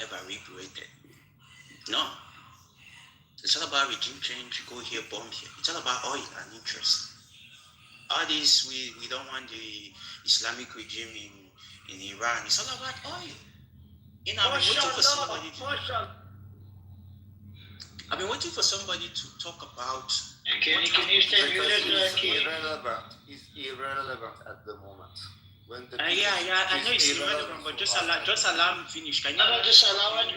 ever liberated? No. It's all about regime change, go here, bomb here. It's all about oil and interest. All this, we don't want the Islamic regime in Iran. It's all about oil. You know, I've been waiting for somebody to talk about. Can you stay muted, It's irrelevant at the moment. When the I know it's irrelevant, but just allow me finish. Can you? No, just allow Ali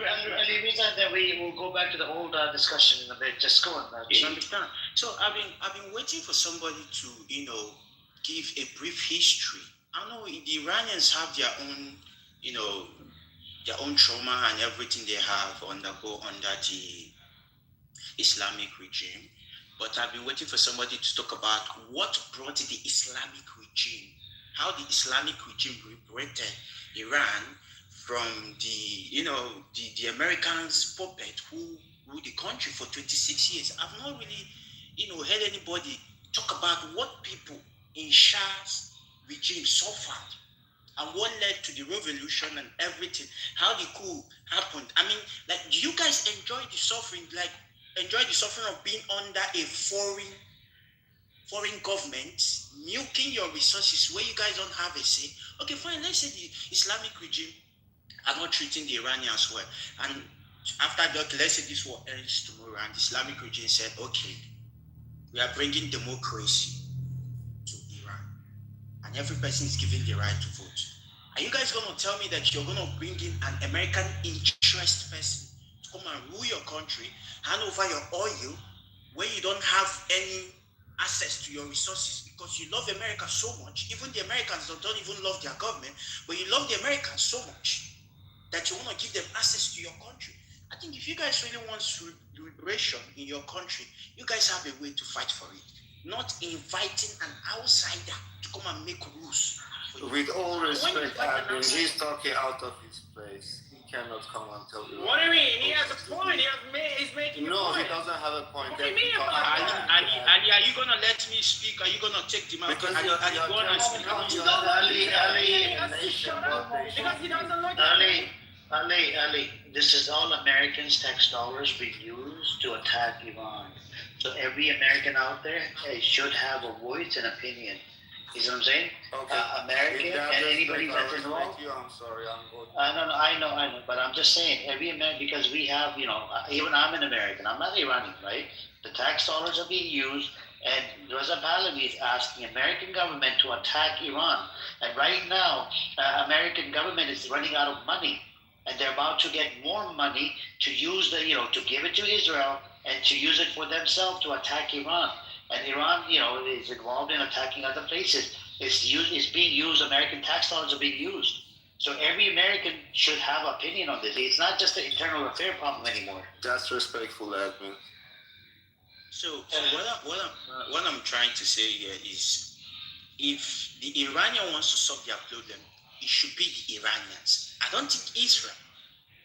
Riza, and then we will go back to the old discussion in a bit. Just go on. You understand? So I've been waiting for somebody to give a brief history. I know the Iranians have their own their own trauma and everything they have undergo under the Islamic regime. But I've been waiting for somebody to talk about what brought the Islamic regime, how the Islamic regime liberated Iran from the Americans' puppet who ruled the country for 26 years. I've not really, heard anybody talk about what people in Shah's regime suffered and what led to the revolution and everything, how the coup happened. I mean, do you guys enjoy the suffering of being under a foreign government, milking your resources where you guys don't have a say? Okay, fine, let's say the Islamic regime are not treating the Iranians well. And after that, let's say this war ends tomorrow and the Islamic regime said, okay, we are bringing democracy to Iran. And every person is given the right to vote. Are you guys going to tell me that you're going to bring in an American interest person to come and rule your country, hand over your oil, where you don't have any access to your resources because you love America so much? Even the Americans don't even love their government, but you love the Americans so much that you want to give them access to your country. I think if you guys really want liberation in your country, you guys have a way to fight for it, not inviting an outsider to come and make rules. With all respect, he's talking out of his place. He cannot come and tell you. What do you mean? He has a point. He's making a point. No, he doesn't have a point. What do you mean about that? Ali, are you going to let me speak? Are you going to take the mic? Because Ali, go on and speak. Ali, this is all Americans' tax dollars being used to attack Iran. So every American out there should have a voice and opinion. You see what I'm saying? Okay. American and anybody that's involved. I'm sorry, I'm good. I know, but I'm just saying, every American, because we have, even I'm an American, I'm not Iranian, right? The tax dollars are being used, and Reza Pahlavi is asking American government to attack Iran. And right now, American government is running out of money, and they're about to get more money to use to give it to Israel and to use it for themselves to attack Iran. And Iran, is involved in attacking other places. It's being used. American tax dollars are being used. So every American should have opinion on this. It's not just an internal affair problem anymore. That's respectful, admin. So what I'm trying to say here is, if the Iranian wants to solve their problem, it should be the Iranians. I don't think Israel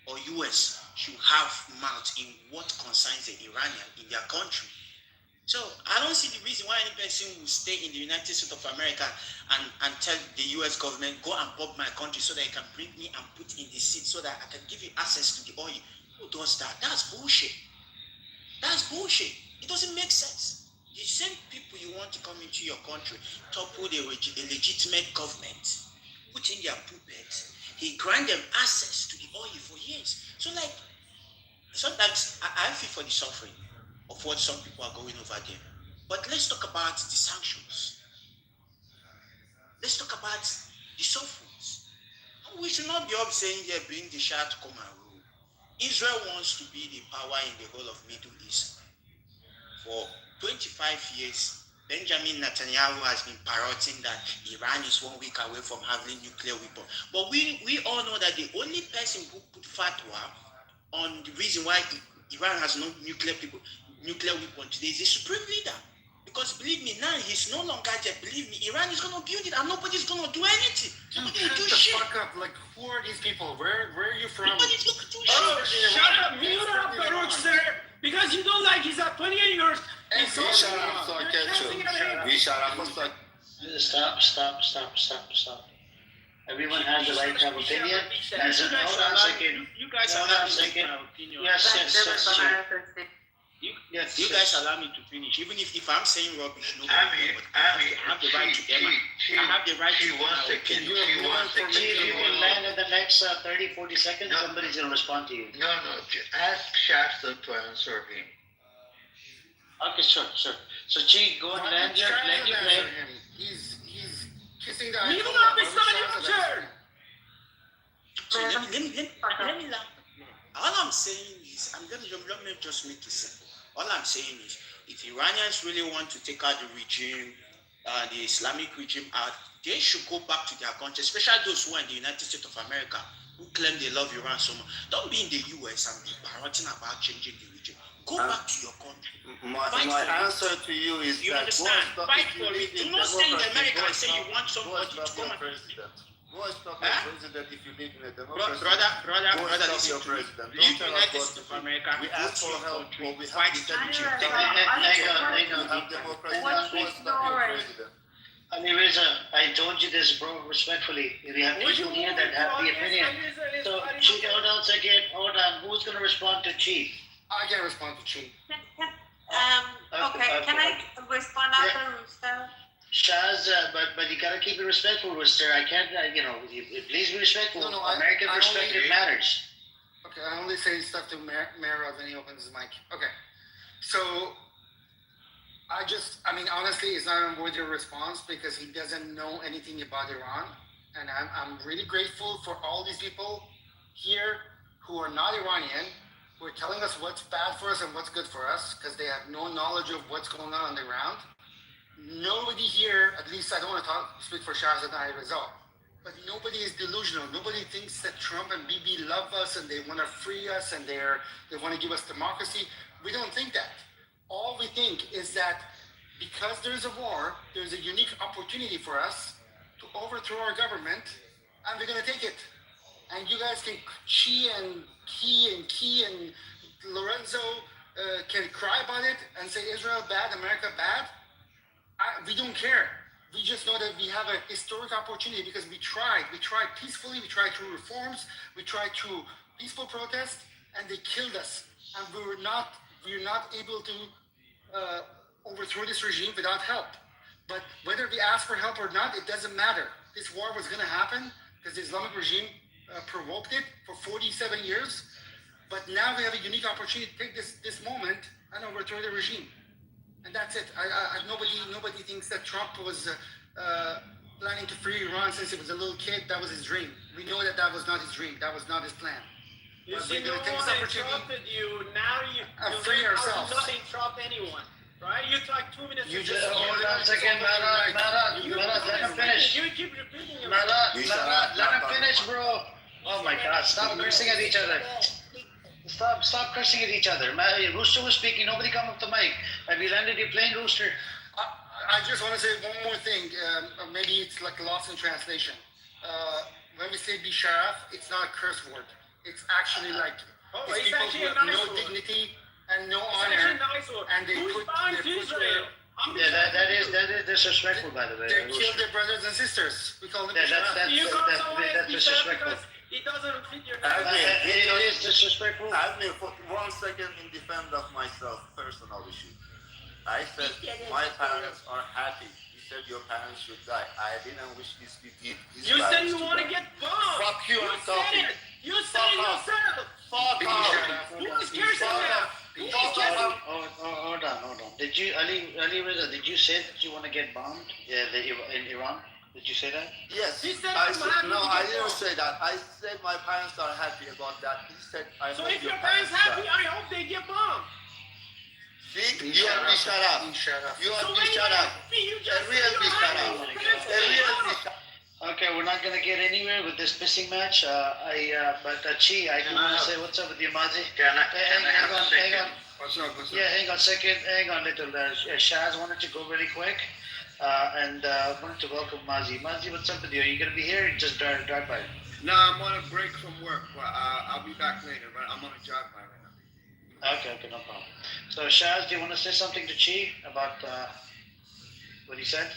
or US should have mouth in what concerns the Iranian in their country. So I don't see the reason why any person will stay in the United States of America and tell the US government, go and bomb my country so that you can bring me and put in the seat so that I can give you access to the oil. Who does that? That's bullshit. It doesn't make sense. The same people you want to come into your country, topple a legitimate government, put in their puppets, he granted them access to the oil for years. So like sometimes I feel for the suffering of what some people are going over there. But let's talk about the sanctions. Let's talk about the sufferings. We should not be up saying here, bring the Shah to come and rule. Israel wants to be the power in the whole of Middle East. For 25 years, Benjamin Netanyahu has been parroting that Iran is 1 week away from having nuclear weapons. But we all know that the only person who put fatwa on the reason why Iran has no nuclear weapon today is the supreme leader. Because believe me, now he's no longer there. Believe me, Iran is going to build it and nobody's going to do anything. Nobody will do shit. Fuck up. Like, who are these people? Where are you from? Nobody's going to do Oh, shit. shut up, mute up, Baruch, sir. Because you don't like he's at 28 years. We shut up, so I catch you. We shut up, so Stop. Everyone has the right to have opinion. Hold on a second. You guys Hold on a second. Yes, you guys allow me to finish. Even if I'm saying rubbish, no. I have the right to get I have the right to she wants to If you will land in the next 30, 40 seconds, somebody's going to respond to you. No, ask Shasta to answer him. Okay, sure. So, Chi, go and land your plane. He's kissing the Mute iPhone. up, it's not your turn. So let me laugh. All I'm saying is, let me just make it simple. All I'm saying is, if Iranians really want to take out the regime, the Islamic regime out, they should go back to their country, especially those who are in the United States of America, who claim they love Iran so much. Don't be in the US and be parroting about changing the regime. Go back to your country. My answer to you is you that understand? Fight for it. Do not stay in America and say you want somebody to come and go stop your president if you live in a democracy. Brother, listen to me. Live in the United States of America. We ask for help, but we fight have it. democracy. We have democracy. Go stop your president. I mean, Reza, I told you this, bro, respectfully. We have people here that have the opinion. So, Chief, hold on a second. Hold on. Who's going to respond to Chief? I can respond to Chief. Okay, can I respond after Rooster? Shaz, but you gotta keep it respectful, Rooster. I can't, please be respectful. No, American perspective matters. Okay, I only say stuff to Mara when he opens his mic. Okay, so honestly, it's not a worthy response because he doesn't know anything about Iran, and I'm really grateful for all these people here who are not Iranian, who are telling us what's bad for us and what's good for us because they have no knowledge of what's going on the ground. Nobody here, at least I don't want to speak for Shahzad and Rizal, but nobody is delusional. Nobody thinks that Trump and Bibi love us and they want to free us and they want to give us democracy. We don't think that. All we think is that because there's a war, there's a unique opportunity for us to overthrow our government, and we're going to take it. And you guys can Key and Lorenzo can cry about it and say Israel bad, America bad. We don't care. We just know that we have a historic opportunity because we tried. We tried peacefully. We tried through reforms. We tried through peaceful protest, and they killed us. And we were not able to overthrow this regime without help. But whether we ask for help or not, it doesn't matter. This war was going to happen because the Islamic regime provoked it for 47 years. But now we have a unique opportunity to take this moment and overthrow the regime. And that's it. Nobody thinks that Trump was planning to free Iran since he was a little kid. That was his dream. We know that was not his dream. That was not his plan. You but see, no one interrupted you. Now you free ourselves. Not interrupt anyone, right? You talk 2 minutes. You just hold on a second, Marat, let him finish. You keep repeating it. Marat, let him finish, bro. Oh my God! Stop cursing at each other. Stop cursing at each other. Rooster was speaking. Nobody come up the mic. Have you landed your plane, Rooster? I just want to say one more thing. Maybe it's like lost in translation. When we say Bisharaf, it's not a curse word. It's actually like it's people who have no dignity and no honor, and they put Israel. That is disrespectful, by the way. They kill their brothers and sisters. We call them that's disrespectful. It doesn't fit your It is disrespectful. Admin, for 1 second in defense of myself, personal issue. I said my parents are happy. You said your parents should die. I didn't wish this with you. You said you want to get bombed. Fuck you, I'm talking. Said it. You said it yourself. Fuck off. Who cares about that? Who cares? Hold on. Did you, Ali Reza, did you say that you want to get bombed in Iran? Did you say that? Yes. He said I I didn't say that. I said my parents are happy about that. He said I So hope if your parents happy, I hope they get bombed. See? You and me shut up. You and me shut up. You just A real me shut up. A real me shut up. Okay, we're not gonna get anywhere with this pissing match. But Chi, I do want to say what's up with you, Mazi. Can I have a second? Hang on. What's up? Yeah, hang on a second. Hang on, little. Shaz wanted to go really quick, and wanted to welcome Mazi. Mazi, what's up with you? Are you gonna be here? Or just drive by. No, I'm on a break from work, but I'll be back later. But I'm on a drive by right now. Okay, no problem. So Shaz, do you want to say something to Chi about what he said?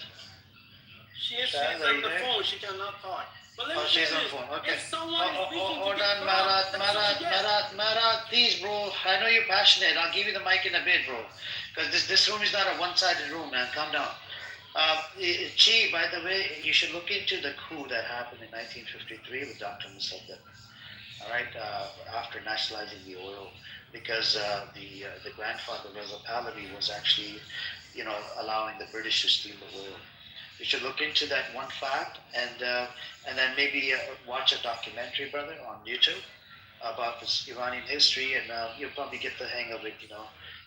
She's Shaz, on the phone. She cannot talk. But let me she's say on this. phone. Okay. If someone is speaking Hold to get on, bombed, that's what you get. Marat, please, bro. I know you're passionate. I'll give you the mic in a bit, bro. Because this room is not a one-sided room, man. Calm down. Chi, by the way, you should look into the coup that happened in 1953 with Dr. Mossadegh. All right, after nationalizing the oil, because the grandfather Reza Pahlavi was actually, allowing the British to steal the oil. You should look into that one fact, and then maybe watch a documentary, brother, on YouTube about this Iranian history, and you'll probably get the hang of it,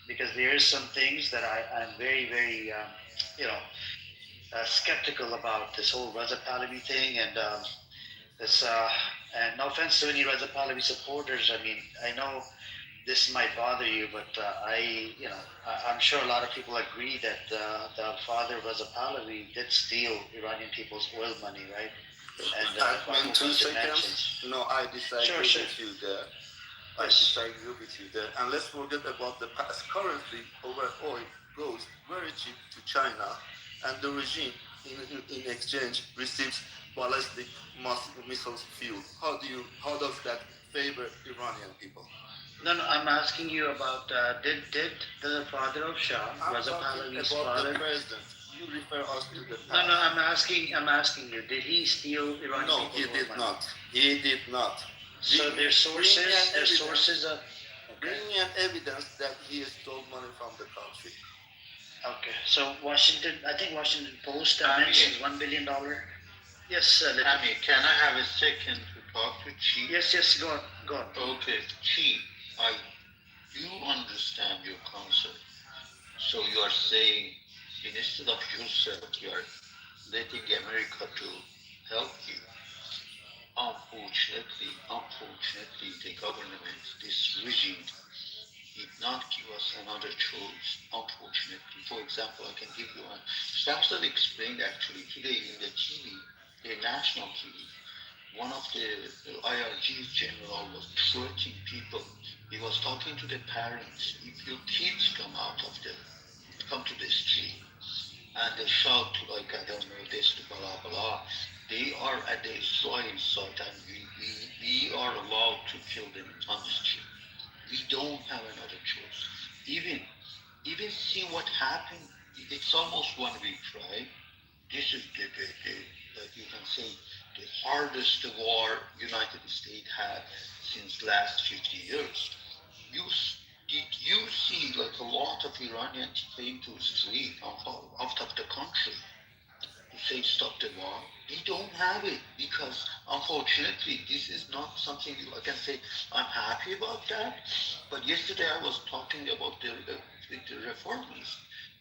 because there is some things that I'm very, very, skeptical about this whole Reza Pahlavi thing, and this. And no offense to any Reza Pahlavi supporters. I mean, I know this might bother you, but I'm sure a lot of people agree that the father Reza Pahlavi did steal Iranian people's oil money, right? And 2 seconds. No, I disagree with you there. I disagree with you there. And let's forget about the past. Currently, our oil goes very cheap to China, and the regime, in exchange, receives ballistic missiles fuel. How does that favor Iranian people? No, I'm asking you about did the father of Shah, Reza Pahlavi's father? The president. You refer us to the past. No, I'm asking you. Did he steal Iranian No, he did not. He did not. So there's sources of. Bring me an evidence that he stole money from the country. Okay, so I think Washington Post mentions $1 billion. Yes, Amy, can I have a second to talk to Chi? Yes, go on. Okay, Chi, I do understand your concern. So you are saying, instead of yourself, you are letting America to help you. Unfortunately, the government, this regime, did not give us another choice, unfortunately. For example, I can give you one. Samson explained actually today in the TV, the national TV, one of the IRG's general was threatening people. He was talking to the parents. If your kids come to the street and they shout like, I don't know, this, blah, blah, they are at the Israeli side and we are allowed to kill them on the street. We don't have another choice. Even see what happened. It's almost 1 week, right? This is the like you can say, the hardest war United States had since last 50 years. Did you see like a lot of Iranians came to the street out of the country to say stop the war? We don't have it because unfortunately this is not something I can say I'm happy about that. But yesterday I was talking about the reformists.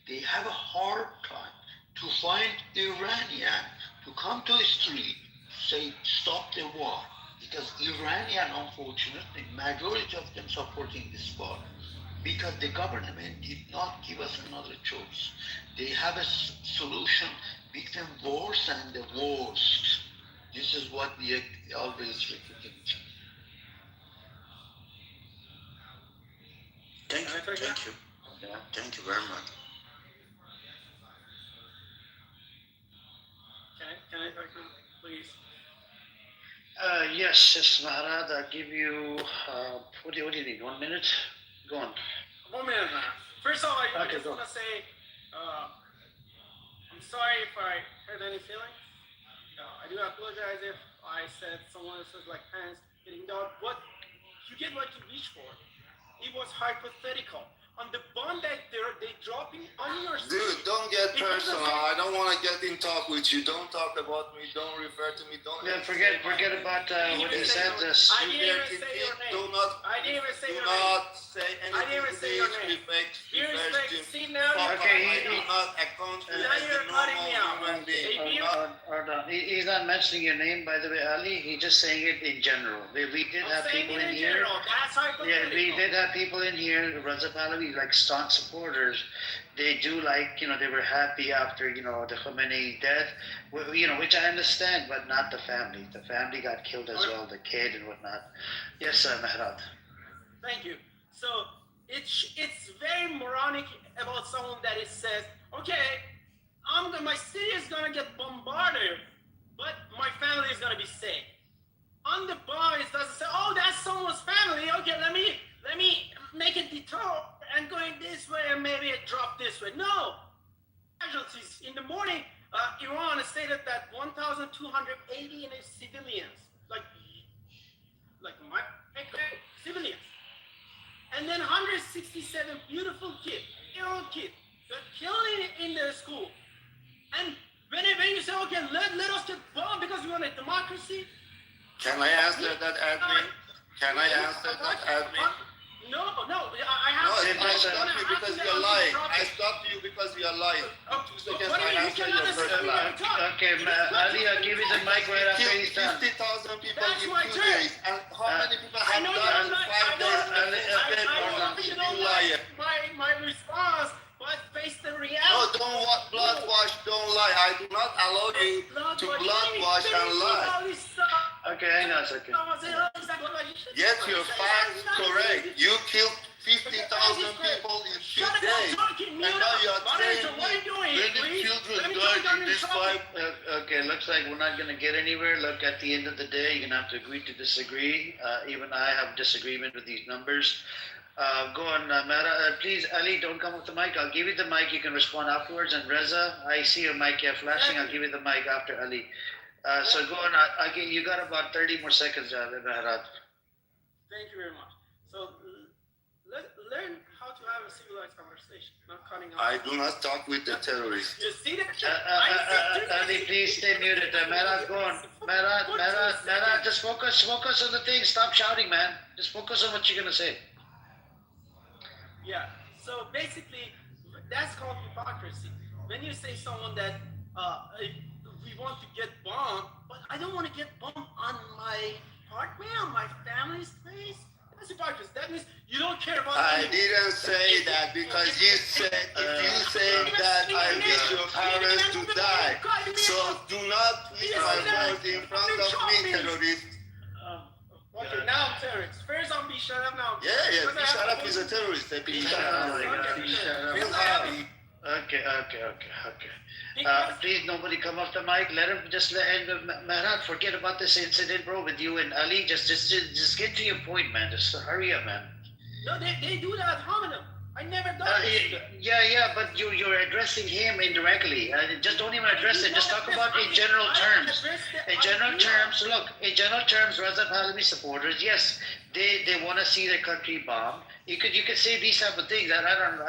They have a hard time to find Iranian to come to the street to say stop the war, because Iranian, unfortunately, majority of them supporting this war, because the government did not give us another choice. They have a solution between worse and the worst. This is what we always repeat. Thank you. Thank you very much. Can I talk to you, please? Yes, Maharaj, I'll give you, what do you need, 1 minute? Go on. 1 minute now. First of all, I Okay, just go. want to say, I'm sorry if I hurt any feelings. I do apologize if I said someone else's like pants getting down. What you get what you wish for. It was hypothetical. On the bond that they dropping on your Dude, don't get personal. I don't want to get in talk with you. Don't talk about me. Don't refer to me. Don't. Yeah, forget about what he said. I didn't even say your name. Do not. I didn't even say Do your name. not say I didn't anything even to say me. your name. You respect. See now. I do not account for you Now as you're a cutting normal me out. human being. He's not mentioning your name, by the way, Ali. He's just saying it in general. We did have people in here. Yeah, we did have people in here. Raza Pahlavi, like staunch supporters. They do like, they were happy after, the Khomeini death, which I understand, but not the family. The family got killed as well, the kid and whatnot. Yes, sir, Mehrad. Thank you. So it's very moronic about someone that it says, okay, my city is gonna get bombarded, but my family is gonna be safe. On the bar, it doesn't say, oh, that's someone's family. Okay, let me make a detour and going this way and maybe a drop this way. No. Casualties. In the morning, Iran stated that 1,280 civilians, like my civilians. And then 167 beautiful kids, year-old kids, got killed in their school. And when you say, okay, let us get bombed because we want a democracy. Can I answer that, admin? Can I answer that, admin? No, I have no, to. I stopped you because you're lying. I stopped you because you're lying. 2 seconds, I answer your first lie. Okay, Ali, I'll give you the mic right after he's done. 50,000 people in 2 days. And how many people have died in 5 days? You liar. My response was based on reality. No, don't blood wash, don't lie. I do not allow you to blood wash and lie. Okay, hang on a second. Get your facts correct. You killed 50,000 people in 2 days. And now you are telling me many children died in this fight. Okay, looks like we're not going to get anywhere. Look, at the end of the day, you're going to have to agree to disagree. Even I have disagreement with these numbers. Go on, Mara. Please, Ali, don't come with the mic. I'll give you the mic. You can respond afterwards. And Reza, I see your mic here flashing. I'll give you the mic after Ali. So go on. Again, you got about 30 more seconds, Mehrad. Thank you very much. So learn how to have a civilized conversation, not cutting off. I do not talk with the terrorists. You see that? Ali, please stay muted. Mehrad, go on. Mehrad, just focus on the thing. Stop shouting, man. Just focus on what you're going to say. Yeah. So basically, that's called hypocrisy. When you say someone that we want to get bombed, but I don't want to get bombed on my apartment, on my family's place. That's hypocrisy. That means you don't care about. I didn't say that because you said if you say that I wish your parents to die. So do not put my words in front of me, terrorist. Okay, now I'm terrorist. First I'm be shut up now. Yeah, be shut up is a terrorist. Be shut up. Feel happy. Okay. Please, nobody come off the mic. Let him Mehrad, forget about this incident, bro, with you and Ali. Just get to your point, man. Just hurry up, man. No, they do that ad hominem. I never done it. Yeah, but you're addressing him indirectly. Just don't even address it. Just talk about in general terms. In general terms, Raza Pahlavi supporters, yes, they want to see their country bombed. You could say these type of things. I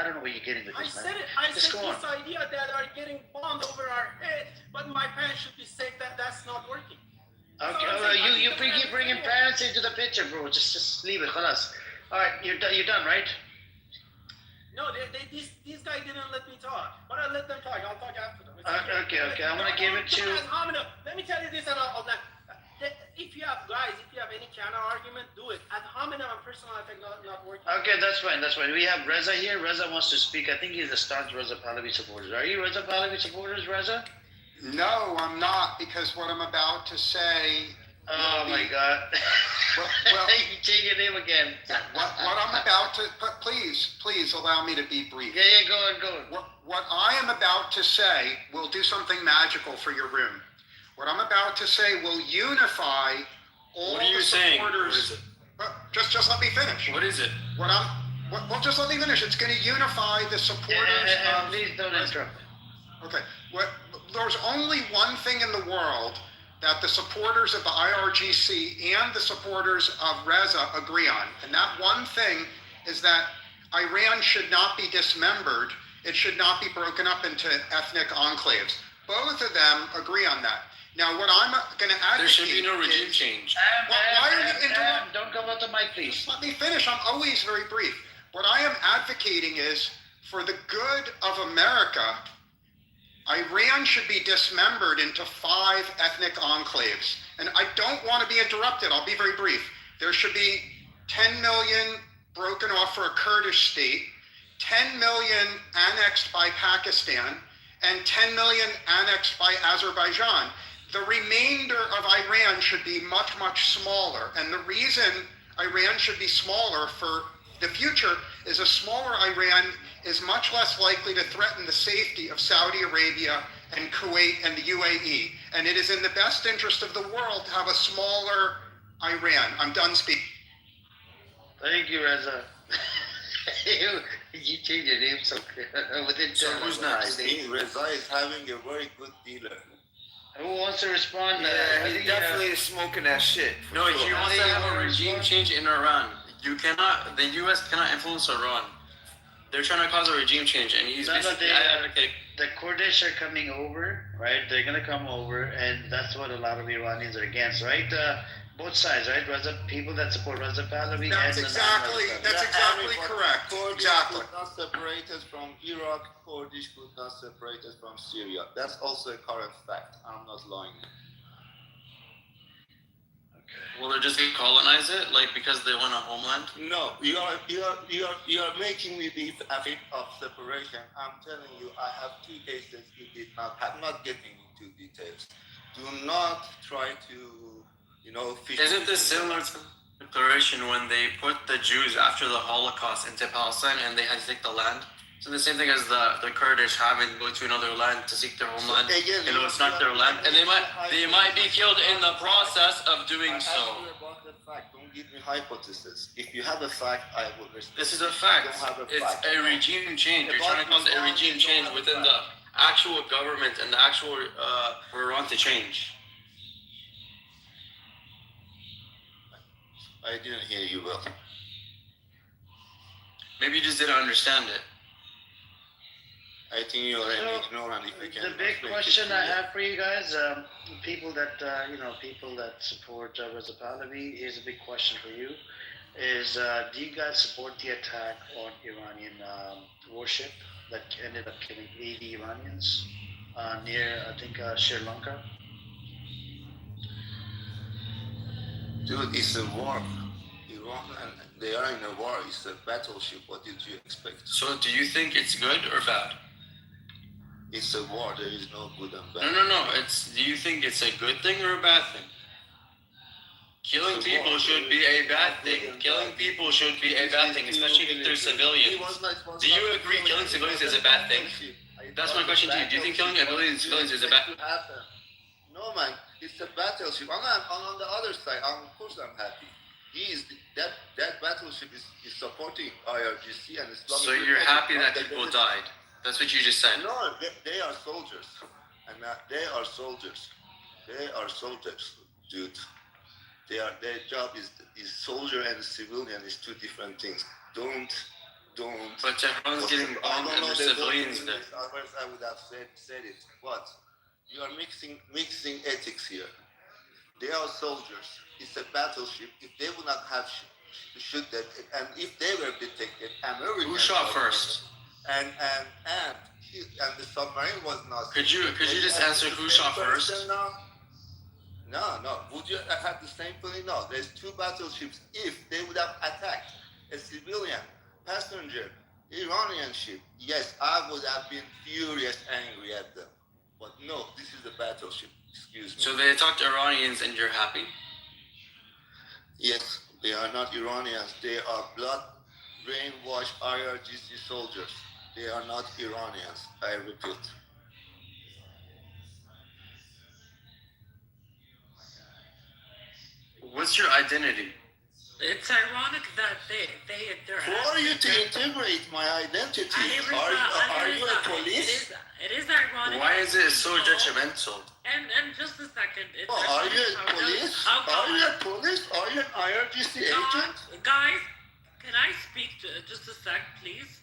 don't know where you're getting with this, man. I said this idea that are getting bombed over our head, but my parents should be safe. That's not working. Okay, you keep bringing parents into the picture, bro. Just leave it. Khalas. All right, you're done, right? No, these guys didn't let me talk, but I let them talk. I'll talk after them. Okay. I'm gonna give it to. Let me tell you this, and if you have any counter argument, do it. Ad hominem and personal attack not working. Okay, that's fine. We have Reza here. Reza wants to speak. I think he's a staunch Reza Pahlavi supporter. Are you Reza Pahlavi supporters, Reza? No, I'm not, because what I'm about to say. Oh my God! Well, you change your name again. What I'm about to, but please allow me to be brief. Yeah, go on. What I am about to say will do something magical for your room. What I'm about to say will unify all the supporters. What are you saying? Just let me finish. What is it? Well, just let me finish. It's going to unify the supporters. Please don't interrupt. Okay, there's only one thing in the world that the supporters of the IRGC and the supporters of Reza agree on, and that one thing is that Iran should not be dismembered. It should not be broken up into ethnic enclaves. Both of them agree on that. Now, what I'm going to advocate There should be no regime change. Why are you interrupting? Don't come out the mic, please. Just let me finish. I'm always very brief. What I am advocating is, for the good of America, Iran should be dismembered into 5 ethnic enclaves. And I don't want to be interrupted. I'll be very brief. There should be 10 million broken off for a Kurdish state, 10 million annexed by Pakistan, and 10 million annexed by Azerbaijan. The remainder of Iran should be much, much smaller. And the reason Iran should be smaller for the future is a smaller Iran is much less likely to threaten the safety of Saudi Arabia and Kuwait and the UAE. And it is in the best interest of the world to have a smaller Iran. I'm done speaking. Thank you, Reza. You changed your name so within 10 who's next? Reza is having a very good dealer. Who wants to respond? Yeah, he's definitely smoking that shit. No, he wants to have a regime change in Iran. The U.S. cannot influence Iran. They're trying to cause a regime change, and he's basically advocating. The Kurdish are coming over, right? They're gonna come over, and that's what a lot of Iranians are against, right? Both sides, right? People that support Reza Pahlavi. That's exactly correct. Kurdish Exactly. could not separate us from Iraq. Kurdish could not separate us from Syria. That's also a current fact. I'm not lying. Will they just colonize it, like because they want a homeland? No, you are making me be afraid of separation. I'm telling you, I have 2 cases. You did not. I'm not getting into details. Do not try to, fish. Isn't this similar to the declaration when they put the Jews after the Holocaust into Palestine and they had to take the land? So the same thing as the Kurdish having to go to another land to seek their homeland. It's not their land, and they might be killed in the process of doing so. About the fact. Don't give me hypothesis. If you have a fact, I will respect. This is a fact. It's a regime change. You're trying to cause a regime change within the actual government and the actual Iran to change. I didn't hear you well. Maybe you just didn't understand it. I think you're an ignorant. The big question I have for you guys, people that support Reza Pahlavi, here's a big question for you: is do you guys support the attack on Iranian warship that ended up killing 80 Iranians near, I think, Sri Lanka? Dude, it's a war. Iran, and they are in a war. It's a battleship. What did you expect? So do you think it's good or bad? It's a war. There is no good and bad. No. Do you think it's a good thing or a bad thing? Killing people should be a bad thing. Killing people should be a bad thing, especially if they're civilians. Do you agree killing civilians is a bad thing? That's my question to you. Do you think killing civilians is a bad thing? No, man. It's a battleship. I'm on the other side. Of course, I'm happy. That battleship is supporting IRGC and Islamic. So you're happy that people died? That's what you just said. No, they are soldiers. And they are soldiers. They are soldiers, dude. Their job is soldier and civilian is 2 different things. Don't. But Tehran's getting bombed and there's civilians there. Otherwise, I would have said it. But you are mixing ethics here. They are soldiers. It's a battleship. If they would not have shoot that, and if they were detected, American. Who shot first? And the submarine was not. Could you just answer who shot first? No. Would you have the same feeling? No. There's 2 battleships. If they would have attacked a civilian passenger Iranian ship, yes, I would have been furious, angry at them. But no, this is a battleship. Excuse me. So they attacked Iranians, and you're happy? Yes, they are not Iranians. They are blood-brainwashed IRGC soldiers. They are not Iranians. I repeat. What's your identity? It's ironic that they're Who are you to integrate my identity? Are you a police? It is ironic is it so detrimental? And just a second. It's Oh, are you ironic a how police? those- how Are you God- a police? Are you an IRGC agent? Guys, can I speak to just a sec, please?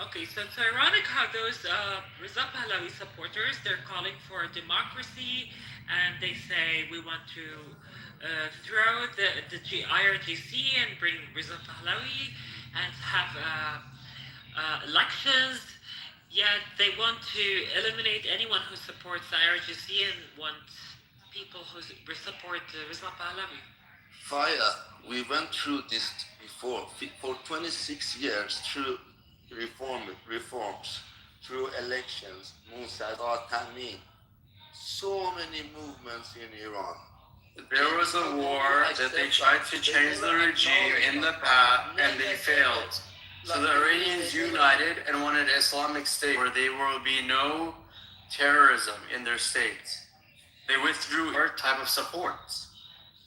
Okay, so it's ironic how those Reza Pahlavi supporters, they're calling for democracy, and they say we want to throw the IRGC and bring Reza Pahlavi and have elections, yet they want to eliminate anyone who supports the IRGC and want people who support Reza Pahlavi. Fire, we went through this before. For 26 years, through reforms, through elections, Musadat Tamim, so many movements in Iran. There was a war that they tried to change the regime in the past, and they failed. So the Iranians united and wanted an Islamic state where there will be no terrorism in their state. They withdrew our type of support.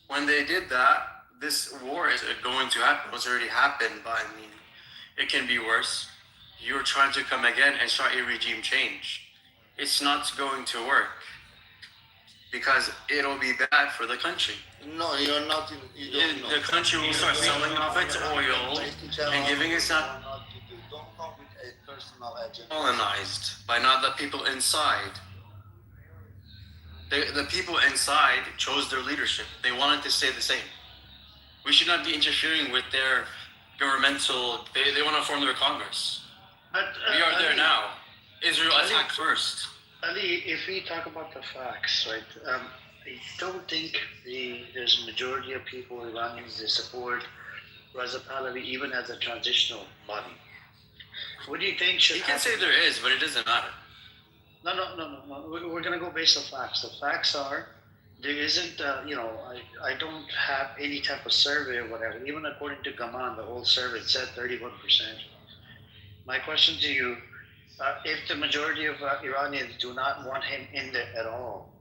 When they did that, this war is going to happen. It's already happened, but I mean, it can be worse. You're trying to come again and start a regime change. It's not going to work because it'll be bad for the country. No, you're not. You don't know. The country will start selling off its oil and giving us up. Don't come with a personal agenda. Colonized by not the people inside. The people inside chose their leadership. They wanted to stay the same. We should not be interfering with their governmental. They want to form their Congress. But, we are there Ali, now. Israel Ali, attacked first. Ali, if we talk about the facts, right? I don't think there's a majority of people, Iranians, they support Reza Pahlavi even as a transitional body. What do you think should You can happen? say there is, but it doesn't matter. No. We're going to go based on facts. The facts are there isn't, I don't have any type of survey or whatever. Even according to Gaman, the old survey said 31%. My question to you, if the majority of Iranians do not want him in there at all,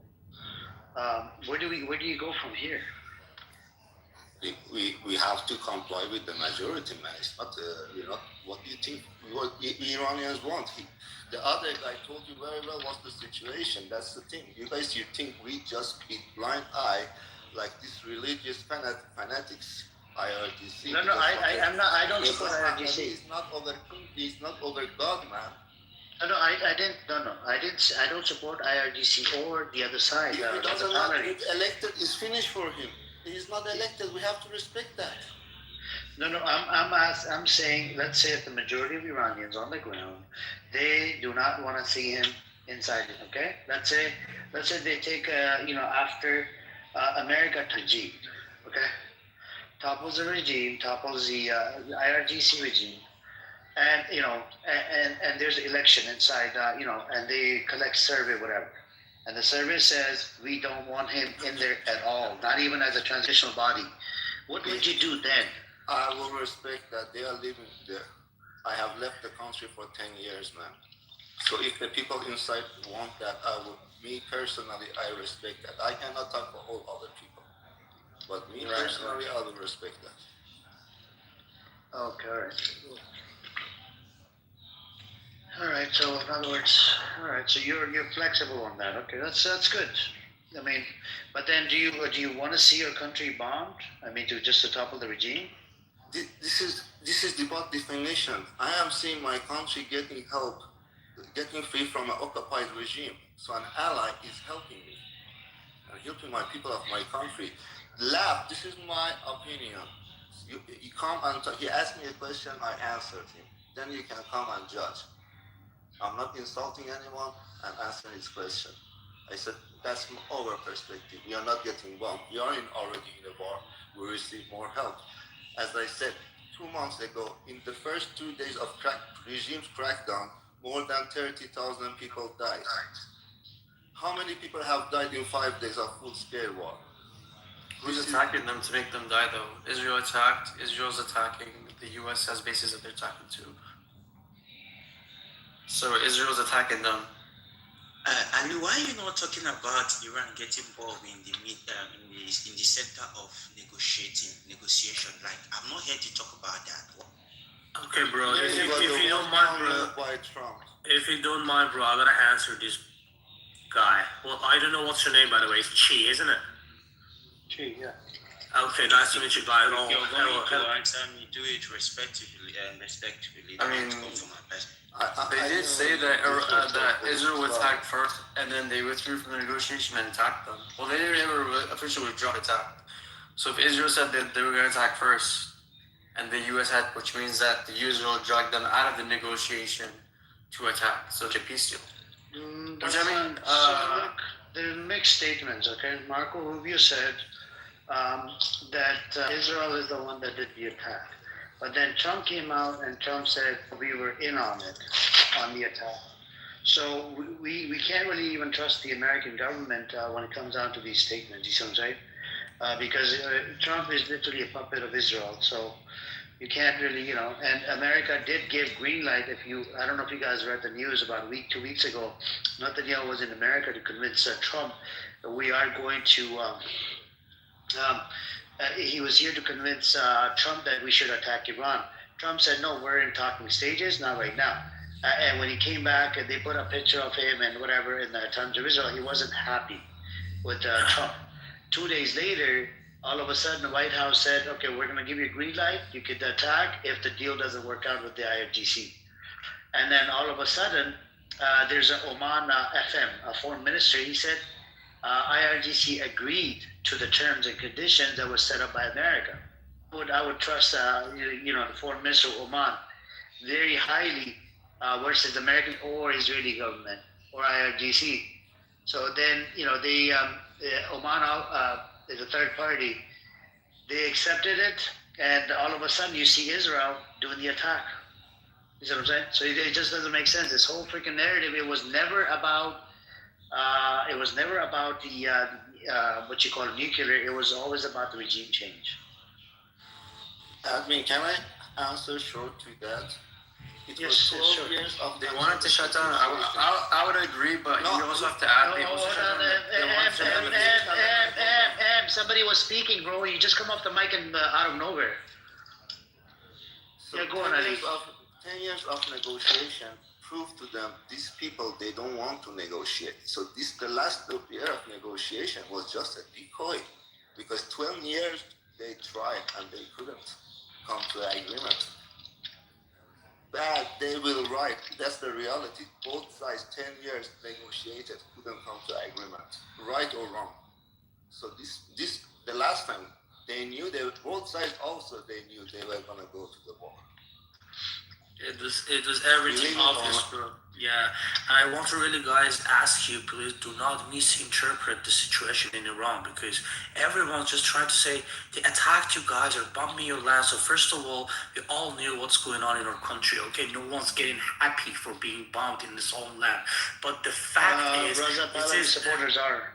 where do you go from here? We have to comply with the majority, man. It's not, what do you think what Iranians want? The other guy told you very well what's the situation. That's the thing. You think we just be blind eye like this religious fanatics, IRGC. No, I'm not. I don't support IRGC. It's not over. It's not over God, man. No, I didn't. No, I didn't. I don't support IRGC or the other side. If he doesn't want to get elected, it's finished for him. He is not elected. We have to respect that. No. I'm saying, let's say if the majority of Iranians on the ground, they do not want to see him inside it. Okay. Let's say they take after America regime. Okay. Topples the regime, topples the IRGC regime, and and there's an election inside, and they collect survey, whatever, and the survey says we don't want him in there at all, not even as a transitional body. What would you do then? I will respect that they are living there. I have left the country for 10 years, man. So if the people inside want that, me personally, I respect that. I cannot talk for all other people. But me personally, I will respect that. Okay, all right. So in other words, so you're flexible on that. Okay, that's good. I mean, but then do you want to see your country bombed? I mean, to topple the regime? This is about definition. I am seeing my country getting help, getting free from an occupied regime. So an ally is helping me and helping my people of my country. Laugh. This is my opinion. You come and he asked me a question, I answered him. Then you can come and judge. I'm not insulting anyone. I'm answering his question. I said that's our perspective. We are not getting bombed. We are already in a war. We receive more help. As I said 2 months ago, in the first 2 days of regime's crackdown, more than 30,000 people died. How many people have died in 5 days of full-scale war? Who's attacking them to make them die, though? Israel attacked. Israel's attacking. The U.S. has bases that they're attacking too. So Israel's attacking them. Ali, why are you not talking about Iran getting involved in the center of negotiation? Like, I've not heard you talk about that. Okay, bro. If you don't mind, bro. If you don't mind, bro, I gotta answer this guy. Well, I don't know what's your name, by the way. It's Chi, isn't it? Chi, yeah. Okay, nice to meet you, guy. If you're going to answer me, do it respectively. I mean, Don't go for my best. they did say that Israel would attack first, and then they withdrew from the negotiation and attacked them. Well, they didn't ever officially withdraw the attack. So if Israel said that they were going to attack first, and the U.S. had, which means that the Israel dragged them out of the negotiation to attack, so it's a peace deal. Which I mean, so look, there are mixed statements. Okay, Marco Rubio said that Israel is the one that did the attack, but then Trump came out and Trump said we were in on it, on the attack. So we can't really even trust the American government when it comes down to these statements. You see what I'm saying? Because Trump is literally a puppet of Israel. So you can't really, and America did give green light. I don't know if you guys read the news about 2 weeks ago, Netanyahu was in America to convince Trump that we are going to, he was here to convince Trump that we should attack Iran. Trump said, no, we're in talking stages, not right now. And when he came back and they put a picture of him and whatever in the Times of Israel, he wasn't happy with Trump. 2 days later, all of a sudden the White House said, okay, we're going to give you a green light. You could attack if the deal doesn't work out with the IRGC. And then all of a sudden, there's an Oman FM, a foreign minister. He said, IRGC agreed to the terms and conditions that was set up by America. I would trust, the foreign minister of Oman very highly versus American or Israeli government or IRGC. So then, Oman is a third party. They accepted it, and all of a sudden you see Israel doing the attack. You see what I'm saying? So it just doesn't make sense. This whole freaking narrative, it was never about the what you call nuclear. It was always about the regime change. Admin, can I answer short to that? It Yes, was 12 sure. years of They wanted to shut down. I would agree, but you also have to add. They also shut down. Somebody was speaking, bro. You just come off the mic and out of nowhere. So Yeah, go on, Ali. 10 years of negotiation proved to them these people, they don't want to negotiate. So the last year of negotiation was just a decoy, because 12 years they tried and they couldn't come to an agreement. That they will write. That's the reality. Both sides 10 years negotiated, couldn't come to an agreement, right or wrong. So this the last time they knew, both sides also they knew they were gonna go to the war. It was everything obvious, bro. Yeah, and I want to really, guys, ask you, please do not misinterpret the situation in Iran, because everyone's just trying to say they attacked you guys or bombing your land. So first of all, we all knew what's going on in our country. Okay, no one's getting happy for being bombed in his own land. But the fact is, supporters are.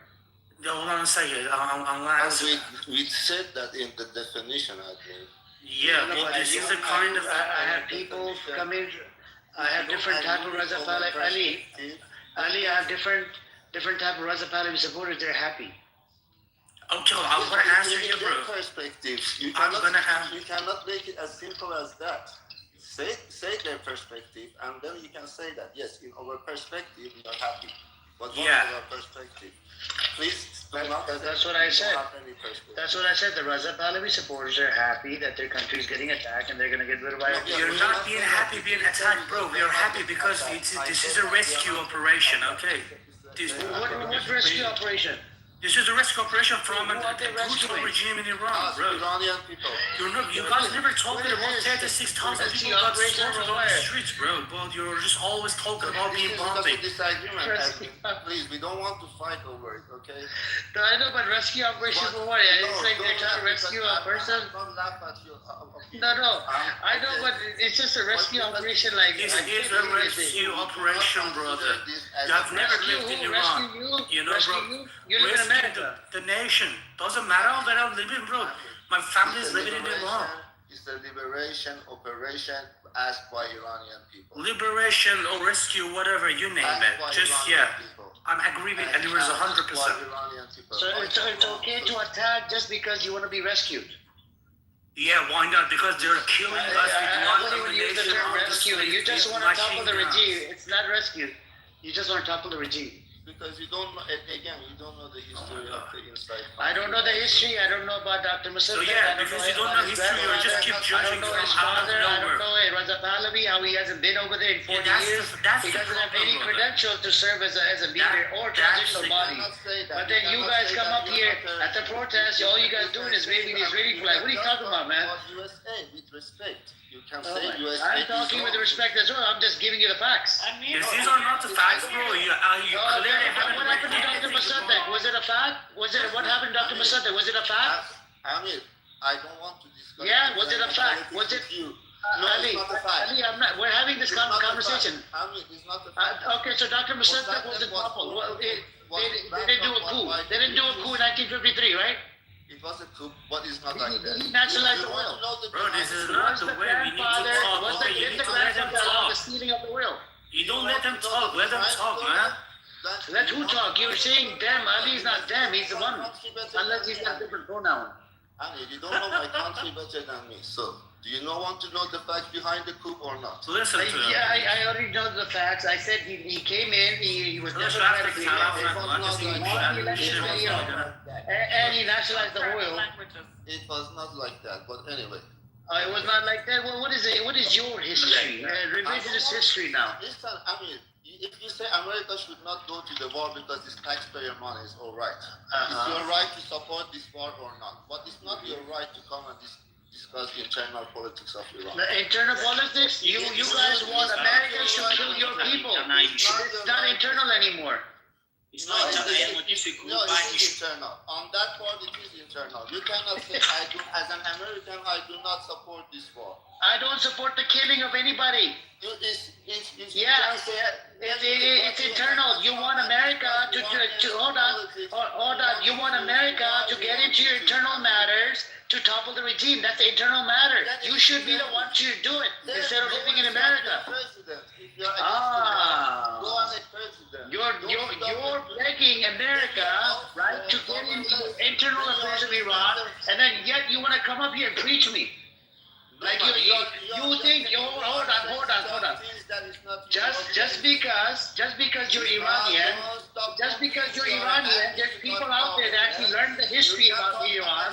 Hold on a second. I'm gonna answer. We said that in the definition, I think. Yeah, well, this is the kind of. I have people come in. I have different type of Raza Pahlavi. Ali, I have different type of Raza Pahlavi supporters. They're happy. Okay, I'm gonna answer you, bro. Perspective. You cannot make it as simple as that. Say their perspective, and then you can say that yes, in our perspective, we are happy. But what is our perspective? Please, that's what I said. That's what I said. The Raza Pahlavi supporters are happy that their country is getting attacked and they're going to get rid of IRGC. You're not being happy being attacked, bro. You're happy because this is a rescue operation, okay? What rescue operation? This is a rescue operation from a brutal regime in Iran, bro. Iranian people. You guys never talking about 36,000 people got slaughtered on the streets, bro. But you're just always talking about being bombed. Please, we don't want to fight over it, okay? No, I know, but rescue operation for what? It's like they're trying to rescue a person. Don't laugh at you. No. I know, but it's just a rescue operation. Like this is a rescue operation, brother. You have never lived in Iran. You know, bro. You live in America. The nation. Doesn't matter where I'm living, bro. My family is living in Iran. It's a liberation operation asked by Iranian people. Liberation or rescue, whatever you name it. Just, I'm agreeing with Anwar 100%. So it's okay to attack just because you want to be rescued? Yeah, why not? Because they're killing us with one use the term rescue. You just want to topple the regime. It's not rescue. You just want to topple the regime. because you don't know, again, you don't know the history of the inside. I don't know the history. I don't know about Dr. So Musaddiq. yeah, because you don't know history, you just keep judging from out of I don't nowhere. know Raza Pahlavi, how he hasn't been over there in 40 years. That's He the doesn't have problem, any brother. credentials to serve as a leader or transitional body. But then you guys come up here at the protest, all you guys doing is waving this Israeli flag. What are you talking about, man? USA, with respect. You can Oh, say USA. I'm talking with respect as well. I'm just giving you the facts. If these are not the facts, bro, you clearly haven't What read happened to Dr. anything. Musaddiq? Was it a fact? What happened to Dr. Musaddiq? Was it a fact? Amir, I don't want to discuss. Yeah, was it a fact? Was it? You? Ali, it's not a fact. Ali, we're having this It's not a conversation. fact. Amir, it's not a fact. Okay, so Dr. Musaddiq wasn't toppled. Well, they didn't do a coup. They didn't do a coup in 1953, right? It was a coup, but it's not like that. He nationalized the oil. Bro, this is not the way we need to talk. Was Okay, you the need to let them grandfather allow the talk. stealing of the oil? You don't let them talk. Let them talk, man. Let who talk? You're saying them. Ali is not them. He's the one. Unless he's got a different pronoun. Amir, you don't know my country better than me. So, do you want to know the facts behind the coup or not? Listen to him. Yeah, I already know the facts. I said he came in. He was democratically and he nationalized the oil. It was not like that, but anyway. It was not like that. Well, what is it? What is your history? Revisionist history now. Listen, I mean, if you say America should not go to the war because it's taxpayer money, it's all right. It's your right to support this war or not, but it's not your right to come and discuss the internal politics of Iran. The internal politics? You guys want Americans to kill your people. It's not internal anymore. It's not internal. No, it is internal. On that part, it is internal. You cannot say, as an American, I do not support this war. I don't support the killing of anybody. It's internal. You want America to hold on. You want America to get into your internal matters to topple the regime. That's the internal matter. You should be the one to do it instead of living in America. You're begging America, right, to get into the internal affairs of Iran, and then yet you want to come up here and preach me. Like you think, hold on. Just because you're Iranian, there's people out there that actually learn the history about Iran.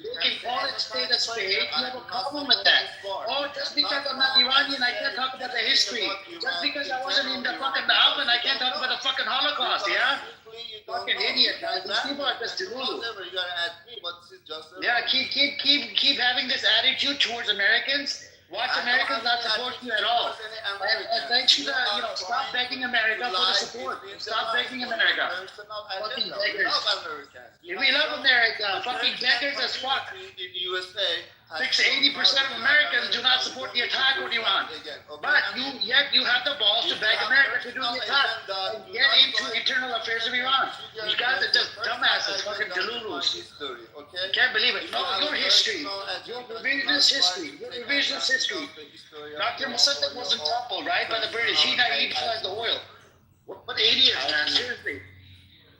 They can call it state a state. You have a problem with that. Oh, just because I'm not Iranian, I can't talk about the history. Just because I wasn't in the fucking oven, I can't talk about the fucking Holocaust, yeah? Fucking idiot, guys. These people are just delulu. Yeah, keep having this attitude towards Americans. Watch Americans not support you at all. And thanks to stop begging America for the support. Stop begging America. Fucking beggars. We love America. Fucking beggars as fuck. In the USA, 80% of Americans do not support the attack on Iran. But yet you have the balls to beg America to do the attack and get into internal affairs of Iran. You guys are just dumbasses, fucking delulus. You can't believe it. No, your history. Your revisionist history. Dr. Musaddiq wasn't toppled, right, by the British. He nationalized the oil. What idiots, man, seriously.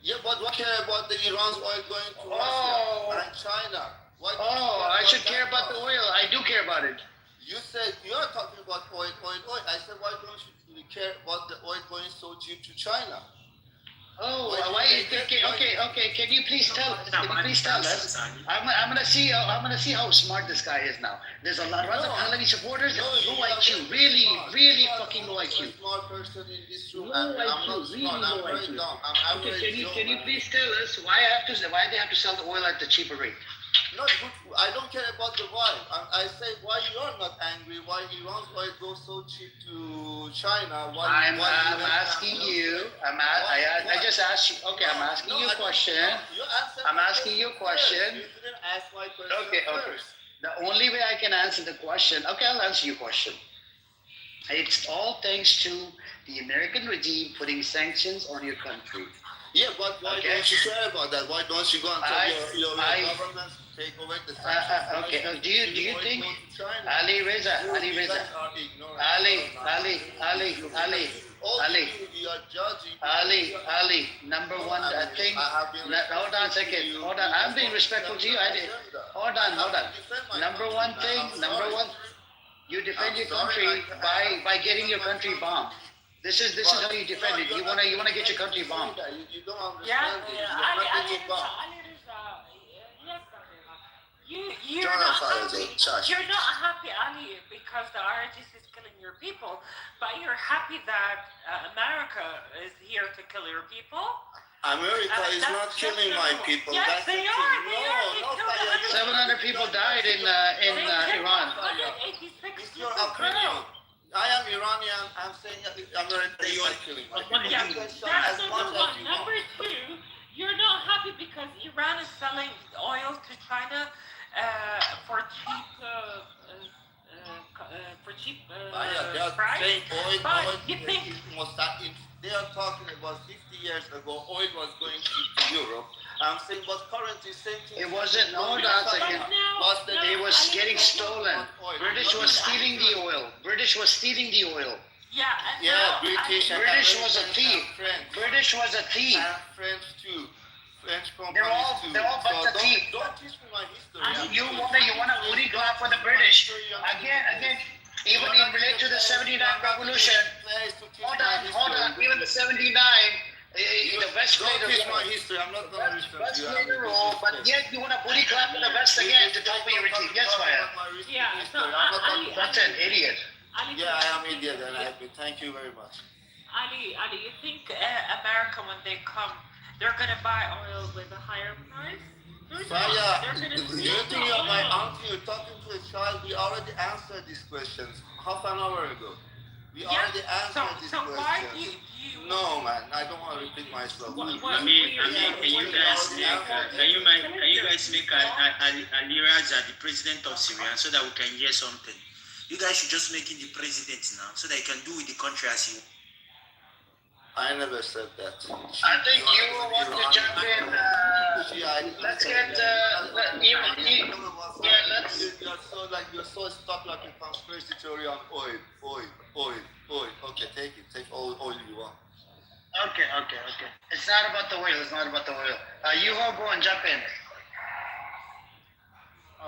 Yeah, but what care about the Iran's oil going to Russia and China? I should care about the oil. I do care about it. You said you are talking about oil. I said, why don't you care about the oil going so cheap to China? Okay. Can you please tell us? I'm gonna see how smart this guy is now. There's a lot of other Pahlavi supporters that have low IQ, really fucking low IQ. Smart person in this room. Low IQ, really low IQ. Okay, can you please tell us why they have to sell the oil at the cheaper rate? Not good. I don't care about the why. I say why you are not angry. Why Iran's oil goes so cheap to China? I'm asking you. I just asked you. Okay, I'm asking you a question. I'm asking you a question. You didn't ask my question Okay. first. The only way I can answer the question. Okay, I'll answer your question. It's all thanks to the American regime putting sanctions on your country. Yeah, but why don't you care about that? Why don't you go and tell your government to take away the sanctions? Okay, do you think Ali Reza, Ali, number one thing. Hold on a second. Hold on. I'm being respectful to you. Hold on. Number one. You defend your country by getting your country bombed. This is how you defend it. You wanna get your country bombed. You don't understand Yeah, it. You're Ali, not Ali getting Reza, bombed. Ali Reza, yes, Amira. You're John not Farage, happy. Chash. You're not happy, Ali, because the RGC is killing your people, but you're happy that America is here to kill your people. America is That's not just killing the my rule. people. Yes, That's they the are. thing. They No, are. They no, killed 700 people died in Iran. 186 It's your people. opinion. I am Iranian. I'm saying that America is not killing my people. Yeah, You can shout that's as number much as one. you want. Number two, you're not happy because Iran is selling oil to China for cheap They are price. saying But oil you think they are talking about 50 years ago, oil was going to Europe. I'm saying, but currently, same thing. It wasn't. Hold on a second. It was getting stolen. British was stealing the oil. British was stealing the oil. Yeah, and Yeah, now British was a thief. British was a thief. And French too. French They're companies all too. they're all bunch of thieves. Don't teach me my history. You wanna booty clap for the British again. Even in relation to the 79 revolution. Hold on. Even the 79. The West played Don't teach my history. I'm not going to listen to you. played the role, but yet you want to booty clap for the West again to top of your team. Yes, Fire. Yeah, so That's an idiot. Yeah, I am idiot and I have been. Thank you very much. Ali, you think America, when they come, they're gonna buy oil with a higher price? Faya, do you think you're my auntie? You're talking to a child. We already answered these questions half an hour ago. We already answered these questions. Why do you No, man, I don't want to repeat myself. Can you guys make Ali Raza the president of Syria so that we can hear something? You guys should just make him the president now so that he can do with the country as he wants. I never said that. I think you want to jump in. Let's get. You're so stuck like a conspiracy theory on oil. Okay, take all oil you want. Okay. It's not about the oil. You all go and jump in.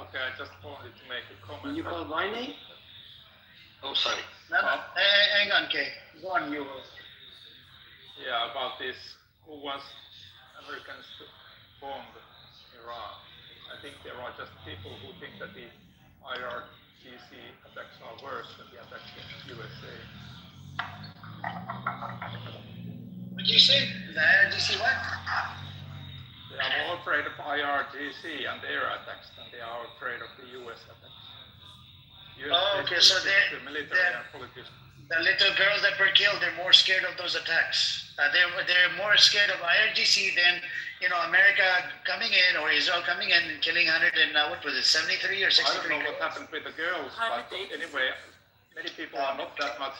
Okay, I just wanted to make a comment. You call my name? Oh, sorry. No. Hang on, Kay. Go on, you. Yeah, about this, who wants Americans to bomb Iran? I think there are just people who think that the IRGC attacks are worse than the attacks in USA. What did you say? The IRGC what? They are more afraid of IRGC and their attacks than they are afraid of the US attacks. Okay, so the military and politicians. The little girls that were killed, they're more scared of those attacks. They're more scared of IRGC than America coming in or Israel coming in and killing 73 or 63. I don't know what happened with the girls, but anyway, many people are not that much,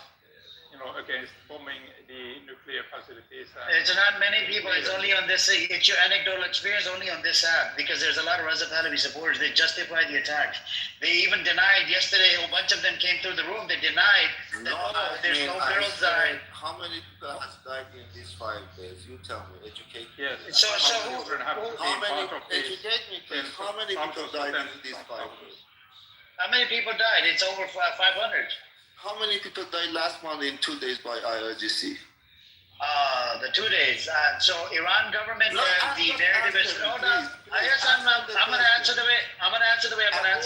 against bombing the nuclear facilities. It's not many people. It's only on this. It's your anecdotal experience only on this app because there's a lot of Reza Pahlavi supporters. They justify the attack. They even denied yesterday. A bunch of them came through the room. They denied that there's no girls died. How many people has died in these 5 days? You tell me. Educate me. Yes. So how many? Educate me, please. How many people died in these 5 days? How many people died? It's over 500. How many people died last month in 2 days by IRGC? The 2 days. So Iran government, the narrative is. Hold on. I'm gonna answer the way. I'm gonna answer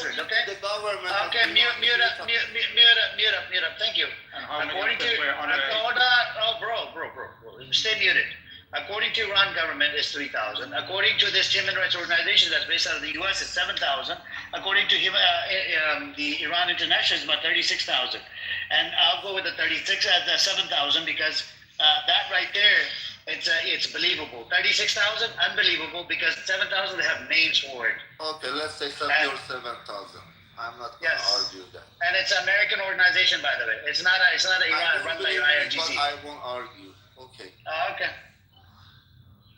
it. Okay. The government. Okay. Mute up. Thank you. According to. Hold on. Oh, bro. Stay muted. According to Iran government, it's 3,000. According to this human rights organization that's based out of the U.S., it's 7,000. According to the Iran International, it's about 36,000. And I'll go with the 7,000 because that right there, it's believable. 36,000, unbelievable because 7,000 they have names for it. Okay, let's say 7,000. I'm not going to argue that. And it's an American organization, by the way. It's not Iran run by IRGC. But I won't argue. Okay. Okay.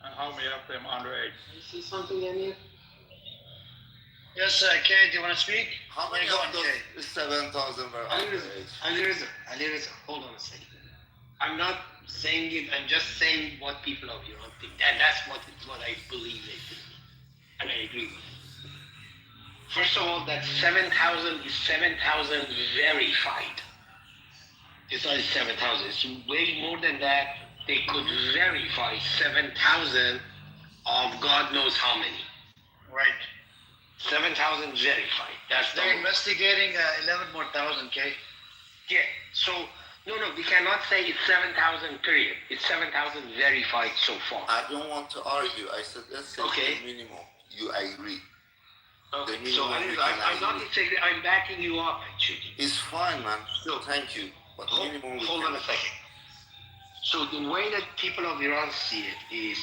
And how many of them underage? You see something in here? Yes, Kay, do you want to speak? How many of those 7,000 were underage? Ali Reza, hold on a second. I'm not saying it, I'm just saying what people of Iran think. And that's what I believe they think. And I agree with it. First of all, that 7,000 is 7,000 verified. It's not 7,000. It's way more than that. They could verify 7,000 of God knows how many. Right. 7,000 verified. That's They're investigating 11 more thousand, okay? Yeah. So no, we cannot say it's 7,000 period. It's 7,000 verified so far. I don't want to argue. I said let's say the minimum. You agree. Okay. So I'm not disagreeing. I'm backing you up actually. It's fine, man. So thank you. But minimum. Hold on a second. So the way that people of Iran see it is,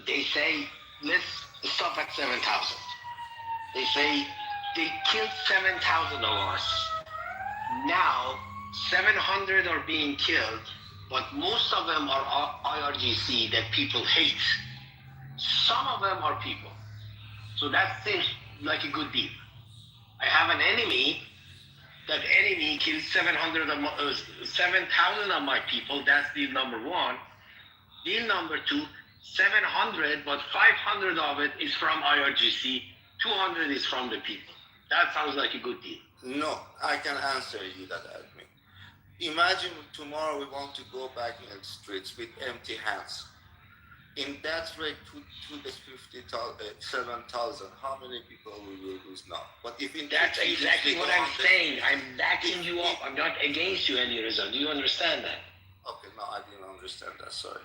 they say let's stop at 7,000. They say they killed 7,000 of us. Now 700 are being killed, but most of them are IRGC that people hate. Some of them are people. So that seems like a good deal. I have an enemy. That enemy killed 7,000 of my people. That's deal number one. Deal number two, 700, but 500 of it is from IRGC. 200 is from the people. That sounds like a good deal. No, I can answer you that, admin. Imagine tomorrow we want to go back in the streets with empty hands. In that rate, to the 7,000, how many people we will lose now? But if in that's exactly what I'm saying. I'm backing you up. I'm not against you, Eliezer. Do you understand that? Okay, no, I didn't understand that. Sorry.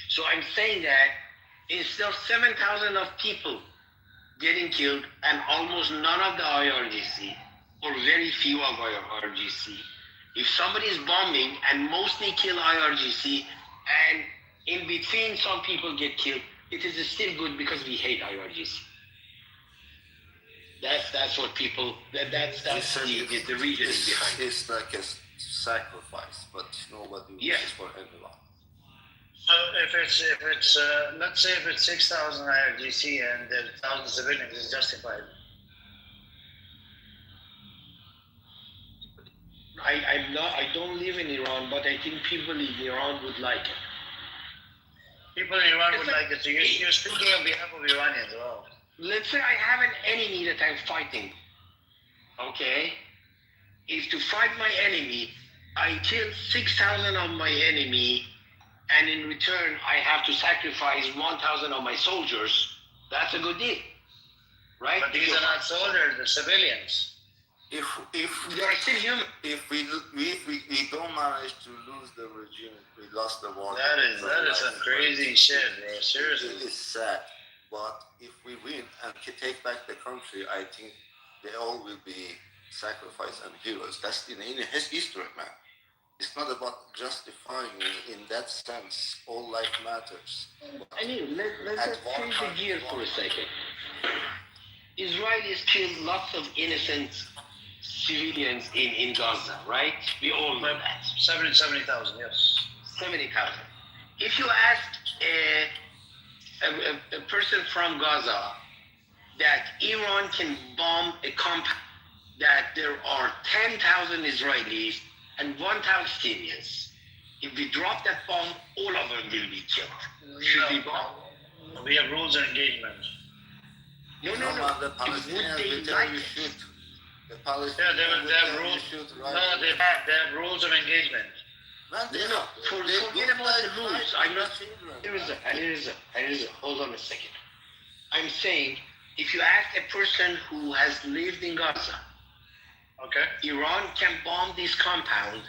So I'm saying that instead of 7,000 of people getting killed and almost none of the IRGC or very few of IRGC, if somebody is bombing and mostly kill IRGC and in between some people get killed, it is still good because we hate IRGC. That's what people, that's the reasoning behind it. It's like a sacrifice, but nobody wishes for anyone. So if it's let's say if it's 6,000 IRGC and 1,000 civilians, is justified. I don't live in Iran, but I think people in Iran would like it. People in Iran would like it. So you're speaking on behalf of Iranians as well. Let's say I have an enemy that I'm fighting. Okay? If to fight my enemy, I kill 6,000 of my enemy, and in return I have to sacrifice 1,000 of my soldiers, that's a good deal. Right? But these are not soldiers, they're civilians. If you are still human. If we don't manage to lose the regime, we lost the war. That is some crazy shit, bro. Seriously. It is sad. But if we win and take back the country, I think they all will be sacrificed and heroes. That's in his history, man. It's not about justifying in that sense. All life matters. I mean, let's just change the gear for a second. Israelis killed lots of innocent civilians in Gaza, right? We all know that. 70,000, yes. 70,000. If you ask a person from Gaza that Iran can bomb a compound, that there are 10,000 Israelis and 1,000 Palestinians, if we drop that bomb, all of them will be killed. Should we bomb? We have rules of engagement. No. The Palestinians will tell you shoot. The Palestinians they have rules. No, they have rules of engagement. No. Forget about the rules. I'm not. Hold on a second. I'm saying, if you ask a person who has lived in Gaza, okay, Iran can bomb this compound,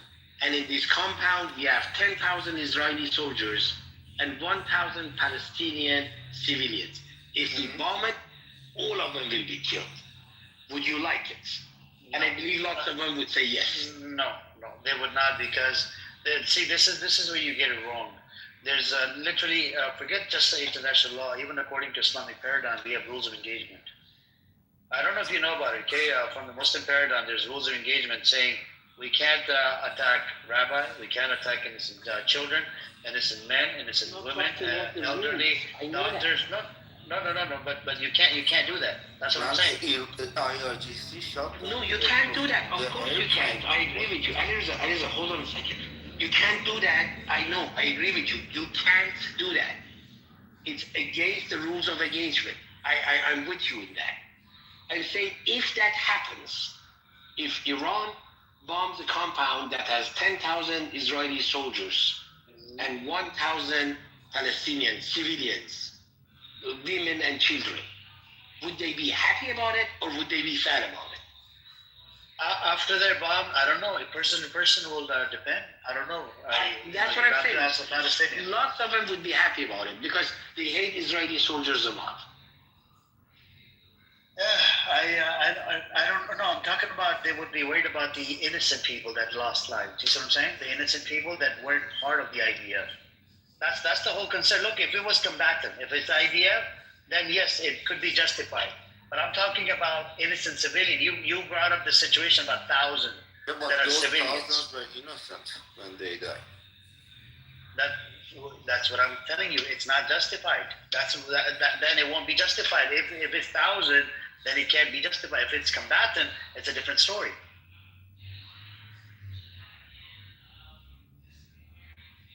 and in this compound we have 10,000 Israeli soldiers and 1,000 Palestinian civilians. If we bomb it, all of them will be killed. Would you like it? No. And I believe lots of them would say yes. No, they would not, because see, this is where you get it wrong. There's literally forget just the international law. Even according to Islamic paradigm, we have rules of engagement. I don't know if you know about it, okay? From the Muslim paradigm, there's rules of engagement saying we can't attack rabbi, we can't attack innocent children, innocent men, innocent women, elderly. No, but you can't do that. That's what I'm saying. No, you can't do that. Of course you can't. I agree with you. Aliza, hold on a second. You can't do that. I know. I agree with you. You can't do that. It's against the rules of engagement. I'm with you in that. I'm saying if that happens, if Iran bombs a compound that has 10,000 Israeli soldiers and 1,000 Palestinian civilians, women and children, would they be happy about it or would they be sad about it? After their bomb, I don't know. Person to person will depend. I don't know. That's what I'm saying. That's a Palestinian. Lots of them would be happy about it because they hate Israeli soldiers a lot. I don't know. I'm talking about they would be worried about the innocent people that lost lives. You see what I'm saying? The innocent people that weren't part of the idea. That's the whole concern. Look, if it was combatant, if it's idea, then yes, it could be justified. But I'm talking about innocent civilian. You brought up the situation about 1,000 Yeah, but that are those civilians. thousands were innocent when they died. That's what I'm telling you. It's not justified. Then it won't be justified. If it's 1,000, then it can't be justified. If it's combatant, it's a different story.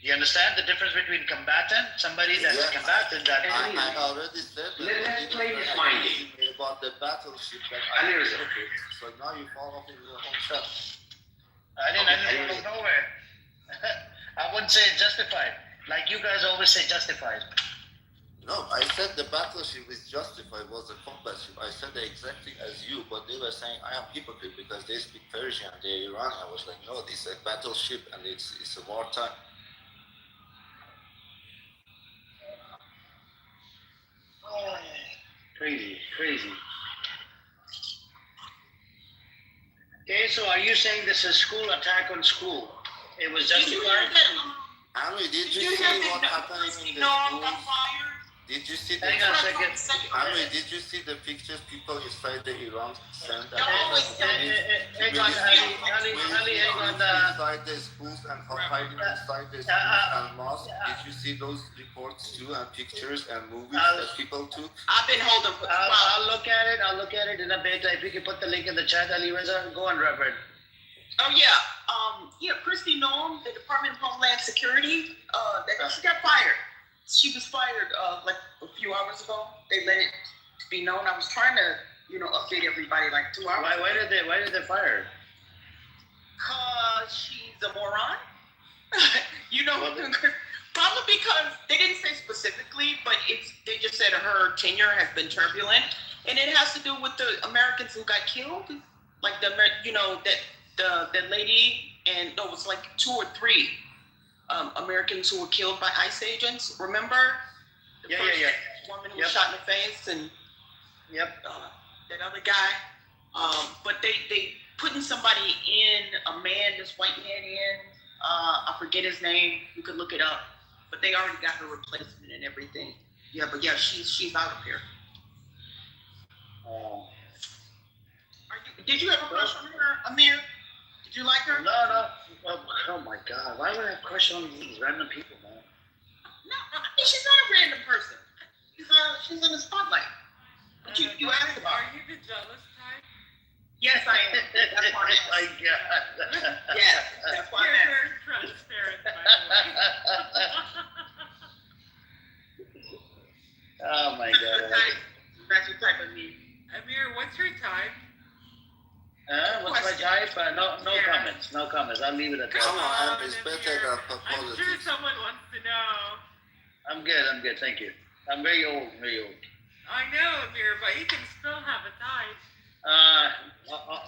You understand the difference between combatant, somebody that's a combatant that I already said that. Let's play this mind game. About the battleship that I took it. So now you fall off in your own trap. I didn't go nowhere. I wouldn't say it's justified. Like you guys always say justified. No, I said the battleship is justified, was a combat ship. I said that exactly as you, but they were saying I am hypocrite because they speak Persian, they're Iranian. I was like, no, this is a battleship and it's a wartime. Crazy. Okay, so are you saying this is school attack on school? It was justified? Ami, did you see what happened in the schools? Did you see the Hang on a second. Ami, did you see the pictures people inside the Iran sent? Hang on, Ali, hang on. Inside the schools and hiding inside the schools and mosques. Did you see those reports too and pictures and movies that people took? I've been holding for I'll look at it. I'll look at it in a bit. If you can put the link in the chat, Ali Reza, go on, Reverend. Oh yeah, Christy Noem, the Department of Homeland Security, she got fired. She was fired like a few hours ago. They let it be known. I was trying to, update everybody like 2 hours. Why did they fire her? Cause she's a moron. Probably because they didn't say specifically, but they just said her tenure has been turbulent, and it has to do with the Americans who got killed, like the lady, and it was like 2 or 3 Americans who were killed by ICE agents. Remember? The first woman who was shot in the face, and that other guy. But they putting somebody in, a man, this white man in. I forget his name. You could look it up. But they already got her replacement and everything. Yeah, but she's out of here. Did you have a crush on her, Amir? Did you like her? No. Oh my God! Why would I have a crush on these random people, man? No, she's not a random person. She's in the spotlight. But you asked about. Are you the jealous type? Yes, I am. That's why Oh my God! Yes, that's why You're very transparent, by the way. Oh my God! That's your type of me. Amir, what's your type? What's my type? No comments. No comments. I'll leave it at that. Come on, it's better than I'm sure politics. someone wants to know. I'm good. Thank you. I'm very old. I know, Amir, but you can still have a type.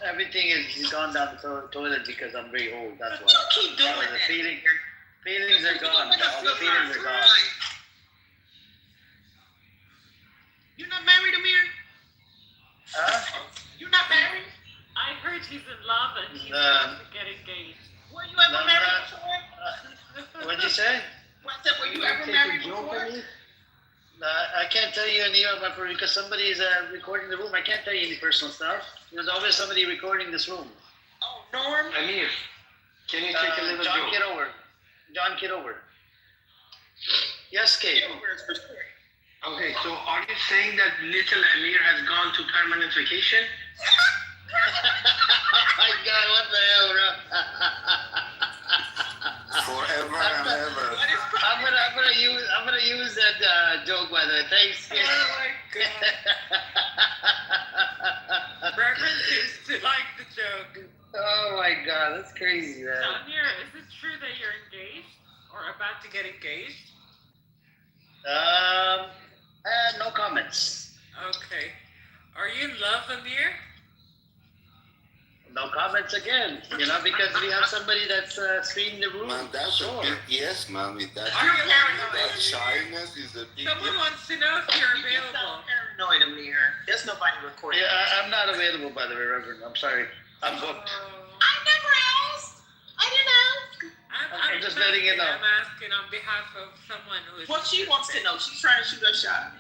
Everything is gone down the toilet because I'm very old. That's why. Keep doing The that. feelings are gone. All the feelings are gone. You're not married, Amir? You're not married? I heard he's in love and he's about to get engaged. Were you ever married before? What'd you say? I said, were you ever married before? I can't tell you any of my because somebody is recording the room. I can't tell you any personal stuff. There's always somebody recording this room. Oh, Norm? Amir, can you take a little John joke? Kitover. Yes, Kate. Okay, so are you saying that little Amir has gone to permanent vacation? My God, what the hell, bro? Forever and ever. I'm gonna use that joke by the way. Thanks. Oh my God. Reverend seems to like the joke. Oh my God, that's crazy, man. Amir, is it true that you're engaged or about to get engaged? No comments. Okay. Are you in love, Amir? No comments again, because we have somebody that's screening the room. Man, that's a big yes, man. With that, Are you paranoid? that shyness is a big Someone yes. wants to know if you're available. Paranoid, Amir. There's nobody recording. Yeah, I'm not available, by the way, Reverend. I'm sorry. I'm booked. I never asked. I didn't ask. I'm just letting you know. I'm asking on behalf of someone who is. What she wants to know. She's trying to shoot her shot.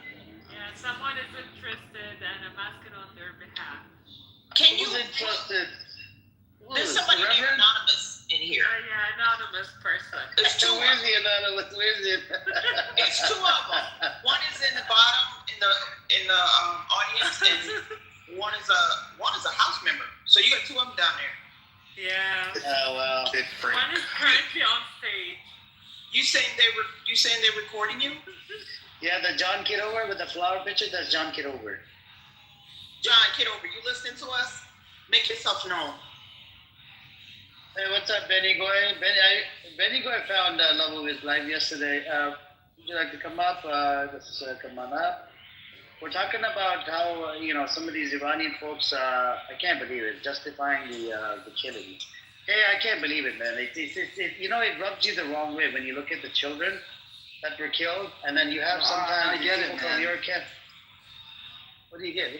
Yeah, someone is interested, and I'm asking on their behalf. Can you? Who's interested? There's somebody named Anonymous in here. Yeah, anonymous person. There's two. Where's the anonymous? Where's it? It's two of them. One is in the bottom in the audience, and one is a house member. So you got two of them down there. Yeah. Oh wow. One is currently on stage. You saying they're recording you? Yeah, the John Kitover with the flower picture. That's John Kitover. John, Kitover, you listening to us? Make yourself known. Hey, what's up, Benny Goy? Benny Goy found love of his life yesterday. Would you like to come up? Just come on up. We're talking about how some of these Iranian folks. I can't believe it, justifying the killing. Hey, I can't believe it, man. It rubs you the wrong way when you look at the children that were killed, and then you have sometimes people from your camp. What do you get?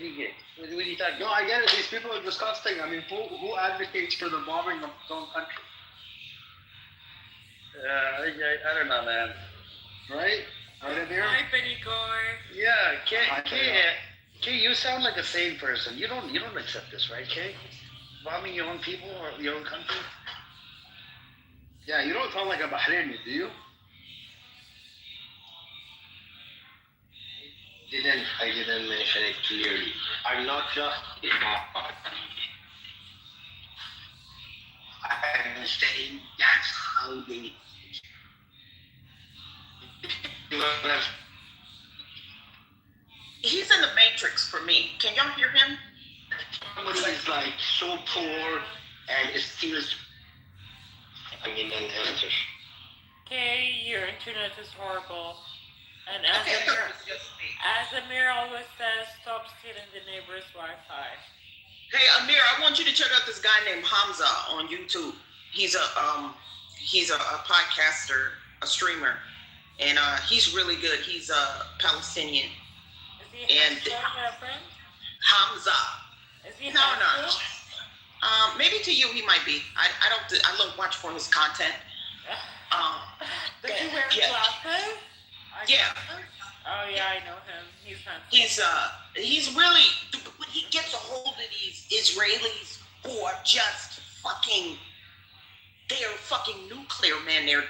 What do you talking about? No, I get it. These people are disgusting. I mean, who advocates for the bombing of his own country? I don't know, man. Right? Right in here? Hi, Benny Gore. Yeah, Kay, you sound like a sane person. You don't accept this, right, Kay? Bombing your own people or your own country? Yeah, you don't sound like a Bahraini, do you? I didn't mention it clearly. I'm not just I'm saying that's how they He's in the matrix for me. Can y'all hear him? somebody is like so poor and still an answer. Okay, your internet is horrible. And as Amir always says, stop stealing the neighbor's Wi-Fi. Hey, Amir, I want you to check out this guy named Hamza on YouTube. He's a podcaster, a streamer, and he's really good. He's a Palestinian. Is he friend? Hamza. Is he No. Maybe to you he might be. I don't watch for his content. Does he wear glasses? Yeah. Oh yeah, I know him. He's handsome. He's really, when he gets a hold of these Israelis who are just they're fucking nuclear, man. They're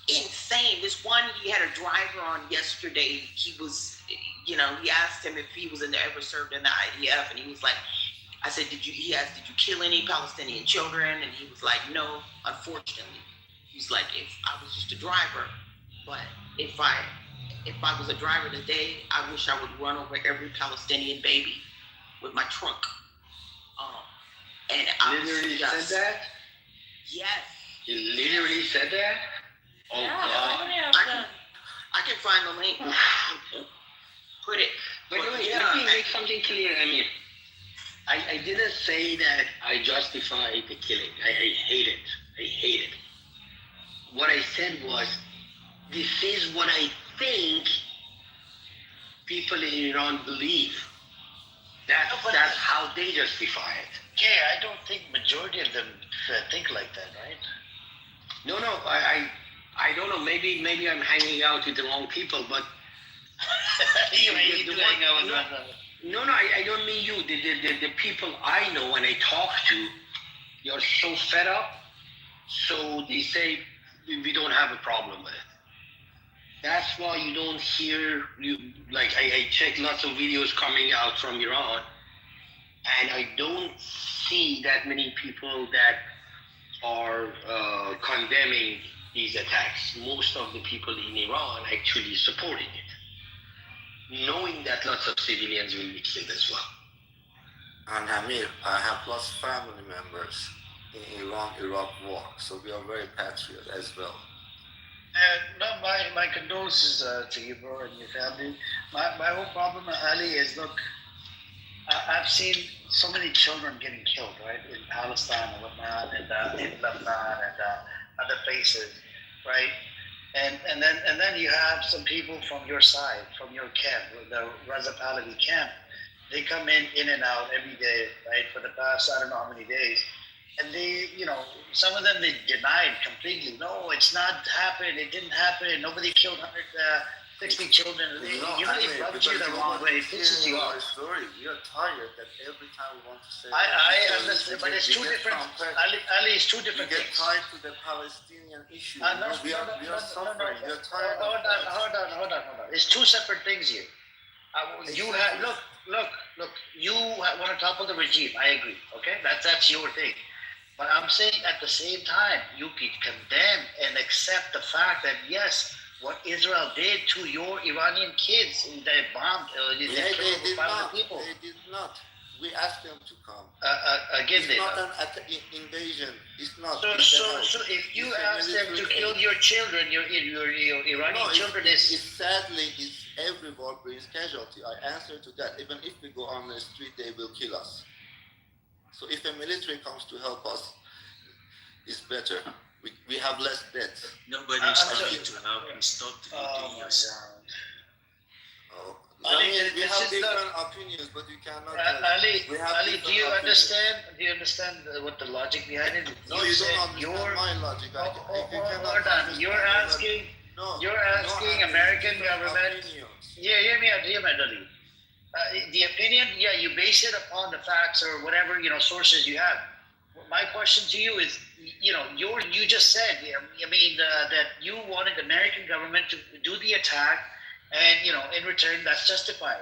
insane. This one, he had a driver on yesterday. He was, he asked him if he was ever served in the IDF, and he was like, I said, did you kill any Palestinian children? And he was like, no, unfortunately. He's like, if I was just a driver, but if I was a driver today, I wish I would run over every Palestinian baby with my trunk. And I literally said that? Yes. You literally said that? Oh God. I can find the link. Put it. By the way, let me make something clear, Amir. I didn't say that I justify the killing. I hate it. I hate it. What I said was, this is what I think people in Iran believe. That's how they justify it. Yeah, I don't think majority of them think like that, right? No, I don't know. Maybe I'm hanging out with the wrong people, but No, I don't mean you. The people I know and I talk to, you're so fed up, so they say we don't have a problem with it. That's why you don't hear I check lots of videos coming out from Iran, and I don't see that many people that are condemning these attacks. Most of the people in Iran actually supporting it, knowing that lots of civilians will be killed as well. And Amir, I have lost family members in Iran-Iraq war. So we are very patriot as well. And no, my condolences to you, bro, and your family. My whole problem, Ali, is look, I've seen so many children getting killed, right, in Palestine and whatnot, and in Lebanon and other places, right? And then you have some people from your side, from your camp, the Reza Pahlavi camp. They come in and out every day, right, for the past I don't know how many days. And they, some of them they denied completely. No, it's not happened. It didn't happen. Nobody killed 160 children. They rubs you the wrong way. It pisses you off. Story. We are tired that every time we want to say. I understand, but it's two different. Ali, it's two different things. We get tied to the Palestinian issue. We are suffering. We are tired. Hold on. It's two separate things here. You have look. You want to topple the regime. I agree. Okay, that's your thing. But I'm saying at the same time, you could condemn and accept the fact that yes, what Israel did to your Iranian kids, they bombed, they killed 500 people. They did not. We asked them to come. Again, it's not an invasion. It's not. So if you ask them to kill your children, your Iranian children sadly, every war brings casualty. I answer to that. Even if we go on the street, they will kill us. So if the military comes to help us, it's better. We have less deaths. Nobody's coming to help you. Stop doing yourself. We have different opinions, but you cannot. Ali, do you understand? Do you understand what the logic behind it? No, you don't understand my logic. Hold on. You're asking American government. Yeah, hear me out, Ali. The opinion, you base it upon the facts or whatever sources you have. My question to you is, you just said, that you wanted the American government to do the attack, and in return that's justified.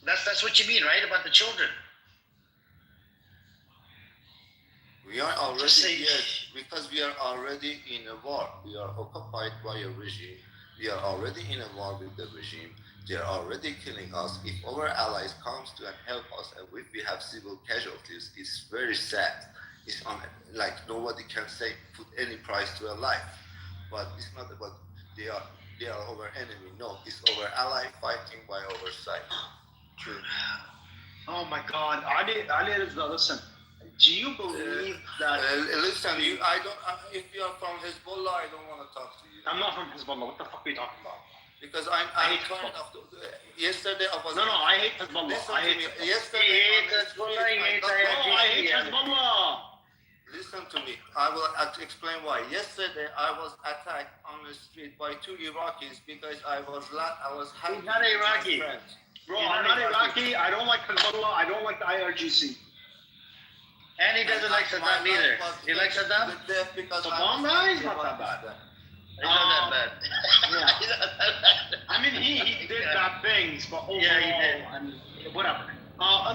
That's what you mean, right, about the children? We are already because we are already in a war. We are occupied by a regime. We are already in a war with the regime. They are already killing us. If our allies comes to and help us, and if we have civil casualties, it's very sad. It's like nobody can say put any price to a life, but it's not about they are our enemy. No, it's our ally fighting by our side. True. Oh my God, Ali, listen. Do you believe that? Listen, if you are from Hezbollah, I don't want to talk to you. I'm not from Hezbollah. What the fuck are you talking about? Because I hate Hezbollah. Yesterday I was. No, I hate Hezbollah. Listen I hate to me. Hezbollah. I hate Hezbollah. Listen to me. I will explain why. Yesterday I was attacked on the street by two Iraqis because I was happy. He's not Iraqi. Bro, I'm not Iraqi. I don't like Hezbollah. I don't like the IRGC. And he doesn't like Saddam either. He likes Saddam? Saddam guy? He's not that bad. He's not that bad. Yeah. I mean, he did bad things, but overall, I mean, whatever.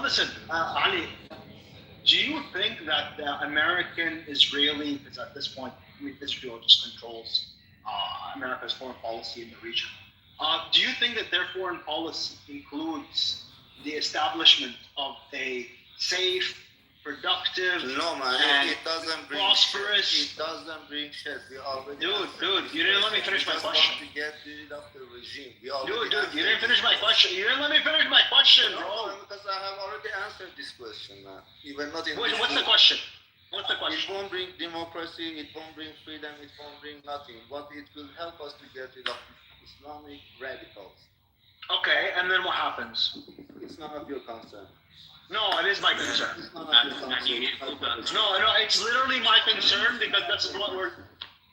Listen, Ali, do you think that the American Israeli, because at this point, Israel just controls America's foreign policy in the region, do you think that their foreign policy includes the establishment of a safe, productive, it doesn't bring prosperous. It doesn't bring shit. We already. Dude, you didn't let me finish my question. Want to get rid of the regime. Dude, you didn't finish my question. You didn't let me finish my question, bro. Because I have already answered this question, man. Even not in. What's the question? What's the question? It won't bring democracy. It won't bring freedom. It won't bring nothing. But it will help us to get rid of Islamic radicals. Okay, and then what happens? It's none of your concern. No, it is my concern. No, it's literally my concern because that's what we're.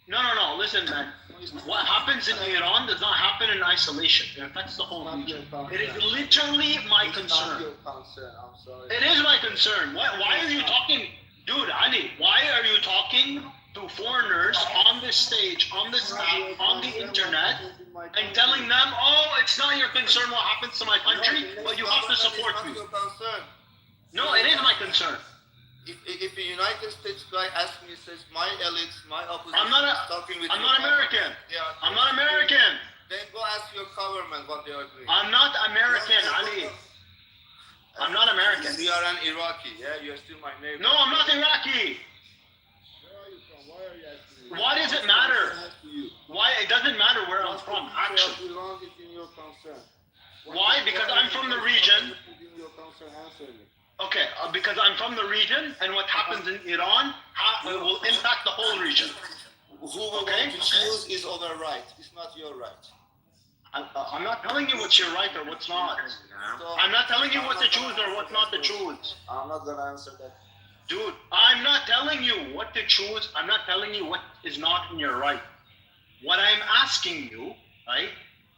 No. Listen, man. What happens in Iran does not happen in isolation. It affects the whole region. It is literally my concern. I'm sorry. It is my concern. Why are you talking, dude, Ali? Why are you talking to foreigners on this stage, on this app, on the internet, and telling them, "Oh, it's not your concern what happens to my country, but you have to support me." No, it is my concern. If the United States guy asks me, says my elites, my opposition, I'm not American. I'm not American. Then go ask your government what they are doing. I'm not American, Ali. I'm not American. You are an Iraqi, yeah? You're still my neighbor. No, I'm not Iraqi. Why does it matter? Why? It doesn't matter where I'm from, actually. Iran is in your concern. Why? Because I'm from the region. In your concern, answer me. Okay, because I'm from the region, and what happens in Iran will impact the whole region. Who will want to choose is our right. It's not your right. I'm not telling you what's your right or what's not. I'm not telling you what to choose or what not to choose. I'm not gonna answer that. Dude, I'm not telling you what to choose. I'm not telling you what is not in your right. What I'm asking you, right,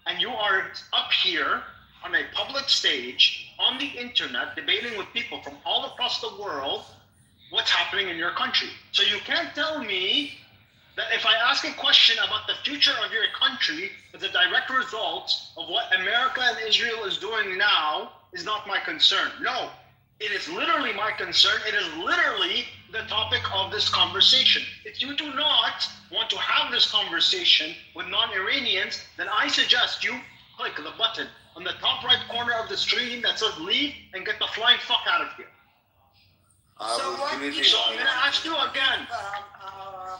and you are up here on a public stage, on the internet, debating with people from all across the world what's happening in your country. So you can't tell me that if I ask a question about the future of your country as a direct result of what America and Israel is doing now is not my concern. No, it is literally my concern. It is literally the topic of this conversation. If you do not want to have this conversation with non-Iranians, then I suggest you click the button on the top right corner of the screen that says leave and get the flying fuck out of here. So I'm going to ask you again.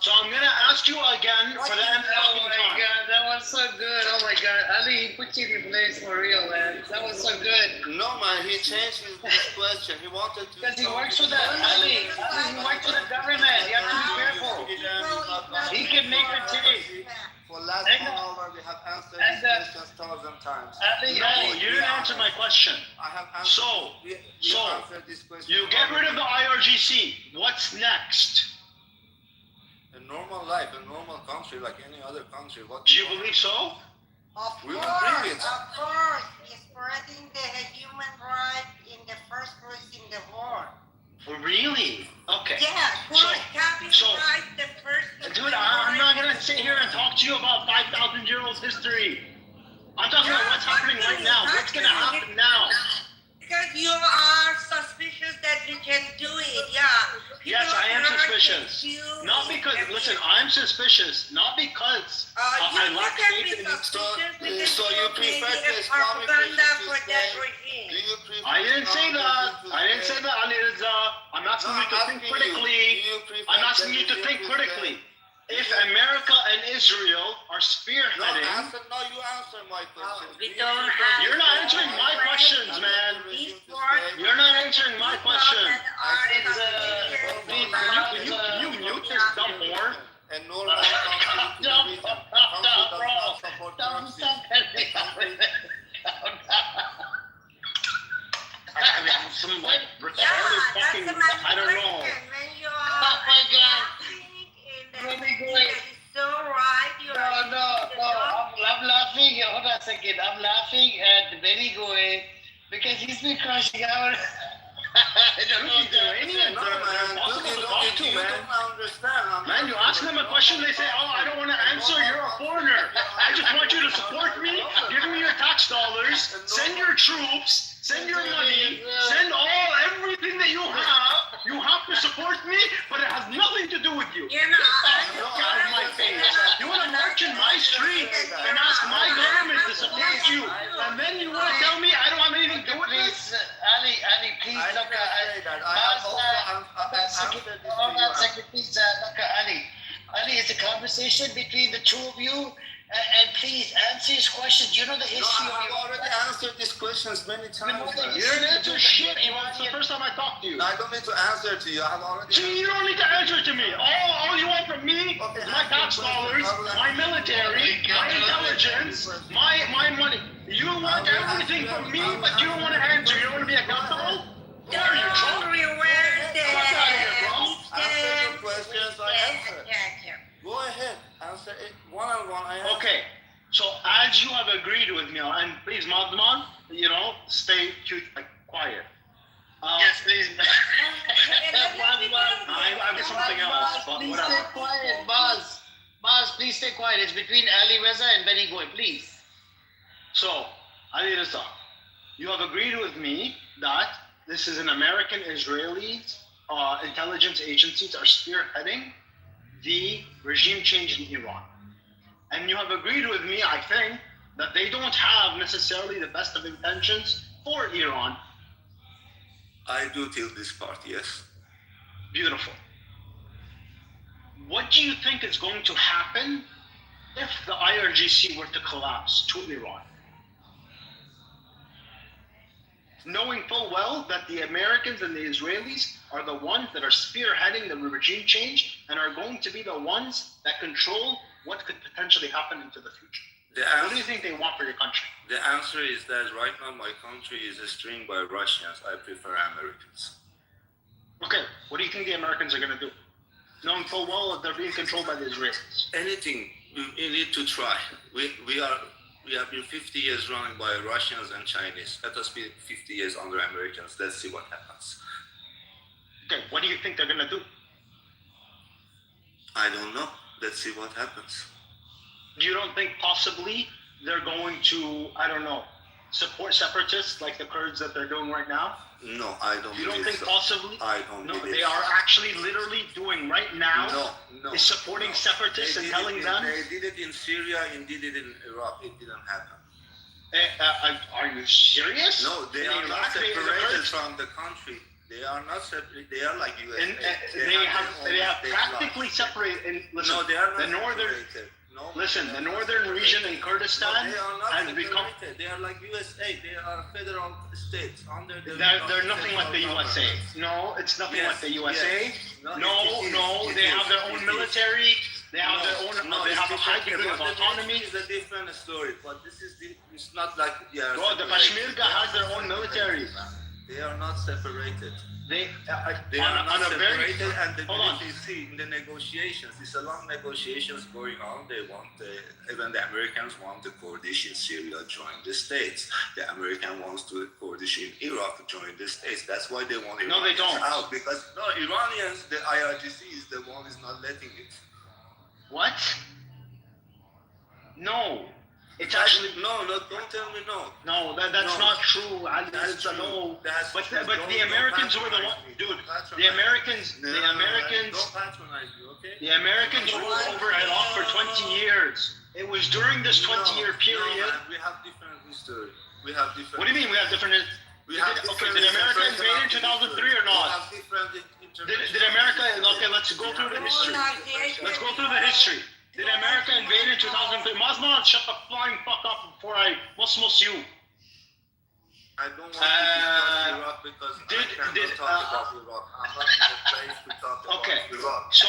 So I'm going to ask you again for the end Oh my god, that was so good. Oh my god. Ali, he put you in place for real, man. That was so good. No, man, he changed his question. He wanted to. Because he works for the Ali, he works for the government. You have to be careful. He can make a change. For last 1 hour, we have answered these questions 1,000 times. No, you didn't answer my question. I have answered. So answered this question. you get rid of the IRGC. What's next? A normal life, a normal country like any other country. What do you believe so? We will bring it. Of course, spreading the human rights in the first place in the world. Really? Okay. Yeah, having rights the first. Dude, I'm not gonna sit here and talk to you about 5,000-year-old history. I'm talking about what's happening right now. What's gonna happen now? Because you are suspicious that you can do it, yeah. Yes, I am suspicious. Not because, listen, I'm suspicious, not because I lack faith in it. So you prefer the Islamic propaganda for that regime. I didn't say that. I didn't say that, Ali Reza. I'm asking you to think critically. I'm asking you to think critically. If America and Israel are spearheading... No, you answer my question. You're not answering my questions, man. You're not answering my questions. Can you mute this dumb whore? And normal some like retarded fucking... I don't know. Oh my God. So right, I'm laughing. Hold on a second. I'm laughing at Benny Goy because he's been crushing out. Man, you ask them a question, they say, oh, I don't want to answer, you're a foreigner. I just want you to support me, give me your tax dollars, send your troops, send your money, send everything that you have. You have to support me, but it has nothing to do with you. You're not. Out of my face. You want to march in my street and ask my government to support you, and then you want to tell me I don't have anything to do with this? Ali, please look at Ali. Ali, it's a conversation between the two of you. And please answer his questions. You know the history of I've already answered these questions many times. You didn't answer shit. It's the first time I talked to you. I don't need to answer to you. I have already. See, you don't need to answer to me. All you want from me is my tax dollars, my military, my intelligence, my money. You want everything from me, but you don't want to answer. You don't want to be accountable? Who are you, Trump? Where the Answer your questions. I answer. Go ahead. Answer it one-on-one. Okay. So as you have agreed with me, and please, Madman, stay quiet. Yes, please. I've got something else, but please whatever. stay quiet, Baz. Baz, please stay quiet. It's between Ali Reza and Benny Goy, please. So, Ali Reza, you have agreed with me that this is an American-Israeli intelligence agencies are spearheading the regime change in Iran. And you have agreed with me, I think, that they don't have necessarily the best of intentions for Iran. I do till this part, yes. Beautiful. What do you think is going to happen if the IRGC were to collapse to Iran? Knowing full well that the Americans and the Israelis are the ones that are spearheading the regime change and are going to be the ones that control what could potentially happen into the future. What do you think they want for your country? The answer is that right now my country is streamed by Russians. I prefer Americans. Okay, what do you think the Americans are going to do? Knowing full well that they're being controlled by the Israelis. Anything, we need to try. We have been 50 years running by Russians and Chinese. Let us be 50 years under Americans. Let's see what happens. Okay, what do you think they're going to do? I don't know. Let's see what happens. You don't think possibly they're going to, I don't know, support separatists like the Kurds that they're doing right now? No, I don't. You don't think so. possibly? I don't. No, they are actually literally doing right now. No. Is supporting separatists and telling them. They did it in Syria and did it in Iraq. It didn't happen. Are you serious? No, they are not separated from the country. They are not separate. They are like USA. And they have practically separated. Listen, no, they are not the northern. separated. No, listen, the northern region in Kurdistan they are not has separated. become. They are like USA. They are federal states under the. They're nothing like the USA. No, it's nothing like the USA. Yes. No, they have their own military. They have their own. They have a high degree of autonomy. It's a different story, but this is it's not like Bro, the Peshmerga has their own military. They are not separated. They are not separated, and you see in the negotiations, it's a long negotiations going on. They want even the Americans want the Kurdish in Syria join the states. The American wants the Kurdish in Iraq join the states. That's why they want Iranians they don't. out, because Iranians, the IRGC is the one is not letting it. What? No. It's actually no. Don't tell me no. No, that's not true. That's a no. But the Americans were the one, dude. The Americans. Don't patronize you, okay? The Americans ruled over Iraq for 20 years. It was during this 20-year period. We have different history. We have different. What do you mean we have different? Okay, did America invade in 2003 or not? Did America? Okay, let's go through the history. Let's go through the history. Did America invade in 2003? Masma, shut the flying fuck up before I must you. I don't want to discuss Iraq because I cannot talk about Iraq. I'm not in the place to talk about Iraq. So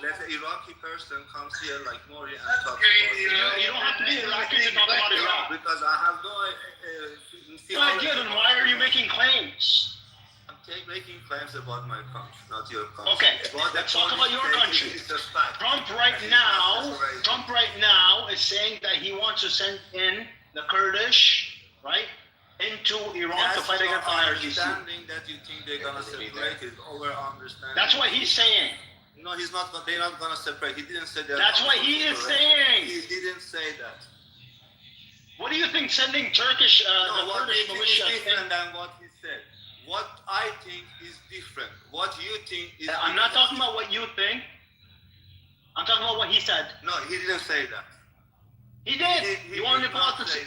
let the Iraqi person comes here like Mori and talk about Iraq. You don't have to be Iraqi to talk about Iraq. Because I have no idea. Then why are you making claims? Making claims about my country, not your country. Okay, let's talk about your country. Trump right now is saying that he wants to send in the Kurdish, right, into Iran to fight against the IRGC. Understanding that you think they're gonna separate is over understanding. That's what he's saying. No, he's not. They're not gonna separate. He didn't say that. That's what he is saying. He didn't say that. What do you think sending Turkish, the Kurdish militia? Is different than what he said. What I think is different. What you think is I'm not talking about what you think. I'm talking about what he said. No, he didn't say that. He did. You want me to pull out this?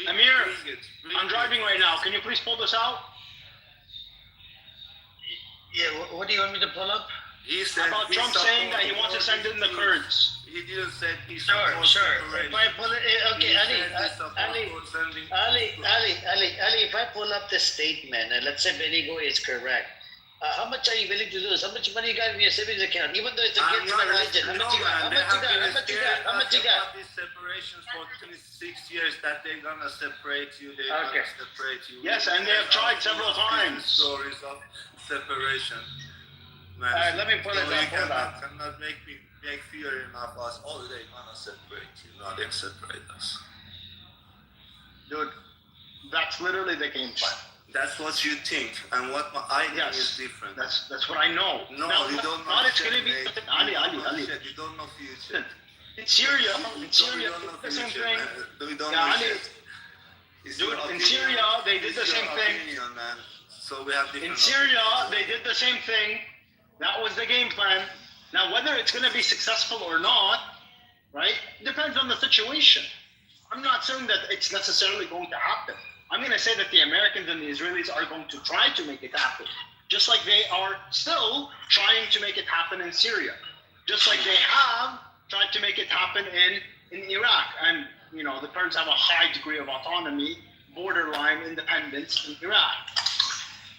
Amir, I'm driving right now. Can you please pull this out? Yeah, what do you want me to pull up? He said about Trump saying that he wants to send in the Kurds. He didn't say he Sure. If I pull it, okay, Ali, if I pull up the statement, and let's say Benigo is correct, how much are you willing to lose? How much money you got in your savings account? Even though it's against my religion. How much you got? How much you got? These separations for 26 years that they're gonna separate you. They're gonna separate you. Yes, and they have tried several times. Stories of separation. Man, all right, let me pull it up. Cannot make fear enough us. Oh, they're gonna separate you. No, they separate us. Dude, that's literally the game plan. That's what you think, and what I think is different. That's what I know. No, now, you don't know. Not it's gonna be Ali. You don't know future. In Syria, the same thing. We don't know shit. Dude, in Syria, they did the same thing. So we have different. In Syria, they did the same thing. That was the game plan. Now, whether it's going to be successful or not, right, depends on the situation. I'm not saying that it's necessarily going to happen. I'm going to say that the Americans and the Israelis are going to try to make it happen, just like they are still trying to make it happen in Syria. just like they have tried to make it happen in Iraq. And, you know, the Kurds have a high degree of autonomy, borderline independence in Iraq.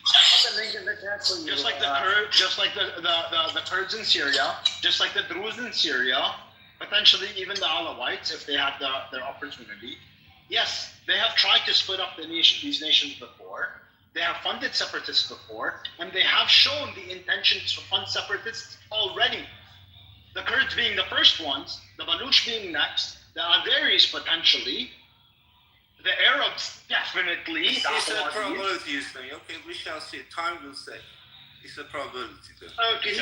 Just like the Kurds in Syria, just like the Druze in Syria, potentially even the Alawites if they had their opportunity. Yes, they have tried to split up these nations before. They have funded separatists before, and they have shown the intention to fund separatists already. The Kurds being the first ones, the Baluch being next, the Azeris potentially, the Arabs definitely. It's a probability, you think. Okay, we shall see. Time will say. It's a probability. Oh, can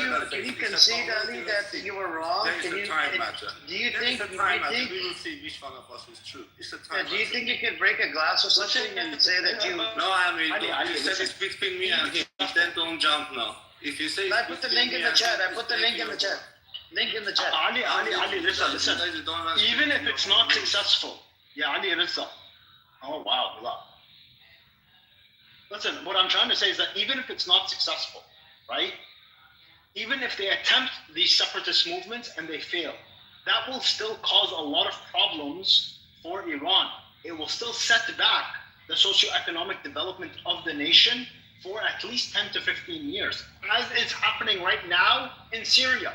you concede, Ali, that you were wrong? There is a time matter. Do you think? We will see which one of us is true. It's a time matter. Do you think you could break a glass or something and say that you? No, I mean, you said it's between me and him. Then don't jump now. If you say. I put the link in the chat. Link in the chat. Ali, listen. Even if it's not successful, Ali, listen. Oh wow, listen. What I'm trying to say is that even if it's not successful, right? Even if they attempt these separatist movements and they fail, that will still cause a lot of problems for Iran. It will still set back the socioeconomic development of the nation for at least 10 to 15 years, as it's happening right now in Syria.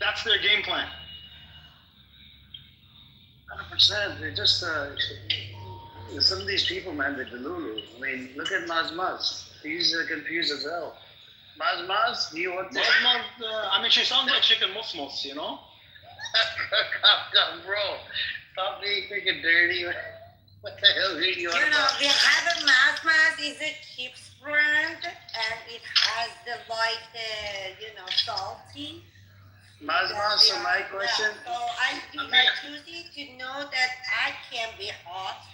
That's their game plan. 100%. They're just some of these people, man. They're delulu. I mean, look at Maz. He's confused as hell. Maz, do you want to? I mean, she sounds like chicken musmos, you know. Come, bro. Stop being freaking dirty. What the hell are you on You know, about? we have a Maz is a chips brand, and it has the salty. Maz, so my question. So I choosing to know that I can be hot,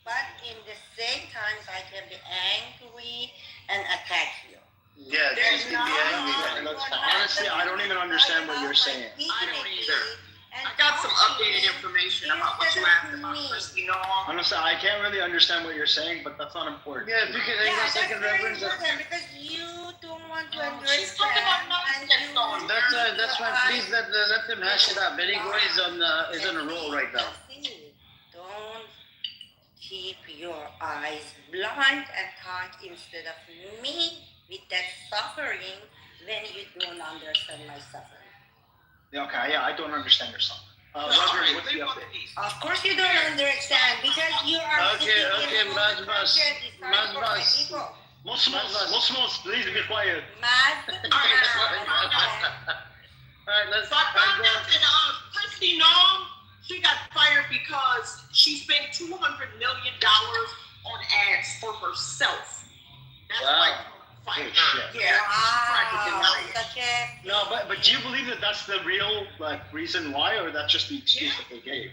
but in the same time I can be angry and attack you. Yeah, There's no. Honestly, I don't even understand what you're saying. I don't either. I got some updated information about what you asked about first. Honestly, I can't really understand what you're saying, but that's not important. Yeah, if you can that's very important because you don't want to understand. She's talking about nonsense going. That's why. Please let them hash it out. Benny Goy is on a roll right now. Don't keep your eyes blind and talk instead of me with that suffering when you don't understand my suffering. Okay, I don't understand your song. Roger, what's the update? Of course you don't understand because you are Okay, Maz. Musmos, please be quiet. Alright, let's So I found out that Christy Noem, she got fired because she spent $200 million on ads for herself. That's why fired her. Yeah, No, but do you believe that that's the real reason why, or that's just the excuse that they gave?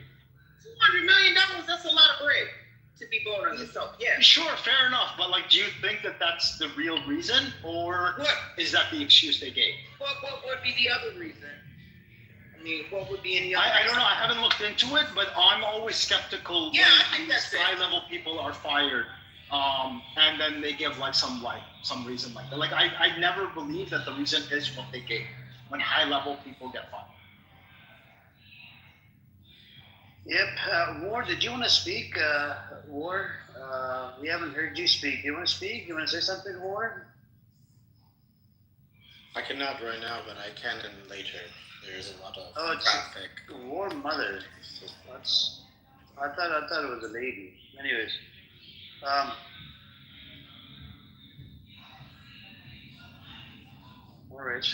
$200 million, that's a lot of bread to be blowing on yourself. Yeah. Sure, fair enough. But do you think that that's the real reason, or is that the excuse they gave? What would be the other reason? I mean, what would be any other? I don't know. I haven't looked into it, but I'm always skeptical when these high-level people are fired, and then they give some reason like that. I never believe that the reason is what they gave when high-level people get fired. Yep. War, did you want to speak? War, we haven't heard you speak. You want to speak? You want to say something, War? I cannot right now, but I can later. There's a lot of traffic. War mother. I thought it was a lady. Anyways. All right.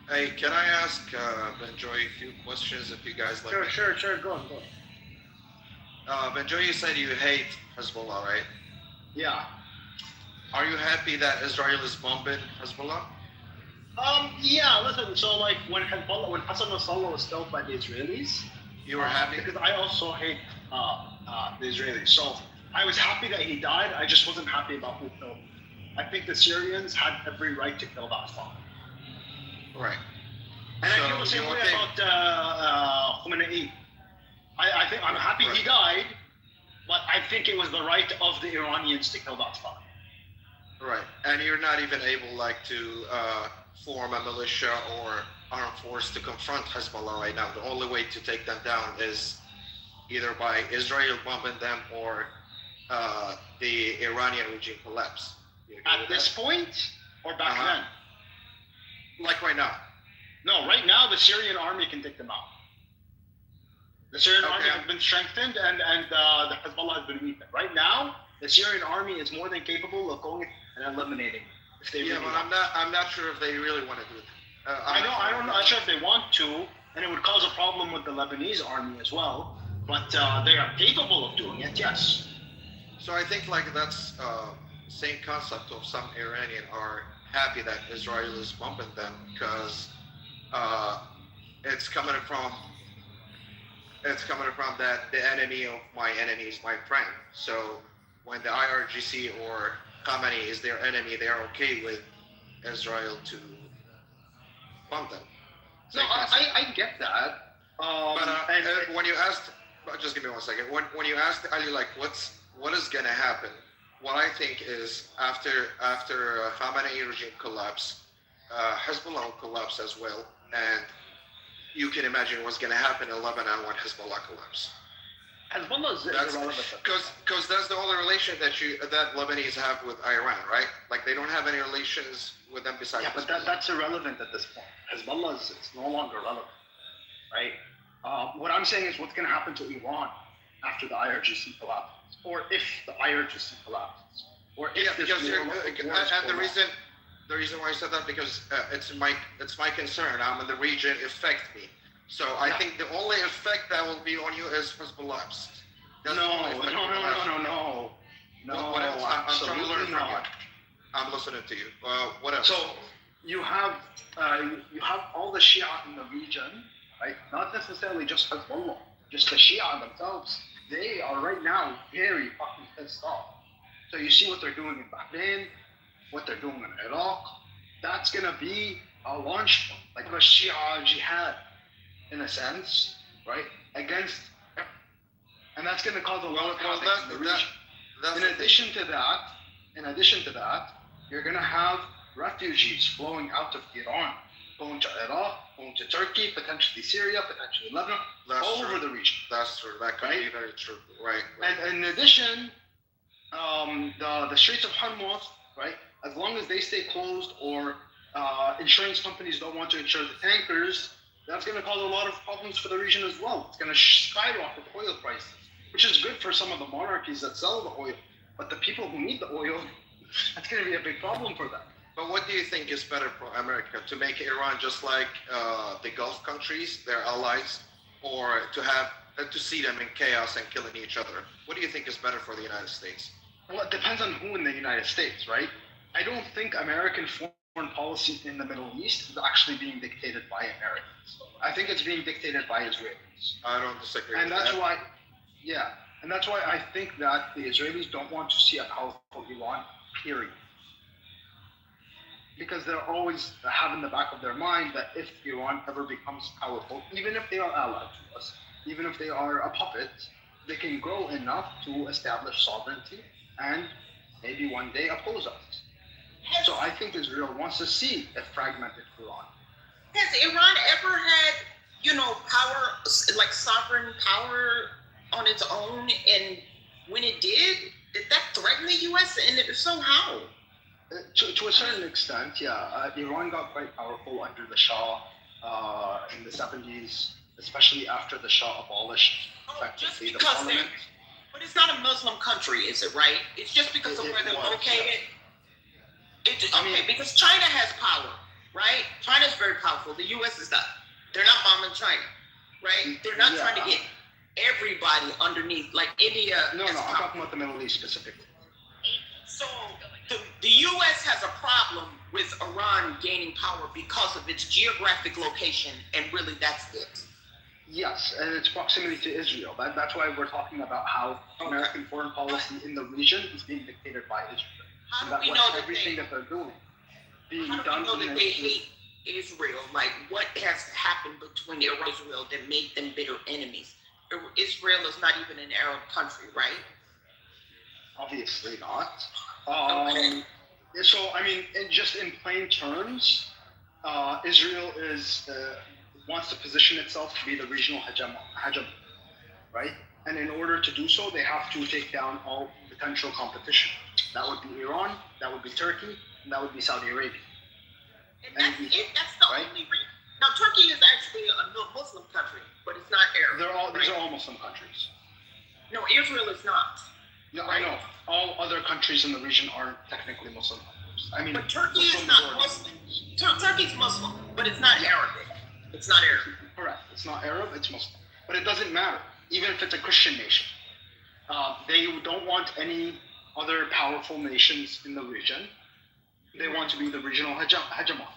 Hey, can I ask Benjoy a few questions if you guys let me? Sure. Go on. Benjoy, you said you hate Hezbollah, right? Yeah. Are you happy that Israel is bombing Hezbollah? Yeah, listen, so when Hassan Nasrallah was killed by the Israelis, you were happy? Because I also hate the Israelis. So I was happy that he died. I just wasn't happy about who killed him. I think the Syrians had every right to kill that father. Right. And I feel the same way about Khamenei. I think I'm happy he died, but I think it was the right of the Iranians to kill that father. Right. And you're not even able to form a militia or armed force to confront Hezbollah right now. The only way to take them down is either by Israel bombing them or the Iranian regime collapse. At this point, or back then? Like right now. No, right now the Syrian army can take them out. The Syrian army has been strengthened and the Hezbollah has been weakened. Right now, the Syrian army is more than capable of going and eliminating. If they really but want. I'm not sure if they really want to do it. I'm not sure if they want to, and it would cause a problem with the Lebanese army as well. But they are capable of doing it, yes. So I think like that's same concept of some Iranian are happy that Israel is bombing them because it's coming from that the enemy of my enemy is my friend. So when the IRGC or Khamenei is their enemy, they are okay with Israel to bomb them. No, I get that. But when you asked, just give me 1 second. When you asked Ali, like, what is gonna happen? What I think is after Khamenei regime collapse, Hezbollah will collapse as well, and you can imagine what's gonna happen in Lebanon when Hezbollah collapse. Hezbollah is irrelevant. Because that's the only relation that Lebanese have with Iran, right? Like they don't have any relations with them besides. Yeah, but that's irrelevant at this point. Hezbollah is no longer relevant, right? What I'm saying is what's going to happen to Iran after the IRGC collapses, or if the IRGC collapses, or if the reason why I said that because it's my concern. I'm in the region, affect me. So I think the only effect that will be on you is Hezbollah's. No, absolutely not. I'm listening to you. What else? So you have all the Shia in the region, right? Not necessarily just Hezbollah, just the Shia themselves. They are right now very fucking pissed off. So you see what they're doing in Bahrain, what they're doing in Iraq. That's gonna be a launch point, like a Shia jihad, in a sense, right? Against, and that's gonna cause a lot of havoc in the region. In addition to that, you're gonna have refugees flowing out of Iran, going to Iraq, going to Turkey, potentially Syria, potentially Lebanon, all over the region. That's true. That could be very true. Right. And in addition, the Straits of Hormuz, right? As long as they stay closed or insurance companies don't want to insure the tankers, that's going to cause a lot of problems for the region as well. It's going to skyrocket oil prices, which is good for some of the monarchies that sell the oil. But the people who need the oil, that's going to be a big problem for them. But what do you think is better for America? To make Iran just like the Gulf countries, their allies, or to see them in chaos and killing each other? What do you think is better for the United States? Well, it depends on who in the United States, right? I don't think American foreign policy in the Middle East is actually being dictated by Americans. I think it's being dictated by Israelis. I don't disagree and with that's that. And that's why I think that the Israelis don't want to see a powerful Iran, period. Because they're always have in the back of their mind that if Iran ever becomes powerful, even if they are allied to us, even if they are a puppet, they can grow enough to establish sovereignty and maybe one day oppose us. So I think Israel wants to see a fragmented Iran. Has Iran ever had, power, like sovereign power on its own? And when it did that threaten the U.S.? And if so, how? To a certain extent, yeah. Iran got quite powerful under the Shah in the 70s, especially after the Shah abolished effectively the parliament. But it's not a Muslim country, is it, right? It's just because of where they're located? Yeah. Because China has power, right? China's very powerful. The U.S. is not. They're not bombing China, right? They're not trying to get everybody underneath, like India. No, I'm talking about the Middle East specifically. So the U.S. has a problem with Iran gaining power because of its geographic location, and really that's it. Yes, and its proximity to Israel. That's why we're talking about how American foreign policy in the region is being dictated by Israel. How do we know that everything that they're doing being how do done? We know that they hate Israel? Like, what has happened between Iran and Israel that made them bitter enemies? Israel is not even an Arab country, right? Obviously not. Okay. So, I mean, just in plain terms, Israel wants to position itself to be the regional hegemon, right? And in order to do so, they have to take down all potential competition. That would be Iran, that would be Turkey, and that would be Saudi Arabia. And that's the only reason. Now, Turkey is actually a Muslim country, but it's not Arab. These are all Muslim countries. No, Israel is not. No, right? I know. All other countries in the region aren't technically Muslim countries. I mean, but Turkey is not Muslim. Turkey's Muslim, but it's not Arabic. It's not Arab. Correct. It's not Arab, it's Muslim. But it doesn't matter. Even if it's a Christian nation. They don't want any other powerful nations in the region. They want to be the regional hegemon.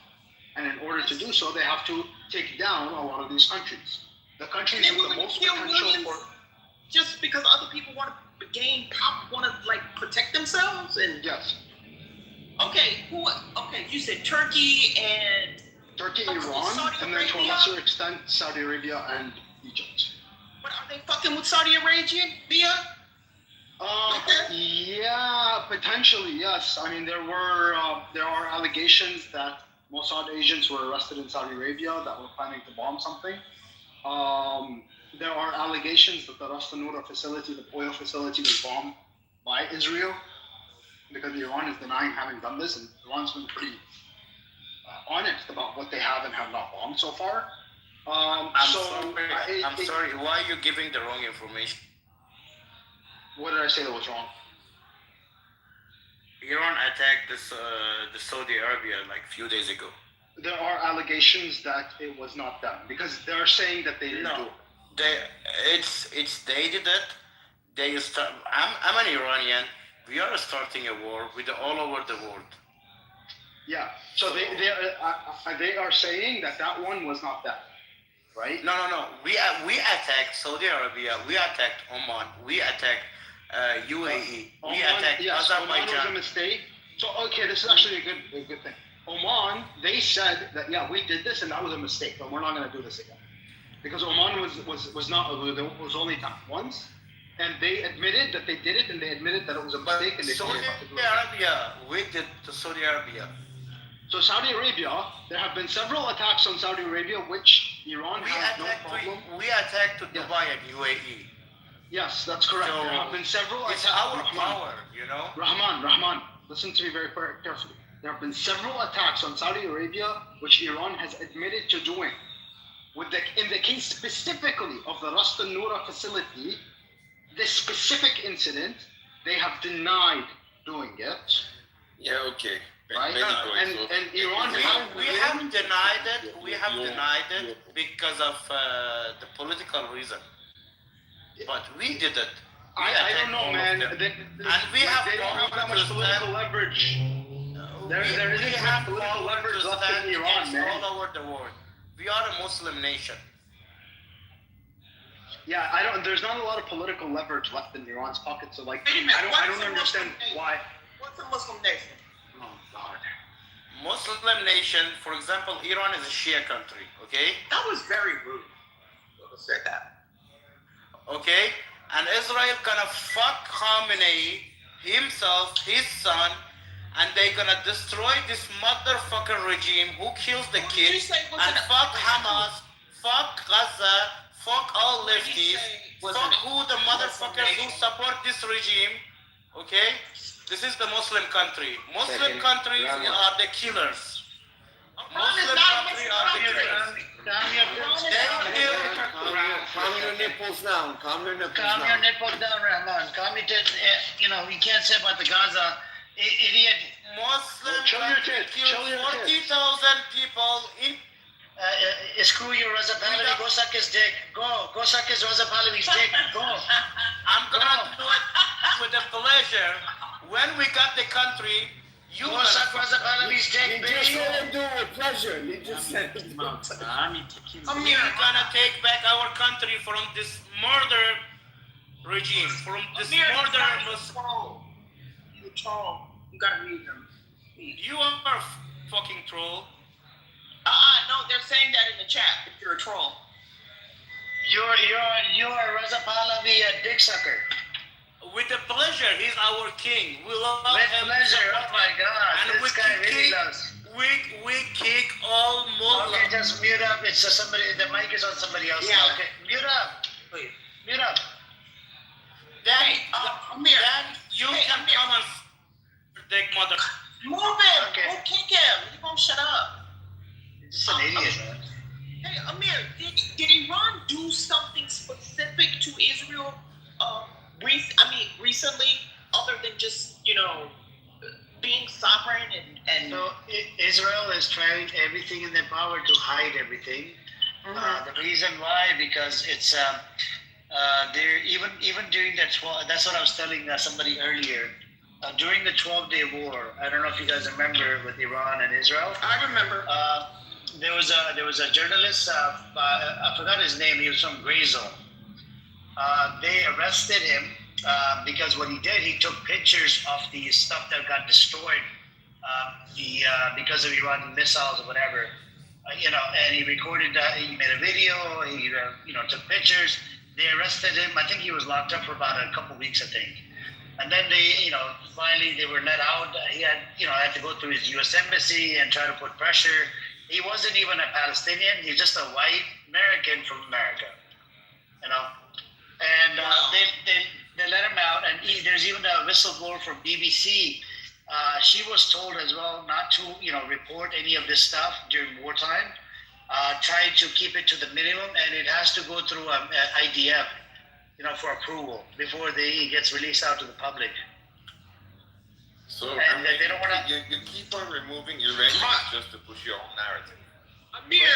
And in order to do so, they have to take down a lot of these countries. The countries with the most potential for... Just because other people want to gain power, want to like protect themselves? And yes. Okay, you said Turkey and... Turkey, Iran, and then to a lesser extent, Saudi Arabia and Egypt. But are they fucking with Saudi Arabia? Yeah, potentially, yes. I mean, there are allegations that Mossad agents were arrested in Saudi Arabia that were planning to bomb something. There are allegations that the Ras Tanura facility, the oil facility, was bombed by Israel because Iran is denying having done this, and Iran's been pretty honest about what they have and have not bombed so far. I'm sorry. Why are you giving the wrong information? What did I say that was wrong? Iran attacked the Saudi Arabia like a few days ago. There are allegations that it was not them because they're saying that they didn't do it. They did it. I'm an Iranian. We are starting a war with all over the world. Yeah. So they are saying that one was not them, right? No. We attacked Saudi Arabia. We attacked Oman. We attacked UAE. We attacked Azerbaijan. Oman was a mistake. So okay, this is actually a good thing. Oman, they said that we did this and that was a mistake, but we're not going to do this again. Because Oman was only done once, and they admitted that they did it, and they admitted that it was a mistake, and they Saudi Arabia, we did to Saudi Arabia. So Saudi Arabia, there have been several attacks on Saudi Arabia, which Iran has no problem. We attacked to Dubai and UAE. Yes, that's correct. So there have been several attacks. It's our power, you know. Rahman, listen to me very carefully. There have been several attacks on Saudi Arabia, which Iran has admitted to doing. In the case specifically of the Ras Tanura facility, this specific incident, they have denied doing it. Yeah, okay. Right? And Iran... We have denied it. We have denied it because of the political reason. But we did it. I don't know, man. And they don't have that much political leverage. There isn't much political leverage left in Iran, man. All over the world. We are a Muslim nation. Yeah, there's not a lot of political leverage left in Iran's pocket, so like, I don't understand why. What's a Muslim nation? Oh, God. Muslim nation, for example, Iran is a Shia country, okay? That was very rude. Whoever said that. Okay? And Israel gonna fuck Khamenei, himself, his son, and they're gonna destroy this motherfucking regime who kills the kids, and fuck Hamas, fuck Gaza, fuck all lefties, fuck who the motherfuckers who support this regime, okay? This is the Muslim country. Muslim countries are the killers. Muslim countries are the killers. Calm your nipples down. Calm your nipples down. Calm your nipples down, Rahman. Calm your tits. You can't say about the Gaza. Idiot. Muslim country killed 40,000 people in... Screw your Reza Pahlavi. Go suck his dick. Go suck his Reza Pahlavi's dick. Go. I'm gonna do it with a pleasure. When we got the country, you go suck Reza Pahlavi's dick, baby. You just let him do it with pleasure. You just said it. We're gonna take back our country from this murder regime, from this murder... You troll. You gotta mute him. You are a fucking troll. No, they're saying that in the chat. If you're a troll. You're Reza Pahlavi, a dick sucker. With the pleasure, he's our king. We love with him. With pleasure, oh my God, and this guy really loves. we kick all mullahs. Okay, just mute up. It's somebody. The mic is on somebody else. Yeah. Now. Okay, mute up. Wait, mute up. Then, Amir. Then you can Amir. come and predict mother. Move him. Okay. Go kick him. He won't shut up. He's just an idiot, man. Hey, Amir, did Iran do something specific to Israel recently, other than just, being sovereign and So Israel is trying everything in their power to hide everything. The reason why, because it's they're even during that 12. That's what I was telling somebody earlier. During the 12-day war, I don't know if you guys remember with Iran and Israel. I remember. There was a journalist. I forgot his name. He was from Gray Zone. They arrested him because what he did, he took pictures of the stuff that got destroyed, because of Iranian missiles or whatever, and he recorded that. He made a video. He took pictures. They arrested him. I think he was locked up for about a couple weeks, I think. And then they, finally they were let out. He had, had to go through his U.S. embassy and try to put pressure. He wasn't even a Palestinian. He's just a white American from America, And they let him out. And there's even a whistleblower from BBC. She was told as well not to, report any of this stuff during wartime. Try to keep it to the minimum, and it has to go through IDF, for approval before he gets released out to the public. So And they don't want to. you keep on removing Iranians just to push your own narrative. Amir,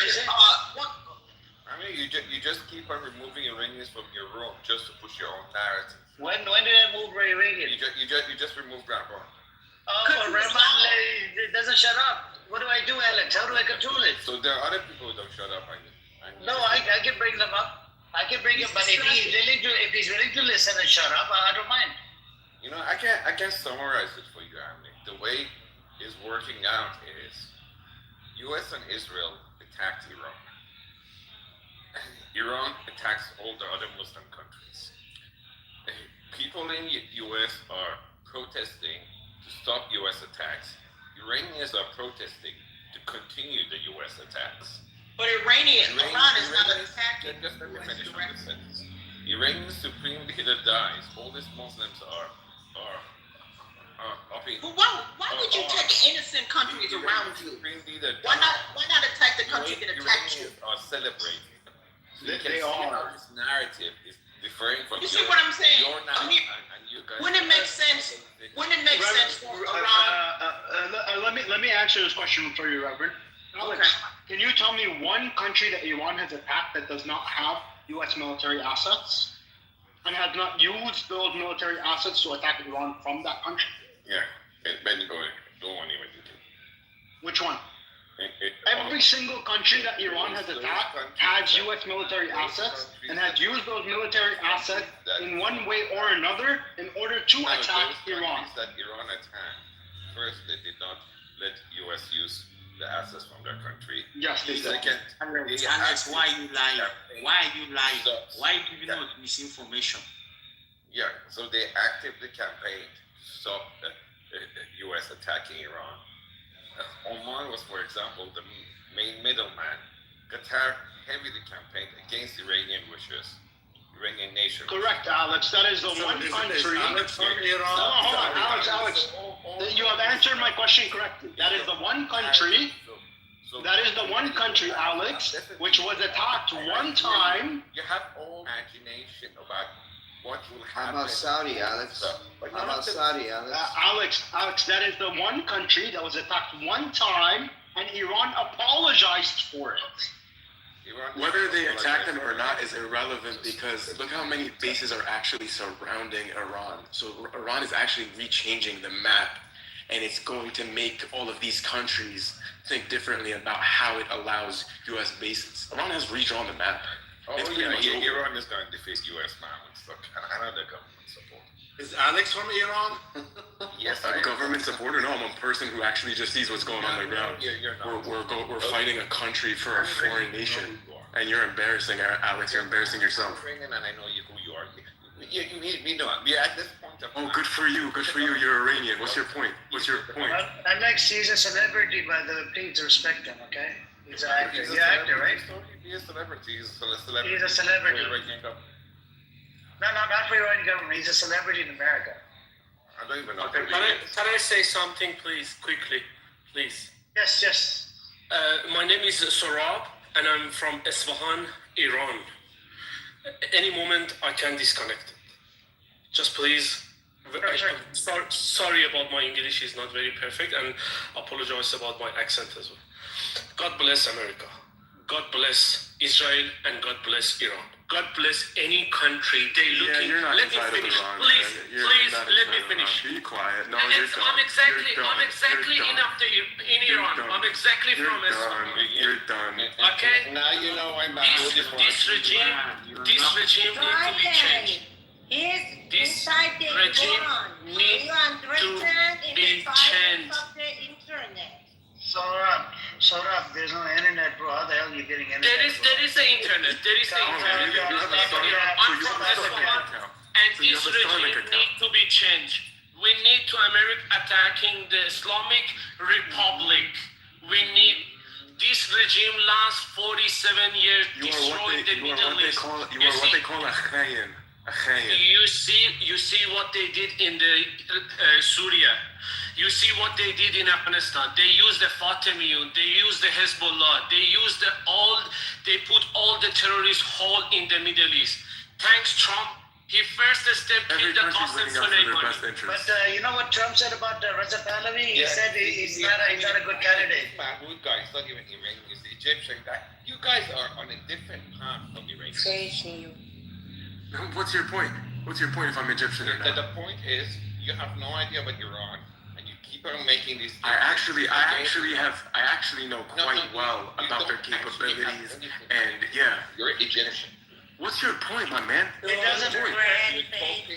You just keep on removing Iranians from your room just to push your own narrative. When did I move Iranian? You just removed Rahman. Oh, Rahman it doesn't shut up. What do I do, Alex? How do I control it? So there are other people who don't shut up. No, I can bring them up. I can bring him, but if he's willing to listen and shut up, I don't mind. I can't summarize it for you, Amni. The way it's working out is U.S. and Israel attacked Iran. Iran attacks all the other Muslim countries. People in U.S. are protesting to stop U.S. attacks. Iranians are protesting to continue the U.S. attacks. But Iran is not attacking. Just let me finish the sentence. Iranian supreme leader dies. All these Muslims are But why would you attack innocent countries around you? Why not attack the country that attacked you? Iranians are celebrating. So you They can see are. how this narrative is differing from You see what I'm saying? your narrative and you guys. Wouldn't it make sense? Wouldn't it make sense for Iran? Let me answer this question for you, Reverend. Alex, can you tell me one country that Iran has attacked that does not have U.S. military assets and has not used those military assets to attack Iran from that country? Yeah, don't want even do it. Which one? Every single country that Iran has attacked has U.S. military assets and has used those military assets in one way or another in order to attack Iran. That Iran attacked, first they did not let U.S. use the assets from their country. Yes, they did. Second, Alex, why are you lying? Why are you lying? Why do you know misinformation? Yeah, so they actively campaigned to stop the U.S. attacking Iran. Oman was, for example, the main middleman. Qatar heavily campaigned against Iranian wishes, Iranian nation. Correct, Alex. That is the one country. Alex from Iran. Hold on, Alex. You have answered my question correctly. That is the one country. That is the one country, Alex, which was attacked one time. You have all imagination about what will happen. How about Saudi, Alex? How about Saudi, Alex? Alex, that is the one country that was attacked one time, and Iran apologized for it. Whether they attack them or not is irrelevant because look how many bases are actually surrounding Iran. So Iran is actually rechanging the map, and it's going to make all of these countries think differently about how it allows U.S. bases. Iran has redrawn the map. It's pretty much over. Iran is going to defeat U.S. violence. Look, I know the government support. Is Alex from Iran? Yes, I'm government supporter. No, I'm a person who actually just sees what's going on the ground. We're fighting a country for a foreign nation, and you're embarrassing, Alex. You're embarrassing yourself. And I know who you are. We know. We are at this point point of Oh, good for you. Good for you. You're Iranian. What's your point? What's your point? Alex, he's a celebrity, by the please respect him, okay? He's an actor. He's an actor, right? He's a celebrity. He's a celebrity. He's a celebrity. For Iranian government. No, not for Iranian government. He's a celebrity in America. I don't even know. Okay, can I say something, please, quickly, please? Yes. My name is Sorab, and I'm from Isfahan, Iran. Any moment I can disconnect. Just please. Sorry about my English is not very perfect, and apologize about my accent as well. God bless America. God bless Israel, and God bless Iran. God bless any country they looking. You're not Let me inside of finish, Iran, please. man. You're Please not let me inside of finish. Iran. Be quiet. No, And you're done. I'm exactly You're in after you in Iran. I'm exactly You're from Islam. done. You're done. Okay. Now you know I'm not This regime need to be changed. He's This inside the regime Iran. need You understand to in be the silence changed. of the internet. Sorab, there's no internet, bro. How the hell are you getting internet? There is the internet. There is the internet. I'm from Islam, and this regime need to be changed. We need to America attacking the Islamic Republic. We need this regime last 47 years destroying the Middle East. You are what they call a khayin. A khayin. You see what they did in the Syria. You see what they did in Afghanistan. They used the Fatimiyun. They used the Hezbollah. They put all the terrorists whole in the Middle East. Thanks Trump. He first step killed the Qasem Soleimani. But you know what Trump said about Reza Pahlavi? He said he's not a good candidate. Mahmoud guy, it's not even Iranian, he's the Egyptian guy. You guys are on a different path from Iranian. What's your point? What's your point if I'm Egyptian or not? The point is, you have no idea about Iran, and you keep on making these. I actually know quite well about their capabilities, and yeah. You're Egyptian. What's your point, my man? It doesn't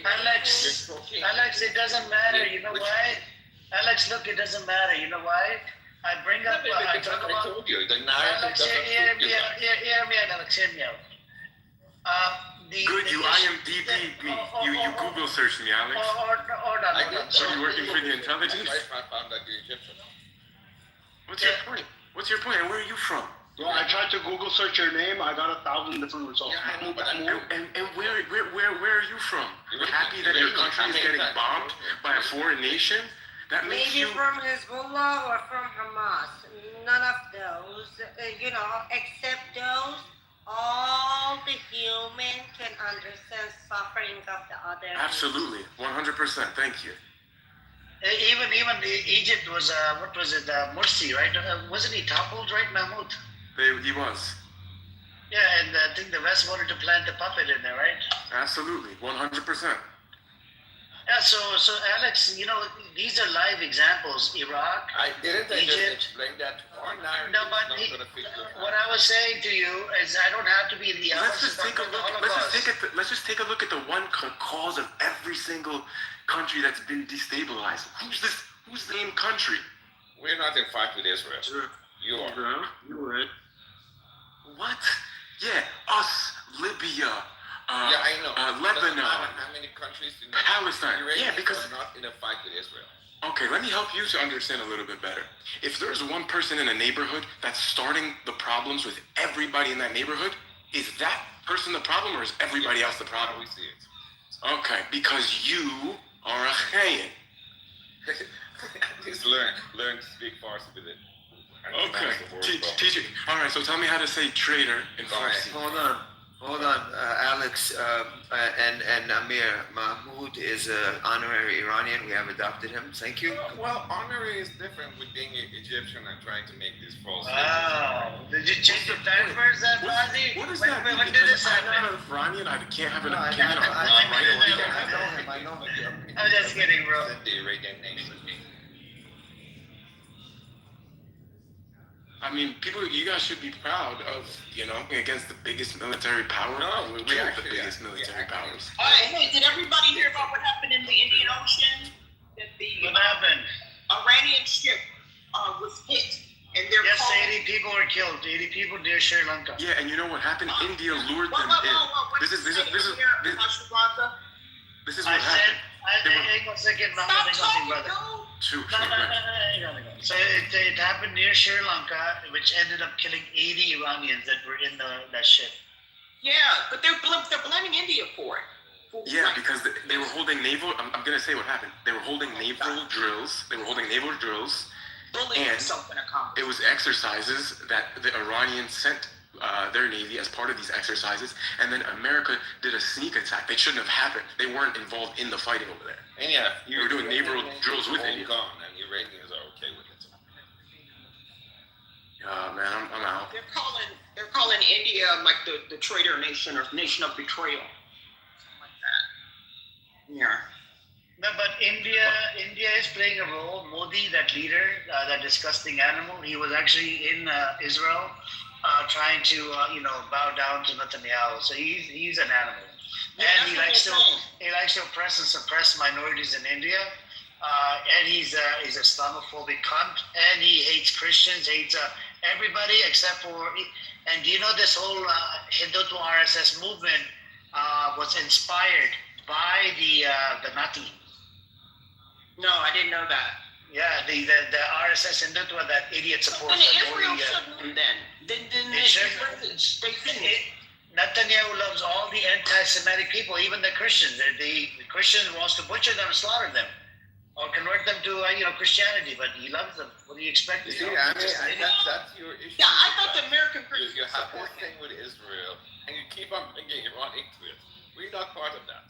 Alex, it doesn't matter. You know why? Alex, look, it doesn't matter. You know why? I bring up. I talk about. I told you, the narrative Alex, hear me out, Alex. Hear me out. Good, you IMDb me. You Google search me, Alex. Hold on. So you're working for the intelligence? I found that you're Egyptian. What's your point? What's your point? And where are you from? Well, I tried to Google search your name. I got 1,000 different results. Yeah, I know, but And where are you from? You're happy that your country is getting bombed by a foreign nation? That makes Maybe you. from Hezbollah or from Hamas. None of those, except those, all the human can understand suffering of the other. Absolutely, 100%. Thank you. Even Egypt was what was it? Morsi, right? Wasn't he toppled, right, Mahmoud? He was. Yeah, and I think the West wanted to plant a puppet in there, right? Absolutely, 100%. Yeah, so Alex, these are live examples. Iraq, Egypt. Explain that to our narrative. No, but what I was saying to you is I don't have to be in the Let's just take a look. Let's just take a look at the one cause of every single country that's been destabilized. Who's the name country? We're not in fight with Israel. You are. You're right. What? Yeah, us, Libya. I know. Lebanon. How many countries in Palestine. Yeah, because are not in a fight with Israel. Okay, let me help you to understand a little bit better. If there's one person in a neighborhood that's starting the problems with everybody in that neighborhood, is that person the problem or is everybody else the problem? We see it. Okay, because you are a khayin. Just learn to speak Farsi with it. Okay, teach it. All right, so tell me how to say traitor in Farsi. Hold on, Alex and Amir. Mahmoud is an honorary Iranian. We have adopted him. Thank you. Well, honorary is different with being Egyptian and trying to make this false. Wow. Did you change the diapers, Fazi? What is that? When did this happen? I'm not Iranian. I can't have an I know him. I'm just kidding, bro. The Iranian nation. I mean, you guys should be proud of, against the biggest military power. No, we are the biggest military powers. All right, hey, did everybody hear about what happened in the Indian Ocean? That the What happened? Iranian ship was hit, and they're Yes, calling. 80 people were killed. 80 people near Sri Lanka. Yeah, and you know what happened? India lured them in. This is what happened. They something, brother. Sure, No, so it happened near Sri Lanka, which ended up killing 80 Iranians that were in that ship. Yeah, but they're blaming India for it. Yeah, because they were holding naval. I'm gonna say what happened. They were holding naval drills. Bullying something accomplished. It was exercises that the Iranians sent their navy as part of these exercises, and then America did a sneak attack. They shouldn't have happened. They weren't involved in the fighting over there. And yeah, they were doing naval drills with Hong India. Kong, and Iranians are okay with it. Man, I'm out. They're calling India like the traitor nation or nation of betrayal. Something like that. Yeah. No, but India is playing a role. Modi, that leader, that disgusting animal, he was actually in Israel trying to bow down to Netanyahu. So he's an animal. And he likes to oppress and suppress minorities in India. And he's a Islamophobic cunt. And he hates Christians, hates everybody except for. And do you know this whole Hindutva RSS movement was inspired by the Nati? No, I didn't know that. Yeah, the RSS Hindutva, that idiot supports. Then Israel shouldn't then. Netanyahu loves all the anti-Semitic people, even the Christians. The Christians wants to butcher them, slaughter them, or convert them to Christianity. But he loves them. What do you expect? That's your issue. Yeah, I thought the American Christians you have this thing with Israel, and you keep on bringing Iran into it. We're not part of that.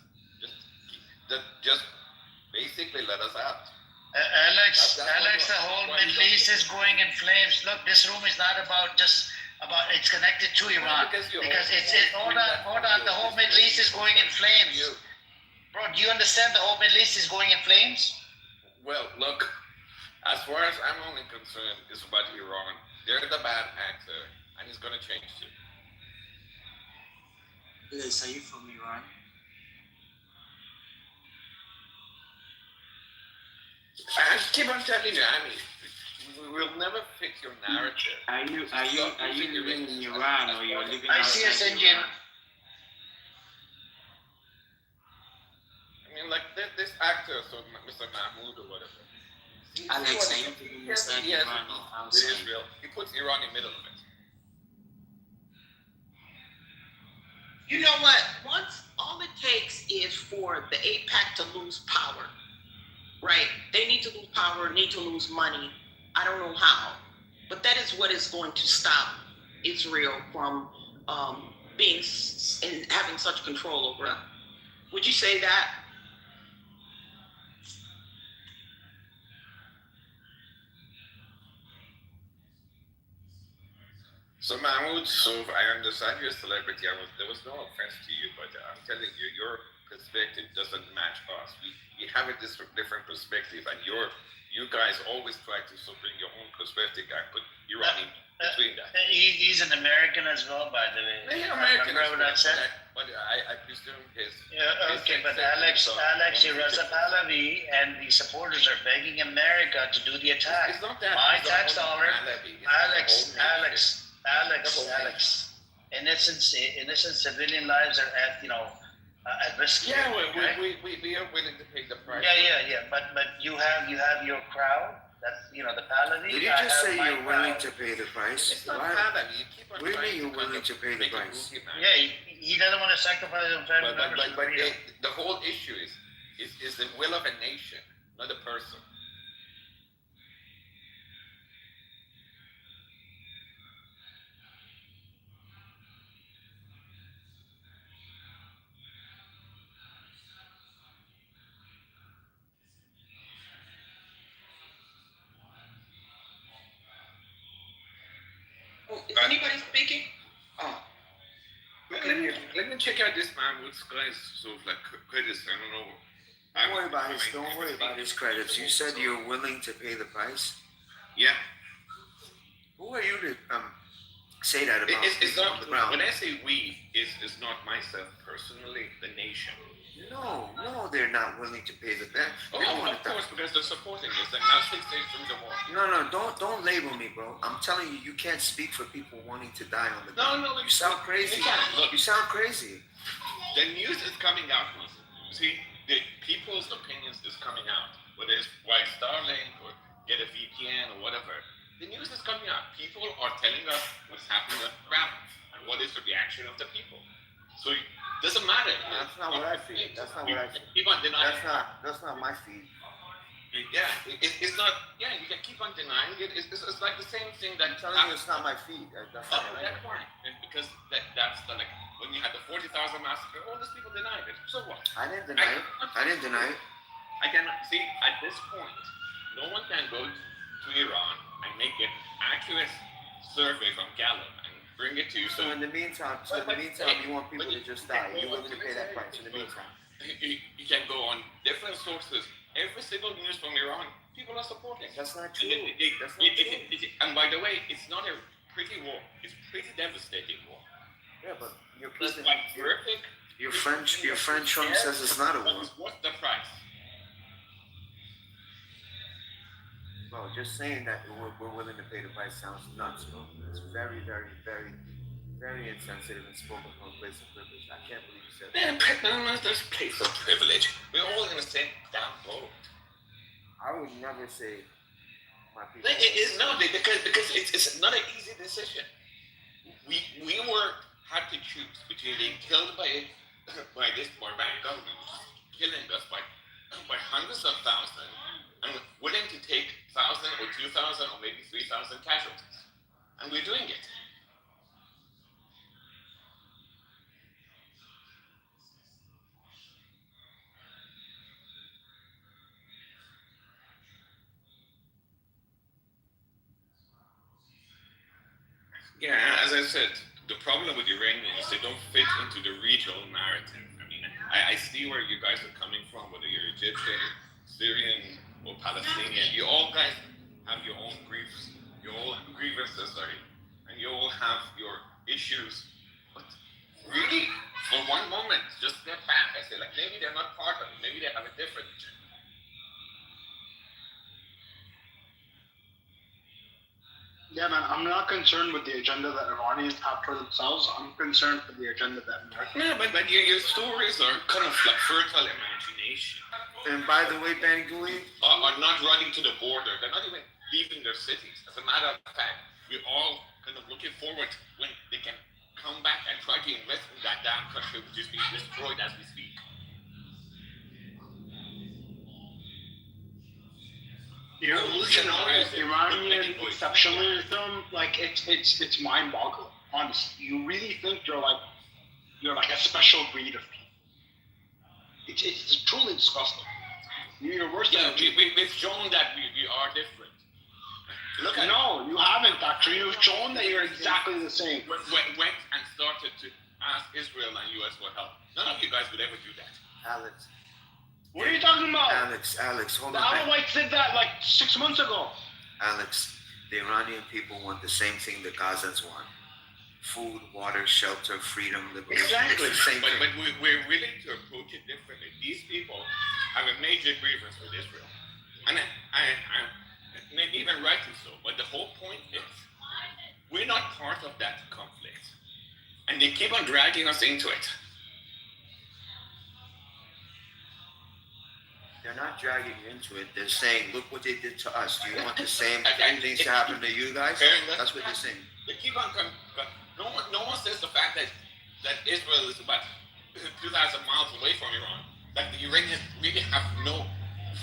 Just basically let us out. Alex, the whole Middle East is going in flames. Look, this room is not about it's connected to Iran. Because hold on, the whole Middle East is going in flames. Bro, do you understand the whole Middle East is going in flames? Well, look, as far as I'm only concerned, it's about Iran. They're the bad actor, and it's going to change too. Liz, are you from Iran? I keep on telling you, we will never fix your narrative. Are you living in Iran or you're living I see us Indian. I mean, like this actor, so Mr. Mahmoud or whatever. Alex, are you living inside Iran or outside? Israel. He puts Iran in the middle of it. You know what? Once all it takes is for the APAC to lose power. Right, they need to lose power, need to lose money. I don't know how, but that is what is going to stop Israel from being and having such control over it. Would you say that? So Mahmoud, I understand you're a celebrity. There was no offense to you, but I'm telling you, your perspective doesn't match us. We have a different perspective, and you guys always try to bring your own perspective and put Iran in between that. He's an American as well, by the way. He's American, Remember what I said? but I presume his. Yeah, okay, but Alex Raza Pahlavi and the supporters are begging America to do the attack. It's not that. My tax dollar, Alex. Innocent civilian lives are at risk. Yeah, we are willing to pay the price. Yeah. But you have your crowd. That's the Pahlavi. Did you just say you're willing to pay the price? It's not Pahlavi. You keep on what do you trying mean you're to willing to pay the price? Yeah, he doesn't want to sacrifice his family members. But the whole issue is the will of a nation, not a person. Is anybody speaking? Oh. Let me check out this Mahmoud's guy's sort of like credits. I don't know. Don't worry about his credits. You said you're willing to pay the price? Yeah. Who are you to say that about it's people not, on the ground? when I say we, it's not myself personally, the nation. No, they're not willing to pay the debt. Of course, because they're supporting this. And now 6 days through the war. No, don't label me, bro. I'm telling you, you can't speak for people wanting to die on the ground. No, you sound crazy. Look, you sound crazy. The news is coming out. See, the people people's opinions is coming out, whether it's why Starlink or get a VPN or whatever. The news is coming out. People are telling us what's happening on the ground and what is the reaction of the people. So it doesn't matter. That's not what I feel. That's not what I feel. Keep on denying. That's not my feed. Yeah, it's not. Yeah, you can keep on denying it. It's like the same thing that. I'm telling you, it's not my feed. That's not what I that's why. Because that's the, like when you had the 40,000 massacre, all these people denied it. So what? I didn't deny it. I didn't deny it. I cannot see at this point. No one can go to Iran and make an accurate survey from Gallup and bring it to you. So in the meantime, you want people to just die. You're willing to pay that price. In the meantime, you can go on different sources. Every single news from Iran, people are supporting. That's not true. That's not true. And by the way, it's not a pretty war. It's pretty devastating war. Yeah, but your president, your friend Trump says it's not a war. What's the price? Well, just saying that we're willing to pay the price sounds nuts, bro. It's very, very, very, very insensitive and spoken from a place of privilege. I can't believe you said that. No, there's a place of privilege. We're all in the same damn boat. I would never say my people. It's not because it's not an easy decision. We had to choose between being killed by this barbaric government, killing us by hundreds of thousands, and willing to take 1,000 or 2,000 or maybe 3,000 casualties, and we're doing it. Yeah, as I said, the problem with Iranians is they don't fit into the regional narrative. I mean, I see where you guys are coming from, whether you're Egyptian, Syrian, or Palestinian. You all guys have your own grievances, and you all have your issues. But really, for one moment, just step back and say, like, maybe they're not part of it. Maybe they have a different agenda. Yeah, man, I'm not concerned with the agenda that Iranians have for themselves. I'm concerned for the agenda that America. Yeah, but your stories are kind of like fertile imagination. And by the way, Bangui are not running to the border. They're not even leaving their cities. As a matter of fact, we're all kind of looking forward when they can come back and try to invest in that damn country which is being destroyed as we speak. Iranian exceptionalism, like it's mind-boggling. Honestly, you really think you're like a special breed of people? It's truly disgusting. You're worse than we've shown that we are different. Look at no, you haven't actually. You've shown that you're exactly the same. Went and started to ask Israel and US for help. None of you guys would ever do that. Alex. What are you talking about? Alex, hold on. The Alawites did that like 6 months ago. Alex, the Iranian people want the same thing the Gazans want. Food, water, shelter, freedom, liberation. Exactly. It's the same but thing. we're willing to approach it differently. These people have a major grievance with Israel. And I maybe even rightly so. But the whole point is, we're not part of that conflict. And they keep on dragging us into it. They're not dragging you into it. They're saying, look what they did to us. Do you want the same things to happen to you guys? That's what they're saying. They keep on no one says the fact that Israel is about 2,000 miles away from Iran. That the Iranians really have no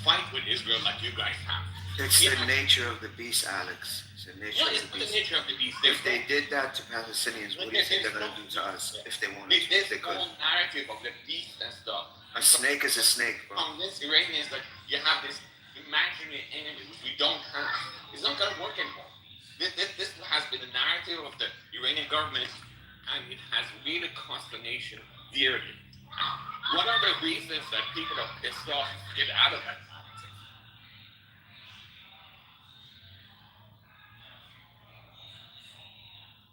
fight with Israel like you guys have. It's the nature of the beast, Alex. It's the nature of the beast. The nature of the beast. If they did that to Palestinians, what do you think they're going to do to us if they wanted to? This whole narrative of the beast and stuff. A snake is a snake, bro. This Iranians, like, you have this imaginary enemy which we don't have. It's not going to work anymore. This has been the narrative of the Iranian government, and it has really cost the nation dearly. What are the reasons that people are pissed off to get out of that narrative?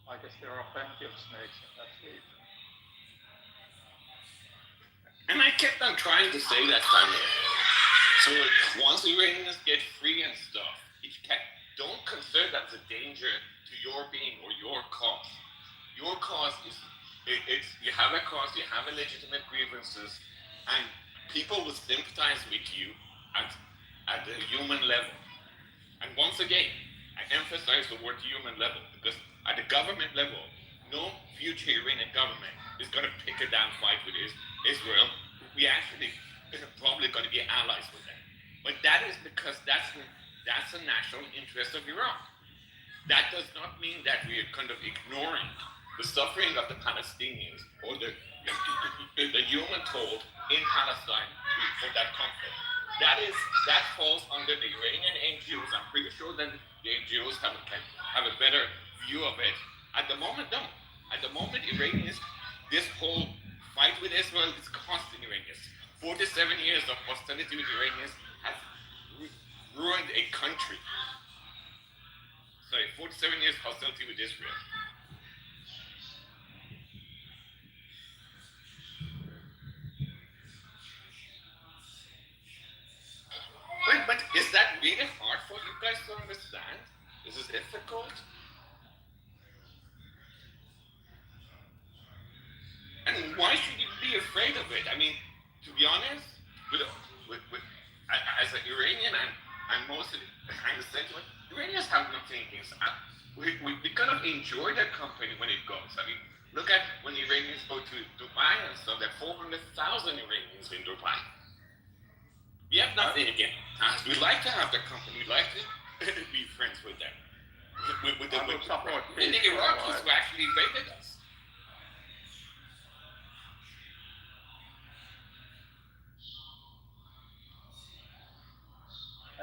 I guess there are plenty of snakes in that cave. And I kept on trying to say that time. So once the Iranians get free and stuff, don't consider that as a danger to your being or your cause. Your cause is, you have a cause, you have a legitimate grievances, and people will sympathize with you at the human level. And once again, I emphasize the word human level because at the government level, no future Iranian government is going to pick a damn fight with Israel. We actually probably going to be allies with them. But that is because that's the national interest of Iran. That does not mean that we are kind of ignoring the suffering of the Palestinians or the human toll in Palestine for that conflict. That falls under the Iranian NGOs. I'm pretty sure that the NGOs have a better view of it. At the moment, no. At the moment, Iranians, this whole fight with Israel is costing Iranians. 47 years of hostility with Iranians has ruined a country. Sorry, 47 years hostility with Israel. But is that really hard for you guys to understand? Is it difficult? And why should you be afraid of it? I mean, to be honest, as an Iranian, I'm mostly kind of sentiment. Iranians have nothing against us. We kind of enjoy their company when it goes. I mean, look at when Iranians go to Dubai and stuff. There are 400,000 Iranians in Dubai. We have nothing against us. We like to have their company. We like to be friends with them. With the Iraqis who actually invaded us.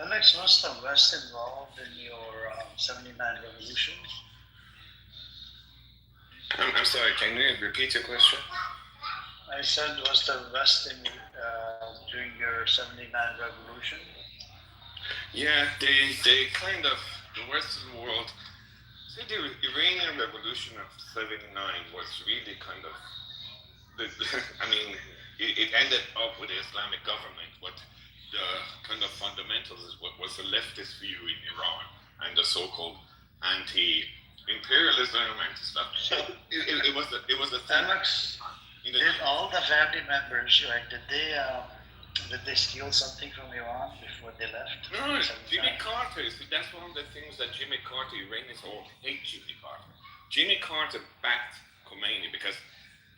Alex, was the West involved in your 79 revolution? I'm sorry, can you repeat your question? I said, was the West in during your 79 revolution? Yeah, they kind of, the Western world, see, the Iranian Revolution of '79 was really kind of, I mean, it ended up with the Islamic government, but the kind of fundamentals is what was the leftist view in Iran and the so-called anti-imperialism, anti-stuff. So it was a thing. Alex, did all the family members, like, did they steal something from Iran before they left? No, Jimmy Carter. See, that's one of the things that Jimmy Carter, Iranians all hate Jimmy Carter. Jimmy Carter backed Khomeini because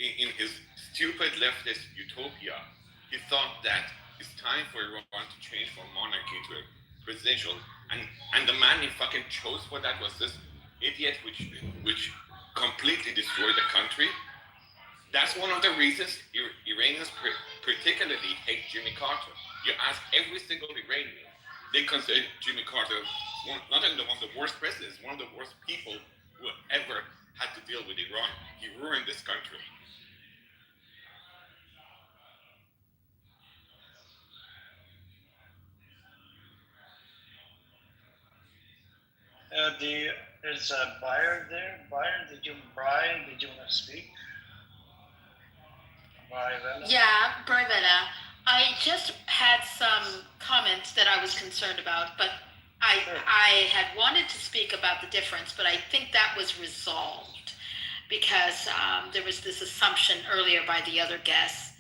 in his stupid leftist utopia, he thought that it's time for Iran to change from monarchy to a presidential, and the man he fucking chose for that was this idiot which completely destroyed the country. That's one of the reasons Iranians particularly hate Jimmy Carter. You ask every single Iranian, they consider Jimmy Carter not only one of the worst presidents, one of the worst people who ever had to deal with Iran. He ruined this country. Is a buyer there? Buyer, did you want to speak? Yeah, Brivella. I just had some comments that I was concerned about, but I had wanted to speak about the difference, but I think that was resolved because there was this assumption earlier by the other guests,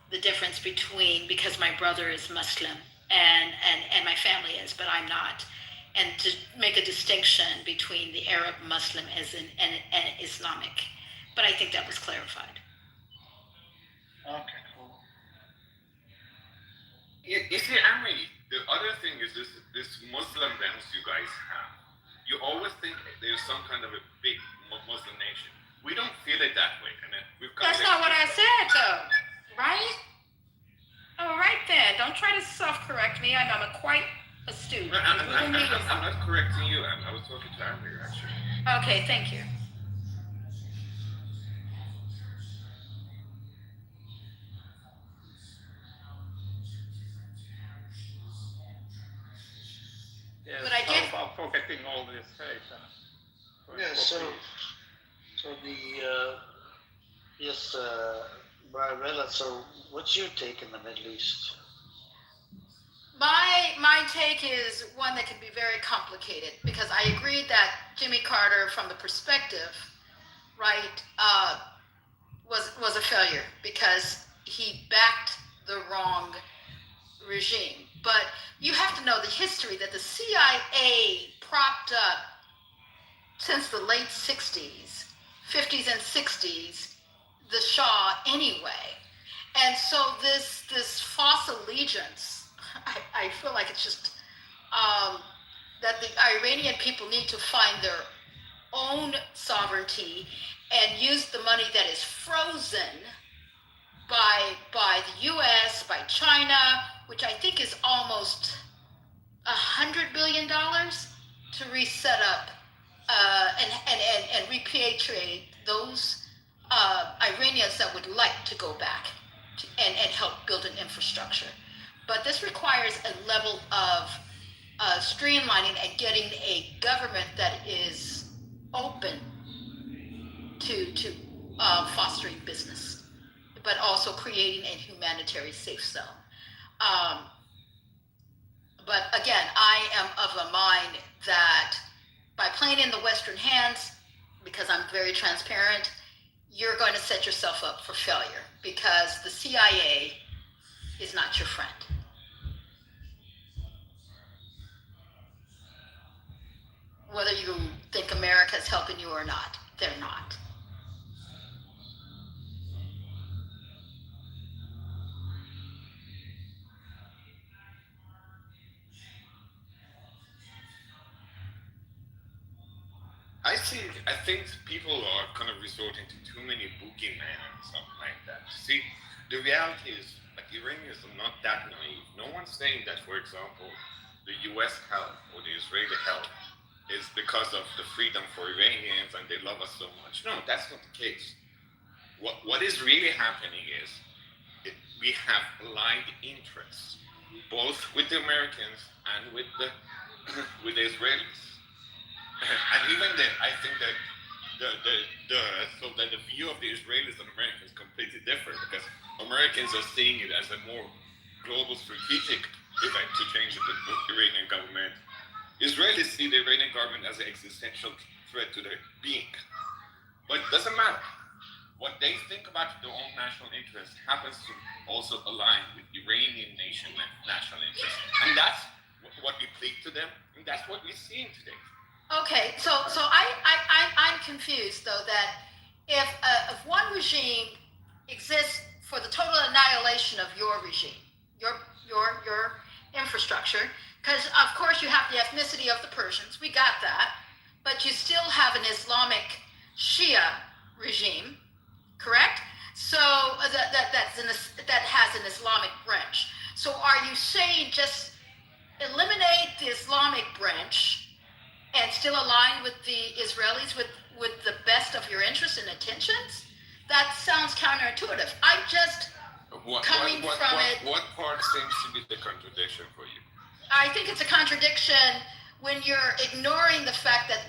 the difference between, because my brother is Muslim and my family is, but I'm not. And to make a distinction between the Arab Muslim and Islamic. But I think that was clarified. Okay, cool. You see, Amri, the other thing is this Muslim dance you guys have. You always think there's some kind of a big Muslim nation. We don't feel it that way. And that's not what I said, though, right? Oh, right there. Don't try to self-correct me. I'm quite astute. I'm not correcting you. I was talking to Amri, actually. Okay, thank you. Yes, but I did. About forgetting all this hate. Yeah, so Barbarella, so what's your take in the Middle East? My take is one that can be very complicated because I agree that Jimmy Carter, from the perspective, right, was a failure because he backed the wrong regime. But you have to know the history that the CIA propped up since the late 60s, 50s and 60s, the Shah anyway. And so this false allegiance, I feel like it's just that the Iranian people need to find their own sovereignty and use the money that is frozen by the U.S., by China, which I think is almost $100 billion to reset up and repatriate those Iranians that would like to go back and help build an infrastructure. But this requires a level of streamlining and getting a government that is open to fostering business, but also creating a humanitarian safe zone. But again, I am of a mind that by playing in the Western hands, because I'm very transparent, you're going to set yourself up for failure because the CIA is not your friend. Whether you think America is helping you or not, they're not. I think people are kind of resorting to too many boogeymen and something like that. See, the reality is, like, Iranians are not that naive. No one's saying that, for example, the US help or the Israeli help is because of the freedom for Iranians and they love us so much. No, that's not the case. What is really happening is we have aligned interests, both with the Americans and with the Israelis. And even then, I think that the view of the Israelis and Americans is completely different because Americans are seeing it as a more global strategic event to change the Iranian government. Israelis see the Iranian government as an existential threat to their being. But it doesn't matter. What they think about their own national interest happens to also align with Iranian national interest. And that's what we plead to them, and that's what we're seeing today. Okay, so I'm confused though that if one regime exists for the total annihilation of your regime, your infrastructure, because of course you have the ethnicity of the Persians, we got that, but you still have an Islamic Shia regime, correct? So that has an Islamic branch. So are you saying just eliminate the Islamic branch and still align with the Israelis with the best of your interests and intentions? That sounds counterintuitive. I'm just What part seems to be the contradiction for you? I think it's a contradiction when you're ignoring the fact that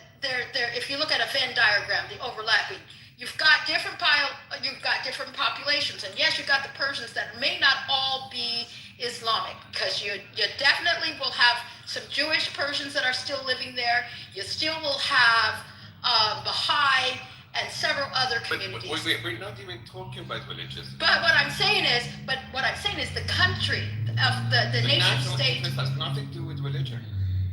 if you look at a Venn diagram, the overlapping, you've got different populations, and yes, you've got the Persians that may not all be Islamic, because you definitely will have some Jewish Persians that are still living there. You still will have Baha'i and several other communities. But we're not even talking about religious. But what I'm saying is the country of the nation state has nothing to do with religion.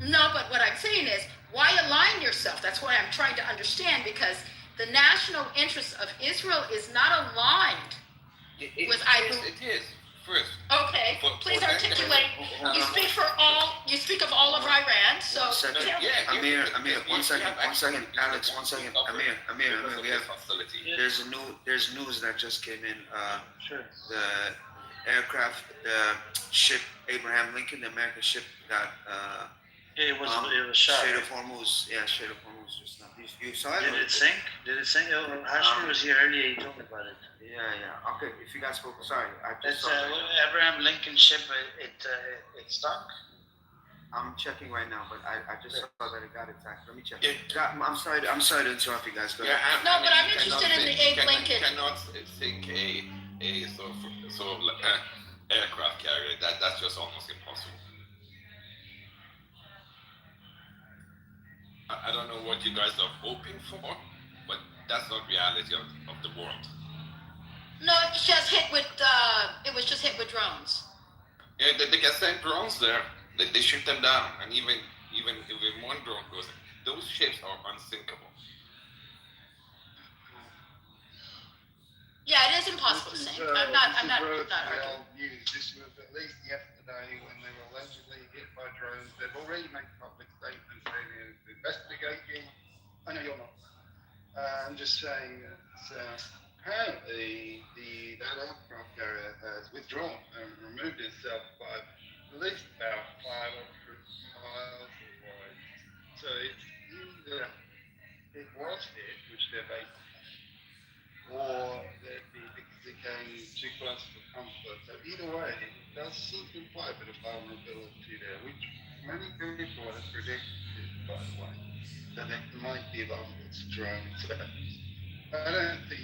No, but what I'm saying is, why align yourself? That's what I'm trying to understand, because the national interest of Israel is not aligned with It is. First. Okay, please articulate. You speak of all of Iran, so. 1 second. Amir, 1 second. Alex, 1 second. Amir, we have, there's news that just came in. The aircraft, the ship, Abraham Lincoln, the American ship got, it was shot. Strait of Hormuz. Yeah, Strait of Hormuz just now. You saw it? Did it sink? Hashmi was here earlier, he told me about it. Yeah. Okay, if you guys spoke, sorry. It's Abraham Lincoln ship, it stunk? I'm checking right now, but I just saw that it got attacked. Let me check. I'm sorry to interrupt you guys. Go ahead. No, but I'm interested in the Abe Lincoln. Cannot sink a sort of aircraft carrier. That's just almost impossible. I don't know what you guys are hoping for, but that's not reality of the world. No, it just hit with. It was just hit with drones. Yeah, they can send drones there. They shoot them down, and even if one drone goes, those ships are unsinkable. Yeah, it is impossible to This is, sink. I'm not relatively arguing. old news. This was at least yesterday when they were allegedly hit by drones. They've already made public statements saying they're investigating. I know you're not. I'm just saying that apparently that aircraft carrier has withdrawn and removed itself by at least about 500 miles away. So it's either it was hit, which they're basically, or that it became too close for comfort. So either way, it does seem to imply a bit of vulnerability there, which many people have predicted, by the way, that it might be vulnerable to drones. I don't think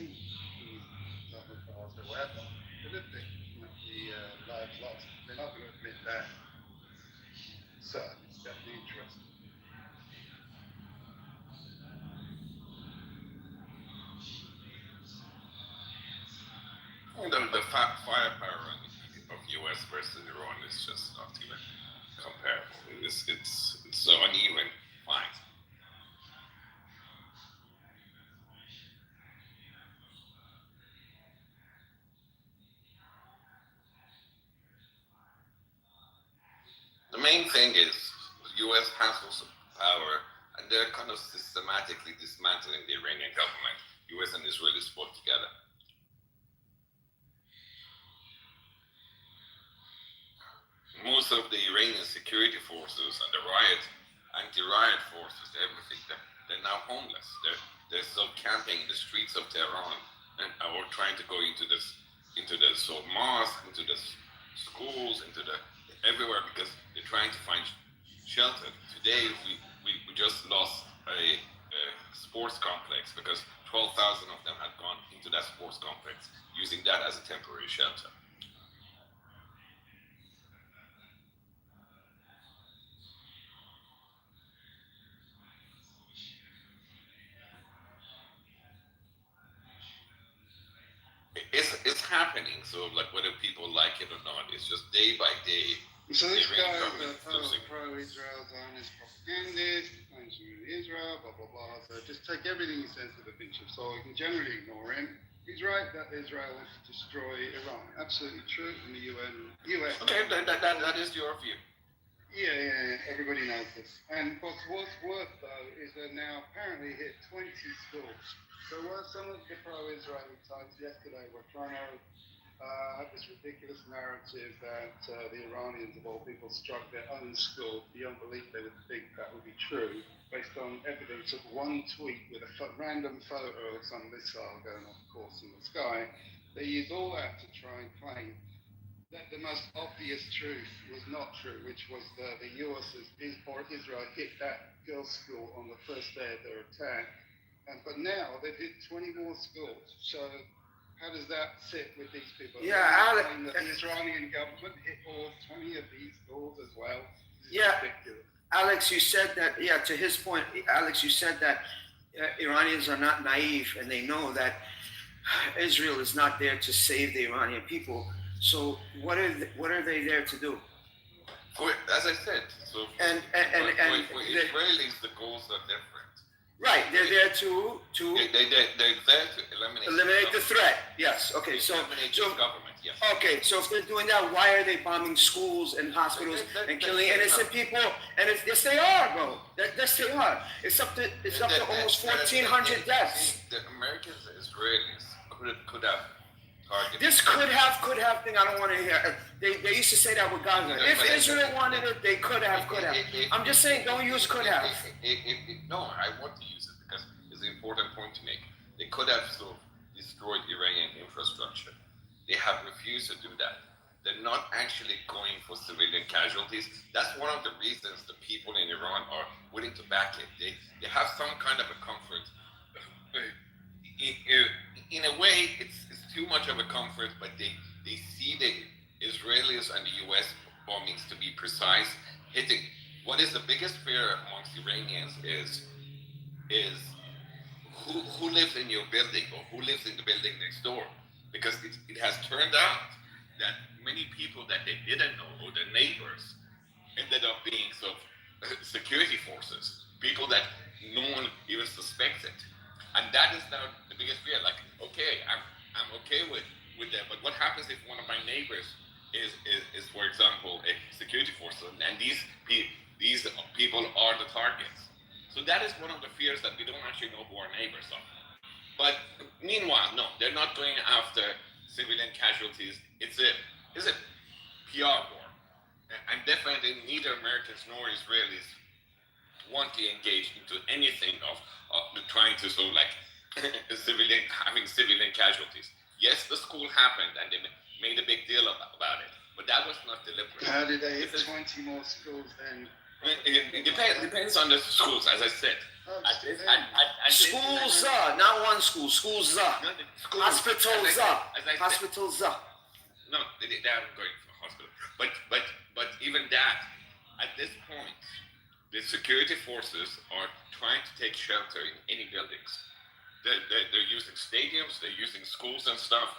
he's not whatsoever. But if they might be lives lost, they're not going to admit that. So it's definitely interesting. The firepower of U.S. versus Iran is just not even comparable. It's so uneven fight. The main thing is the U.S. has also power, and they're kind of systematically dismantling the Iranian government. U.S. and Israel is both together. Most of the Iranian security forces and the anti-riot forces, everything, they're now homeless. They're still camping in the streets of Tehran, and or trying to go into the mosque, into the schools, everywhere, because they're trying to find shelter. Today we just lost a sports complex because 12,000 of them had gone into that sports complex, using that as a temporary shelter. It's happening. So like whether people like it or not, it's just day by day. So this guy is pro-Israel Zionist propagandist, claims to be Israel, blah blah blah. So just take everything he says with a pinch of salt. You can generally ignore him. He's right that Israel wants to destroy Iran. Absolutely true. And the US. Okay, that is your view. Yeah. Everybody knows this. And what's worse though is they're now apparently hit 20 schools. So some of the pro-Israeli types yesterday were trying to have this ridiculous narrative that the Iranians of all people struck their own school. Beyond belief they would think that would be true, based on evidence of one tweet with a random photo of some missile going off course in the sky. They used all that to try and claim that the most obvious truth was not true, which was the US or Israel hit that girls' school on the first day of their attack. But now they've hit 20 more schools. So how does that sit with these people? Yeah, Alex. The Iranian government hit all 20 of these schools as well. Yeah, ridiculous. Alex, you said that. Yeah, to his point, Alex, you said that Iranians are not naive and they know that Israel is not there to save the Iranian people. So what are they there to do? As I said, so for Israelis, the goals are different. Right, they're there to they're there to eliminate the threat. Yes. Okay. So government. Yes. Okay. So if they're doing that, why are they bombing schools and hospitals and killing innocent people? And yes, they are, bro. Yes, they are. It's up to almost 1,400 deaths. The Americans, the Israelis could have targeted. This could have thing. I don't want to hear. They used to say that with Gaza. If Israel wanted it, they could have. I'm just saying, don't use could have. No, I want to use it because it's an important point to make. They could have sort of destroyed Iranian infrastructure. They have refused to do that. They're not actually going for civilian casualties. That's one of the reasons the people in Iran are willing to back it. They have some kind of a comfort. In a way, it's too much of a comfort, but they see the Israelis and the US bombings, to be precise, hitting. What is the biggest fear amongst Iranians is who lives in your building or who lives in the building next door, because it has turned out that many people that they didn't know, or the neighbors, ended up being security forces, people that no one even suspected, and that is now the biggest fear. Like, okay, I'm okay with that, but what happens if one of my neighbors is for example a security force, and these people are the targets? So that is one of the fears, that we don't actually know who our neighbors are. But meanwhile, no, they're not going after civilian casualties. It's a PR war. And definitely neither Americans nor Israelis want to engage into anything of trying to having civilian casualties. Yes, the school happened and they made a big deal about it, but that was not deliberate. How did they hit 20 more schools then? It depends on the schools, as I said. Schools, not one school. Schools, hospitals, hospitals. No, they haven't going to hospital. But even that, at this point, the security forces are trying to take shelter in any buildings. They're using stadiums, they're using schools and stuff.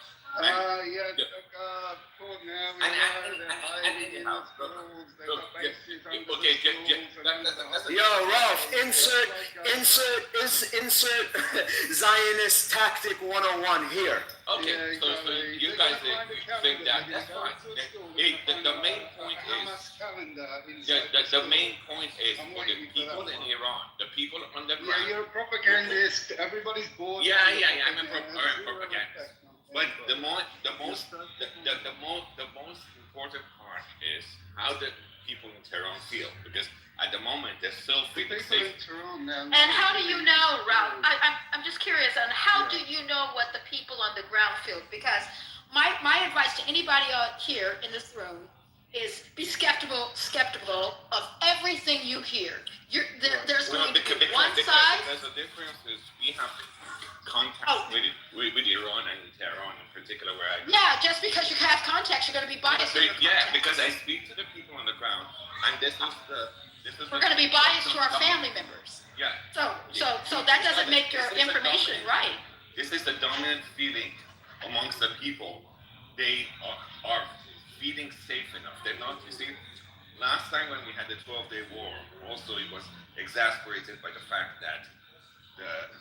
Yo, Ralph, insert Zionist tactic 101 here. Okay, so you guys think that, that's fine. The main point is, the main point is for the people in Iran, the people on the ground. Yeah, you're a propagandist. Everybody's bored. Yeah, I'm a propagandist. But the most important part is how the people in Tehran feel, because at the moment they're still feeling safe. And how do you know, Ralph? I'm just curious on how do you know what the people on the ground feel? Because my advice to anybody out here in this room is be skeptical of everything you hear. There's going to be one side. Because the difference is we have contact with Iran and Tehran in particular, where I go. Yeah, just because you have contacts, you're going to be biased. Because I speak to the people on the ground, and this is we're going to be biased to our family members. Yeah. So that doesn't make your information right. This is the dominant feeling amongst the people. They are feeling safe enough. They're not. You see, last time when we had the 12-day war, also it was exasperated by the fact that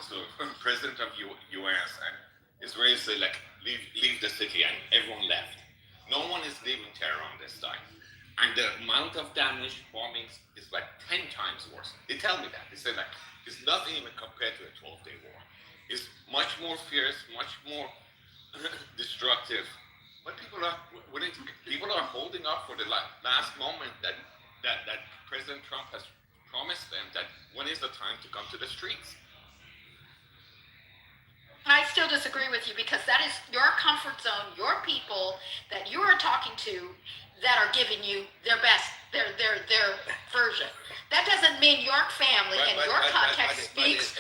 the president of U.S. and Israel said, like, leave the city, and everyone left. No one is leaving Tehran this time. And the amount of damage, bombings, is like 10 times worse. They tell me that. They say, like, it's nothing even compared to a 12-day war. It's much more fierce, much more destructive. But people are holding up for the last moment that President Trump has promised them, that when is the time to come to the streets. I still disagree with you, because that is your comfort zone, your people that you are talking to that are giving you their best, their version. That doesn't mean your family and your context speaks.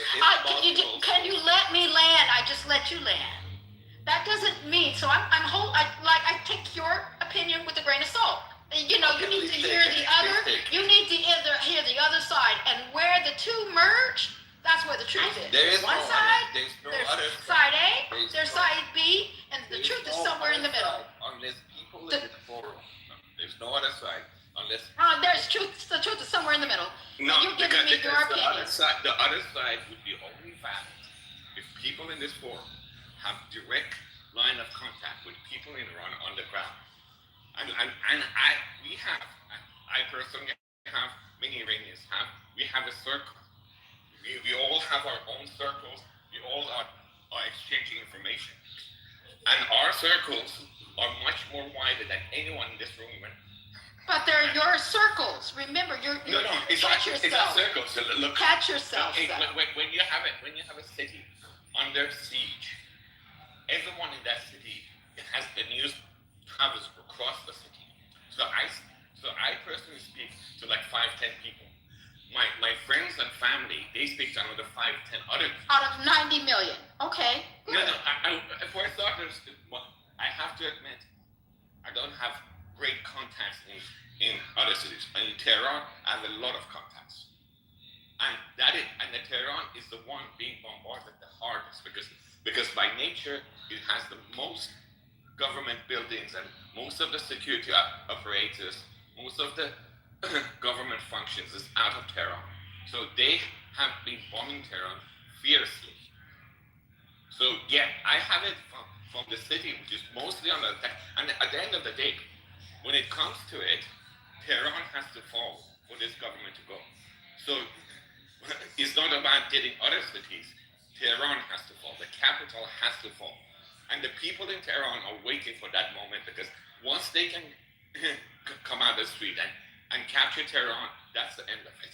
Can you let me land? I just let you land. That doesn't mean, so I take your opinion with a grain of salt. You know, you need to hear the other. You need to hear the other side, and where the two merge, that's where the truth is. There's one side, there's there's side A, there's side B, and the truth is somewhere in the middle. Unless people in the forum, there's no other side. Unless there's truth. The truth is somewhere in the middle. No, and you're giving me your opinion. The other side would be only valid if people in this forum have direct line of contact with people in Iran on the ground. And I personally have, many Iranians have, we have a circle. We all have our own circles. We all are exchanging information. And our circles are much more wider than anyone in this room. But they're your circles. Remember, it's not circles. Look, catch yourself. When you have a city under siege, everyone in that city has the news travels across the city. So I personally speak to like 5-10 people. My friends and family, they speak to another 5-10 other people. Out of 90 million. Okay. Good. No. For starters, I have to admit, I don't have great contacts in other cities. In Tehran, I have a lot of contacts. and the Tehran is the one being bombarded the hardest because by nature it has the most government buildings and most of the security apparatus, most of the government functions is out of Tehran. So they have been bombing Tehran fiercely. So yeah, I have it from the city, which is mostly on the attack. And at the end of the day, when it comes to it, Tehran has to fall for this government to go. So it's not about getting other cities. Tehran has to fall. The capital has to fall. And the people in Tehran are waiting for that moment because once they can come out the street and capture Tehran, that's the end of it.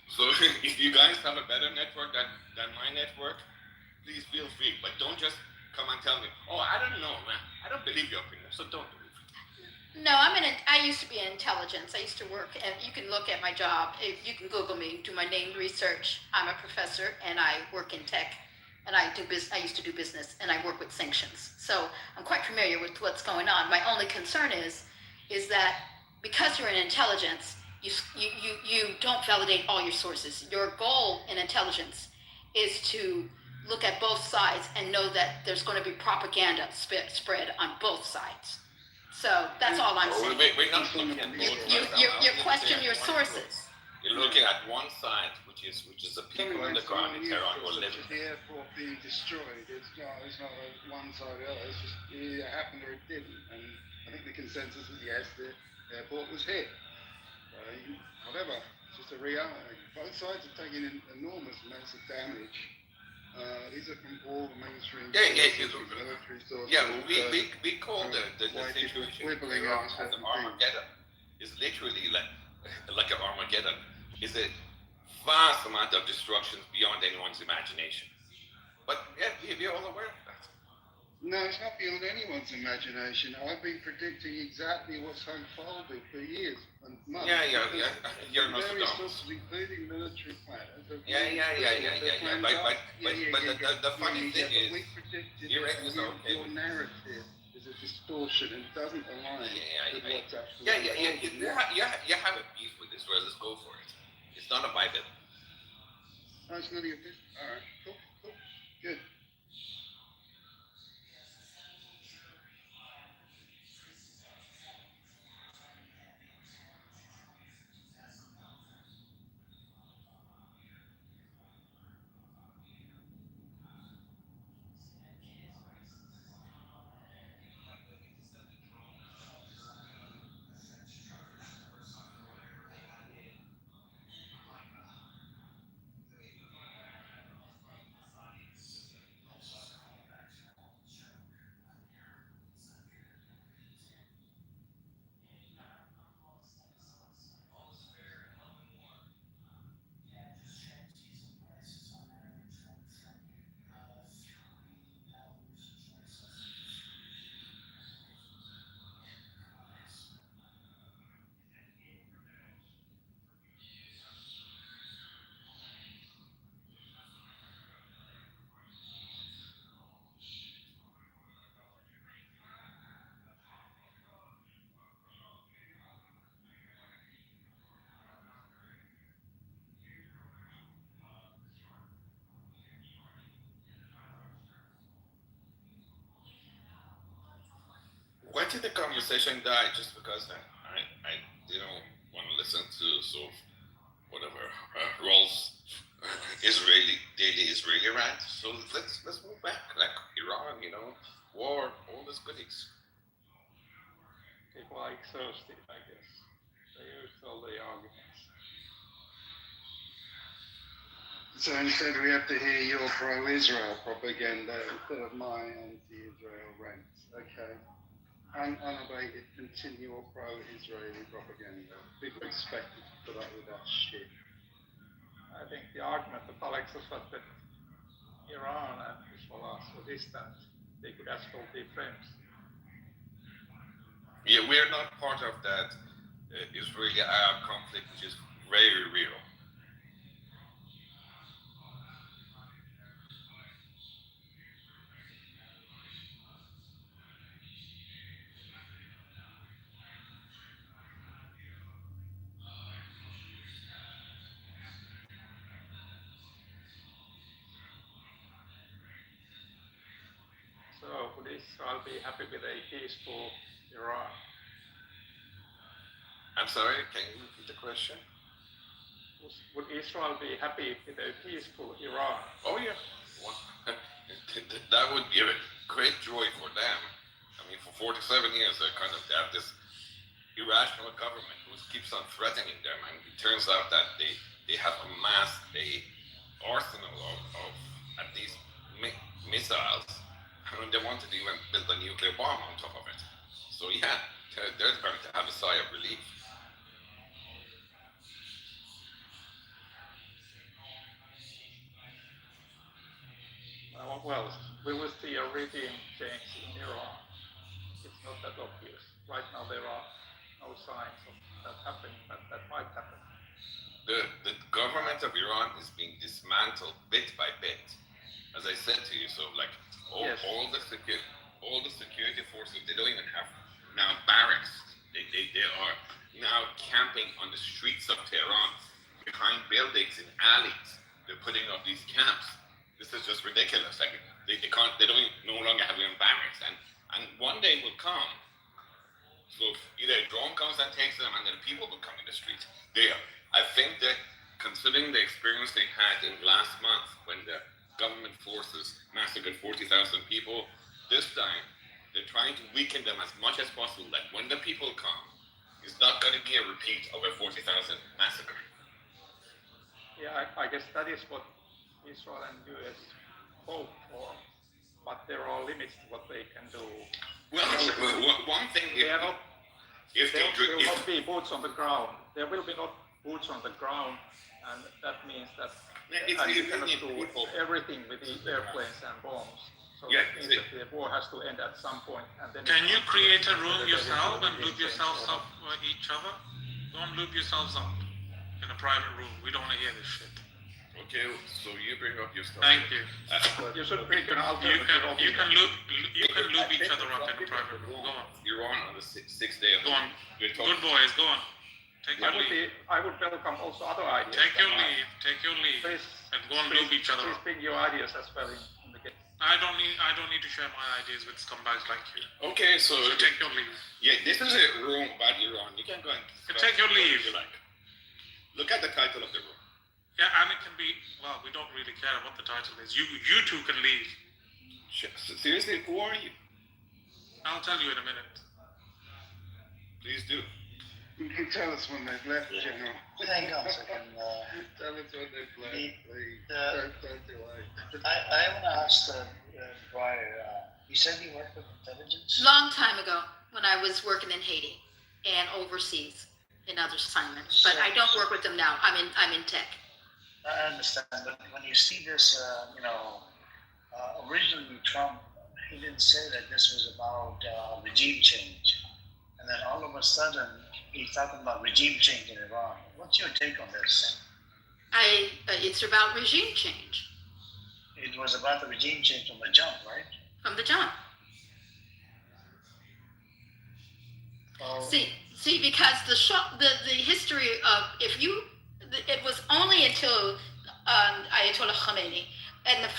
So if you guys have a better network than my network, please feel free. But don't just come and tell me, oh, I don't know, man. I don't believe your opinion, so don't believe it. No, I used to be in intelligence. I used to work, and you can look at my job. You can Google me, do my name research. I'm a professor, and I work in tech, and I used to do business, and I work with sanctions. So I'm quite familiar with what's going on. My only concern is that because you're in intelligence, you don't validate all your sources. Your goal in intelligence is to look at both sides and know that there's going to be propaganda spread on both sides. So that's all I'm saying. We're not looking at both sides. You question your sources. You're looking at one side, which is the people on the ground in Tehran who are living. The airport being destroyed, it's not a one side or the other. It's just it happened or it didn't. And I think the consensus is yes, the airport was hit. However, it's just a reality. Both sides are taking enormous amounts of damage. These are from all the mainstream military sources. Yeah, we call the situation as an Armageddon. It's literally like an Armageddon. It's a vast amount of destruction beyond anyone's imagination. But yeah, we're all aware of that. No, it's not beyond anyone's imagination. I've been predicting exactly what's unfolding for years and months. Yeah. You're not various dumb. sources, including military planners. Yeah. But the funny thing is, we predicted your narrative is a distortion and doesn't align with what's actually You have a beef with Israel. Let's go for it. It's not a Bible. No, it's none of your business. All right, cool, good. Why did the conversation die? Just because I didn't want to listen to sort of whatever Rolf's daily Israeli rant. So let's move back, like Iran, war, all these goodies. People like thirsty, I guess. They use all the arguments. So instead we have to hear your pro-Israel propaganda instead of my anti-Israel rants. Okay. Unabated, continual pro-Israeli propaganda. People expect you to put up with that shit. I think the argument that Alex has said that Iran and Hezbollah are so distant, they could as well be friends. Yeah, we're not part of that Israeli-Arab conflict, which is very real. Israel be happy with a peaceful Iran? I'm sorry, can you repeat the question? Would Israel be happy with a peaceful Iran? Oh yeah, well, that would give it great joy for them. I mean, for 47 years, they have this irrational government who keeps on threatening them, and it turns out that they have amassed a arsenal of at least missiles, and they wanted to even build a nuclear bomb on top of it. So yeah, they're going to have a sigh of relief. Well, we will see a regime change in Iran. It's not that obvious. Right now there are no signs of that happening, but that might happen. The government of Iran is being dismantled bit by bit. As I said to you, so like all the security forces, they don't even have now barracks. They are now camping on the streets of Tehran, behind buildings in alleys. They're putting up these camps. This is just ridiculous. Like they don't no longer have even barracks, and one day will come. So either a drone comes and takes them, and then people will come in the street. I think that considering the experience they had in last month when the government forces massacred 40,000 people, this time they're trying to weaken them as much as possible. That when the people come, it's not going to be a repeat of a 40,000 massacre. Yeah, I guess that is what Israel and US hope for, but there are limits to what they can do. Well, one thing there will not be boots on the ground. There will be not boots on the ground, and that means that you cannot do everything with the airplanes and bombs. So that means that the war has to end at some point. And then can you create a room yourself and loop yourselves up with each other? Don't loop yourselves up in a private room. We don't want to hear this shit. Okay, so you bring up your stuff. Thank you. You should bring an alternative. You can loop each other up in a private room. Go on. You're on the sixth day of Go on. Good boys, go on. Take your lead. I would welcome also other ideas. Take your lead. Please, and go and loop each other up. Please bring your ideas as well in the game. I don't need to share my ideas with scumbags like you. Okay, so take your leave. Yeah, this is a room about Iran. You can go and take your leave. If you like. Look at the title of the room. Yeah, and it can be, well, we don't really care what the title is. You two can leave. Seriously, who are you? I'll tell you in a minute. Please do. You can tell us when they've left, General. Hang on a second. Tell us when they've left, please. Don't delay. I want to ask Briar, you said you worked with intelligence? Long time ago, when I was working in Haiti and overseas in other assignments, but I don't work with them now. I'm in tech. I understand, but when you see this, originally Trump, he didn't say that this was about regime change. And then all of a sudden, he's talking about regime change in Iran. What's your take on this? It's about regime change. It was about the regime change from the jump, right? From the jump. See, because the history of, it was only until Ayatollah Khomeini and at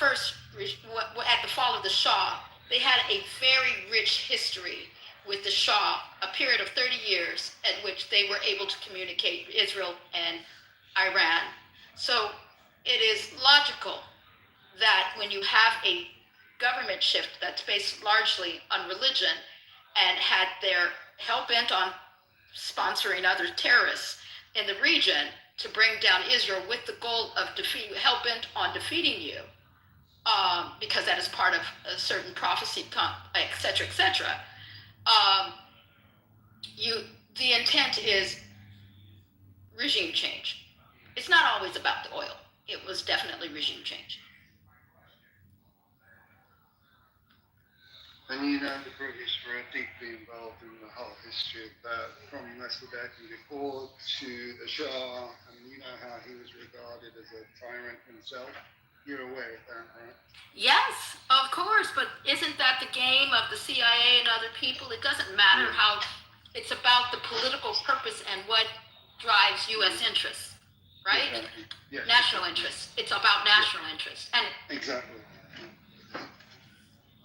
the fall of the Shah, they had a very rich history with the Shah, a period of 30 years at which they were able to communicate with Israel and Iran. So it is logical that when you have a government shift that's based largely on religion and had their hell bent on sponsoring other terrorists in the region to bring down Israel with the goal of hell bent on defeating you, because that is part of a certain prophecy, et cetera, et cetera. The intent is regime change. It's not always about the oil. It was definitely regime change. And you know the British were deeply involved in the whole history of that, from Mossadegh before to the Shah, and you know how he was regarded as a tyrant himself. You're aware of that, right? Yes, of course, but isn't that the game of the CIA and other people? It doesn't matter how, it's about the political purpose and what drives U.S. interests, right? Exactly. Yes. National interests. It's about national interests. And exactly.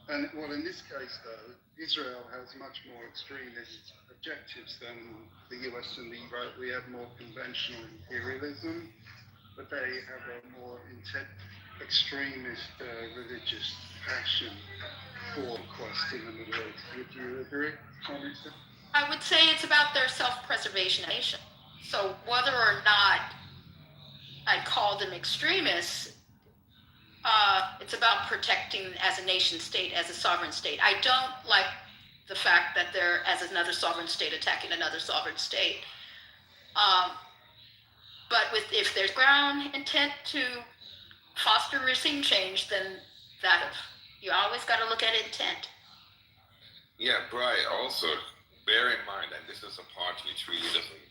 And well, in this case, though, Israel has much more extremist objectives than the US and the Europe. We have more conventional imperialism, but they have a more extremist religious passion for quest in the Middle East. Would you agree, Congressman? I would say it's about their self-preservation nation. So whether or not I call them extremists, it's about protecting as a nation state, as a sovereign state. I don't like the fact that they're as another sovereign state attacking another sovereign state. But if there's ground intent to foster regime change, then you always got to look at intent. Yeah, Brian, also bear in mind, and this is a part which really doesn't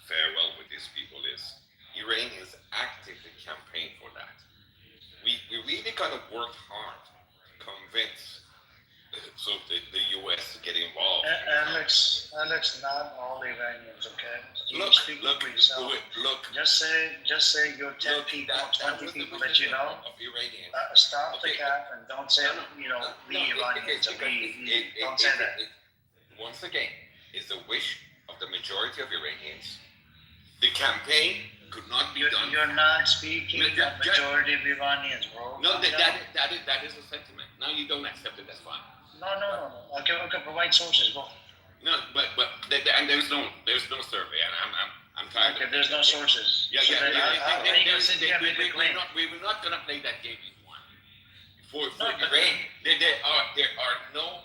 fare well with these people, is Iranians actively campaign for that. We really kind of worked hard to convince the US to get involved. Alex, not all Iranians, okay? Look, Just say you're 10 people, 20 people that you know. Of Iranians. Stop the cap and don't say, we Iranians, we don't say that. Once again, it's the wish of the majority of Iranians. The campaign could not be done. You're not speaking of majority of Iranians, bro. No, that is a sentiment. Now you don't accept it, that's fine. No. Okay, provide sources, go. No, but and there's no survey, and I'm tired. Okay, there's no sources. Yeah. We're not gonna play that game anymore. For Iran, there are no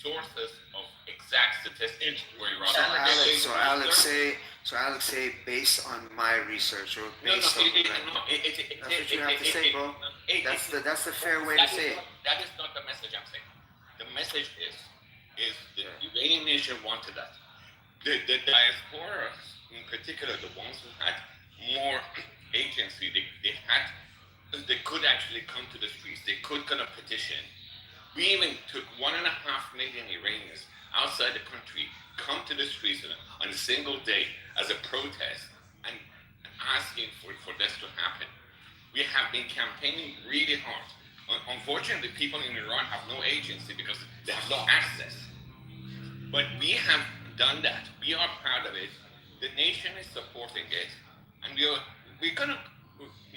sources of exact statistics for Iran. So Alex say based on my research or based on that's what you have to say, bro. That's the fair way to say it. That is not the message I'm saying. The message is the Iranian nation wanted that. The diaspora, in particular, the ones who had more agency, they could actually come to the streets. They could kind of petition. We even took 1.5 million Iranians outside the country come to the streets on a single day as a protest and asking for this to happen. We have been campaigning really hard. Unfortunately, people in Iran have no agency because they have no access. But we have done that. We are proud of it. The nation is supporting it. And we're going to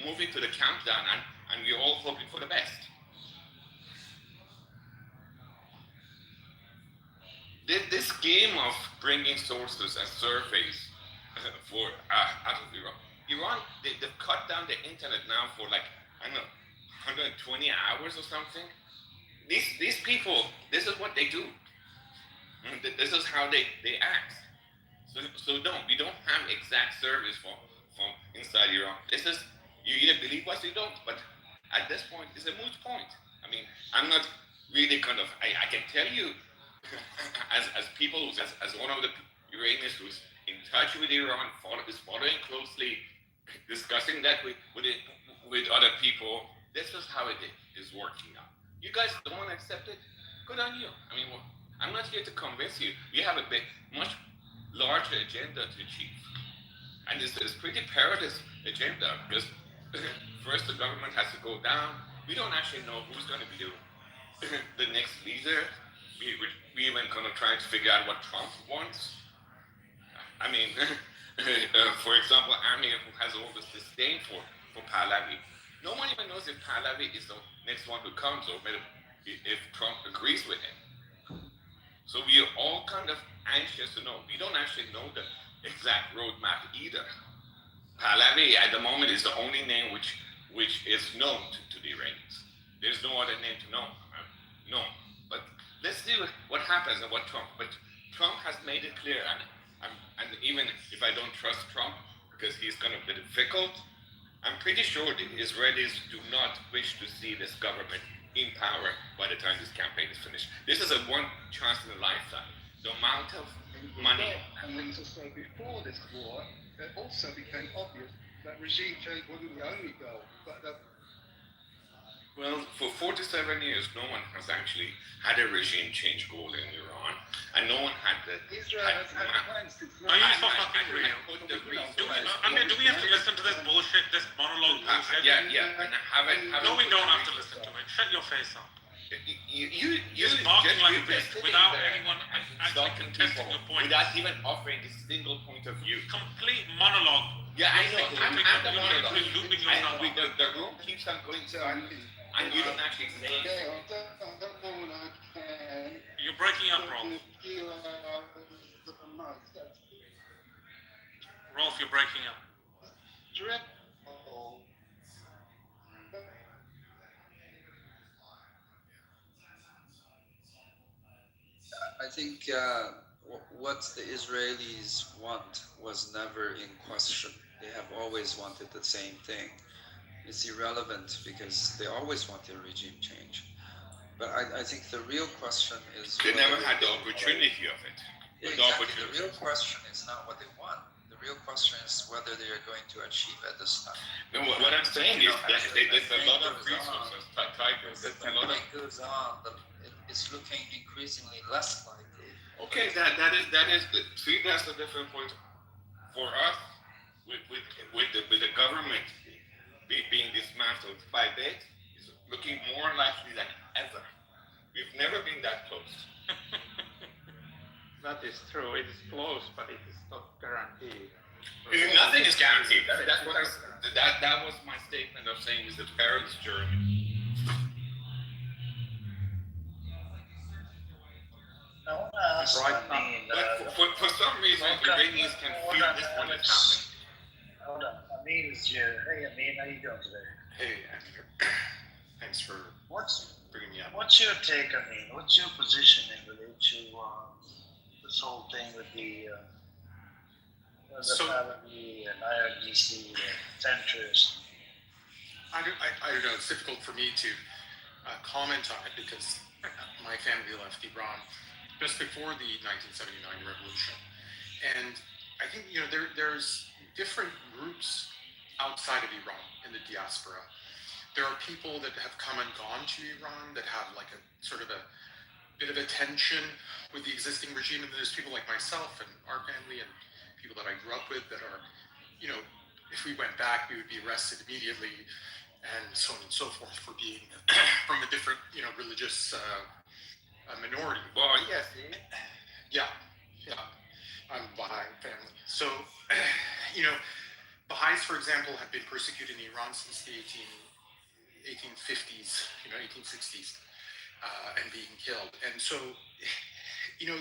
move into the countdown and we're all hoping for the best. This game of bringing sources and surveys out of Iran, they've cut down the internet now for 120 hours or something. These people, this is what they do. This is how they act. So no, we don't have exact surveys from inside Iran. This is, you either believe us or you don't, but at this point, it's a moot point. I mean, I'm not really I can tell you, as people, as one of the Iranians who's in touch with Iran, is following closely, discussing that with other people, this is how it is working out. You guys don't want to accept it? Good on you. I mean, I'm not here to convince you. We have a much larger agenda to achieve. And it's pretty perilous agenda because first the government has to go down. We don't actually know who's going to be the next leader. We even kind of trying to figure out what Trump wants. I mean, for example, Amir, who has all this disdain for Pahlavi. No one even knows if Pahlavi is the next one who comes or if Trump agrees with him. So we are all kind of anxious to know. We don't actually know the exact roadmap either. Pahlavi at the moment is the only name which is known to the Iranians. There's no other name to know. No. But let's see what happens and what Trump. But Trump has made it clear, and even if I don't trust Trump because he's kind of a bit fickle, I'm pretty sure the Israelis do not wish to see this government in power by the time this campaign is finished. This is a one chance in a lifetime. The amount of money. And then to say before this war, it also became obvious that regime change wasn't the only goal, but well, for 47 years, no one has actually had a regime change goal in Iran, and no one had the. Israel has had plans to. Are you so fucking real? Do we have to listen to this bullshit, this monologue bullshit? Yeah, and I haven't. No, we don't have to listen to it. Shut your face up. You barking just- like you're a beast just without sitting there anyone actually insulting contesting people your point. without even offering a single point of view. Complete monologue. Yeah, I know. You're I'm the literally monologue. looping yourself. The room keeps on going on, and you don't actually say anything. You're breaking up, Rolf. Rolf, you're breaking up. I think what the Israelis want was never in question. They have always wanted the same thing. It's irrelevant because they always wanted regime change. But I think the real question is... They never had the opportunity of it. Exactly. The real question is not what they want. The real question is whether they are going to achieve at this time. No, what I'm saying is that there's a lot of resources, tigers. As the time goes on, it's looking increasingly less likely. Okay, that is good. See, that's the different point for us with the government being dismantled by that. It's looking more likely than ever. We've never been that close. That is true. It is close, but it is not guaranteed. Nothing is guaranteed. That's what that was my statement of saying it's a perilous journey. I want to ask, For some reason, the Iranians can feel this one is happening. Hold on. Amin is here. Hey, Amin, how you doing today? Hey, Andrew. Thanks for bringing me up. What's your take, Amin? What's your position in relation to this whole thing with the Taliban and IRGC and centrists? I don't know. It's difficult for me to comment on it because my family left Iran just before the 1979 revolution, and I think there's different groups outside of Iran in the diaspora. There are people that have come and gone to Iran that have like a sort of a bit of a tension with the existing regime, and there's people like myself and our family and people that I grew up with that are, if we went back, we would be arrested immediately, and so on and so forth for being from a different, religious minority. Well, yes. Yeah. I'm Baha'i family. So, Baha'is, for example, have been persecuted in Iran since the 1850s, 1860s, and being killed. And so,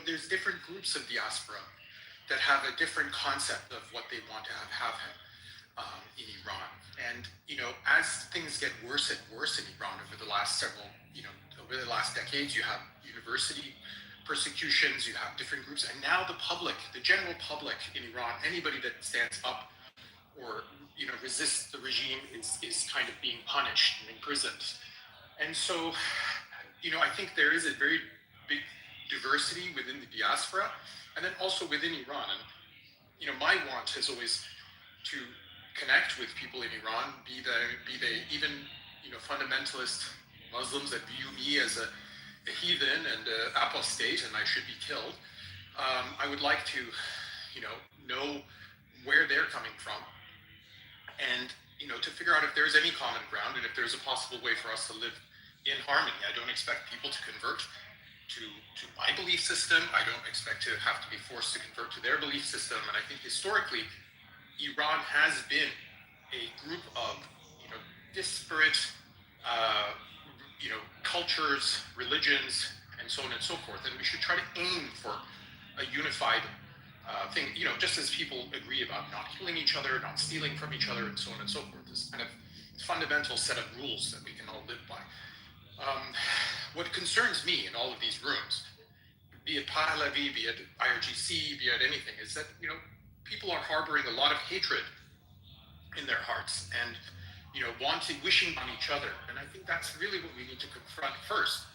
there's different groups of diaspora that have a different concept of what they want to have in Iran. And, as things get worse and worse in Iran over the last over the last decades, you have university persecutions, you have different groups, and now the public, the general public in Iran, anybody that stands up or resists the regime is kind of being punished and imprisoned. And so, I think there is a very big diversity within the diaspora, and then also within Iran. And my want is always to connect with people in Iran, be they even fundamentalist Muslims that view me as a heathen and apostate and I should be killed. I would like to, know where they're coming from, and to figure out if there's any common ground and if there's a possible way for us to live in harmony. I don't expect people to convert to my belief system. I don't expect to have to be forced to convert to their belief system. And I think historically, Iran has been a group of disparate cultures, religions, and so on and so forth. And we should try to aim for a unified thing, just as people agree about not killing each other, not stealing from each other, and so on and so forth. This kind of fundamental set of rules that we can all live by. What concerns me in all of these rooms, be it Pahlavi, be it IRGC, be it anything, is that, people are harboring a lot of hatred in their hearts and, wishing on each other. And I think that's really what we need to confront first,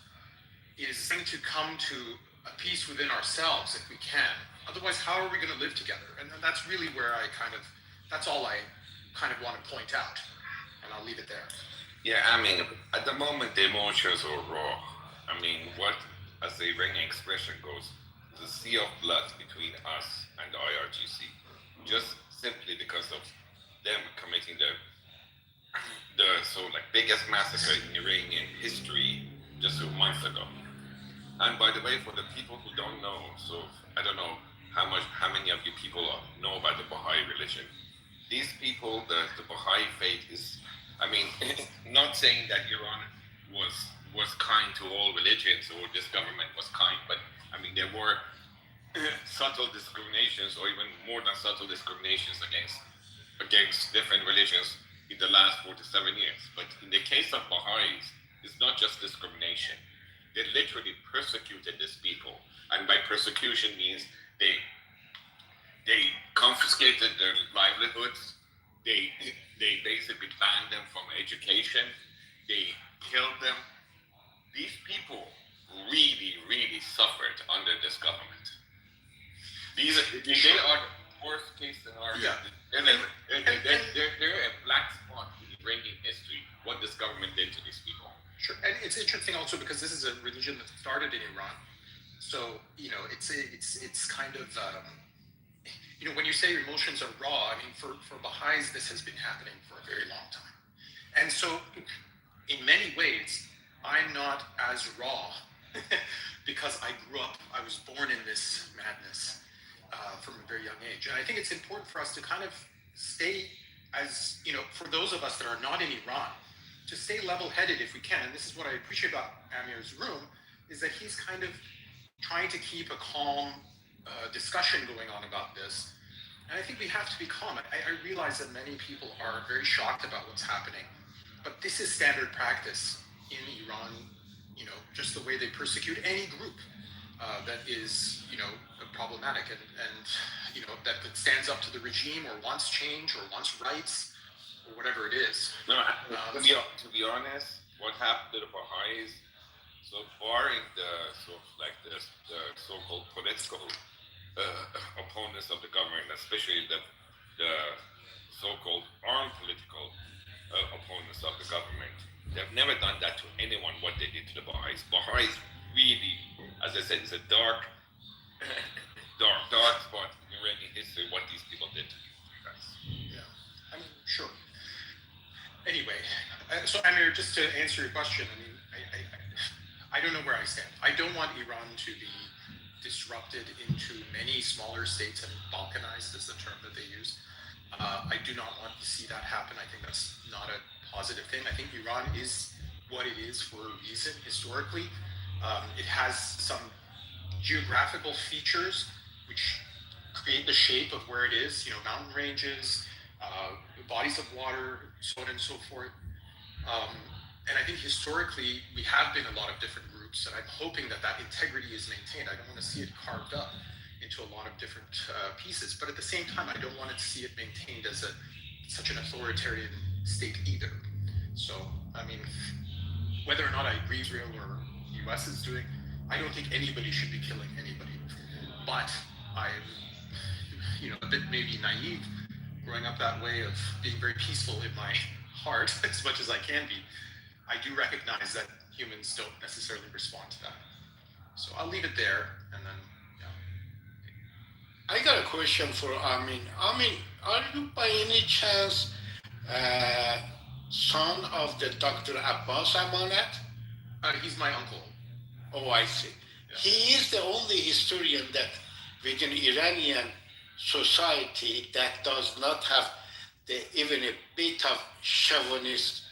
is trying to come to a peace within ourselves if we can. Otherwise, how are we going to live together? And that's really where that's all I kind of want to point out. And I'll leave it there. Yeah, at the moment, the emotions are raw. What, as the Iranian expression goes, the sea of blood between us and the IRGC, just simply because of them committing the biggest massacre in Iranian history just a few months ago. And by the way, for the people who don't know, so I don't know how many of you people know about the Baha'i religion. These people, the Baha'i faith is, I mean, not saying that Iran was kind to all religions or this government was kind, but I mean, there were subtle discriminations or even more than subtle discriminations against different religions in the last 47 years. But in the case of Baha'is, it's not just discrimination. They literally persecuted these people. And by persecution means they confiscated their livelihoods. They basically banned them from education. They killed them. These people really, really suffered under this government. They are the worst case scenario. Yeah. They're a black spot in Iranian history, what this government did to these people. Sure, and it's interesting also because this is a religion that started in Iran. So, it's kind of, when you say emotions are raw, I mean, for Baha'is, this has been happening for a very long time. And so, in many ways, I'm not as raw because I was born in this madness from a very young age. And I think it's important for us to kind of stay as, for those of us that are not in Iran, to stay level-headed if we can. And this is what I appreciate about Amir's room, is that he's kind of trying to keep a calm discussion going on about this. And I think we have to be calm. I realize that many people are very shocked about what's happening, but this is standard practice in Iran, just the way they persecute any group that is, problematic and that stands up to the regime or wants change or wants rights or whatever it is. No, to be honest, what happened to the Baha'is, so barring the so-called political opponents of the government, especially the so-called armed political opponents of the government, they've never done that to anyone, what they did to the Baha'is. Baha'is really, as I said, it's a dark spot in Iranian history, what these people did to you guys. Yeah, I mean, sure. Anyway, so Amir, just to answer your question, I mean, I don't know where I stand. I don't want Iran to be disrupted into many smaller states and balkanized is the term that they use. I do not want to see that happen. I think that's not a positive thing. I think Iran is what it is for a reason historically. It has some geographical features which create the shape of where it is, mountain ranges, bodies of water, so on and so forth. And I think historically we have been a lot of different groups, and I'm hoping that integrity is maintained. I don't want to see it carved up into a lot of different pieces, but at the same time, I don't want to see it maintained as such an authoritarian state either. So, I mean, whether or not I agree Israel or the US is doing, I don't think anybody should be killing anybody. But I'm, a bit maybe naive, growing up that way of being very peaceful in my heart as much as I can be. I do recognize that humans don't necessarily respond to that. So I'll leave it there, and then, I got a question for Amin. Amin, are you by any chance son of the Dr. Abbas Amanat? He's my uncle. Oh, I see. Yeah. He is the only historian that within Iranian society that does not have even a bit of chauvinist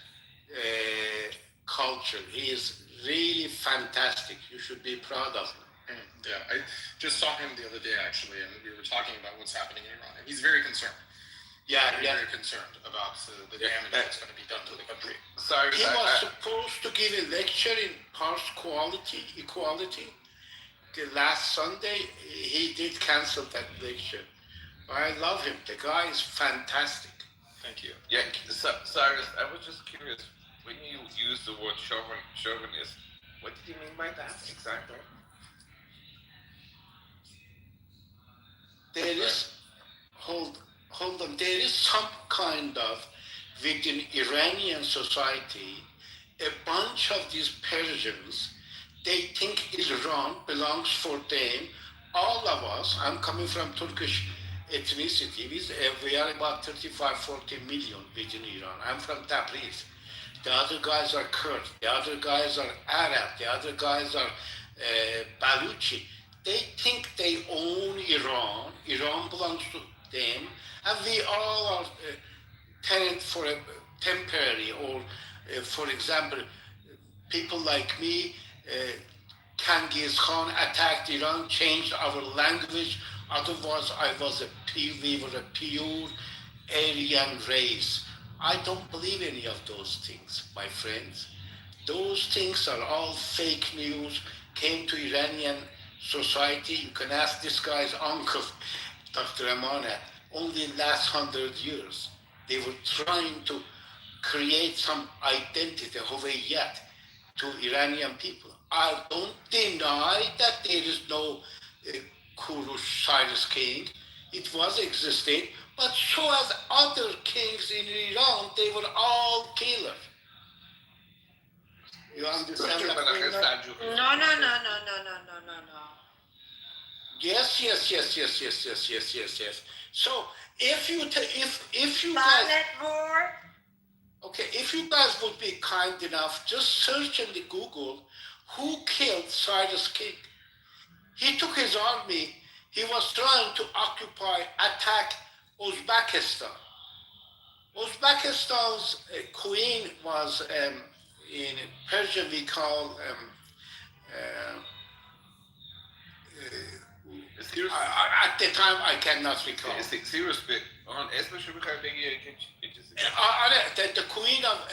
culture. He is really fantastic. You should be proud of him. Yeah, I just saw him the other day actually, and we were talking about what's happening in Iran, and he's very concerned. Very concerned about the damage that's going to be done to the country. Sorry, he was supposed to give a lecture in equality. The last Sunday, he did cancel that lecture. I love him. The guy is fantastic. Thank you. Yeah, Cyrus, I was just curious, when you use the word chauvinist, what did you mean by that exactly? There is, hold on, there is some kind of, within Iranian society, a bunch of these Persians, they think Iran belongs for them. All of us, I'm coming from Turkish ethnicity, we are about 35, 40 million within Iran. I'm from Tabriz. the other guys are Kurd, the other guys are Arab, the other guys are Baluchi. They think they own Iran. Iran belongs to them, and we all are tenant for a temporary, or for example, people like me, Genghis Khan attacked Iran, changed our language. Otherwise, we were a pure Aryan race. I don't believe any of those things, my friends. Those things are all fake news, came to Iranian society. You can ask this guy's uncle, Dr. Amana, only last 100 years. They were trying to create some identity, Hoveiyat, to Iranian people. I don't deny that there is no Kurush Cyrus king. It was existing, but so as other kings in Iran, they were all killers. You understand that? No. Yes. So if you guys, okay, if you guys would be kind enough, just search in the Google who killed Cyrus King. He took his army. He was trying to attack Uzbekistan. Uzbekistan's queen was in Persian we call at the time I cannot recall. Seriously, on especially the queen of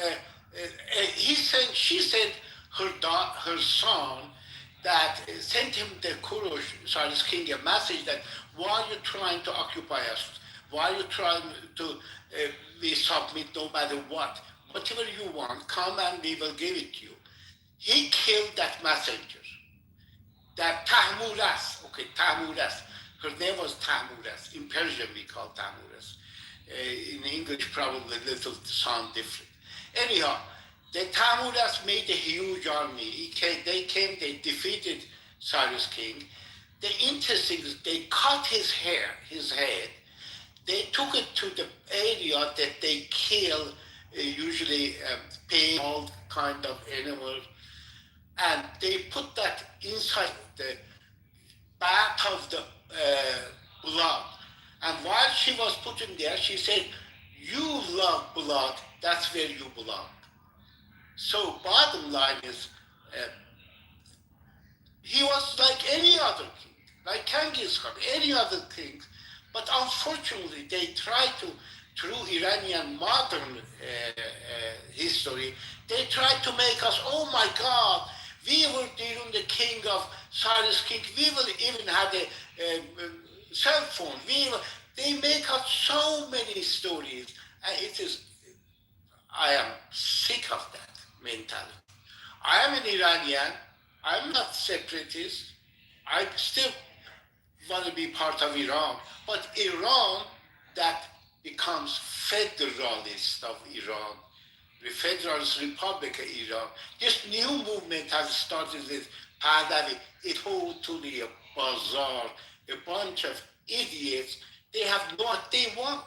she said her son that sent him the Kurush Cyrus king a message that why are you trying to occupy us? Why are you trying to we submit no matter what? Whatever you want, come and we will give it to you. He killed that messenger. That Tahmuras, her name was Tahmuras. In Persian we call Tahmuras. In English probably a little sound different. Anyhow, the Tahmuras made a huge army. They defeated Cyrus King. The interesting is they cut his head. They took it to the area that they kill, usually pig, all kind of animals, and they put that inside the bath of the blood. And while she was putting there, she said, "You love blood, that's where you belong." So bottom line is, he was like any other king, like Genghis Khan, any other king. But unfortunately, they tried to, through Iranian modern history, they tried to make us, oh my God, we were during the king of Cyrus King, we will even have a cell phone. They make up so many stories. I am sick of that mentality. I am an Iranian. I'm not separatist. I still want to be part of Iran. But Iran that becomes federalist of Iran, the Federalist Republic of Iran. This new movement has started with Pahlavi. It holds to the bazaar, a bunch of idiots. They have no what they want.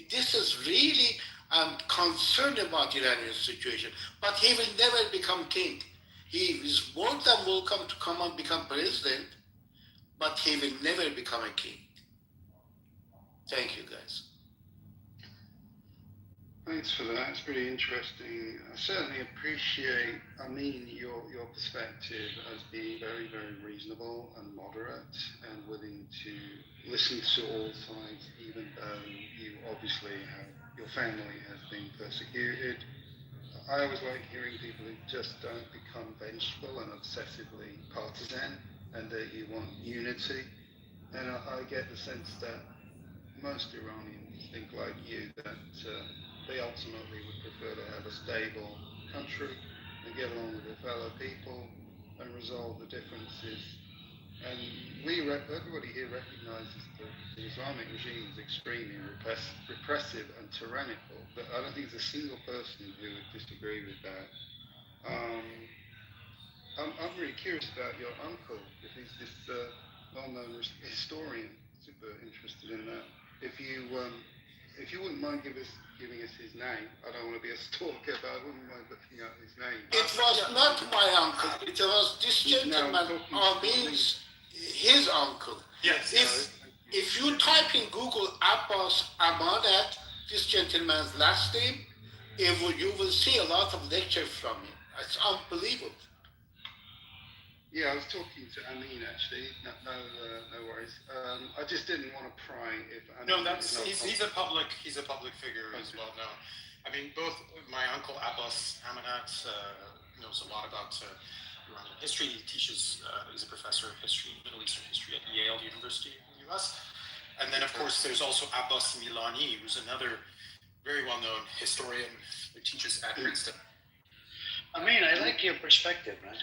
This is really, I'm concerned about Iranian situation. But he will never become king. He is more than welcome to come and become president, but he will never become a king. Thank you, guys. Thanks for that. It's pretty interesting. I certainly appreciate, your perspective as being very, very reasonable and moderate and willing to listen to all sides, even though you obviously your family has been persecuted. I always like hearing people who just don't become vengeful and obsessively partisan, and that you want unity. And I get the sense that most Iranians think like you, that they ultimately would prefer to have a stable country and get along with their fellow people and resolve the differences. And everybody here recognizes that the Islamic regime is extremely repressive and tyrannical, but I don't think there's a single person who would disagree with that. I'm really curious about your uncle, if he's this well-known historian, super interested in that. If you if you wouldn't mind giving us his name, I don't want to be a stalker, but I wouldn't mind looking up his name. It was not my uncle. It was this gentleman, Amin's, his uncle. Yes. If you type in Google Abbas Amanet, this gentleman's last name, you will see a lot of lectures from him. It's unbelievable. Yeah, I was talking to Amin actually. No worries. I just didn't want to pry if. No, he's a public figure as well known. I mean, both my uncle Abbas Amanat knows a lot about Iranian history. He teaches. He's a professor of history, Middle Eastern history at Yale University in the U.S. And then, of course, there's also Abbas Milani, who's another very well-known historian who teaches at Princeton. I mean, I like your perspective, man.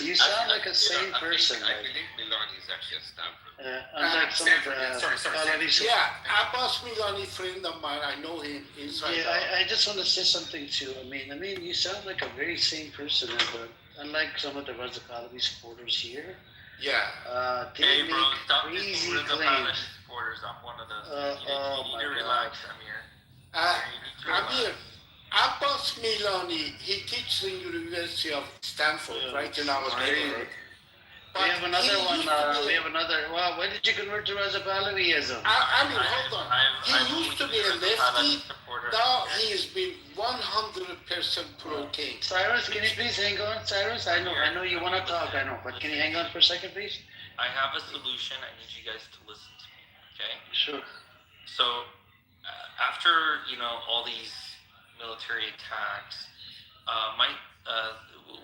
You sound like a sane person. I believe Milani is actually at Stanford. Unlike some of the Abbas Milani, friend of mine, I know him inside. Yeah, I just want to say something to Amin. You sound like a very sane person, but unlike some of the Raza Pahlavi supporters here. Yeah. They Hey, make bro, stop crazy dissing Raza claims. Pahlavi supporters. I'm one of those. You need to relax, Amir. Amir, Abbas Milani, he teaches in University of Stanford, right in our neighborhood. We have another one. Well, when did you convert to Raza Pahlaviism? Hold on. He used to be a lefty. Now he has been 100% pro-king. Cyrus, can you please hang on? Cyrus, I know you want to talk, but can you hang on for a second, please? I have a solution. I need you guys to listen to me, okay? Sure. So, after, all these military attacks,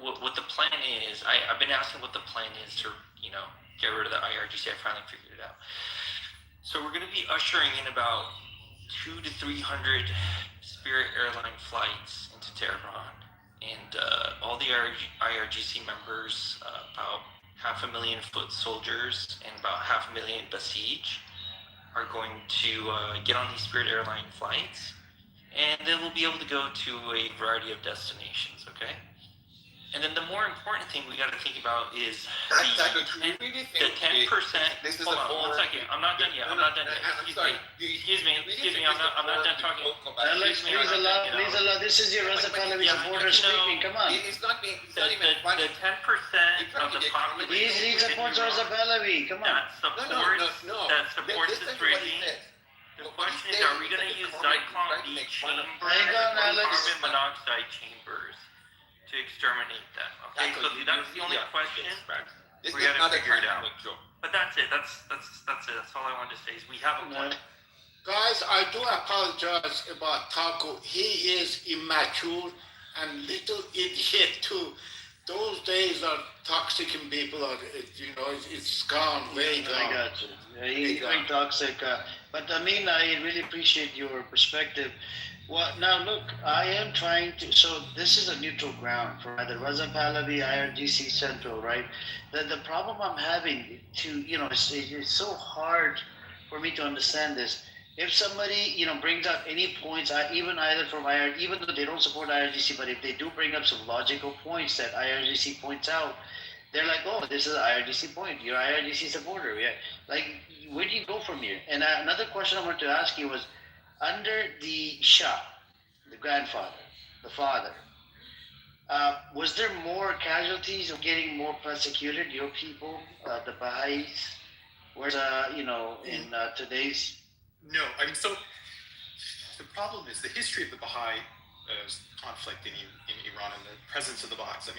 what the plan is, I've been asking what the plan is to, get rid of the IRGC. I finally figured it out. So we're going to be ushering in about 200 to 300 Spirit airline flights into Tehran. And all the IRGC members, about 500,000 foot soldiers and about 500,000 Basij, are going to get on these Spirit airline flights. And they will be able to go to a variety of destinations, okay? And then the more important thing we got to think about is the 10%. Hold on 1 second. I'm not done yet. Excuse me. I'm not done talking. Alex, please allow. This is your Raza Pahlavi supporter speaking. Come on. He's not even the 10% of the population. He supports Raza Pahlavi. Come on. That supports this regime. The question is, are we going to use Zyklon B chambers, carbon monoxide chambers, to exterminate them? Okay, so that's the only question. We got to figure it out. But that's it. That's it. That's all I wanted to say. Is we have a plan. Guys, I do apologize about Taco. He is immature and little idiot too. Those days are toxic and people are, it's gone, way gone. I got you. Yeah, he's very toxic. But I really appreciate your perspective. Well, now look, I am trying to. So this is a neutral ground for either Raza Pahlavi, IRGC Central, right? The problem I'm having it's so hard for me to understand this. If somebody, brings up any points, even from IRGC, even though they don't support IRGC, but if they do bring up some logical points that IRGC points out, they're like, oh, this is an IRGC point. You're an IRGC supporter. Yeah. Like, where do you go from here? And another question I wanted to ask you was, under the Shah, the grandfather, the father, was there more casualties of getting more persecuted, your people, the Baha'is? Whereas, in today's... No, so the problem is the history of the Baha'i conflict in Iran and the presence of the Baha'is.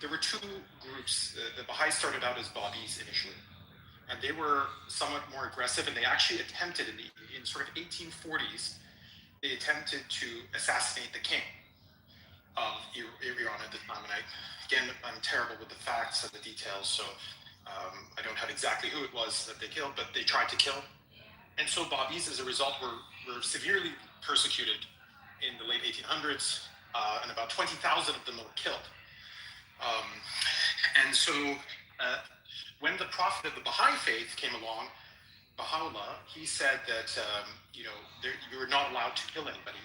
There were two groups. The Baha'is started out as Babis initially, and they were somewhat more aggressive, and they actually attempted in sort of 1840s, they attempted to assassinate the king of Iran at the time. And I'm terrible with the facts and the details, so I don't have exactly who it was that they killed, but they tried to kill. And so Babis, as a result, were severely persecuted in the late 1800s, and about 20,000 of them were killed. And so when the prophet of the Baha'i faith came along, Baha'u'llah, he said that you're not allowed to kill anybody.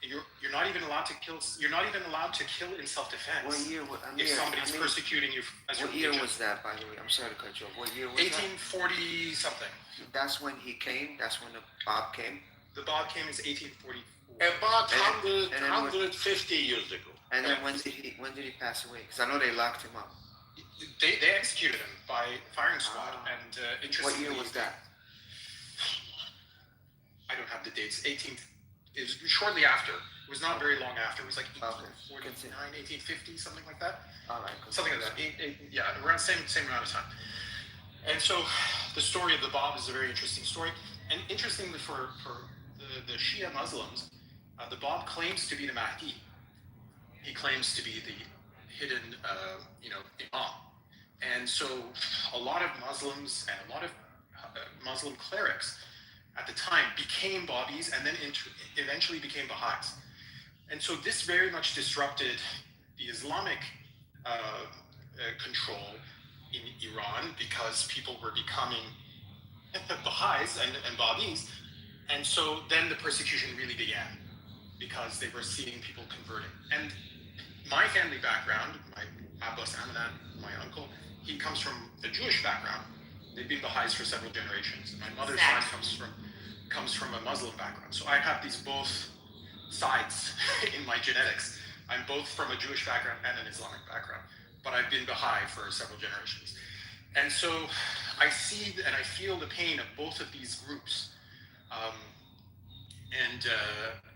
You're not even allowed to kill. You're not even allowed to kill in self-defense. What year? If somebody's persecuting you as your religion. What year was that, by the way? I'm sorry to cut you off. What year was 1840 something. That's when he came. That's when the Bab came. The Bab came in 1844. About And then 150 years ago. And then when did he pass away? Because I know they locked him up. They executed him by firing squad, and interestingly, What year was that? I don't have the dates. It was shortly after. It was not very long after. It was like 1849, 1850, something like that. All right. Something like that. Yeah, around same amount of time. And so, the story of the Bab is a very interesting story. And interestingly, for the Shia Muslims, the Bab claims to be the Mahdi. He claims to be the hidden, Imam. And so, a lot of Muslims and a lot of Muslim clerics at the time became Babis and then eventually became Baha'is. And so this very much disrupted the Islamic control in Iran because people were becoming Baha'is and Babis. And so then the persecution really began because they were seeing people converting. And my family background, my Abbas Amanan, my uncle, he comes from a Jewish background. They've been Baha'is for several generations. My mother's side comes from a Muslim background. So I have these both sides in my genetics. I'm both from a Jewish background and an Islamic background, but I've been Baha'i for several generations. And so I see and I feel the pain of both of these groups.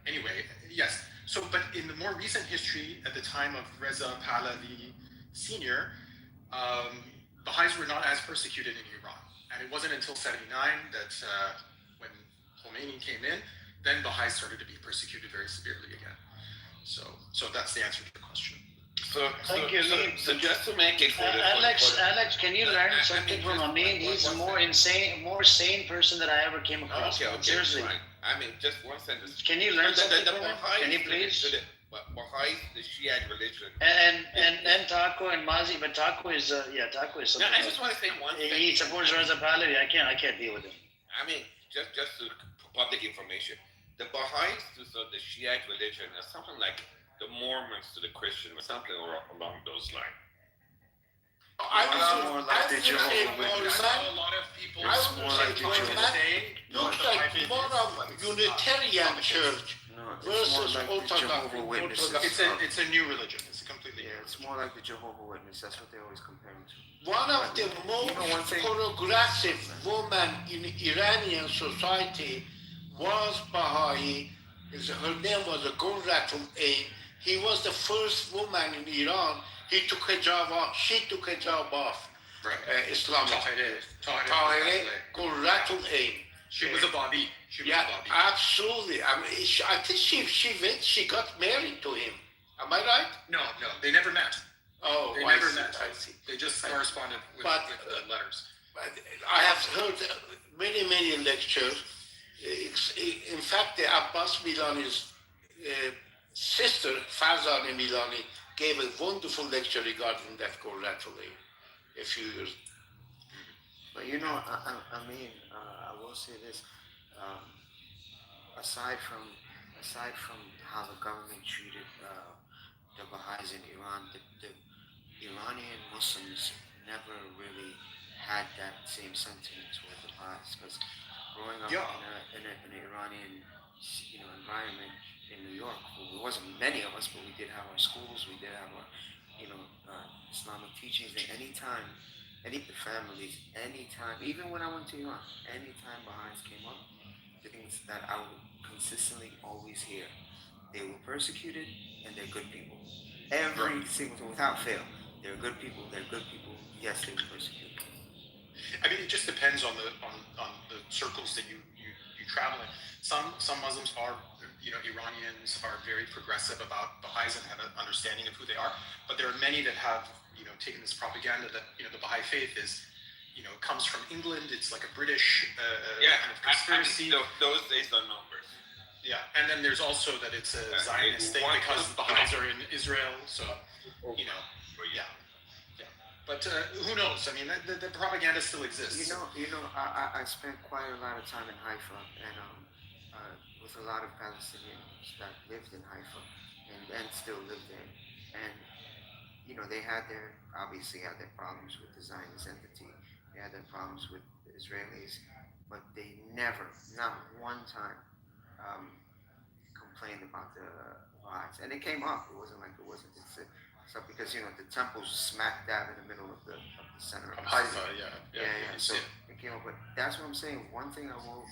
Anyway, yes. So, but in the more recent history, at the time of Reza Pahlavi Sr., Baha'is were not as persecuted in Iran. And it wasn't until 79 that when Khomeini came in, then Baha'is started to be persecuted very severely again. So that's the answer to the question. Thank you. So just to make it Alex, can you learn something from Amin? He's a more sane person that I ever came across. Okay, Seriously. Fine. I mean, just one sentence. Can you learn something from him? Can you please? Baha'is, the Shiite religion. And Taco and Mazi, but Taco is something. No, I just want to say one thing. He supports Reza Pahlavi. I can't deal with him. I mean, just to public information, the Baha'is to the Shiite religion is something like the Mormons to the Christian, or something along those lines. I would say a lot of people looks like more of Unitarian Church versus Orthodox. It's a new religion. It's a completely new It's more like the Jehovah's Witness. That's what they always compare them to. One of the most progressive women in Iranian society was Baha'i. Her name was Gulratul Ain. He was the first woman in Iran. He took hijab off. She took hijab off. Right. Islamic. Tahireh Gulratul Ain. She was a Babi. Absolutely. I mean, I think she got married to him. Am I right? No, they never met. Oh, they never met. I see. They just corresponded with letters. I have heard many lectures. In fact, the Abbas Milani's sister, Farzaneh Milani, gave a wonderful lecture regarding that Gulratul Ain a few years. But I mean, I will say this. Aside from how the government treated the Baha'is in Iran, the Iranian Muslims never really had that same sentiment toward the Baha'is. Because growing up in an Iranian environment in New York, there wasn't many of us, but we did have our schools, we did have our Islamic teachings. And anytime, even when I went to Iran, anytime Baha'is came up, the things that I would consistently always hear, they were persecuted and they're good people. Every single time, without fail, they're good people. Yes, they were persecuted. I mean, it just depends on the circles that you travel in. Some Muslims are, Iranians are very progressive about Baha'is and have an understanding of who they are. But there are many that have, taken this propaganda that, the Baha'i faith is, comes from England. It's like a British kind of conspiracy. I mean, those days are numbers. Yeah, and then there's also that it's a Zionist thing because the Baha'is are in Israel. So, yeah. But who knows? I mean, the propaganda still exists. I spent quite a lot of time in Haifa and with a lot of Palestinians that lived in Haifa and still live there. And they obviously had their problems with the Zionist entity. They had their problems with the Israelis, but they never, not one time, complained about the vibes, and it came up. It wasn't like it wasn't. So because the temple's smack dab in the middle of the center of the city. Yeah. So it came up, but that's what I'm saying. One thing I will,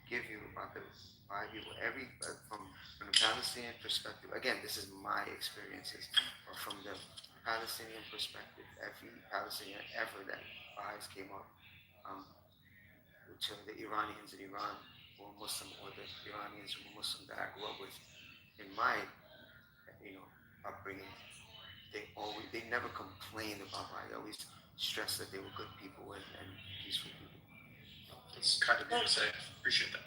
give you about the Bible, from the Palestinian perspective. Again, this is my experiences, or from the Palestinian perspective. Every Palestinian ever that vibes came up, to the Iranians in Iran who were Muslim, or the Iranians who were Muslim that I grew up with, in my upbringing, they never complained about it. They always stressed that they were good people and peaceful people. That's kind of you to say. Appreciate that.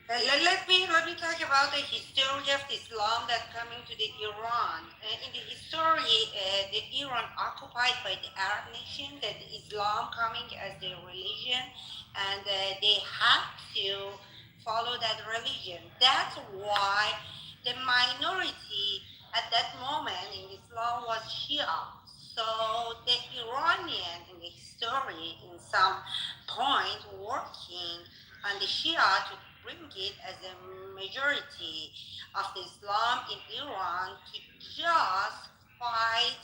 Let me talk about the history of Islam that coming to the Iran. In the history, the Iran occupied by the Arab nation, that Islam coming as their religion, and they have to follow that religion. That's why the minority at that moment in Islam was Shia. So the Iranian in the history, in some point, working on the Shia to bring it as a majority of the Islam in Iran to just fight.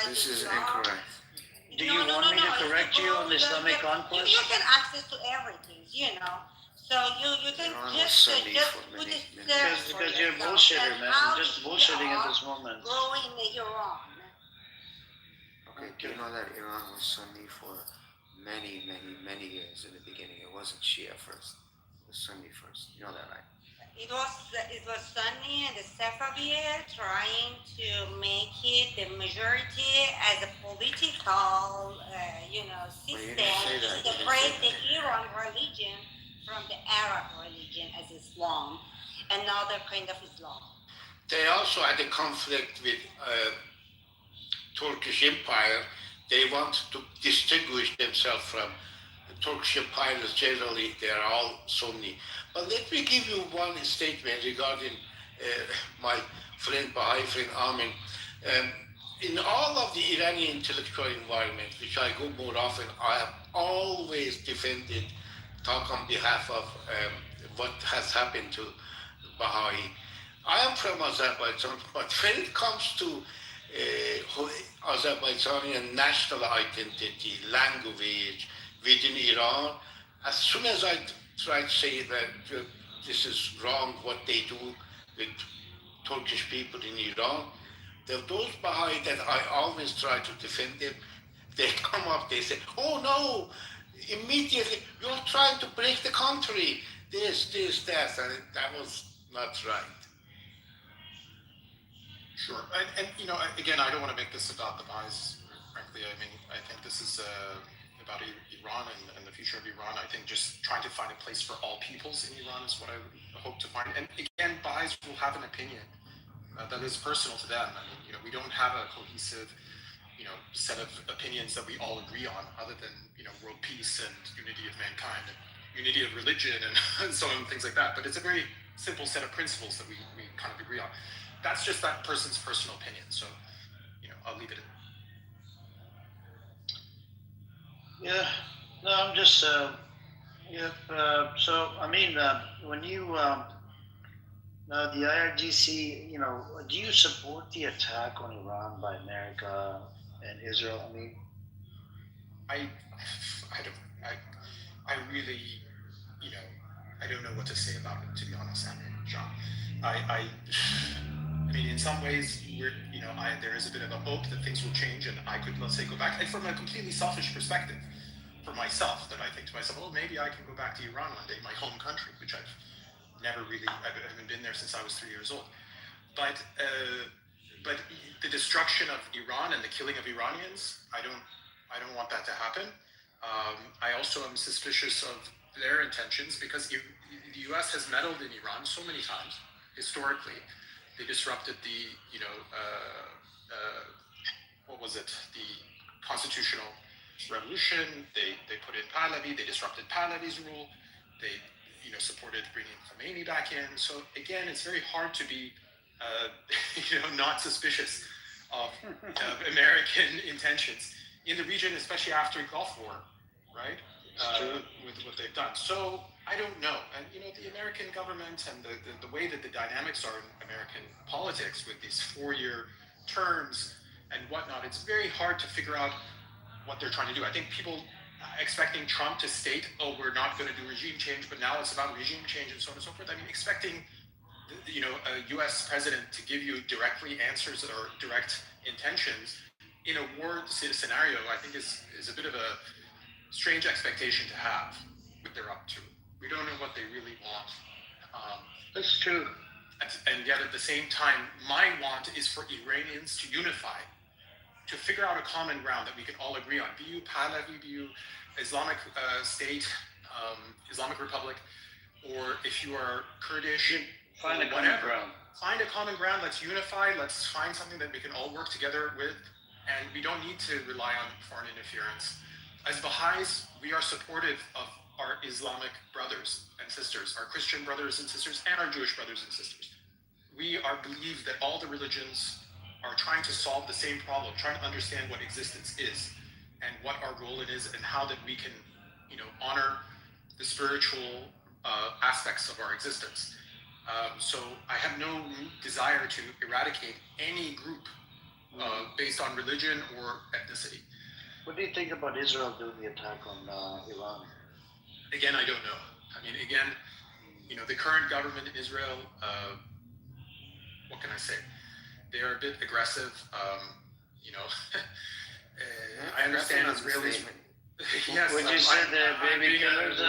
This is incorrect. Do you want me to correct you on the Islamic conquest? You can access to everything, So you can just put it there. Because you're a bullshitter, man. You're just bullshitting at this moment. Growing in Iran. Okay, do you know that Iran was Sunni for many, many, many years in the beginning? It wasn't Shia first. It was Sunni first. You know that, right? It was Sunni and the Safavid trying to make it the majority as a political, system to separate the Iran religion from the Arab religion as Islam, another kind of Islam. They also had a conflict with Turkish Empire. They want to distinguish themselves from the Turkish Empire. Generally, they are all Sunni. But let me give you one statement regarding my friend, Baha'i friend Amin. In all of the Iranian intellectual environment, which I go more often, I have always defended, talk on behalf of what has happened to Baha'i. I am from Azerbaijan, but when it comes to Azerbaijani national identity, language within Iran, as soon as I try to say that this is wrong what they do with Turkish people in Iran, those Baha'i that I always try to defend them, they come up, they say, oh no, immediately you're trying to break the country, this, that, and that was not right. Sure, and again, I don't want to make this about the Baha'is, frankly. I mean, I think this is about Iran and the future of Iran. I think just trying to find a place for all peoples in Iran is what I would hope to find. And again, Baha'is will have an opinion that is personal to them. I mean, we don't have a cohesive, set of opinions that we all agree on, other than world peace and unity of mankind, and unity of religion, and so on, things like that. But it's a very simple set of principles that we kind of agree on. That's just that person's personal opinion. So, I'll leave it at that. Yeah, no, I'm just, so, I mean, when you, now the IRGC, do you support the attack on Iran by America and Israel? I mean, I really, I don't know what to say about it, to be honest, John. I mean, in some ways, there is a bit of a hope that things will change and I could, let's say, go back. And from a completely selfish perspective, for myself, that I think to myself, oh, maybe I can go back to Iran one day, my home country, which I haven't been there since I was 3 years old. But the destruction of Iran and the killing of Iranians, I don't want that to happen. I also am suspicious of their intentions because the U.S. has meddled in Iran so many times historically. They disrupted the, the constitutional revolution. They put in Pahlavi. They disrupted Pahlavi's rule. They, supported bringing Khomeini back in. So again, it's very hard to be, not suspicious of American intentions in the region, especially after the Gulf War, right? with what they've done. So I don't know. And the American government and the way that the dynamics are in American politics with these 4-year terms and whatnot, it's very hard to figure out what they're trying to do. I think people expecting Trump to state, oh, we're not going to do regime change, but now it's about regime change and so on and so forth. I mean, expecting a U.S. president to give you directly answers or direct intentions in a war scenario, I think is a bit of a strange expectation to have what they're up to. We don't know what they really want. That's true. And yet at the same time, my want is for Iranians to unify, to figure out a common ground that we can all agree on. Be you Pahlavi, be you Islamic State, Islamic Republic, or if you are Kurdish, find a common ground. Find a common ground. Let's unify. Let's find something that we can all work together with, and we don't need to rely on foreign interference. As Baha'is, we are supportive of our Islamic brothers and sisters, our Christian brothers and sisters, and our Jewish brothers and sisters. We believe that all the religions are trying to solve the same problem, trying to understand what existence is and what our role it is and how that we can, honor the spiritual aspects of our existence. So I have no desire to eradicate any group based on religion or ethnicity. What do you think about Israel doing the attack on Iran? Again, I don't know. I mean, the current government in Israel, what can I say? They are a bit aggressive. I understand Israelis. Yes. Would you say they're baby killers?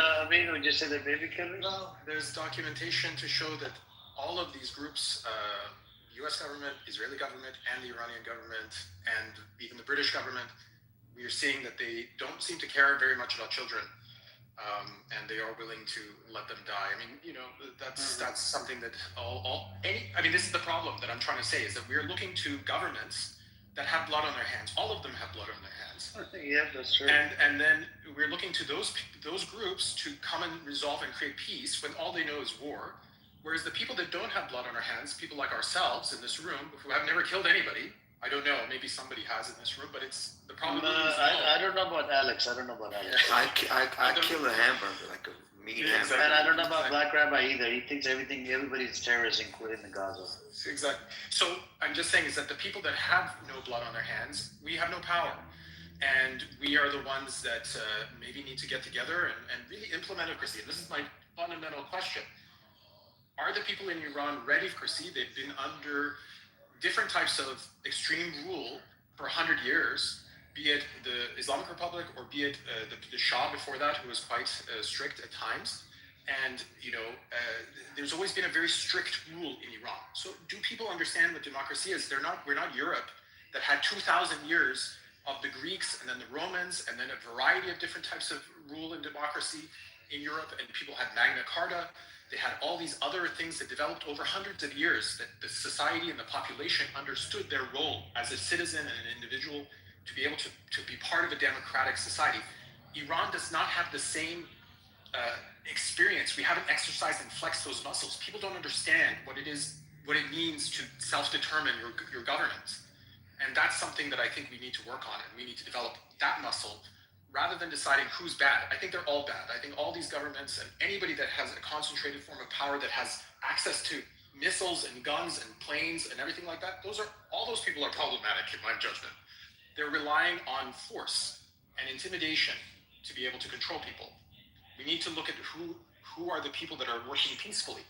Would you say they're baby killers? No, there's documentation to show that all of these groups, U.S. government, Israeli government, and the Iranian government, and even the British government, we are seeing that they don't seem to care very much about children, and they are willing to let them die. I mean, that's something that this is the problem that I'm trying to say, is that we're looking to governments that have blood on their hands. All of them have blood on their hands. Yeah, that's true. And then we're looking to those groups to come and resolve and create peace when all they know is war. Whereas the people that don't have blood on their hands, people like ourselves in this room, who have never killed anybody, I don't know, maybe somebody has in this room, but it's the problem. I don't know about Alex. I kill a hamburger, like a meat hamburger. Exactly. And I don't know about Black Rabbi either. He thinks everybody's terrorists, including the Gaza. Exactly. So I'm just saying is that the people that have no blood on their hands, we have no power. And we are the ones that maybe need to get together and really implement democracy. And this is my fundamental question. Are the people in Iran ready for democracy? They've been under different types of extreme rule for 100 years, be it the Islamic Republic or be it the Shah before that, who was quite strict at times. And, there's always been a very strict rule in Iran. So do people understand what democracy is? We're not Europe that had 2,000 years of the Greeks and then the Romans and then a variety of different types of rule and democracy in Europe, and people had Magna Carta. They had all these other things that developed over hundreds of years, that the society and the population understood their role as a citizen and an individual to be able to be part of a democratic society. Iran does not have the same experience. We haven't exercised and flexed those muscles. People don't understand what it means to self-determine your governance. And that's something that I think we need to work on, and we need to develop that muscle rather than deciding who's bad. I think they're all bad. I think all these governments and anybody that has a concentrated form of power, that has access to missiles and guns and planes and everything like that, all those people are problematic in my judgment. They're relying on force and intimidation to be able to control people. We need to look at who are the people that are working peacefully.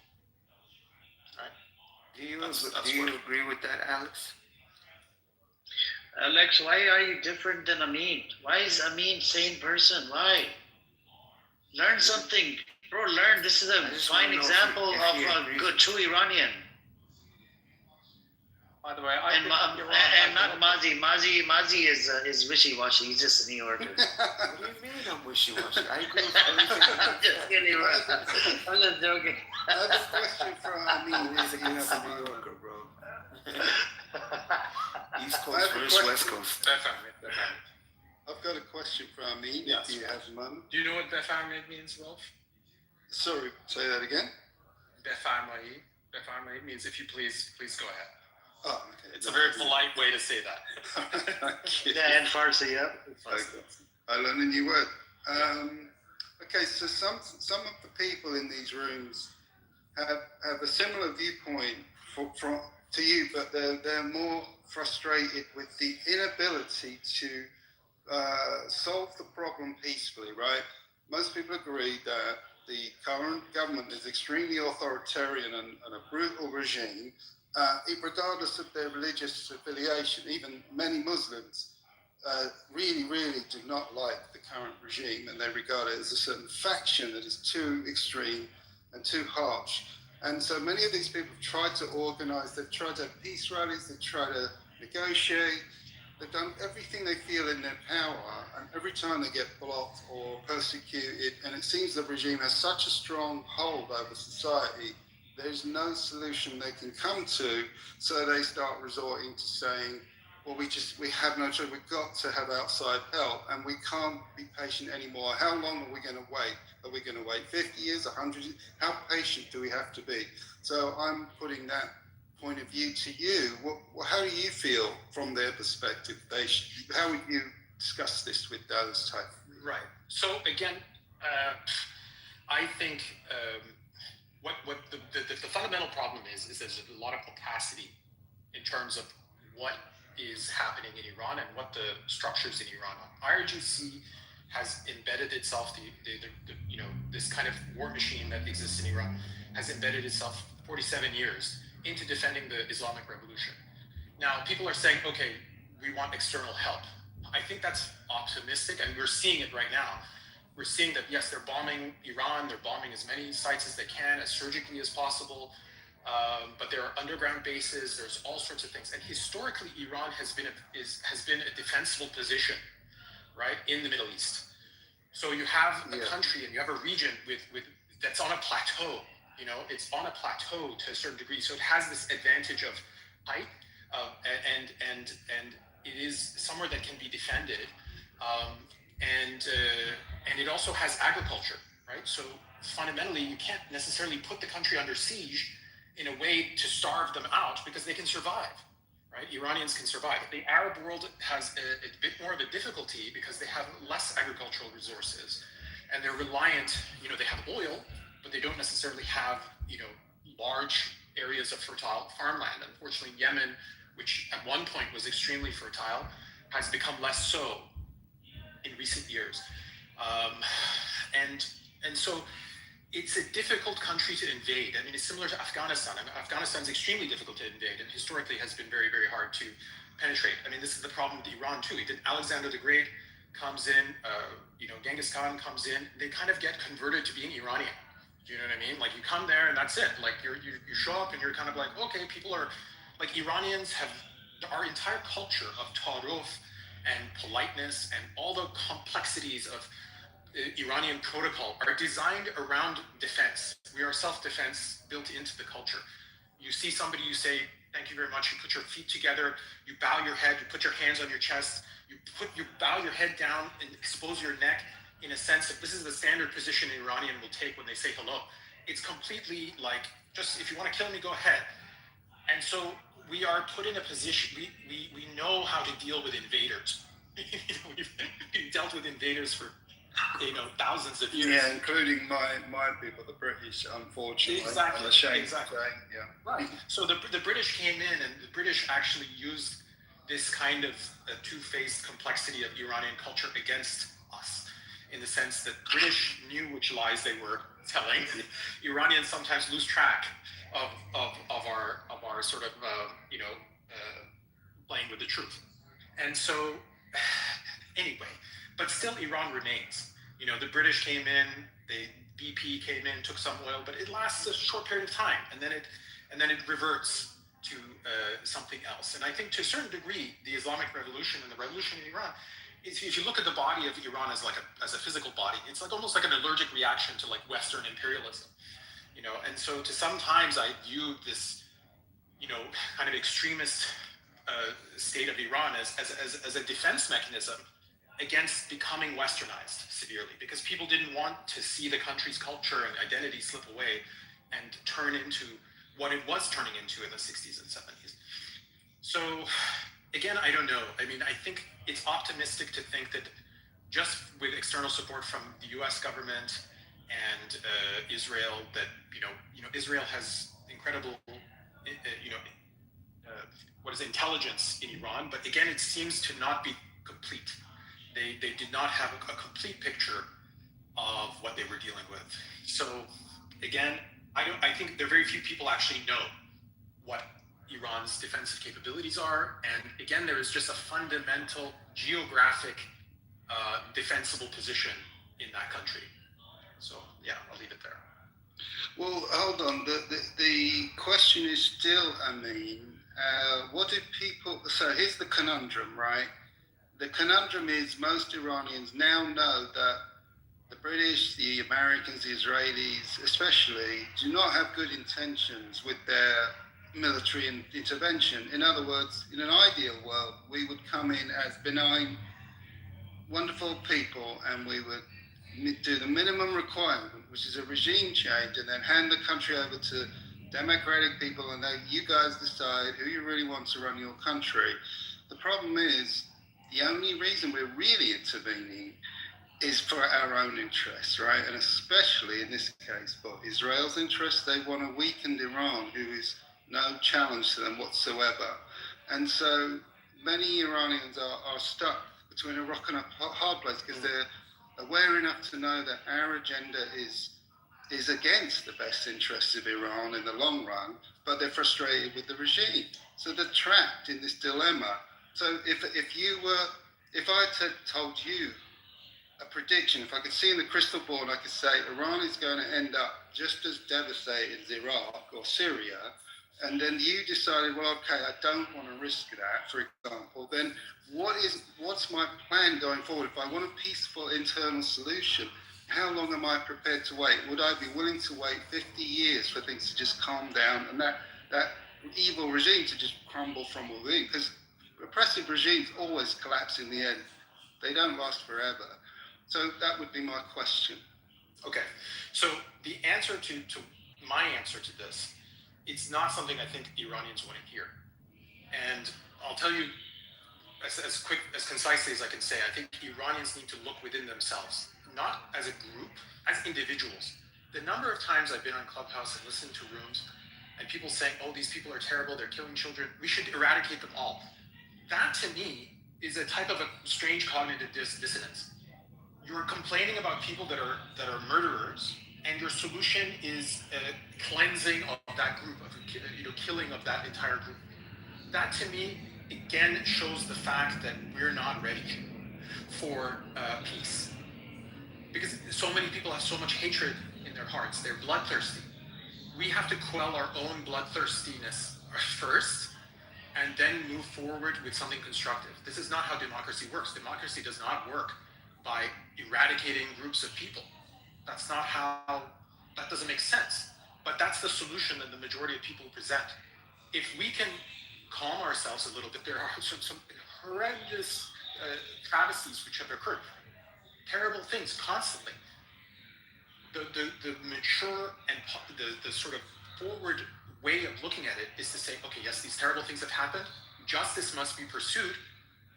Right? Do you agree with that, Alex? Alex, why are you different than Amin? Why is Amin sane person? Why? Learn something. Bro, learn. This is a fine example of a good, true Iranian. By the way, and not Mazi. Mazi is wishy-washy. He's just a New Yorker. What do you mean I'm wishy-washy? I agree with everything. I'm just kidding, bro. I'm just joking. I have a question for Amin. He's a New Yorker, bro. East Coast versus West Coast. I've got a question for Amin, yes, if you have a moment. Do you know what Befahmid means, Rolf? Sorry, say that again? Befahmid. Befahmid means if you please go ahead. Oh, okay. It's a very polite way to say that. Yeah, and Farsi, yeah. I learned a new word. Okay, so some of the people in these rooms have a similar viewpoint to you, but they're more frustrated with the inability to solve the problem peacefully, right? Most people agree that the current government is extremely authoritarian and a brutal regime, regardless of their religious affiliation. Even many Muslims really, really do not like the current regime, and they regard it as a certain faction that is too extreme and too harsh. And so many of these people have tried to organize, they've tried to have peace rallies, they've tried to negotiate, they've done everything they feel in their power, and every time they get blocked or persecuted, and it seems the regime has such a strong hold over society, there's no solution they can come to, so they start resorting to saying, well, we have no choice. We've got to have outside help, and we can't be patient anymore. How long are we going to wait? Are we going to wait 50 years, 100 years? How patient do we have to be? So I'm putting that point of view to you. How do you feel from their perspective? How would you discuss this with those type? Right. So again, I think what the fundamental problem is there's a lot of opacity in terms of what is happening in Iran and what the structures in Iran are. IRGC has embedded itself, this kind of war machine that exists in Iran has embedded itself 47 years into defending the Islamic Revolution. Now, people are saying, okay, we want external help. I think that's optimistic, and we're seeing it right now. We're seeing that, yes, they're bombing Iran, they're bombing as many sites as they can, as surgically as possible. But there are underground bases. There's all sorts of things, and historically, Iran has been a defensible position, right, in the Middle East. So you have a country and you have a region with that's on a plateau. It's on a plateau to a certain degree. So it has this advantage of height, and it is somewhere that can be defended, and it also has agriculture, right? So fundamentally, you can't necessarily put the country under siege in a way to starve them out, because they can survive, right? Iranians can survive. The Arab world has a bit more of a difficulty because they have less agricultural resources, and they're reliant, they have oil, but they don't necessarily have, large areas of fertile farmland. Unfortunately, Yemen, which at one point was extremely fertile, has become less so in recent years. And so it's a difficult country to invade. I mean, it's similar to Afghanistan. Afghanistan's extremely difficult to invade, and historically has been very, very hard to penetrate. I mean, this is the problem with Iran too. Alexander the Great comes in, Genghis Khan comes in. They kind of get converted to being Iranian. Do you know what I mean? Like, you come there and that's it. Like, you show up and you're kind of like, okay, people are like, Iranians have our entire culture of ta'aruf and politeness and all the complexities of Iranian protocol are designed around defense. We are self-defense built into the culture. You see somebody, you say, thank you very much. You put your feet together, you bow your head, you put your hands on your chest, you bow your head down and expose your neck in a sense that this is the standard position an Iranian will take when they say hello. It's completely like, just if you want to kill me, go ahead. And so we are put in a position, we know how to deal with invaders. We've dealt with invaders for thousands of years. Yeah, including my people, the British, unfortunately. Exactly. Exactly. Yeah. Right. So the British came in, and the British actually used this kind of two-faced complexity of Iranian culture against us, in the sense that British knew which lies they were telling. Iranians sometimes lose track of our sort of playing with the truth. And so anyway, but still Iran remains. The British came in, BP came in, took some oil, but it lasts a short period of time, and then it reverts to something else. And I think to a certain degree, the Islamic Revolution and the revolution in Iran, if you look at the body of Iran as a physical body, it's like almost like an allergic reaction to like Western imperialism. And so to sometimes I view this, kind of extremist state of Iran as a defense mechanism against becoming westernized severely, because people didn't want to see the country's culture and identity slip away and turn into what it was turning into in the 60s and 70s. So again, I don't know. I mean, I think it's optimistic to think that just with external support from the U.S. government and Israel, that Israel has incredible intelligence in Iran, but again, it seems to not be complete. They did not have a complete picture of what they were dealing with. So again, I think there are very few people actually know what Iran's defensive capabilities are, and again, there is just a fundamental geographic defensible position in that country. So yeah, I'll leave it there. Well, hold on. The question is still, what do people... So here's the conundrum, right? The conundrum is most Iranians now know that the British, the Americans, the Israelis especially, do not have good intentions with their military intervention. In other words, in an ideal world, we would come in as benign, wonderful people, and we would do the minimum requirement, which is a regime change, and then hand the country over to democratic people, and you guys decide who you really want to run your country. The problem is, the only reason we're really intervening is for our own interests, right? And especially in this case, for Israel's interests, they want to weaken Iran, who is no challenge to them whatsoever. And so many Iranians are stuck between a rock and a hard place because they're aware enough to know that our agenda is against the best interests of Iran in the long run, but they're frustrated with the regime. So they're trapped in this dilemma. So if I had told you a prediction, if I could see in the crystal ball and I could say Iran is going to end up just as devastated as Iraq or Syria, and then you decided, well, okay, I don't want to risk that, for example, then what's my plan going forward? If I want a peaceful internal solution, how long am I prepared to wait? Would I be willing to wait 50 years for things to just calm down and that evil regime to just crumble from within? Because repressive regimes always collapse in the end. They don't last forever. So that would be my question. Okay, so the answer to my answer to this, it's not something I think Iranians want to hear. And I'll tell you as concisely as I can say, I think Iranians need to look within themselves, not as a group, as individuals. The number of times I've been on Clubhouse and listened to rooms and people saying, oh, these people are terrible, they're killing children, we should eradicate them all. That to me is a type of a strange cognitive dissonance. You're complaining about people that are murderers, and your solution is cleansing of that group, of killing of that entire group. That to me, again, shows the fact that we're not ready for peace. Because so many people have so much hatred in their hearts. They're bloodthirsty. We have to quell our own bloodthirstiness first, and then move forward with something constructive. This is not how democracy works. Democracy does not work by eradicating groups of people. That's not how, that doesn't make sense. But that's the solution that the majority of people present. If we can calm ourselves a little bit, there are some horrendous travesties which have occurred. Terrible things constantly. The mature and the sort of forward way of looking at it is to say, okay, yes, these terrible things have happened. Justice must be pursued,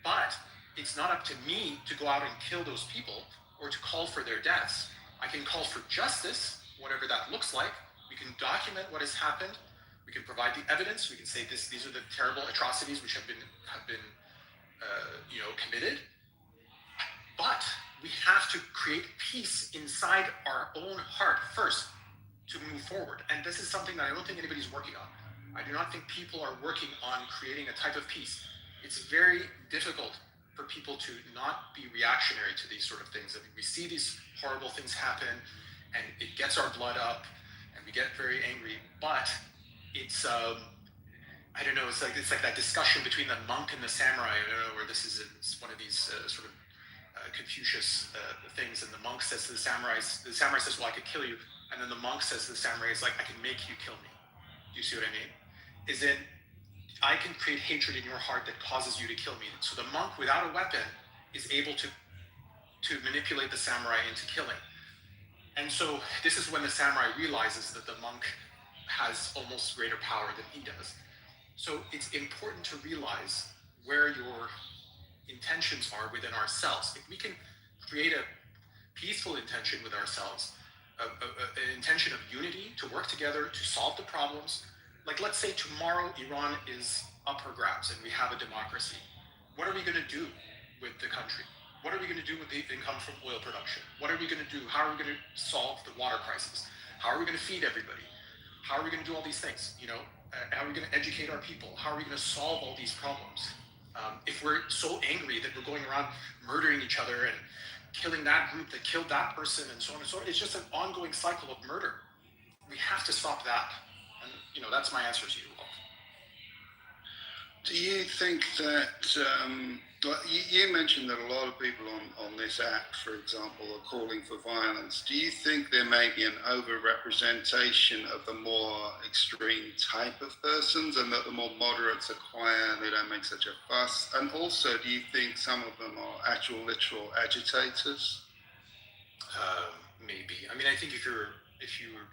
but it's not up to me to go out and kill those people or to call for their deaths. I can call for justice, whatever that looks like. We can document what has happened. We can provide the evidence. We can say these are the terrible atrocities which have been committed. But we have to create peace inside our own heart first to move forward. And this is something that I don't think anybody's working on. I do not think people are working on creating a type of peace. It's very difficult for people to not be reactionary to these sort of things. I mean, we see these horrible things happen, and it gets our blood up, and we get very angry. But it's I don't know. It's like that discussion between the monk and the samurai. I don't know where this is. It's one of these sort of Confucius things, and the monk says to the samurai says, "Well, I could kill you," and then the monk says to the samurai, "It's like I can make you kill me." Do you see what I mean? Is it? I can create hatred in your heart that causes you to kill me. So the monk, without a weapon, is able to manipulate the samurai into killing. And so this is when the samurai realizes that the monk has almost greater power than he does. So it's important to realize where your intentions are within ourselves. If we can create a peaceful intention with ourselves, an intention of unity, to work together, to solve the problems. Like, let's say tomorrow Iran is up for grabs and we have a democracy. What are we going to do with the country? What are we going to do with the income from oil production? What are we going to do? How are we going to solve the water crisis? How are we going to feed everybody? How are we going to do all these things? How are we going to educate our people? How are we going to solve all these problems? If we're so angry that we're going around murdering each other and killing that group that killed that person and so on and so on, it's just an ongoing cycle of murder. We have to stop that. And, that's my answer to you all. Do you think that, you mentioned that a lot of people on this app, for example, are calling for violence. Do you think there may be an over-representation of the more extreme type of persons, and that the more moderates are quiet, they don't make such a fuss? And also, do you think some of them are actual literal agitators? Maybe. I mean, I think if you're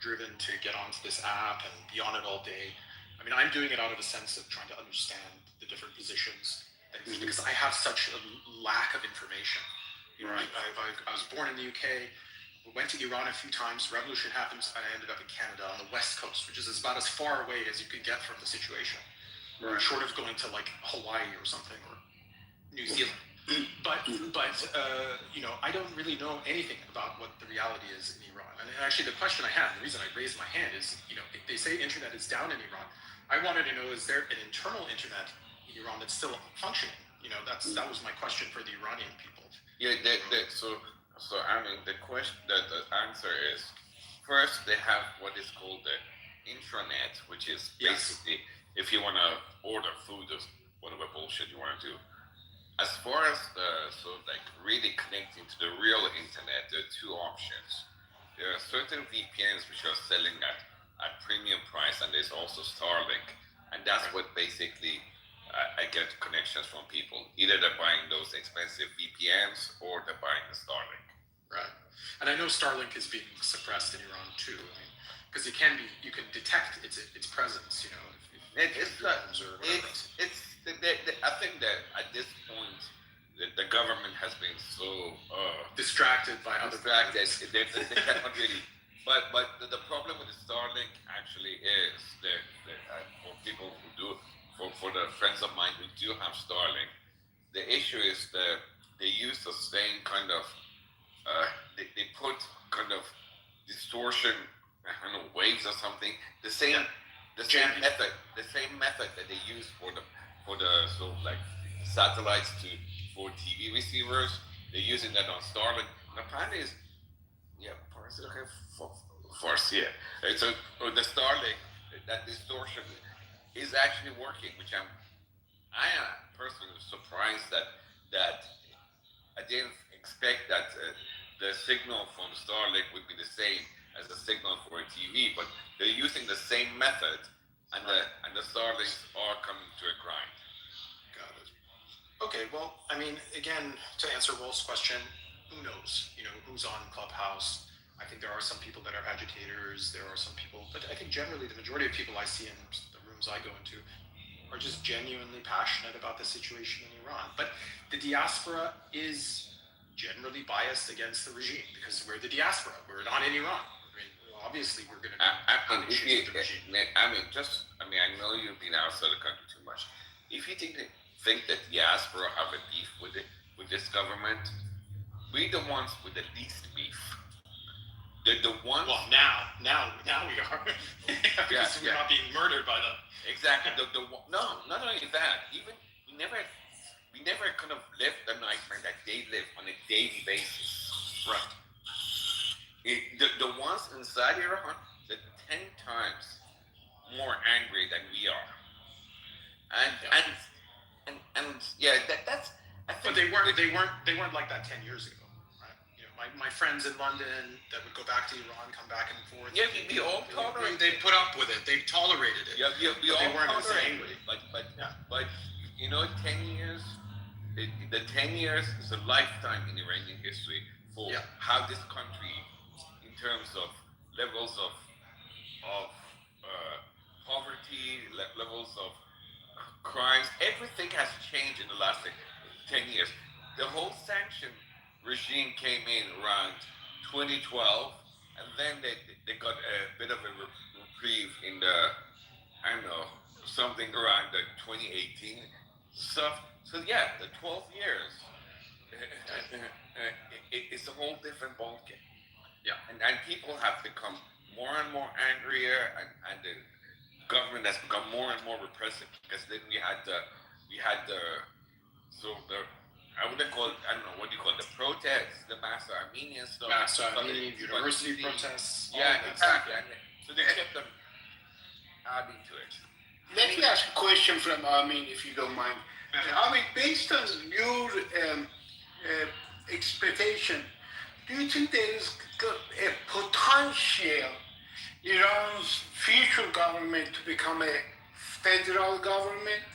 driven to get onto this app and be on it all day, I mean, I'm doing it out of a sense of trying to understand the different positions, because I have such a lack of information. Right. I was born in the UK, went to Iran a few times, revolution happens, and I ended up in Canada on the west coast, which is about as far away as you could get from the situation. Right. Short of going to like Hawaii or something, or New Zealand. But I don't really know anything about what the reality is in Iran. And actually, the question I have, the reason I raised my hand is, if they say internet is down in Iran, I wanted to know, is there an internal internet in Iran that's still functioning? That was my question for the Iranian people. Yeah, so I mean, the answer is, first they have what is called the intranet, which is basically if you want to order food or whatever bullshit you want to do. As far as really connecting to the real internet, there are two options. There are certain VPNs which are selling at premium price, and there's also Starlink, and that's what basically I get connections from people. Either they're buying those expensive VPNs or they're buying the Starlink. Right, and I know Starlink is being suppressed in Iran too, because you can detect its presence. I think that at this point, the government has been so distracted by other things. They cannot really. But the problem with the Starlink actually is that for people who do, for the friends of mine who do have Starlink, the issue is that they use the same kind of they put kind of distortion, waves or something. The same method that they use for the sort of like satellites for TV receivers. They're using that on Starlink. And the plan is, so the Starlink, that distortion is actually working, which I am personally surprised that I didn't expect that the signal from Starlink would be the same as the signal for a TV, but they're using the same method, and the Starlinks are coming to a grind. Got it. Okay, well, I mean, again, to answer Wolf's question, who knows? Who's on Clubhouse? I think there are some people that are agitators. There are some people, but I think generally the majority of people I see in the rooms I go into are just genuinely passionate about the situation in Iran. But the diaspora is generally biased against the regime because we're the diaspora. We're not in Iran. Obviously, we're going to. I know you've been outside the country too much. If you think that diaspora have a beef with this government, we're the ones with the least beef. They're the ones. Well, now we are. Because we're not being murdered by them. Exactly. No, not only that. Even we never kind of live the nightmare that they live on a daily basis. Right. The ones inside Iran, they're 10 times more angry than we are. That's. I think but they weren't like that 10 years ago. My friends in London that would go back to Iran, come back and forth. Yeah, we all tolerated it. They put up with it. They tolerated it. Yeah, we all they weren't as tolerated angry. But 10 years, the 10 years is a lifetime in Iranian history for how this country, in terms of levels of poverty, levels of crimes, everything has changed in the last 10 years. The whole sanction regime came in around 2012, and then they got a bit of a reprieve in the, I don't know, something around the 2018 stuff. So yeah, the 12 years, it's a whole different ballgame. Yeah. And people have become more and more angrier, and the government has become more and more repressive, because then we had the I wouldn't call it, I don't know, what do you call it, the protests, the mass Armenian stuff. Mass Armenian university protests. Yeah, exactly. And so they kept them adding to it. Let me ask a question from Armin, if you don't mind. Armin, based on your expectation, do you think there is a potential Iran's future government to become a federal government,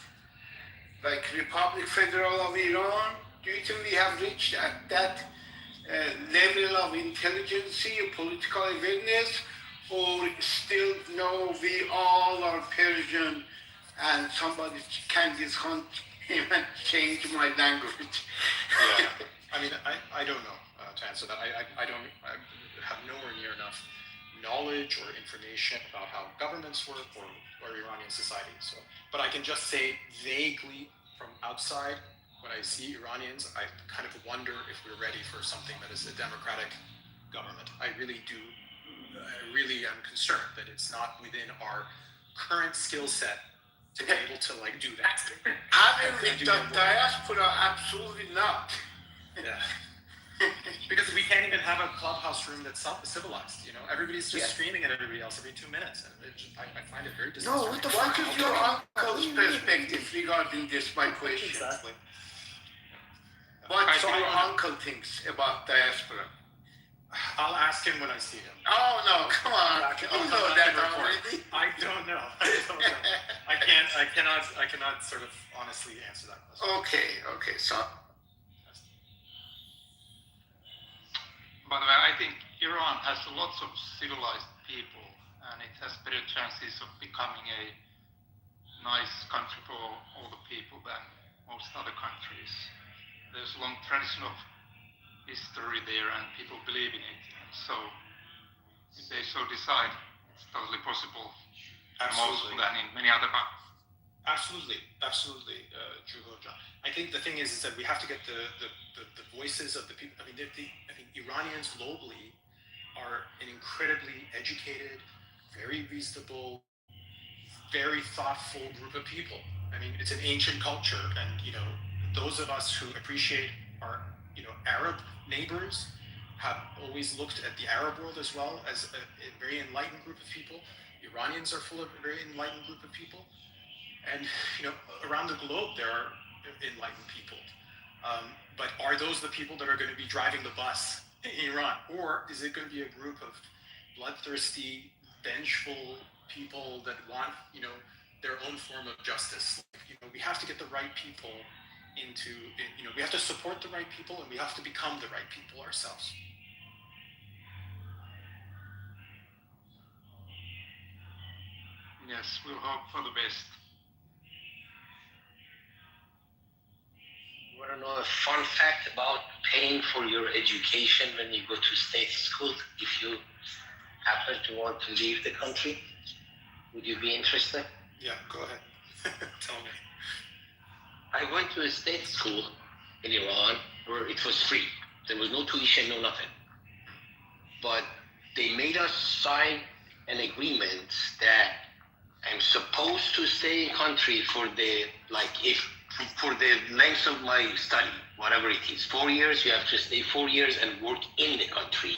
like Republic Federal of Iran? Do you think we have reached at that level of intelligence or political awareness, or still no, we all are Persian and somebody can even change my language? Yeah, I mean, I don't know to answer that. I have nowhere near enough knowledge or information about how governments work or Iranian society. So, but I can just say vaguely from outside, when I see Iranians, I kind of wonder if we're ready for something that is a democratic government. I really do. I really am concerned that it's not within our current skill set to be able to do that. I mean, with the diaspora, absolutely not. Yeah. Because we can't even have a clubhouse room that's civilized. Everybody's just screaming at everybody else every 2 minutes, and I find it very disturbing. No, what is your uncle's perspective regarding this? My question. Exactly. What your uncle thinks about diaspora? I'll ask him when I see him. Oh no! Come on! You know that already. I don't know. I cannot sort of honestly answer that question. Okay. So. By the way, I think Iran has lots of civilized people, and it has better chances of becoming a nice country for all the people than most other countries. There's a long tradition of history there, and people believe in it. So, if they so decide, it's totally possible. Absolutely. More than in many other countries. Absolutely, Drew Hoja. I think the thing is that we have to get the voices of the people. I think Iranians globally are an incredibly educated, very reasonable, very thoughtful group of people. I mean, it's an ancient culture, and those of us who appreciate our Arab neighbors have always looked at the Arab world as well as a very enlightened group of people. Iranians are full of a very enlightened group of people. And, around the globe, there are enlightened people. But are those the people that are going to be driving the bus in Iran? Or is it going to be a group of bloodthirsty, vengeful people that want, their own form of justice? We have to get the right people we have to support the right people, and we have to become the right people ourselves. Yes, we'll hope for the best. You want to know a fun fact about paying for your education when you go to state school if you happen to want to leave the country? Would you be interested? Yeah, go ahead. Tell me. I went to a state school in Iran where it was free. There was no tuition, no nothing. But they made us sign an agreement that I'm supposed to stay in country for the length of my study, whatever it is. 4 years, you have to stay 4 years and work in the country.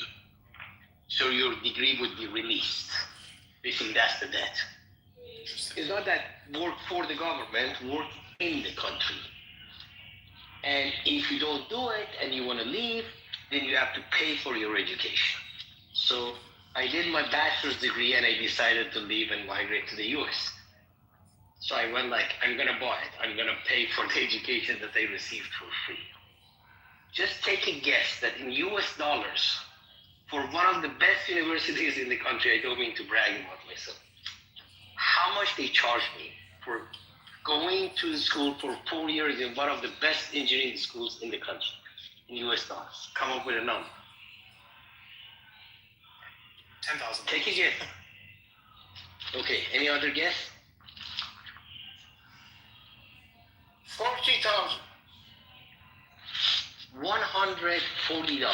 So your degree would be released. Basically, that's the debt. It's not that work for the government, work in the country. And if you don't do it and you want to leave, then you have to pay for your education. So I did my bachelor's degree and I decided to leave and migrate to the US. So I went I'm going to buy it. I'm going to pay for the education that I received for free. Just take a guess that in US dollars, for one of the best universities in the country, I don't mean to brag about myself, how much they charge me for going to school for 4 years in one of the best engineering schools in the country. in US dollars? Come up with a number. 10,000. Take a guess. Okay, any other guess? 40,000. $140.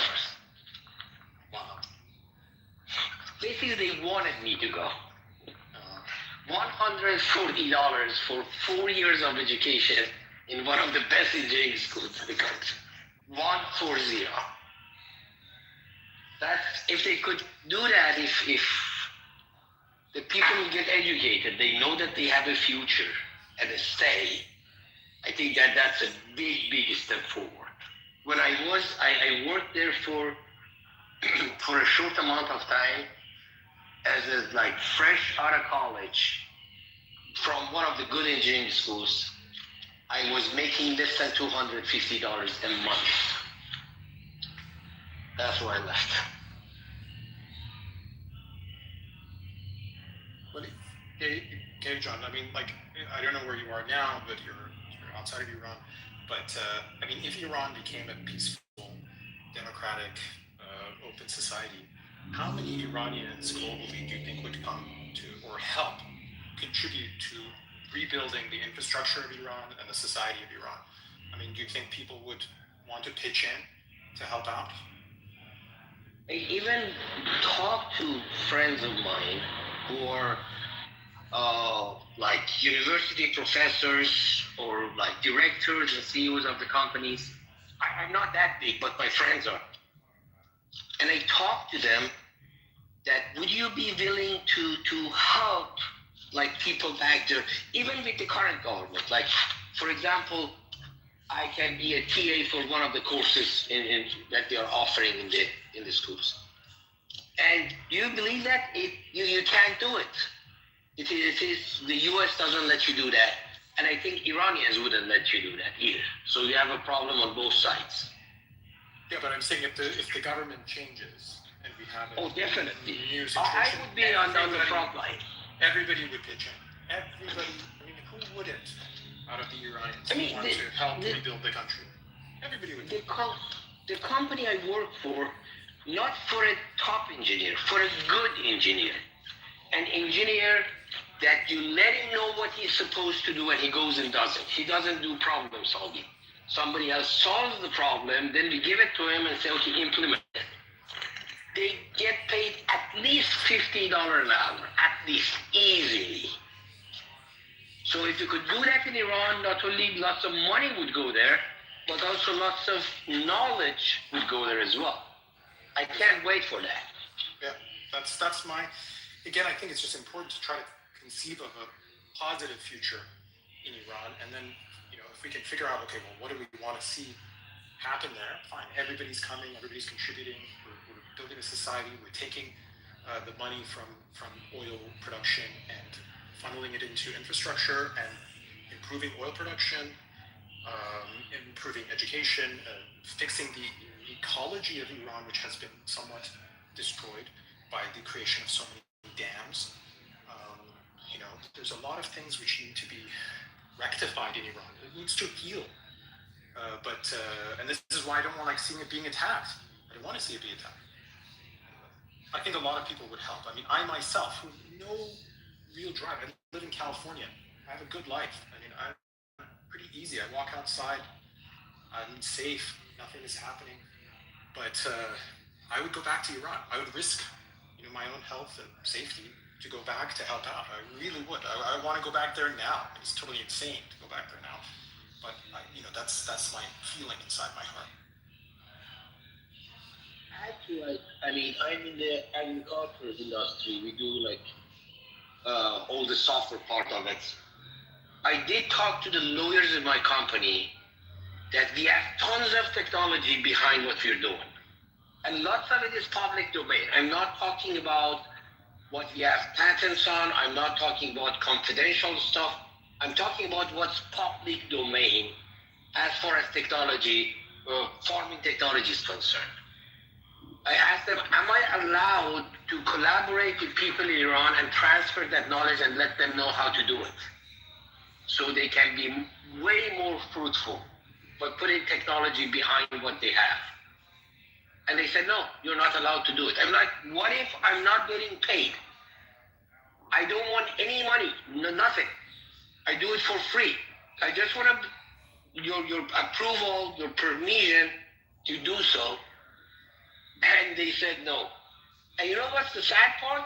Wow. Basically, they wanted me to go. $140 for 4 years of education in one of the best engineering schools in the country. 140. That's, if they could do that, if the people who get educated, they know that they have a future and a say, I think that that's a big step forward. When I worked there for a short amount of time as a like fresh out of college from one of the good engineering schools. I was making less than $250 a month. That's why I left. Well, okay, John. I mean, like, I don't know where you are now, but you're outside of Iran. But I mean, if Iran became a peaceful, democratic, open society, how many Iranians globally do you think would come to or help contribute to rebuilding the infrastructure of Iran and the society of Iran? I mean, do you think people would want to pitch in to help out? I even talked to friends of mine who are like university professors or like directors and CEOs of the companies. I'm not that big, but my friends are. And I talked to them that would you be willing to help like people back there, even with the current government? Like, for example, I can be a TA for one of the courses that they are offering in the schools. And do you believe that? You can't do it. It is the US doesn't let you do that. And I think Iranians wouldn't let you do that either. So you have a problem on both sides. Yeah, but I'm saying if the government changes and we have a definitely. new situation, I would be on the front line. Everybody would pitch in. Everybody. I mean, who wouldn't out of the Iranians want to help rebuild the country? Everybody would. The company I work for, not for a top engineer, for a good engineer. An engineer that you let him know what he's supposed to do and he goes and does it. He doesn't do problem solving. Somebody else solves the problem, then we give it to him and say, okay, implement it. They get paid at least $50 an hour, at least, easily. So if you could do that in Iran, not only lots of money would go there, but also lots of knowledge would go there as well. I can't wait for that. Yeah, that's my, again, I think it's just important to try to conceive of a positive future in Iran, and then, you know, if we can figure out, okay, well, what do we want to see happen there? Fine, everybody's coming, everybody's contributing, we're building a society, we're taking the money from oil production and funneling it into infrastructure and improving oil production, improving education, fixing the ecology of Iran, which has been somewhat destroyed by the creation of so many dams. You know, there's a lot of things which need to be rectified in Iran. It needs to heal. And this is why I don't want seeing it being attacked. I don't want to see it be attacked. I think a lot of people would help. I mean, I myself, who no real drive, I live in California. I have a good life. I mean, I'm pretty easy. I walk outside. I'm safe. Nothing is happening. But I would go back to Iran. I would risk, you know, my own health and safety to go back to help out. I really would. I want to go back there now. It's totally insane to go back there now. But you know, that's my feeling inside my heart. Actually, I mean, I'm in the agriculture industry. We do all the software part of it. I did talk to the lawyers in my company that we have tons of technology behind what we're doing. And lots of it is public domain. I'm not talking about what we have patents on. I'm not talking about confidential stuff. I'm talking about what's public domain as far as technology, farming technology is concerned. I asked them, am I allowed to collaborate with people in Iran and transfer that knowledge and let them know how to do it? So they can be way more fruitful but putting technology behind what they have. And they said, no, you're not allowed to do it. I'm like, what if I'm not getting paid? I don't want any money, nothing. I do it for free. I just want your approval, your permission to do so. And they said no. And you know what's the sad part?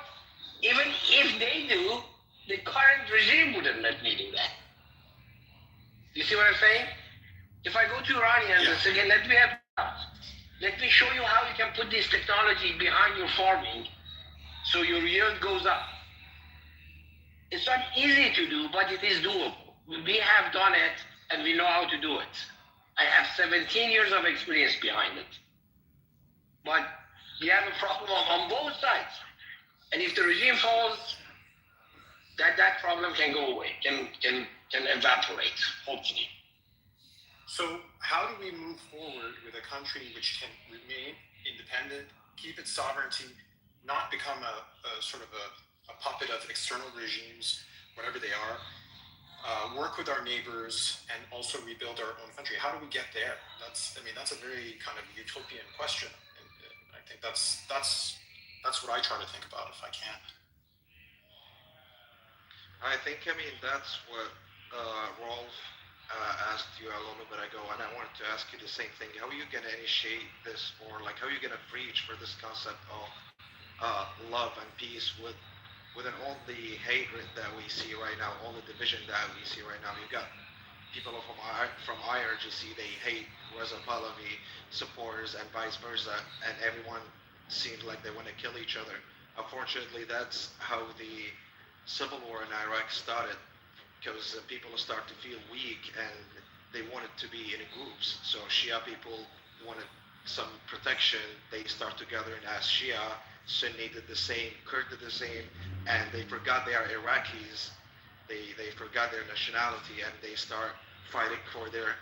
Even if they do, the current regime wouldn't let me do that. You see what I'm saying? If I go to Iranians and say, okay, let me help you out. Let me show you how you can put this technology behind your farming so your yield goes up. It's not easy to do, but it is doable. We have done it and we know how to do it. I have 17 years of experience behind it. But you have a problem on both sides. And if the regime falls, that problem can go away, can evaporate, hopefully. So how do we move forward with a country which can remain independent, keep its sovereignty, not become a sort of a puppet of external regimes, whatever they are, work with our neighbors, and also rebuild our own country? How do we get there? That's a very kind of utopian question. And I think that's what I try to think about if I can. I think, that's what Rolf asked you a little bit ago, and I wanted to ask you the same thing. How are you going to initiate this, or like how are you going to preach for this concept of love and peace within all the hatred that we see right now, all the division that we see right now? You got people from IRGC, they hate Reza Pahlavi supporters and vice versa, and everyone seems like they want to kill each other. Unfortunately, that's how the civil war in Iraq started, because people start to feel weak and they wanted to be in groups. So Shia people wanted some protection. They start together as Shia. Sunni did the same. Kurd did the same, and they forgot they are Iraqis. They forgot their nationality, and they start fighting for their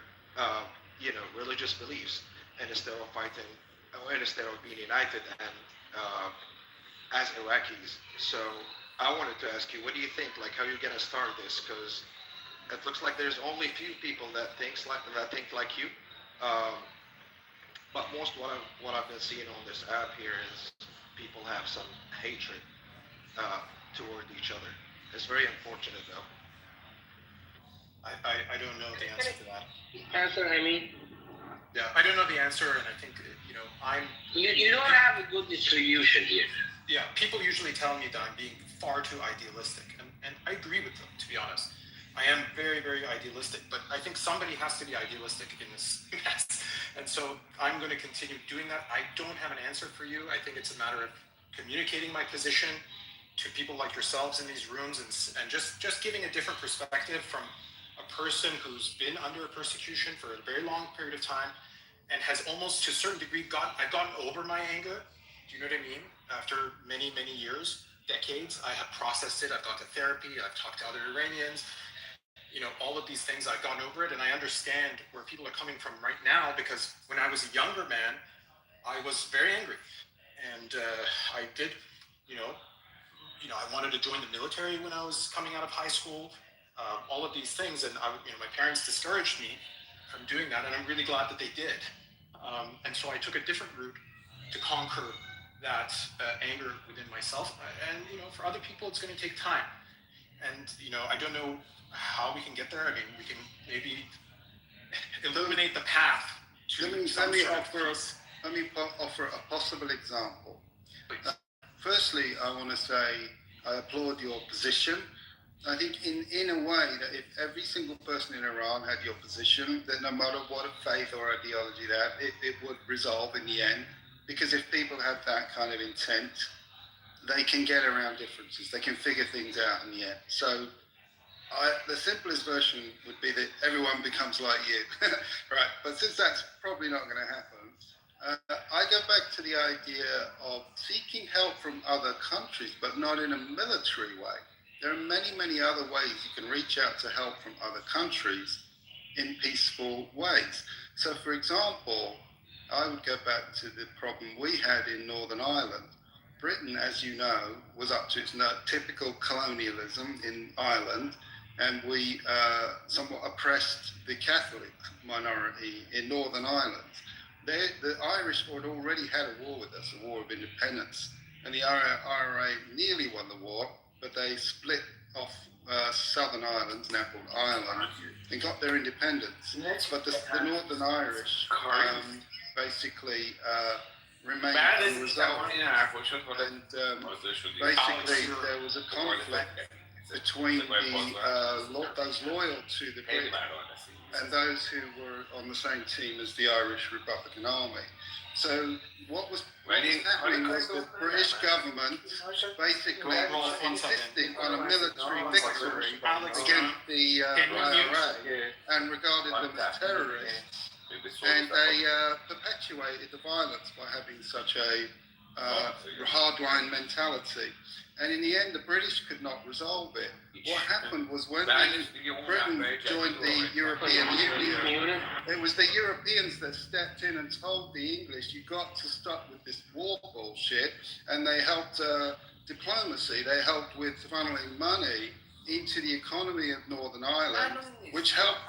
religious beliefs, and instead of being united and as Iraqis. So I wanted to ask you, what do you think? Like, how are you gonna start this? Because it looks like there's only few people that think like you. But most what I've been seeing on this app here is people have some hatred toward each other. It's very unfortunate, though. I don't know the answer to that. Answer, I mean? Yeah, I don't know the answer, and I think, I'm... You don't have a good distribution here. Yeah, people usually tell me that I'm being far too idealistic, and I agree with them, to be honest. I am very, very idealistic, but I think somebody has to be idealistic in this mess. And so I'm going to continue doing that. I don't have an answer for you. I think it's a matter of communicating my position to people like yourselves in these rooms, and just giving a different perspective from a person who's been under persecution for a very long period of time and has almost to a certain degree I've gotten over my anger. Do you know what I mean? After many, many years, decades, I have processed it. I've gone to therapy. I've talked to other Iranians. All of these things, I've gone over it, and I understand where people are coming from right now, because when I was a younger man, I was very angry. And I did, I wanted to join the military when I was coming out of high school. All of these things, and my parents discouraged me from doing that, and I'm really glad that they did. And so I took a different route to conquer that anger within myself. And for other people, it's going to take time. And I don't know how we can get there. I mean, we can maybe illuminate the path to Let me offer a possible example. Firstly, I want to say I applaud your position. I think in a way that if every single person in Iran had your position, then no matter what faith or ideology they have, it would resolve in the end. Because if people have that kind of intent, they can get around differences. They can figure things out in the end. So the simplest version would be that everyone becomes like you, right? But since that's probably not going to happen, I go back to the idea of seeking help from other countries, but not in a military way. There are many, many other ways you can reach out to help from other countries in peaceful ways. So, for example, I would go back to the problem we had in Northern Ireland. Britain, as you know, was up to its typical colonialism in Ireland, and we somewhat oppressed the Catholic minority in Northern Ireland. The Irish had already had a war with us, a war of independence, and the IRA nearly won the war, but they split off Southern Ireland, now called Ireland, and got their independence. But the Northern Irish basically remained unresolved. And basically there was a conflict between those loyal to the British and those who were on the same team as the Irish Republican Army. So what was happening was the British government basically insisted on a military victory against the IRA and regarded them as terrorists, and they perpetuated the violence by having such a hardline mentality. And in the end, the British could not resolve it. What happened was when Britain joined the European Union, it was the Europeans that stepped in and told the English, you got to stop with this war bullshit. And they helped diplomacy. They helped with funneling money into the economy of Northern Ireland, which helped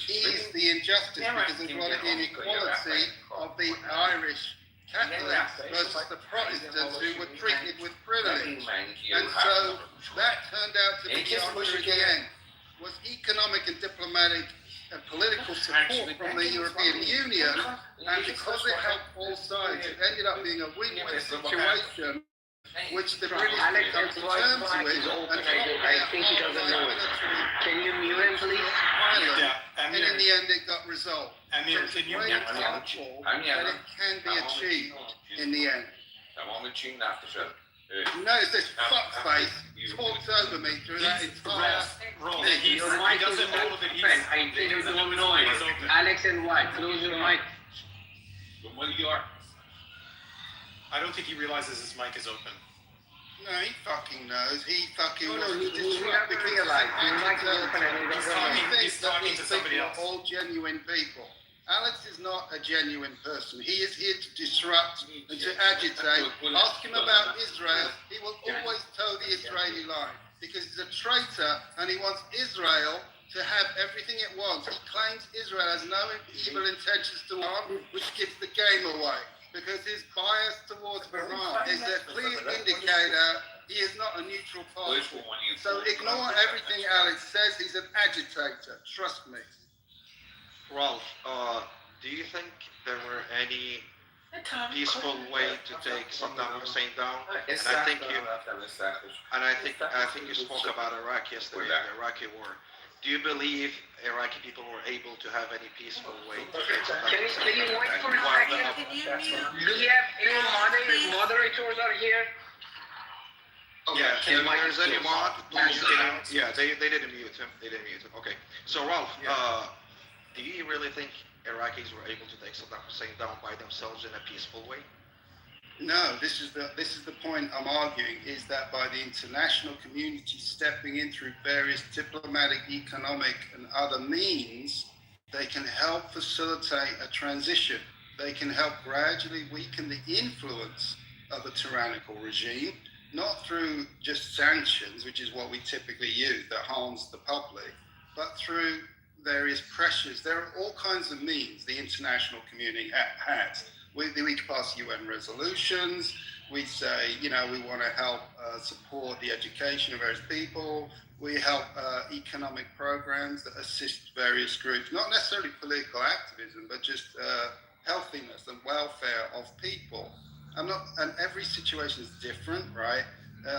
ease the injustice because there's a lot of inequality of the Irish Catholics versus the Protestants who were treated with privilege. And so that turned out to be the answer at the end, was economic and diplomatic and political support from the European Union, and because it helped all sides, it ended up being a win-win situation, which the British Alex, came to terms with, and I think he doesn't know it. Can you mute him, please? And in the end, it got resolved. Amir, So it's very hopeful that it can be achieved in the end. Notice this fuckface talks over me through that entire thing. Your mic is open. I think there's no noise. Alex and White, close your mic. I don't think he realizes his mic is open. No, he fucking knows. He fucking No, wants to he disrupt doesn't because realize. Your mic is open and he doesn't know. He's talking to somebody else. All genuine people. Alex is not a genuine person. He is here to disrupt and to agitate. Ask him about Israel. He will always toe the Israeli line because he's a traitor and he wants Israel to have everything it wants. He claims Israel has no evil intentions to harm, which gives the game away because his bias towards Iran is a clear indicator he is not a neutral party. So ignore everything Alex says. He's an agitator. Trust me. Ralph, do you think there were any peaceful way to take Saddam Hussein down? And I think you spoke about Iraq yesterday, the Iraqi war. Do you believe Iraqi people were able to have any peaceful way to take Saddam Hussein? Can you wait for a second? Do we have any moderators are here? Yeah, if there's any mod, yeah, they didn't mute him. Okay, so Ralph, do you really think Iraqis were able to take Saddam Hussein down by themselves in a peaceful way? No, this is the point I'm arguing, is that by the international community stepping in through various diplomatic, economic and other means, they can help facilitate a transition. They can help gradually weaken the influence of a tyrannical regime, not through just sanctions, which is what we typically use that harms the public, but through various pressures. There are all kinds of means the international community has. We can pass UN resolutions. We say, we want to help support the education of various people. We help economic programs that assist various groups, not necessarily political activism, but just healthiness and welfare of people. And every situation is different, right?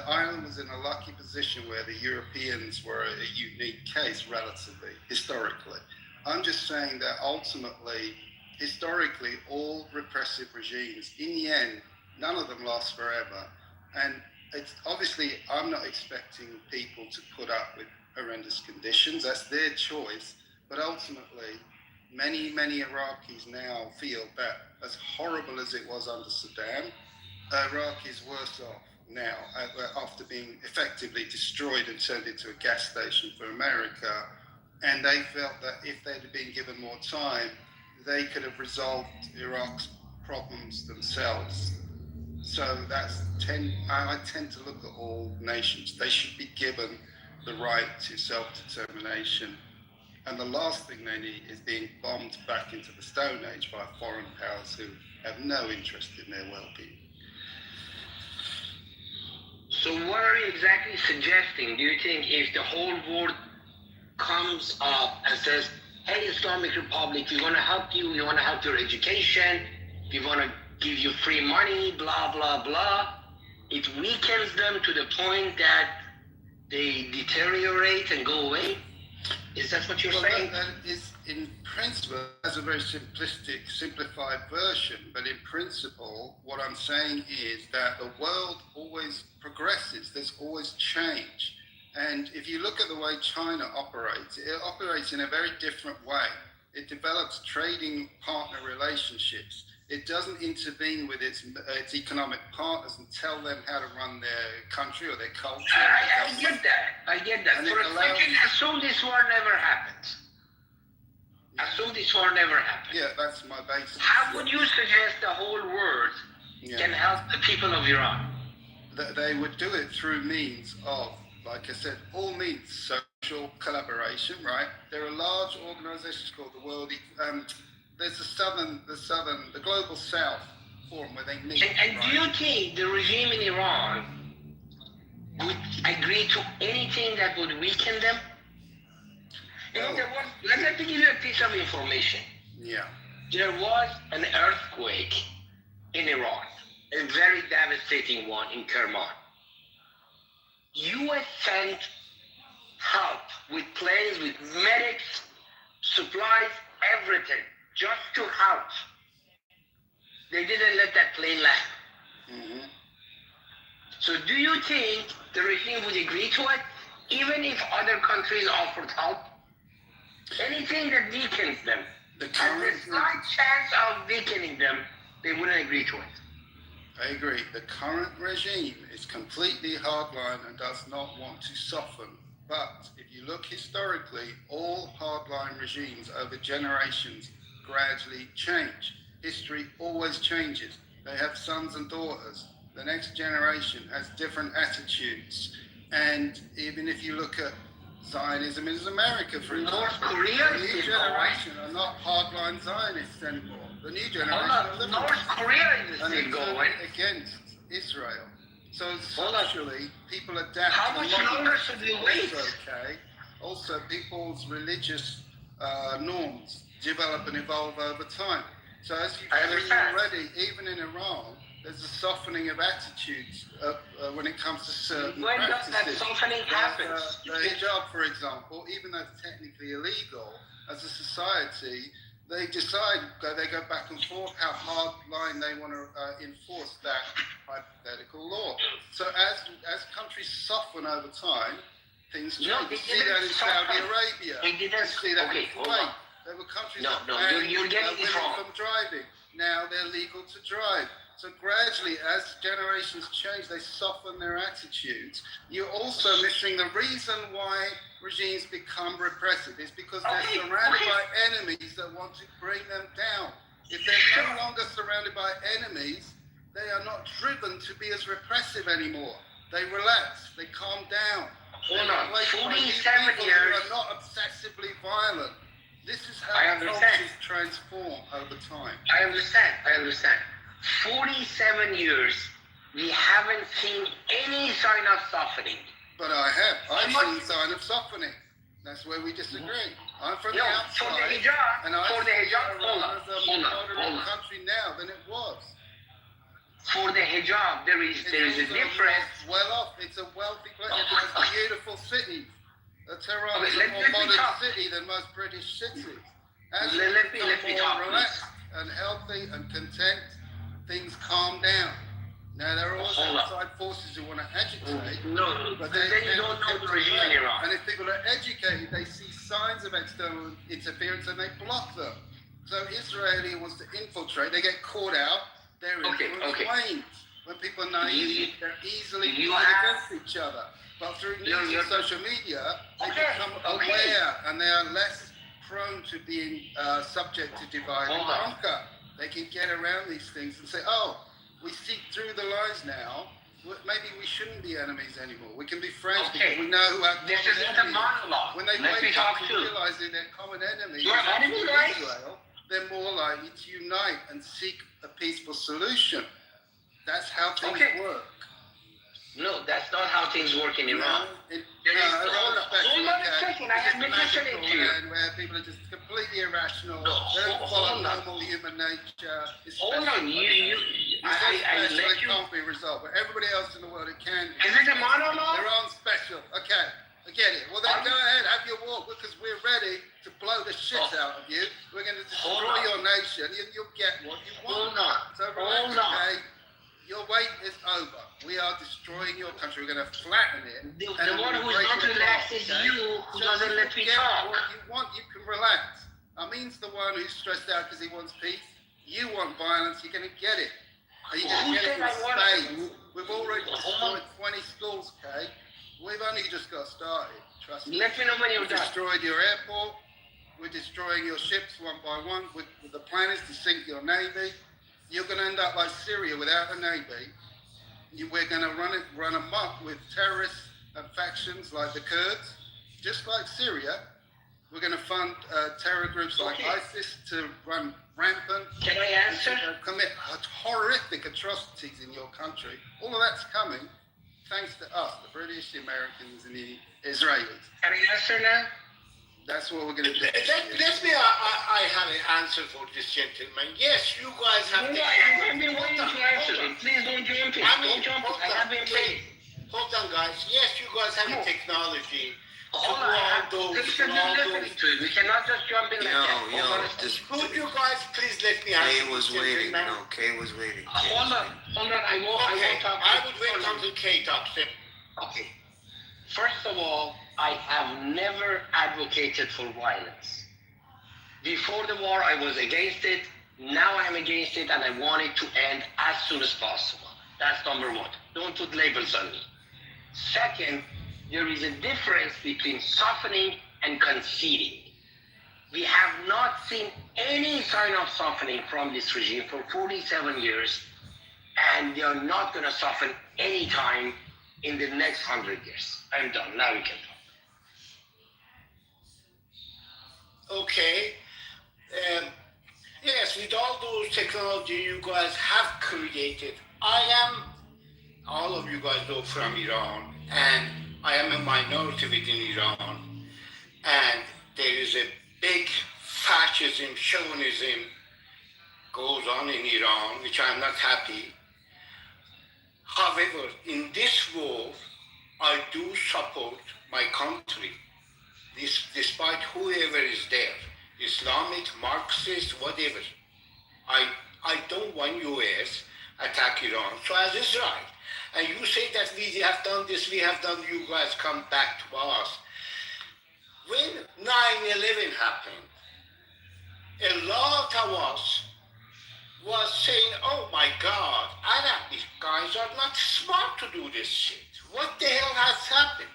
Ireland was in a lucky position where the Europeans were a unique case, relatively, historically. I'm just saying that ultimately, historically, all repressive regimes, in the end, none of them last forever. And it's obviously, I'm not expecting people to put up with horrendous conditions. That's their choice. But ultimately, many Iraqis now feel that as horrible as it was under Saddam, Iraq is worse off now after being effectively destroyed and turned into a gas station for America. And they felt that if they'd been given more time, they could have resolved Iraq's problems themselves. So I tend to look at all nations. They should be given the right to self-determination. And the last thing they need is being bombed back into the Stone Age by foreign powers who have no interest in their well-being. So what are you exactly suggesting? Do you think if the whole world comes up and says, hey, Islamic Republic, we want to help you, we want to help your education, we want to give you free money, blah, blah, blah, it weakens them to the point that they deteriorate and go away? Is that what you're saying? That is, in principle, that's a very simplistic, simplified version, but in principle, what I'm saying is that the world always progresses, there's always change. And if you look at the way China operates, it operates in a very different way. It develops trading partner relationships. It doesn't intervene with its economic partners and tell them how to run their country or their culture. I get that. And For a second, assume this war never happened. Assume this war never happened. Yeah, that's my basis. How would you suggest the whole world can help the people of Iran? They would do it through means of, like I said, all means social collaboration, right? There are large organizations called the World, there's the Global South Forum where they meet. And right? do you think the regime in Iran would agree to anything that would weaken them? Let me give you a piece of information. Yeah. There was an earthquake in Iran, a very devastating one in Kerman. U.S. sent help with planes, with medics, supplies, everything, just to help. They didn't let that plane land. Mm-hmm. So do you think the regime would agree to it, even if other countries offered help? Anything that weakens them, and the slight chance of weakening them, they wouldn't agree to it. I agree. The current regime is completely hardline and does not want to soften. But if you look historically, all hardline regimes over generations gradually change. History always changes. They have sons and daughters. The next generation has different attitudes. And even if you look at Zionism in America, for example, North Korea the new generation are not hardline Zionists anymore. The new generation are liberal. North Korea is and still it's going against Israel. So socially, people adapt. How much longer should we wait? Okay. Also, people's religious norms develop and evolve over time. So as you've seen already, even in Iran, there's a softening of attitudes when it comes to certain when practices. When does that softening happen? The hijab, for example, even though it's technically illegal, as a society, they decide, they go back and forth how hard line they want to enforce that hypothetical law. So as countries soften over time, things change. No, you see that in Saudi Arabia. You see that in Kuwait. There were countries that banned you're getting women it wrong. from driving. Now they're legal to drive. So gradually, as generations change, they soften their attitudes. You're also missing the reason why regimes become repressive is because they're surrounded by enemies that want to bring them down. If they're no longer surrounded by enemies, they are not driven to be as repressive anymore. They relax, they calm down. Hold on, 47 people years. who are not obsessively violent. This is how cultures transform over time. I understand. 47 years, we haven't seen any sign of softening. But I have. I've seen sign of softening. That's where we disagree. I'm from the outside. For the hijab, and I see hold Iran as a moderate country now than it was. For the hijab, there is a difference. Well off. It's a wealthy place. It has beautiful cities. Tehran is a more modern city than most British cities. As let me more relaxed and healthy and content, things calm down. Now there are also outside forces who want to agitate. But then you don't know the regime in Iran. And if people are educated, they see signs of external interference and they block them. So Israeli wants to infiltrate. They get caught out. Their influence wanes. When people are naive, they're easily put against each other. But through news and social media, they become aware and they are less prone to being subject to divide and conquer. They can get around these things and say, oh, we see through the lies now. maybe we shouldn't be enemies anymore. We can be friends Okay. because we know who our This common isn't a enemy is. monologue. When they Let me wake up talk to too. realizing their common enemy You're is enemy, actually guys? Israel, they're more likely to unite and seek a peaceful solution. That's how things Okay. work. No, that's not how things work in Iran. Hold on a second. I have been listening to you. Where people are just completely irrational. No, They don't follow hold on. normal human nature. It's Hold on, you I special, let it you. can't be resolved. But everybody else in the world, it can be. Is it a monologue? They're on special. Okay, I get it. Well, then go ahead, have your walk, because we're ready to blow the shit out of you. We're going to destroy your nation. You'll get what you want. Hold on. So relax, Hold on. okay? Your wait is over. We are destroying your country. We're going to flatten it. The and one we'll who's break not it relaxed apart, is okay? you, who doesn't let me get talk. What you want, you can relax. Amin's the one who's stressed out because he wants peace. You want violence, you're going to get it. Are you going to get it in spades? We've already destroyed 20 schools, okay? We've only just got started, trust me. Let me know when you're We've done. destroyed your airport. We're destroying your ships one by one. The plan is to sink your navy. You're going to end up like Syria without a navy. We're going to run amok with terrorists and factions like the Kurds, just like Syria. We're going to fund terror groups like ISIS to run rampant. Can I answer? Commit horrific atrocities in your country. All of that's coming thanks to us, the British, the Americans, and the Israelis. Can I answer now? That's what we're going to do. Let me, I have an answer for this gentleman. Yes, you guys have No, I have been waiting to answer it. Please don't jump in. Don't jump in. I have been waiting. Hold on, guys. Yes, you guys have the technology. Hold on. This is listening to it. We cannot just jump in like that. Could you guys please let me answer? Kay was waiting. No, Kay was waiting. Hold on. I won't talk. I would wait until Kay talks. Okay. First of all, I have never advocated for violence. Before the war, I was against it. Now I'm against it, and I want it to end as soon as possible. That's number one. Don't put labels on me. Second, there is a difference between softening and conceding. We have not seen any sign of softening from this regime for 47 years, and they are not going to soften any time in the next 100 years. I'm done. Now we can talk. Okay. Yes, with all those technology you guys have created, all of you guys know from Iran, and I am a minority within Iran, and there is a big fascism, chauvinism goes on in Iran, which I'm not happy. However, in this war, I do support my country, despite whoever is there, Islamic, Marxist, whatever. I don't want US attack Iran, so as Israel. And you say that we have done this, we have done, you guys come back to us. When 9/11 happened, a lot of us was saying, oh my God, Arabic guys are not smart to do this shit. What the hell has happened?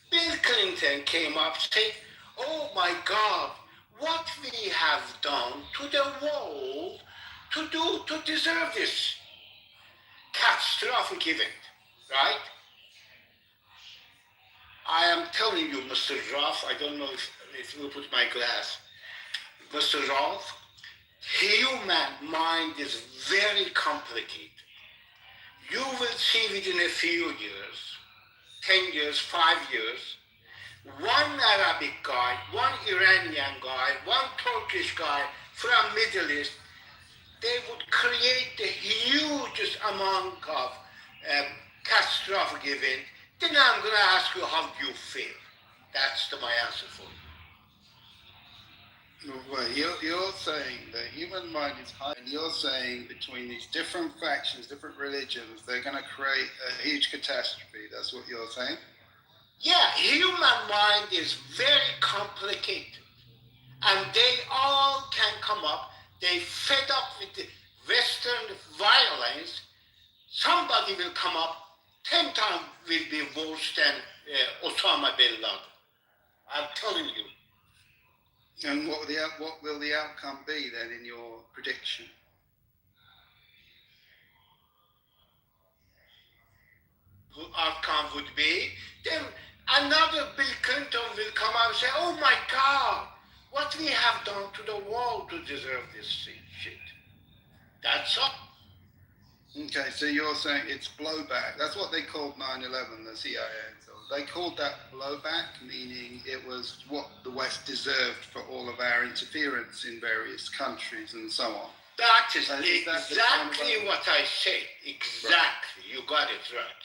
Bill Clinton came up saying, oh my God, what we have done to the world to deserve this catastrophic event, right? I am telling you, Mr. Roth, I don't know if you put my glass. Mr. Roth, human mind is very complicated. You will see within a few years, 10 years, 5 years, one Arabic guy, one Iranian guy, one Turkish guy from Middle East, they would create the hugest amount of catastrophic event. Then I'm going to ask you, how do you feel? That's my answer for you. Well, you're saying the human mind is high, and you're saying between these different factions, different religions, they're going to create a huge catastrophe. That's what you're saying? Yeah, human mind is very complicated. And they all can come up. They fed up with the Western violence. Somebody will come up, 10 times will be worse than Osama bin Laden. I'm telling you. And what will the outcome be then in your prediction? outcome would be, then another Bill Clinton will come out and say, oh my God, what we have done to the world to deserve this shit. That's all. Okay, so you're saying it's blowback. That's what they called 9/11, the CIA. So they called that blowback, meaning it was what the West deserved for all of our interference in various countries and so on. That is exactly what I said. Exactly. Right. You got it right.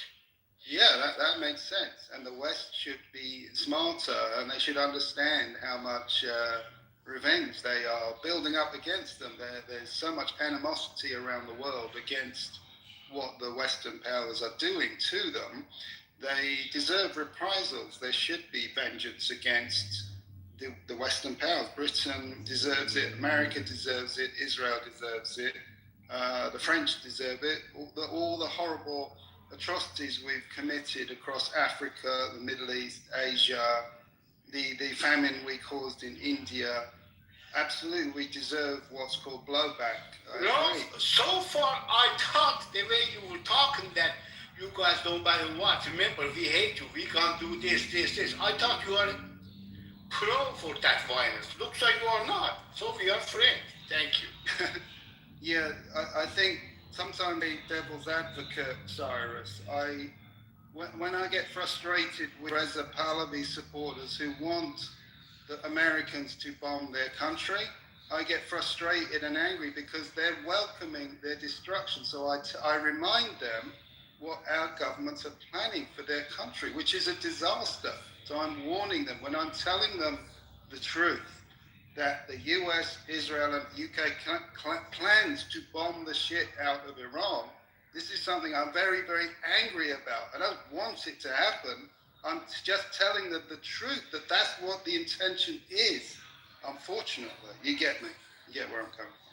Yeah, that makes sense. And the West should be smarter and they should understand how much revenge they are building up against them. There's so much animosity around the world against what the Western powers are doing to them. They deserve reprisals. There should be vengeance against the Western powers. Britain deserves it. America deserves it. Israel deserves it. The French deserve it. All the horrible atrocities we've committed across Africa, the Middle East, Asia, the famine we caused in India. Absolutely, we deserve what's called blowback. No, so far I thought the way you were talking that you guys don't matter what. Remember, we hate you. We can't do this. I thought you are pro for that violence. Looks like you are not. So we are friends. Thank you. Yeah, I think sometimes the devil's advocate, Cyrus, when I get frustrated with Reza Pahlavi supporters who want the Americans to bomb their country, I get frustrated and angry because they're welcoming their destruction. So I remind them what our governments are planning for their country, which is a disaster. So I'm warning them when I'm telling them the truth that the US, Israel, and UK plans to bomb the shit out of Iran. This is something I'm very, very angry about. I don't want it to happen. I'm just telling them the truth, that that's what the intention is. Unfortunately, you get me. You get where I'm coming from.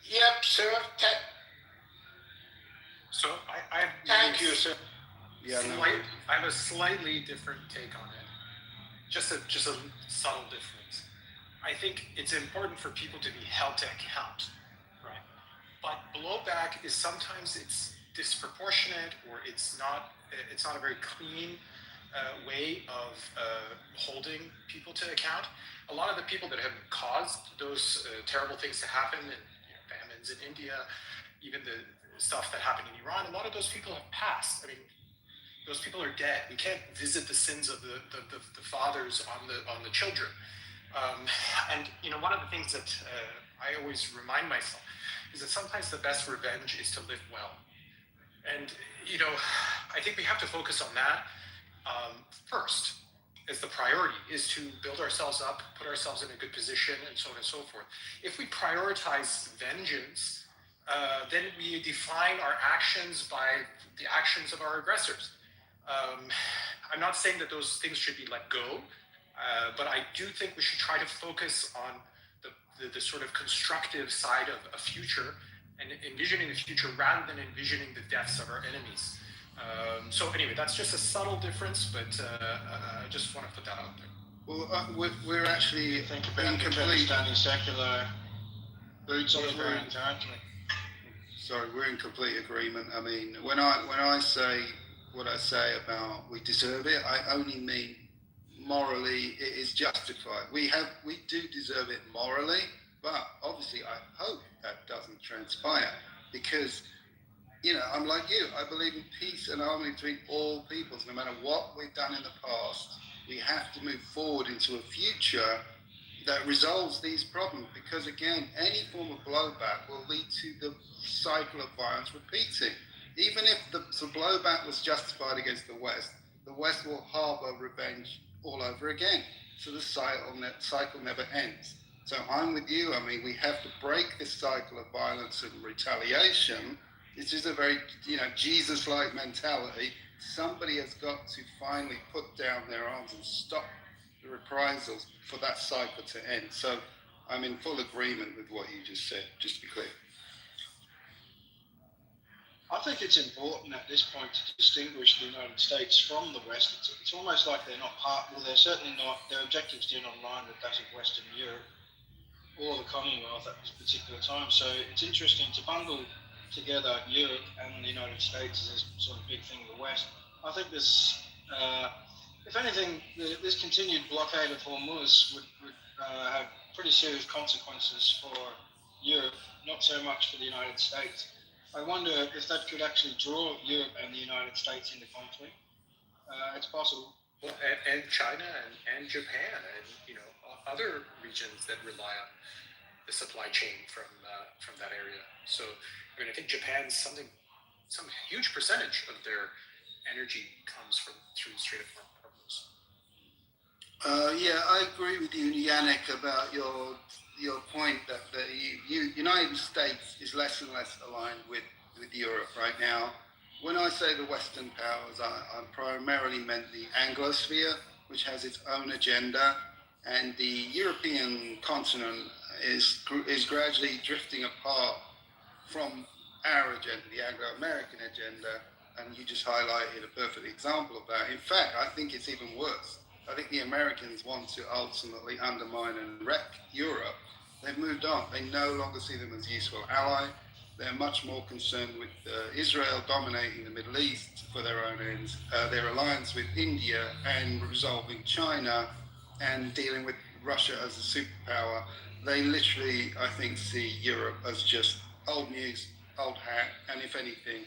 Yep, sir. So I thank you, sir. Yeah, I have a slightly different take on it. Just a subtle difference. I think it's important for people to be held to account, right? But blowback is sometimes it's disproportionate or it's not a very clean way of holding people to account. A lot of the people that have caused those terrible things to happen, and famines in India, even the stuff that happened in Iran, a lot of those people have passed. I mean, those people are dead. We can't visit the sins of the fathers on the children. And one of the things that I always remind myself is that sometimes the best revenge is to live well. And I think we have to focus on that first, as the priority is to build ourselves up, put ourselves in a good position, and so on and so forth. If we prioritize vengeance, then we define our actions by the actions of our aggressors. I'm not saying that those things should be let go, but I do think we should try to focus on the sort of constructive side of a future and envisioning the future rather than envisioning the deaths of our enemies. So anyway, that's just a subtle difference, but I just want to put that out there. Well, we're actually think about the Pakistani secular boots on the ground, aren't we? Sorry, we're in complete agreement. I mean, when I say what I say about we deserve it, I only mean morally it is justified. We do deserve it morally, but obviously I hope that doesn't transpire because, I'm like you. I believe in peace and harmony between all peoples. No matter what we've done in the past, we have to move forward into a future that resolves these problems because, again, any form of blowback will lead to the cycle of violence repeating. Even if the blowback was justified against the West will harbor revenge all over again. So the cycle never ends. So I'm with you. I mean, we have to break this cycle of violence and retaliation. This is a very, Jesus-like mentality. Somebody has got to finally put down their arms and stop the reprisals for that cycle to end. So I'm in full agreement with what you just said, just to be clear. I think it's important at this point to distinguish the United States from the West. It's almost like they're not they're certainly not, their objectives do not align with that of Western Europe or the Commonwealth at this particular time. So it's interesting to bundle together Europe and the United States as a sort of big thing in the West. I think this, if anything, this continued blockade of Hormuz would have pretty serious consequences for Europe, not so much for the United States. I wonder if that could actually draw Europe and the United States into conflict. It's possible. Well, and China and Japan and other regions that rely on the supply chain from that area. So I think Japan's some huge percentage of their energy comes through the Strait of Hormuz. Yeah, I agree with you, Yannick, about your point that the United States is less and less aligned with Europe right now. When I say the Western powers, I primarily meant the Anglosphere, which has its own agenda, and the European continent is gradually drifting apart from our agenda, the Anglo-American agenda, and you just highlighted a perfect example of that. In fact, I think it's even worse. I think the Americans want to ultimately undermine and wreck Europe. They've moved on. They no longer see them as a useful ally. They're much more concerned with Israel dominating the Middle East for their own ends, their alliance with India and resolving China and dealing with Russia as a superpower. They literally, I think, see Europe as just old news, old hat, and if anything,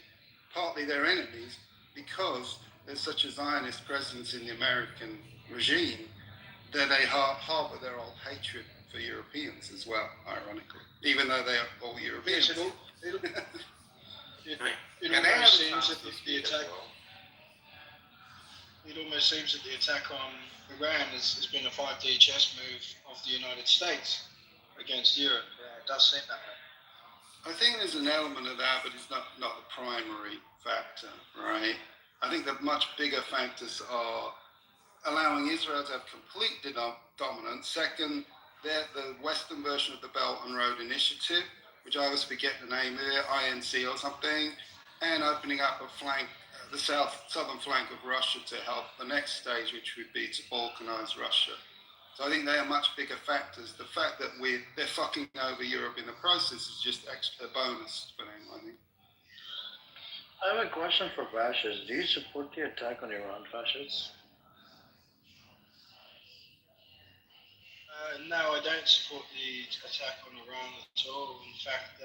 partly their enemies because there's such a Zionist presence in the American regime that they harbour their old hatred for Europeans as well, ironically, even though they are all Europeans. Yes, it almost seems that the attack. It almost seems that the attack on Iran has been a 5D chess move of the United States against Europe. It does seem that way. I think there's an element of that, but it's not the primary factor, right? I think the much bigger factors are allowing Israel to have complete dominance. Second, the Western version of the Belt and Road Initiative, which I always forget the name of it, INC or something, and opening up a flank, the southern flank of Russia to help the next stage, which would be to balkanize Russia. So I think they are much bigger factors. The fact that they're fucking over Europe in the process is just extra bonus for them, I think. I have a question for fascists. Do you support the attack on Iran, fascists? No, I don't support the attack on Iran at all. In fact,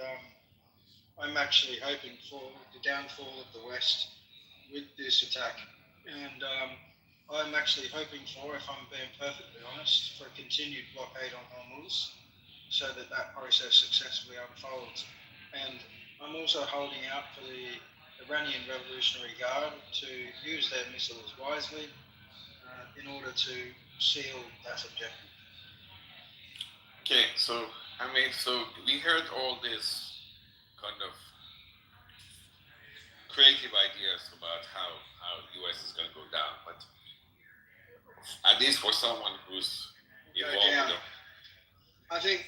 I'm actually hoping for the downfall of the West with this attack. And I'm actually hoping for, if I'm being perfectly honest, for a continued blockade on Hormuz so that process successfully unfolds. And I'm also holding out for the Iranian Revolutionary Guard to use their missiles wisely in order to seal that objective. Okay, so we heard all this kind of creative ideas about how US is going to go down, but at least for someone who's involved. I think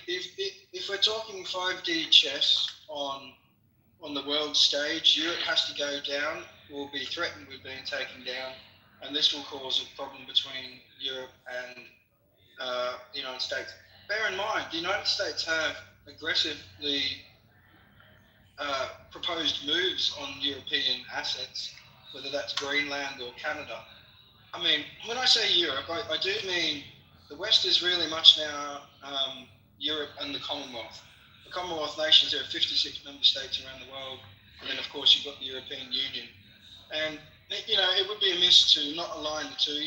if we're talking 5D chess on the world stage, Europe has to go down, will be threatened with being taken down, and this will cause a problem between Europe and the United States. Bear in mind, the United States have aggressively proposed moves on European assets, whether that's Greenland or Canada. I mean, when I say Europe, I do mean the West is really much now Europe and the Commonwealth. The Commonwealth nations, there are 56 member states around the world, and then of course you've got the European Union. And it would be amiss to not align the two.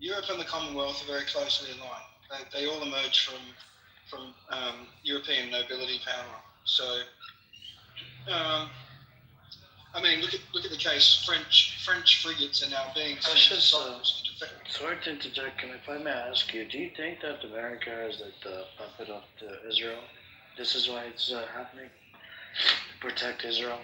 Europe and the Commonwealth are very closely aligned. They all emerge from European nobility power. So, I mean, look at the case. French frigates are now being sent to Cyprus to defend. Sorry to interject, and if I may ask you, do you think that America is like the puppet of Israel? This is why it's happening? To protect Israel?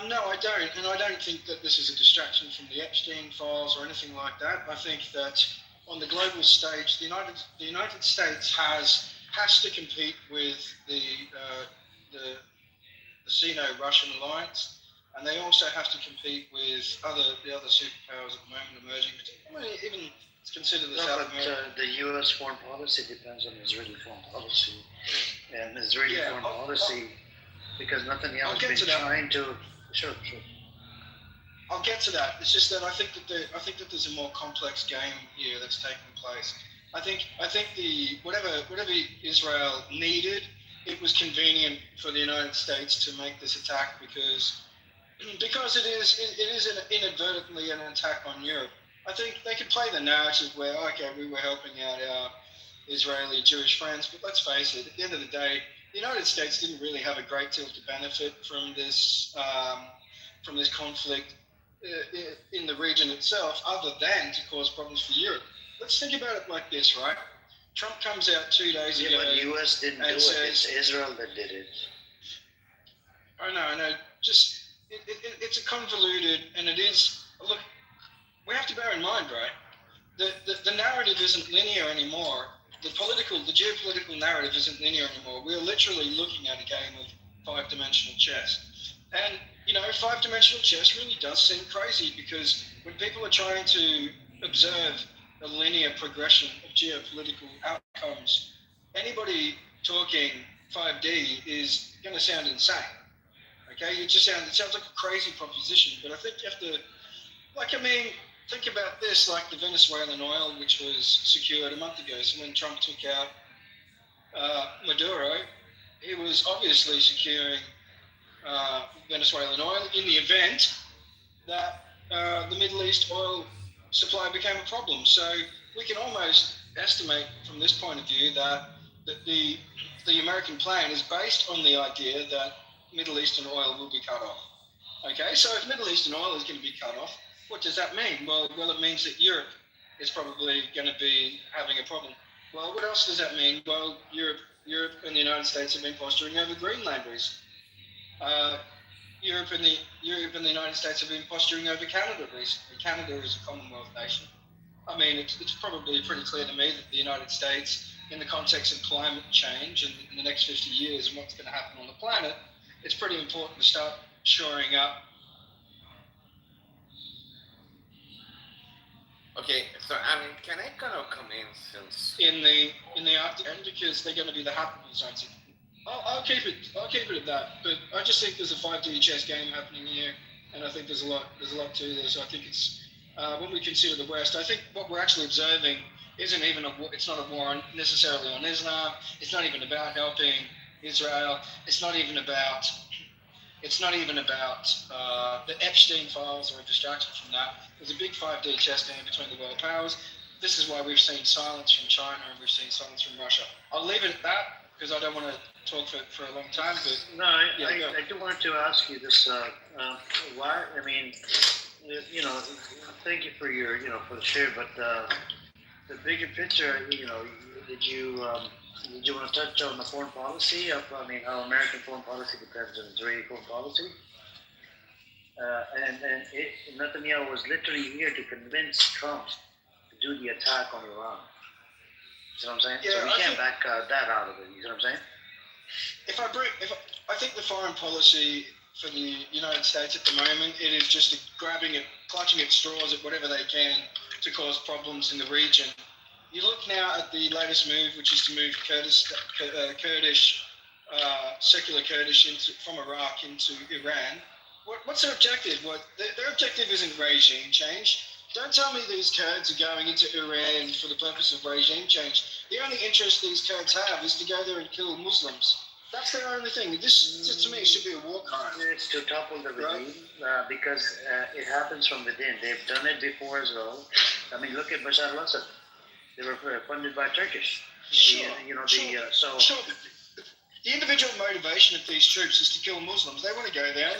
No, I don't. And I don't think that this is a distraction from the Epstein files or anything like that. I think that on the global stage, the United States has to compete with the Sino-Russian alliance, and they also have to compete with the other superpowers at the moment emerging. I mean, even consider the South America. The U.S. foreign policy depends on Israeli foreign policy, and Israeli foreign policy because Netanyahu I'll has get been to that. trying to. Sure. I'll get to that. It's just that I think that there's a more complex game here that's taking place. I think the whatever Israel needed, it was convenient for the United States to make this attack because it is inadvertently an attack on Europe. I think they could play the narrative where, okay, we were helping out our Israeli Jewish friends, but let's face it, at the end of the day, the United States didn't really have a great deal to benefit from this conflict in the region itself, other than to cause problems for Europe. Let's think about it like this, right? Trump comes out 2 days ago. Yeah, but the U.S. didn't do it. It's Israel that did it. I know. Just it's a convoluted, and it is. Look, we have to bear in mind, right? The narrative isn't linear anymore. The geopolitical narrative isn't linear anymore. We are literally looking at a game of five-dimensional chess, and 5-dimensional chess really does seem crazy because when people are trying to observe a linear progression of geopolitical outcomes, anybody talking 5D is going to sound insane. Okay, it sounds like a crazy proposition, but I think you have to, think about this, like the Venezuelan oil, which was secured a month ago. So when Trump took out Maduro, he was obviously securing Venezuelan oil in the event that the Middle East oil supply became a problem. So we can almost estimate from this point of view that the American plan is based on the idea that Middle Eastern oil will be cut off. Okay, so if Middle Eastern oil is going to be cut off, what does that mean? Well, it means that Europe is probably going to be having a problem. Well, what else does that mean? Well, Europe and the United States have been posturing over Greenland recently. Europe and the United States have been posturing over Canada recently. Canada is a Commonwealth nation. I mean, it's probably pretty clear to me that the United States, in the context of climate change and in the next 50 years and what's going to happen on the planet, it's pretty important to start shoring up. Okay, so can I kind of come in since in the Arctic end because they're going to be the habitable zones. I'll keep it at that. But I just think there's a 5D chess game happening here, and I think there's a lot to this. So I think it's when we consider the West, I think what we're actually observing isn't even it's not a war necessarily on Islam. It's not even about helping Israel. It's not even about the Epstein files or a distraction from that. There's a big 5D chess game between the world powers. This is why we've seen silence from China and we've seen silence from Russia. I'll leave it at that because I don't want to talk for a long time. But no, I do want to ask you this. Why? I mean, thank you for your for the share, but the bigger picture, did you want to touch on the foreign policy of, how American foreign policy depends on Israeli foreign policy? And Netanyahu was literally here to convince Trump to do the attack on Iran. You know what I'm saying? Yeah, so we can't back that out of it. You know what I'm saying? I think the foreign policy for the United States at the moment, it is just clutching at straws at whatever they can to cause problems in the region. You look now at the latest move, which is to move secular Kurdish from Iraq into Iran. What's their objective? Their objective isn't regime change. Don't tell me these Kurds are going into Iran for the purpose of regime change. The only interest these Kurds have is to go there and kill Muslims. That's their only thing. This, to me, should be a war crime. It's to topple the regime because it happens from within. They've done it before as well. I mean, look at Bashar al-Assad. They were funded by Turkish. Sure. The individual motivation of these troops is to kill Muslims. They want to go there.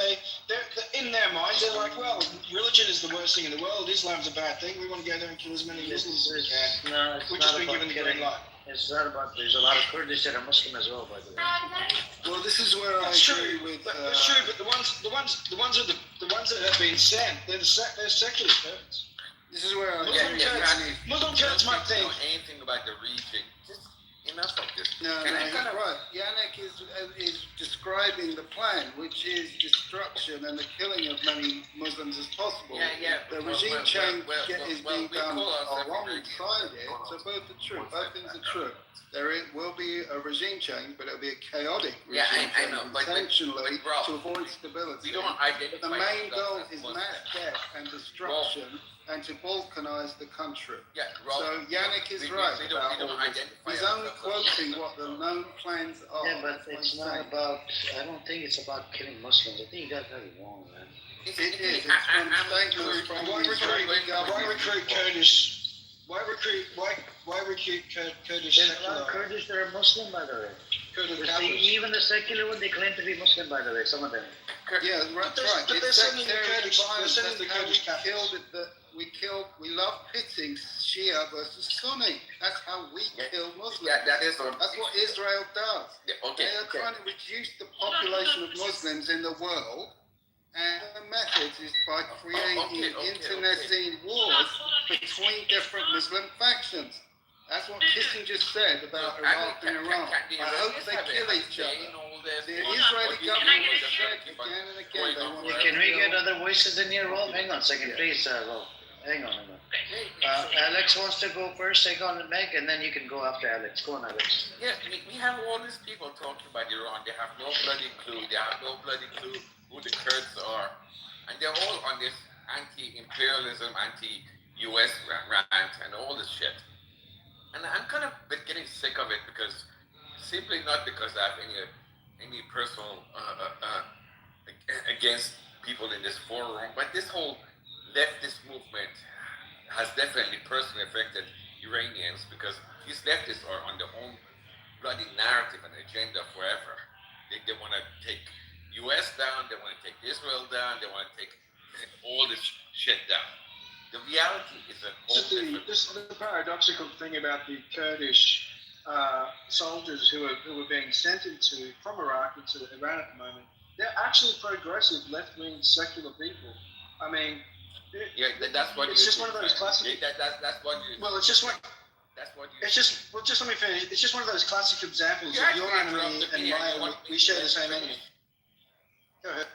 They're in their minds, they're like, well, religion is the worst thing in the world. Islam's a bad thing. We want to go there and kill as many Muslims as we can. No, We've just been given the green light. It's not about. There's a lot of Kurdish that are Muslim as well, by the way. Well, this is where I agree with. That's true, but the ones that have been sent, they're secular Kurds. This is where Muslim Kurds might think anything about the region. Just in enough of this. No, he's right. Yannick is describing the plan, which is destruction and the killing of many Muslims as possible. The regime change is being done alongside it, so both are true. Both things are true. There will be a regime change, but it'll be a chaotic regime change, intentionally to avoid stability. But the main goal is mass death and destruction and to balkanize the country. So Yannick is right about all this. He's only quoting what the known plans are. Yeah, but it's not about, I don't think it's about killing Muslims. I think you got that wrong, man. It is. It's from statements from the Israeli government. Why recruit Kurdish There's secular? a lot of Kurdish that are Muslim, by the way. Even the secular one, they claim to be Muslim, by the way, some of them. Yeah, that's right. But they're sending the Kurdish, we love pitting Shia versus Sunni. That's how we kill Muslims. That's what Israel does. They are trying to reduce the population of Muslims in the world, and the method is by creating internecine wars between different Muslim factions. That's what Kissinger said about Iraq and Iran. I hope they kill each other. The Israeli government has said again and again they want to Can we get other voices in here, Rolf? Hang on a second, please, Rolf. Hang on. Alex wants to go first. Hang on, Meg, and then you can go after Alex. Go on, Alex. Yes, we have all these people talking about Iran. They have no bloody clue. They have no bloody clue who the Kurds are. And they're all on this anti-imperialism, anti-US rant and all this shit. And I'm kind of getting sick of it because simply not because I have any personal against people in this forum, but this whole leftist movement has definitely personally affected Iranians because these leftists are on their own bloody narrative and agenda forever. They want to take US down, they want to take Israel down, they want to take all this shit down. The reality is a whole different... The paradoxical thing about the Kurdish soldiers who are being sent from Iraq into Iran at the moment, they're actually progressive, left-wing, secular people. I mean, that's what it's just one of those classic. That's what you. Well, it's just one. That's what you. It's just. Well, just let me finish. It's just one of those classic examples of your enemy and my. We share the same enemy. Go ahead.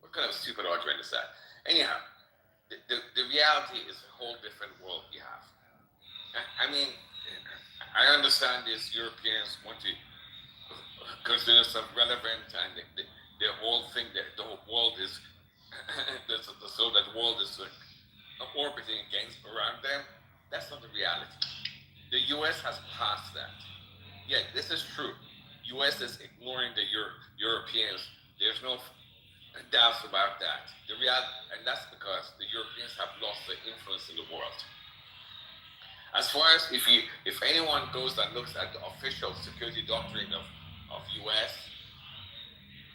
What kind of stupid argument is that? Anyhow, the reality is a whole different world we have. I mean, I understand this. Europeans want to consider themselves relevant, and the whole thing that the whole world is. So that the world is orbiting around them. That's not the reality. The U.S. has passed that. Yeah, this is true. U.S. is ignoring the Europeans. There's no doubts about that. And that's because the Europeans have lost their influence in the world. As far as if anyone goes and looks at the official security doctrine of U.S.,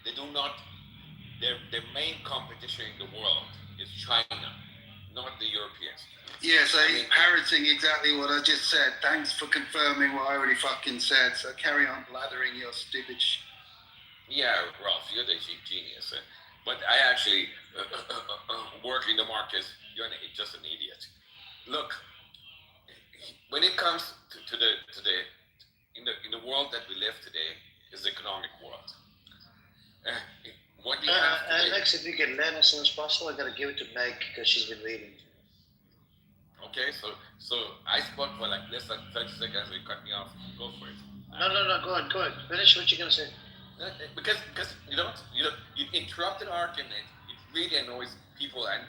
they do not. Their main competition in the world is China, not the Europeans. Yes, parroting exactly what I just said. Thanks for confirming what I already fucking said. So carry on blathering your stupid Yeah, Ralph, you're the genius. But I actually work in the markets. You're just an idiot. Look, when it comes to the world that we live today, is the economic world. What you have today, Alex, if you can land as soon as possible, I gotta give it to Meg because she's been waiting. Okay, so I spoke for like less than 30 seconds. You cut me off. Go for it. No, go ahead. Finish what you're gonna say. Because you interrupt an argument. It really annoys people and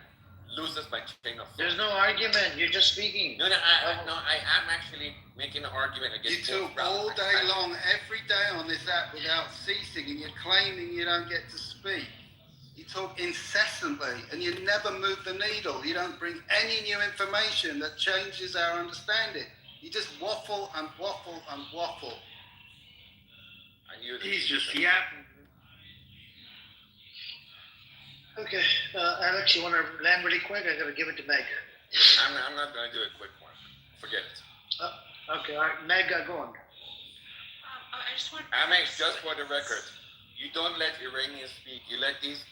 loses my chain of thought. There's no argument. You're just speaking. No, I am actually making an argument against. You talk all day long, every day on this app without ceasing, and you're claiming you don't get to speak. You talk incessantly, and you never move the needle. You don't bring any new information that changes our understanding. You just waffle and waffle and waffle. He's just yapping. Okay, Alex, you want to land really quick? I gotta give it to Meg. I'm not gonna do a quick one. Forget it. Okay, all right, Meg, go on. I just want. Alex, just for the record, you don't let Iranians speak. You let these.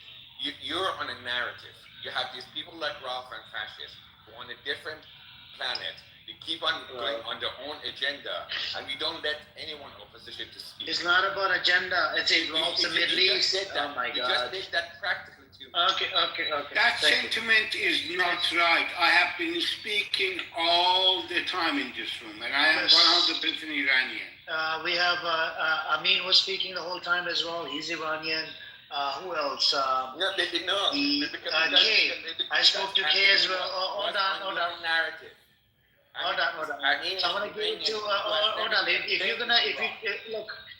You're on a narrative. You have these people like Ralph and fascists who want a different planet. They keep on going on their own agenda, and we don't let anyone opposition to speak. It's not about agenda. It's involves the Middle East. Oh my You God. just did that practically too. Okay. That Thank you. sentiment is not right. I have been speaking all the time in this room, and I am 100% Iranian. We have Amin was speaking the whole time as well. He's Iranian. Who else? No, they did not. Kay. I spoke to Kay as well. Hold on. Narrative. Hold on. So I'm gonna give it to. Hold on.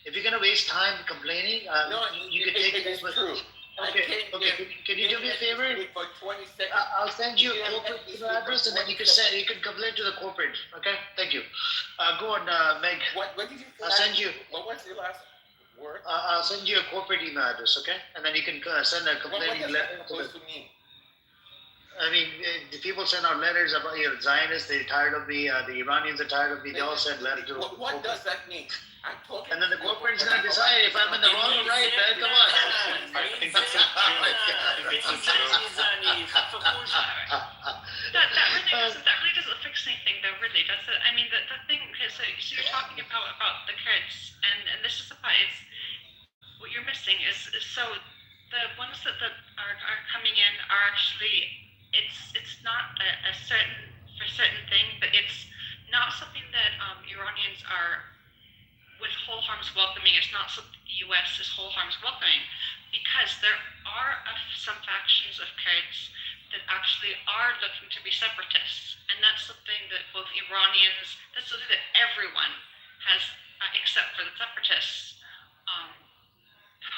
If you're gonna waste time complaining, you can take it. True. Okay. Can you do me a favor? For 20 seconds. I'll send you a corporate email address, and then you can complain to the corporate. Okay. Thank you. Go on, Meg. What did you? I'll send you. What was your last word? I'll send you a corporate email address. Okay, and then you can send a complaining letter. To me? I mean, the people send out letters about Zionists. They're tired of me. The Iranians are tired of me. They all send letters to. What does that mean? And then the corporate's gonna decide if I'm in the wrong or right, man. Come on. That really doesn't fix anything, though. Really, does it? I mean, the thing is, so you're talking about the Kurds, and this is about it's what you're missing is so the ones that are coming in are actually it's not a certain thing, but it's not something that Iranians are with whole arms welcoming. It's not something the U.S. is whole arms welcoming, because there are some factions of Kurds that actually are looking to be separatists, and that's something that both Iranians, that's something that everyone has, except for the separatists,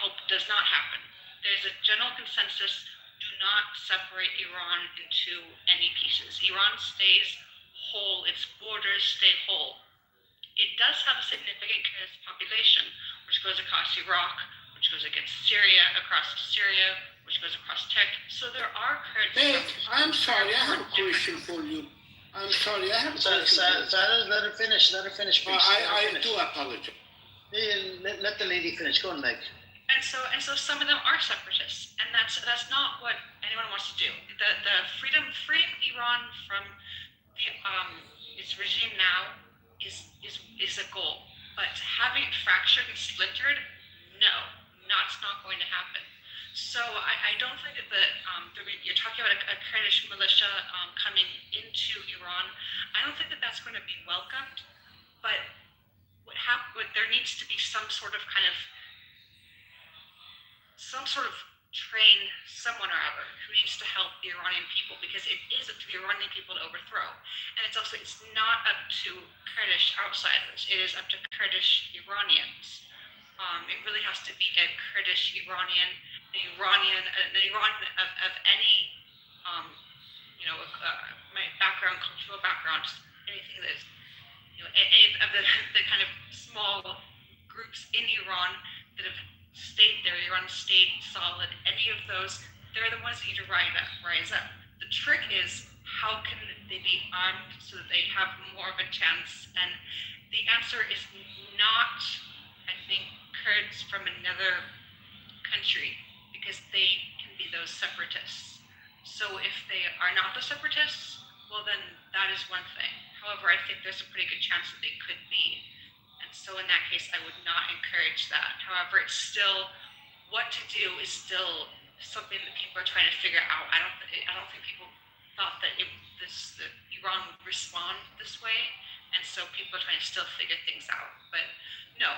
hope does not happen. There's a general consensus: do not separate Iran into any pieces. Iran stays whole; its borders stay whole. It does have a significant Kurd population, which goes across Iraq, which goes against Syria, which goes across Turkey. So there are Kurds. Hey, I'm sorry, I have a question for you. I'm sorry, I have a question. Silence, let her finish, please. I do apologize. Let the lady finish. Go on, Meg. And so some of them are separatists, and that's not what anyone wants to do. The freeing Iran from its regime now is a goal, but having it fractured and splintered, no, that's not going to happen. So I don't think that you're talking about a Kurdish militia coming into Iran. I don't think that that's going to be welcomed, but there needs to be some sort of train someone or other who needs to help the Iranian people, because it is up to the Iranian people to overthrow. And it's not up to Kurdish outsiders. It is up to Kurdish Iranians. It really has to be a Kurdish Iranian, an Iran of any, my background, cultural background, anything that is, any of the kind of small groups in Iran that have stayed there, Iran stayed solid, any of those, they're the ones that need to rise up. The trick is, how can they be armed so that they have more of a chance? And the answer is not, I think, Kurds from another country, because they can be those separatists. So if they are not the separatists, well then that is one thing. However, I think there's a pretty good chance that they could be. And so in that case, I would not encourage that. However, it's still, what to do is still something that people are trying to figure out. I don't think people thought that Iran would respond this way, and so people are trying to still figure things out. But no,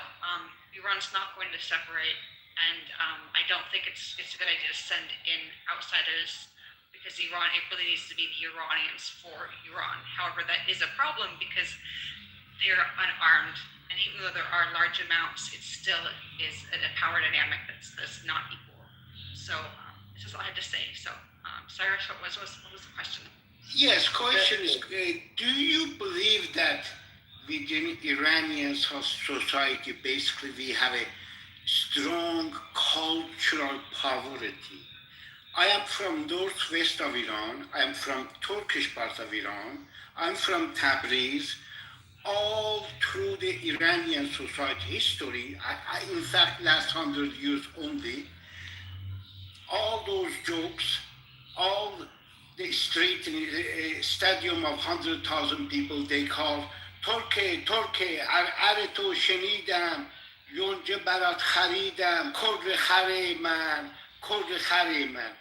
Iran's not going to separate, and I don't think it's a good idea to send in outsiders, because it really needs to be the Iranians for Iran. However, that is a problem because they're unarmed, and even though there are large amounts, it still is a power dynamic that's not equal. So this is all I had to say. So, Cyrus, what was the question? Yes, question is, do you believe that within Iranian society, basically we have a strong cultural poverty? I am from northwest of Iran. I am from Turkish part of Iran. I'm from Tabriz. All through the Iranian society history, in fact, last 100 years only, all those jokes, all the street, a stadium of 100,000 people, they call ترکه تو شنیدم یونجه برات خریدم کرد خره من کرد خره من.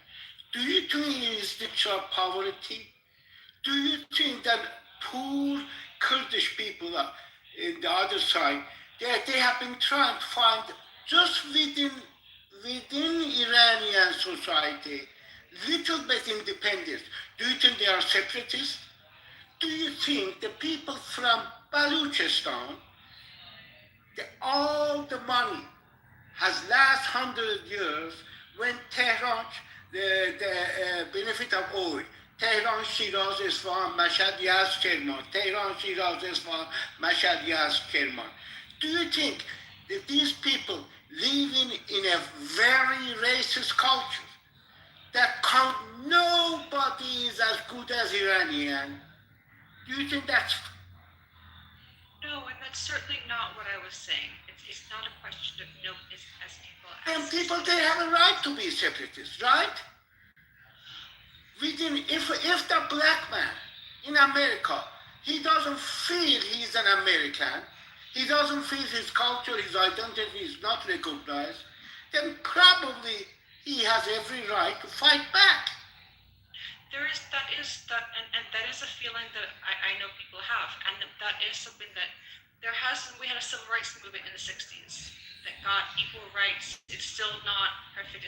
Do you think it's the poverty? Do you think that poor Kurdish people in the other side, they have been trying to find just within Iranian society little bit independence? Do you think they are separatists? Do you think the people from Baluchistan, all the money has last 100 years when Tehran, the benefit of oil, Tehran, Shiraz, Isfahan, Mashhad, Yazd, Kerman, Tehran, Shiraz, Isfahan, Mashhad, Yazd, Kerman. Do you think that these people living in a very racist culture that nobody is as good as Iranian? Do you think that's... No, and that's certainly not what I was saying. It's not a question of no as people. And people, they have a right to be separatists, right? If the black man in America, he doesn't feel he's an American, he doesn't feel his culture, his identity is not recognized, then probably he has every right to fight back. And that is a feeling that I know people have, and that is something that we had a civil rights movement in the 60s that got equal rights. It's still not perfect. The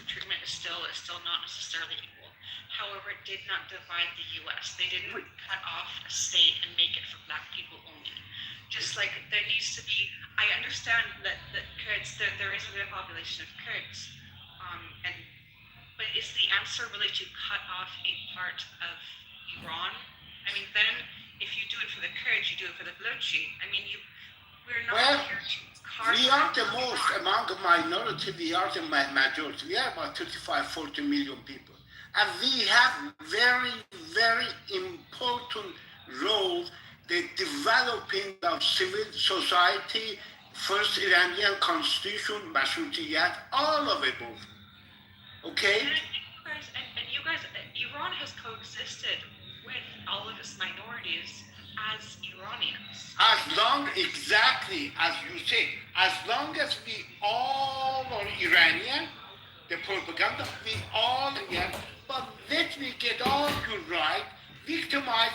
treatment is still not necessarily equal. However, it did not divide the U.S. They didn't cut off a state and make it for black people only. Just like there needs to be, I understand that Kurds, there is a population of Kurds, but is the answer really to cut off a part of Iran? I mean, then if you do it for the Kurds, you do it for the Balochi. I mean, we're not here to carve. We are the most among the minority. We are the majority. We are about 35, 40 million people, and we have very, very important role the developing of civil society, first Iranian constitution, Mashroutiyat, all of it. Okay? And you guys, Iran has coexisted with all of its minorities as Iranians. As long, exactly as you say, as long as we all are Iranian, the propaganda, we all Iranian, but let me get all you right, victimized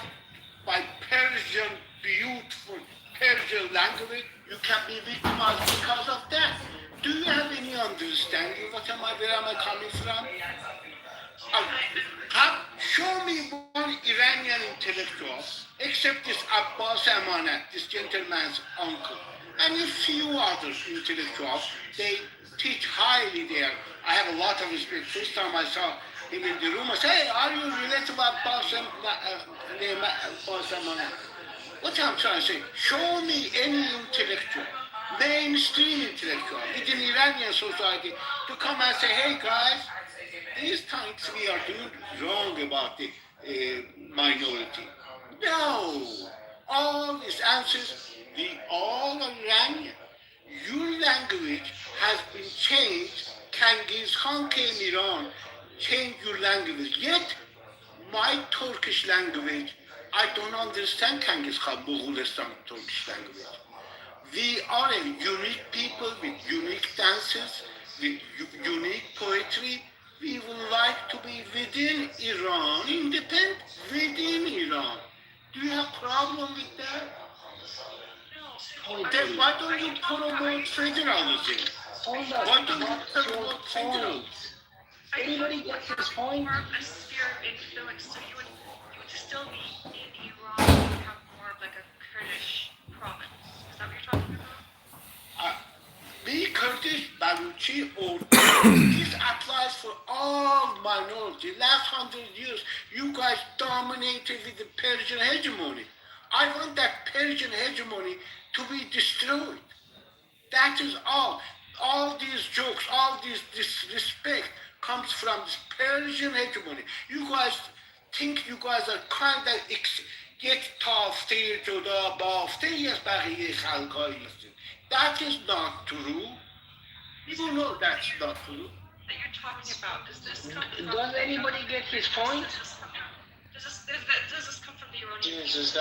by Persian, beautiful Persian language, you can be victimized because of that. Do you have any understanding where am I coming from? Show me one Iranian intellectual, except this Abbas Amanat, this gentleman's uncle, and a few other intellectuals. They teach highly there. I have a lot of respect. First time I saw him in the room, I said, hey, are you related to Abbas Amanat? What I'm trying to say, show me any intellectual, mainstream intellectual within Iranian society to come and say, hey guys, these things we are doing wrong about the minority. No, all these answers, we all are Iranian. Your language has been changed. Genghis Khan came Iran, changed your language. Yet, my Turkish language, I don't understand Genghis Khan, Mogulistan Turkish language. We are a unique people with unique dances, with unique poetry. We would like to be within Iran, independent within Iran. Do you have a problem with that? No. Then why don't you promote federalism? Why don't you promote federalism? Anybody gets his point? More of a sphere of influence, so you would still be in Iran, you would have more of like a Kurdish province. Is that what you're talking about? Be Kurdish, Baluchi, or this applies for all minorities. Last 100 years, you guys dominated with the Persian hegemony. I want that Persian hegemony to be destroyed. That is all. All these jokes, all this disrespect comes from this Persian hegemony. You guys think you guys are kind of یک تافته جدا بافته از بقیه خلقایی هستید. That is not true. You know that's not true. that you're talking about, does this come from? Does anybody get his point? Does this come from the Iranian people? Jesus,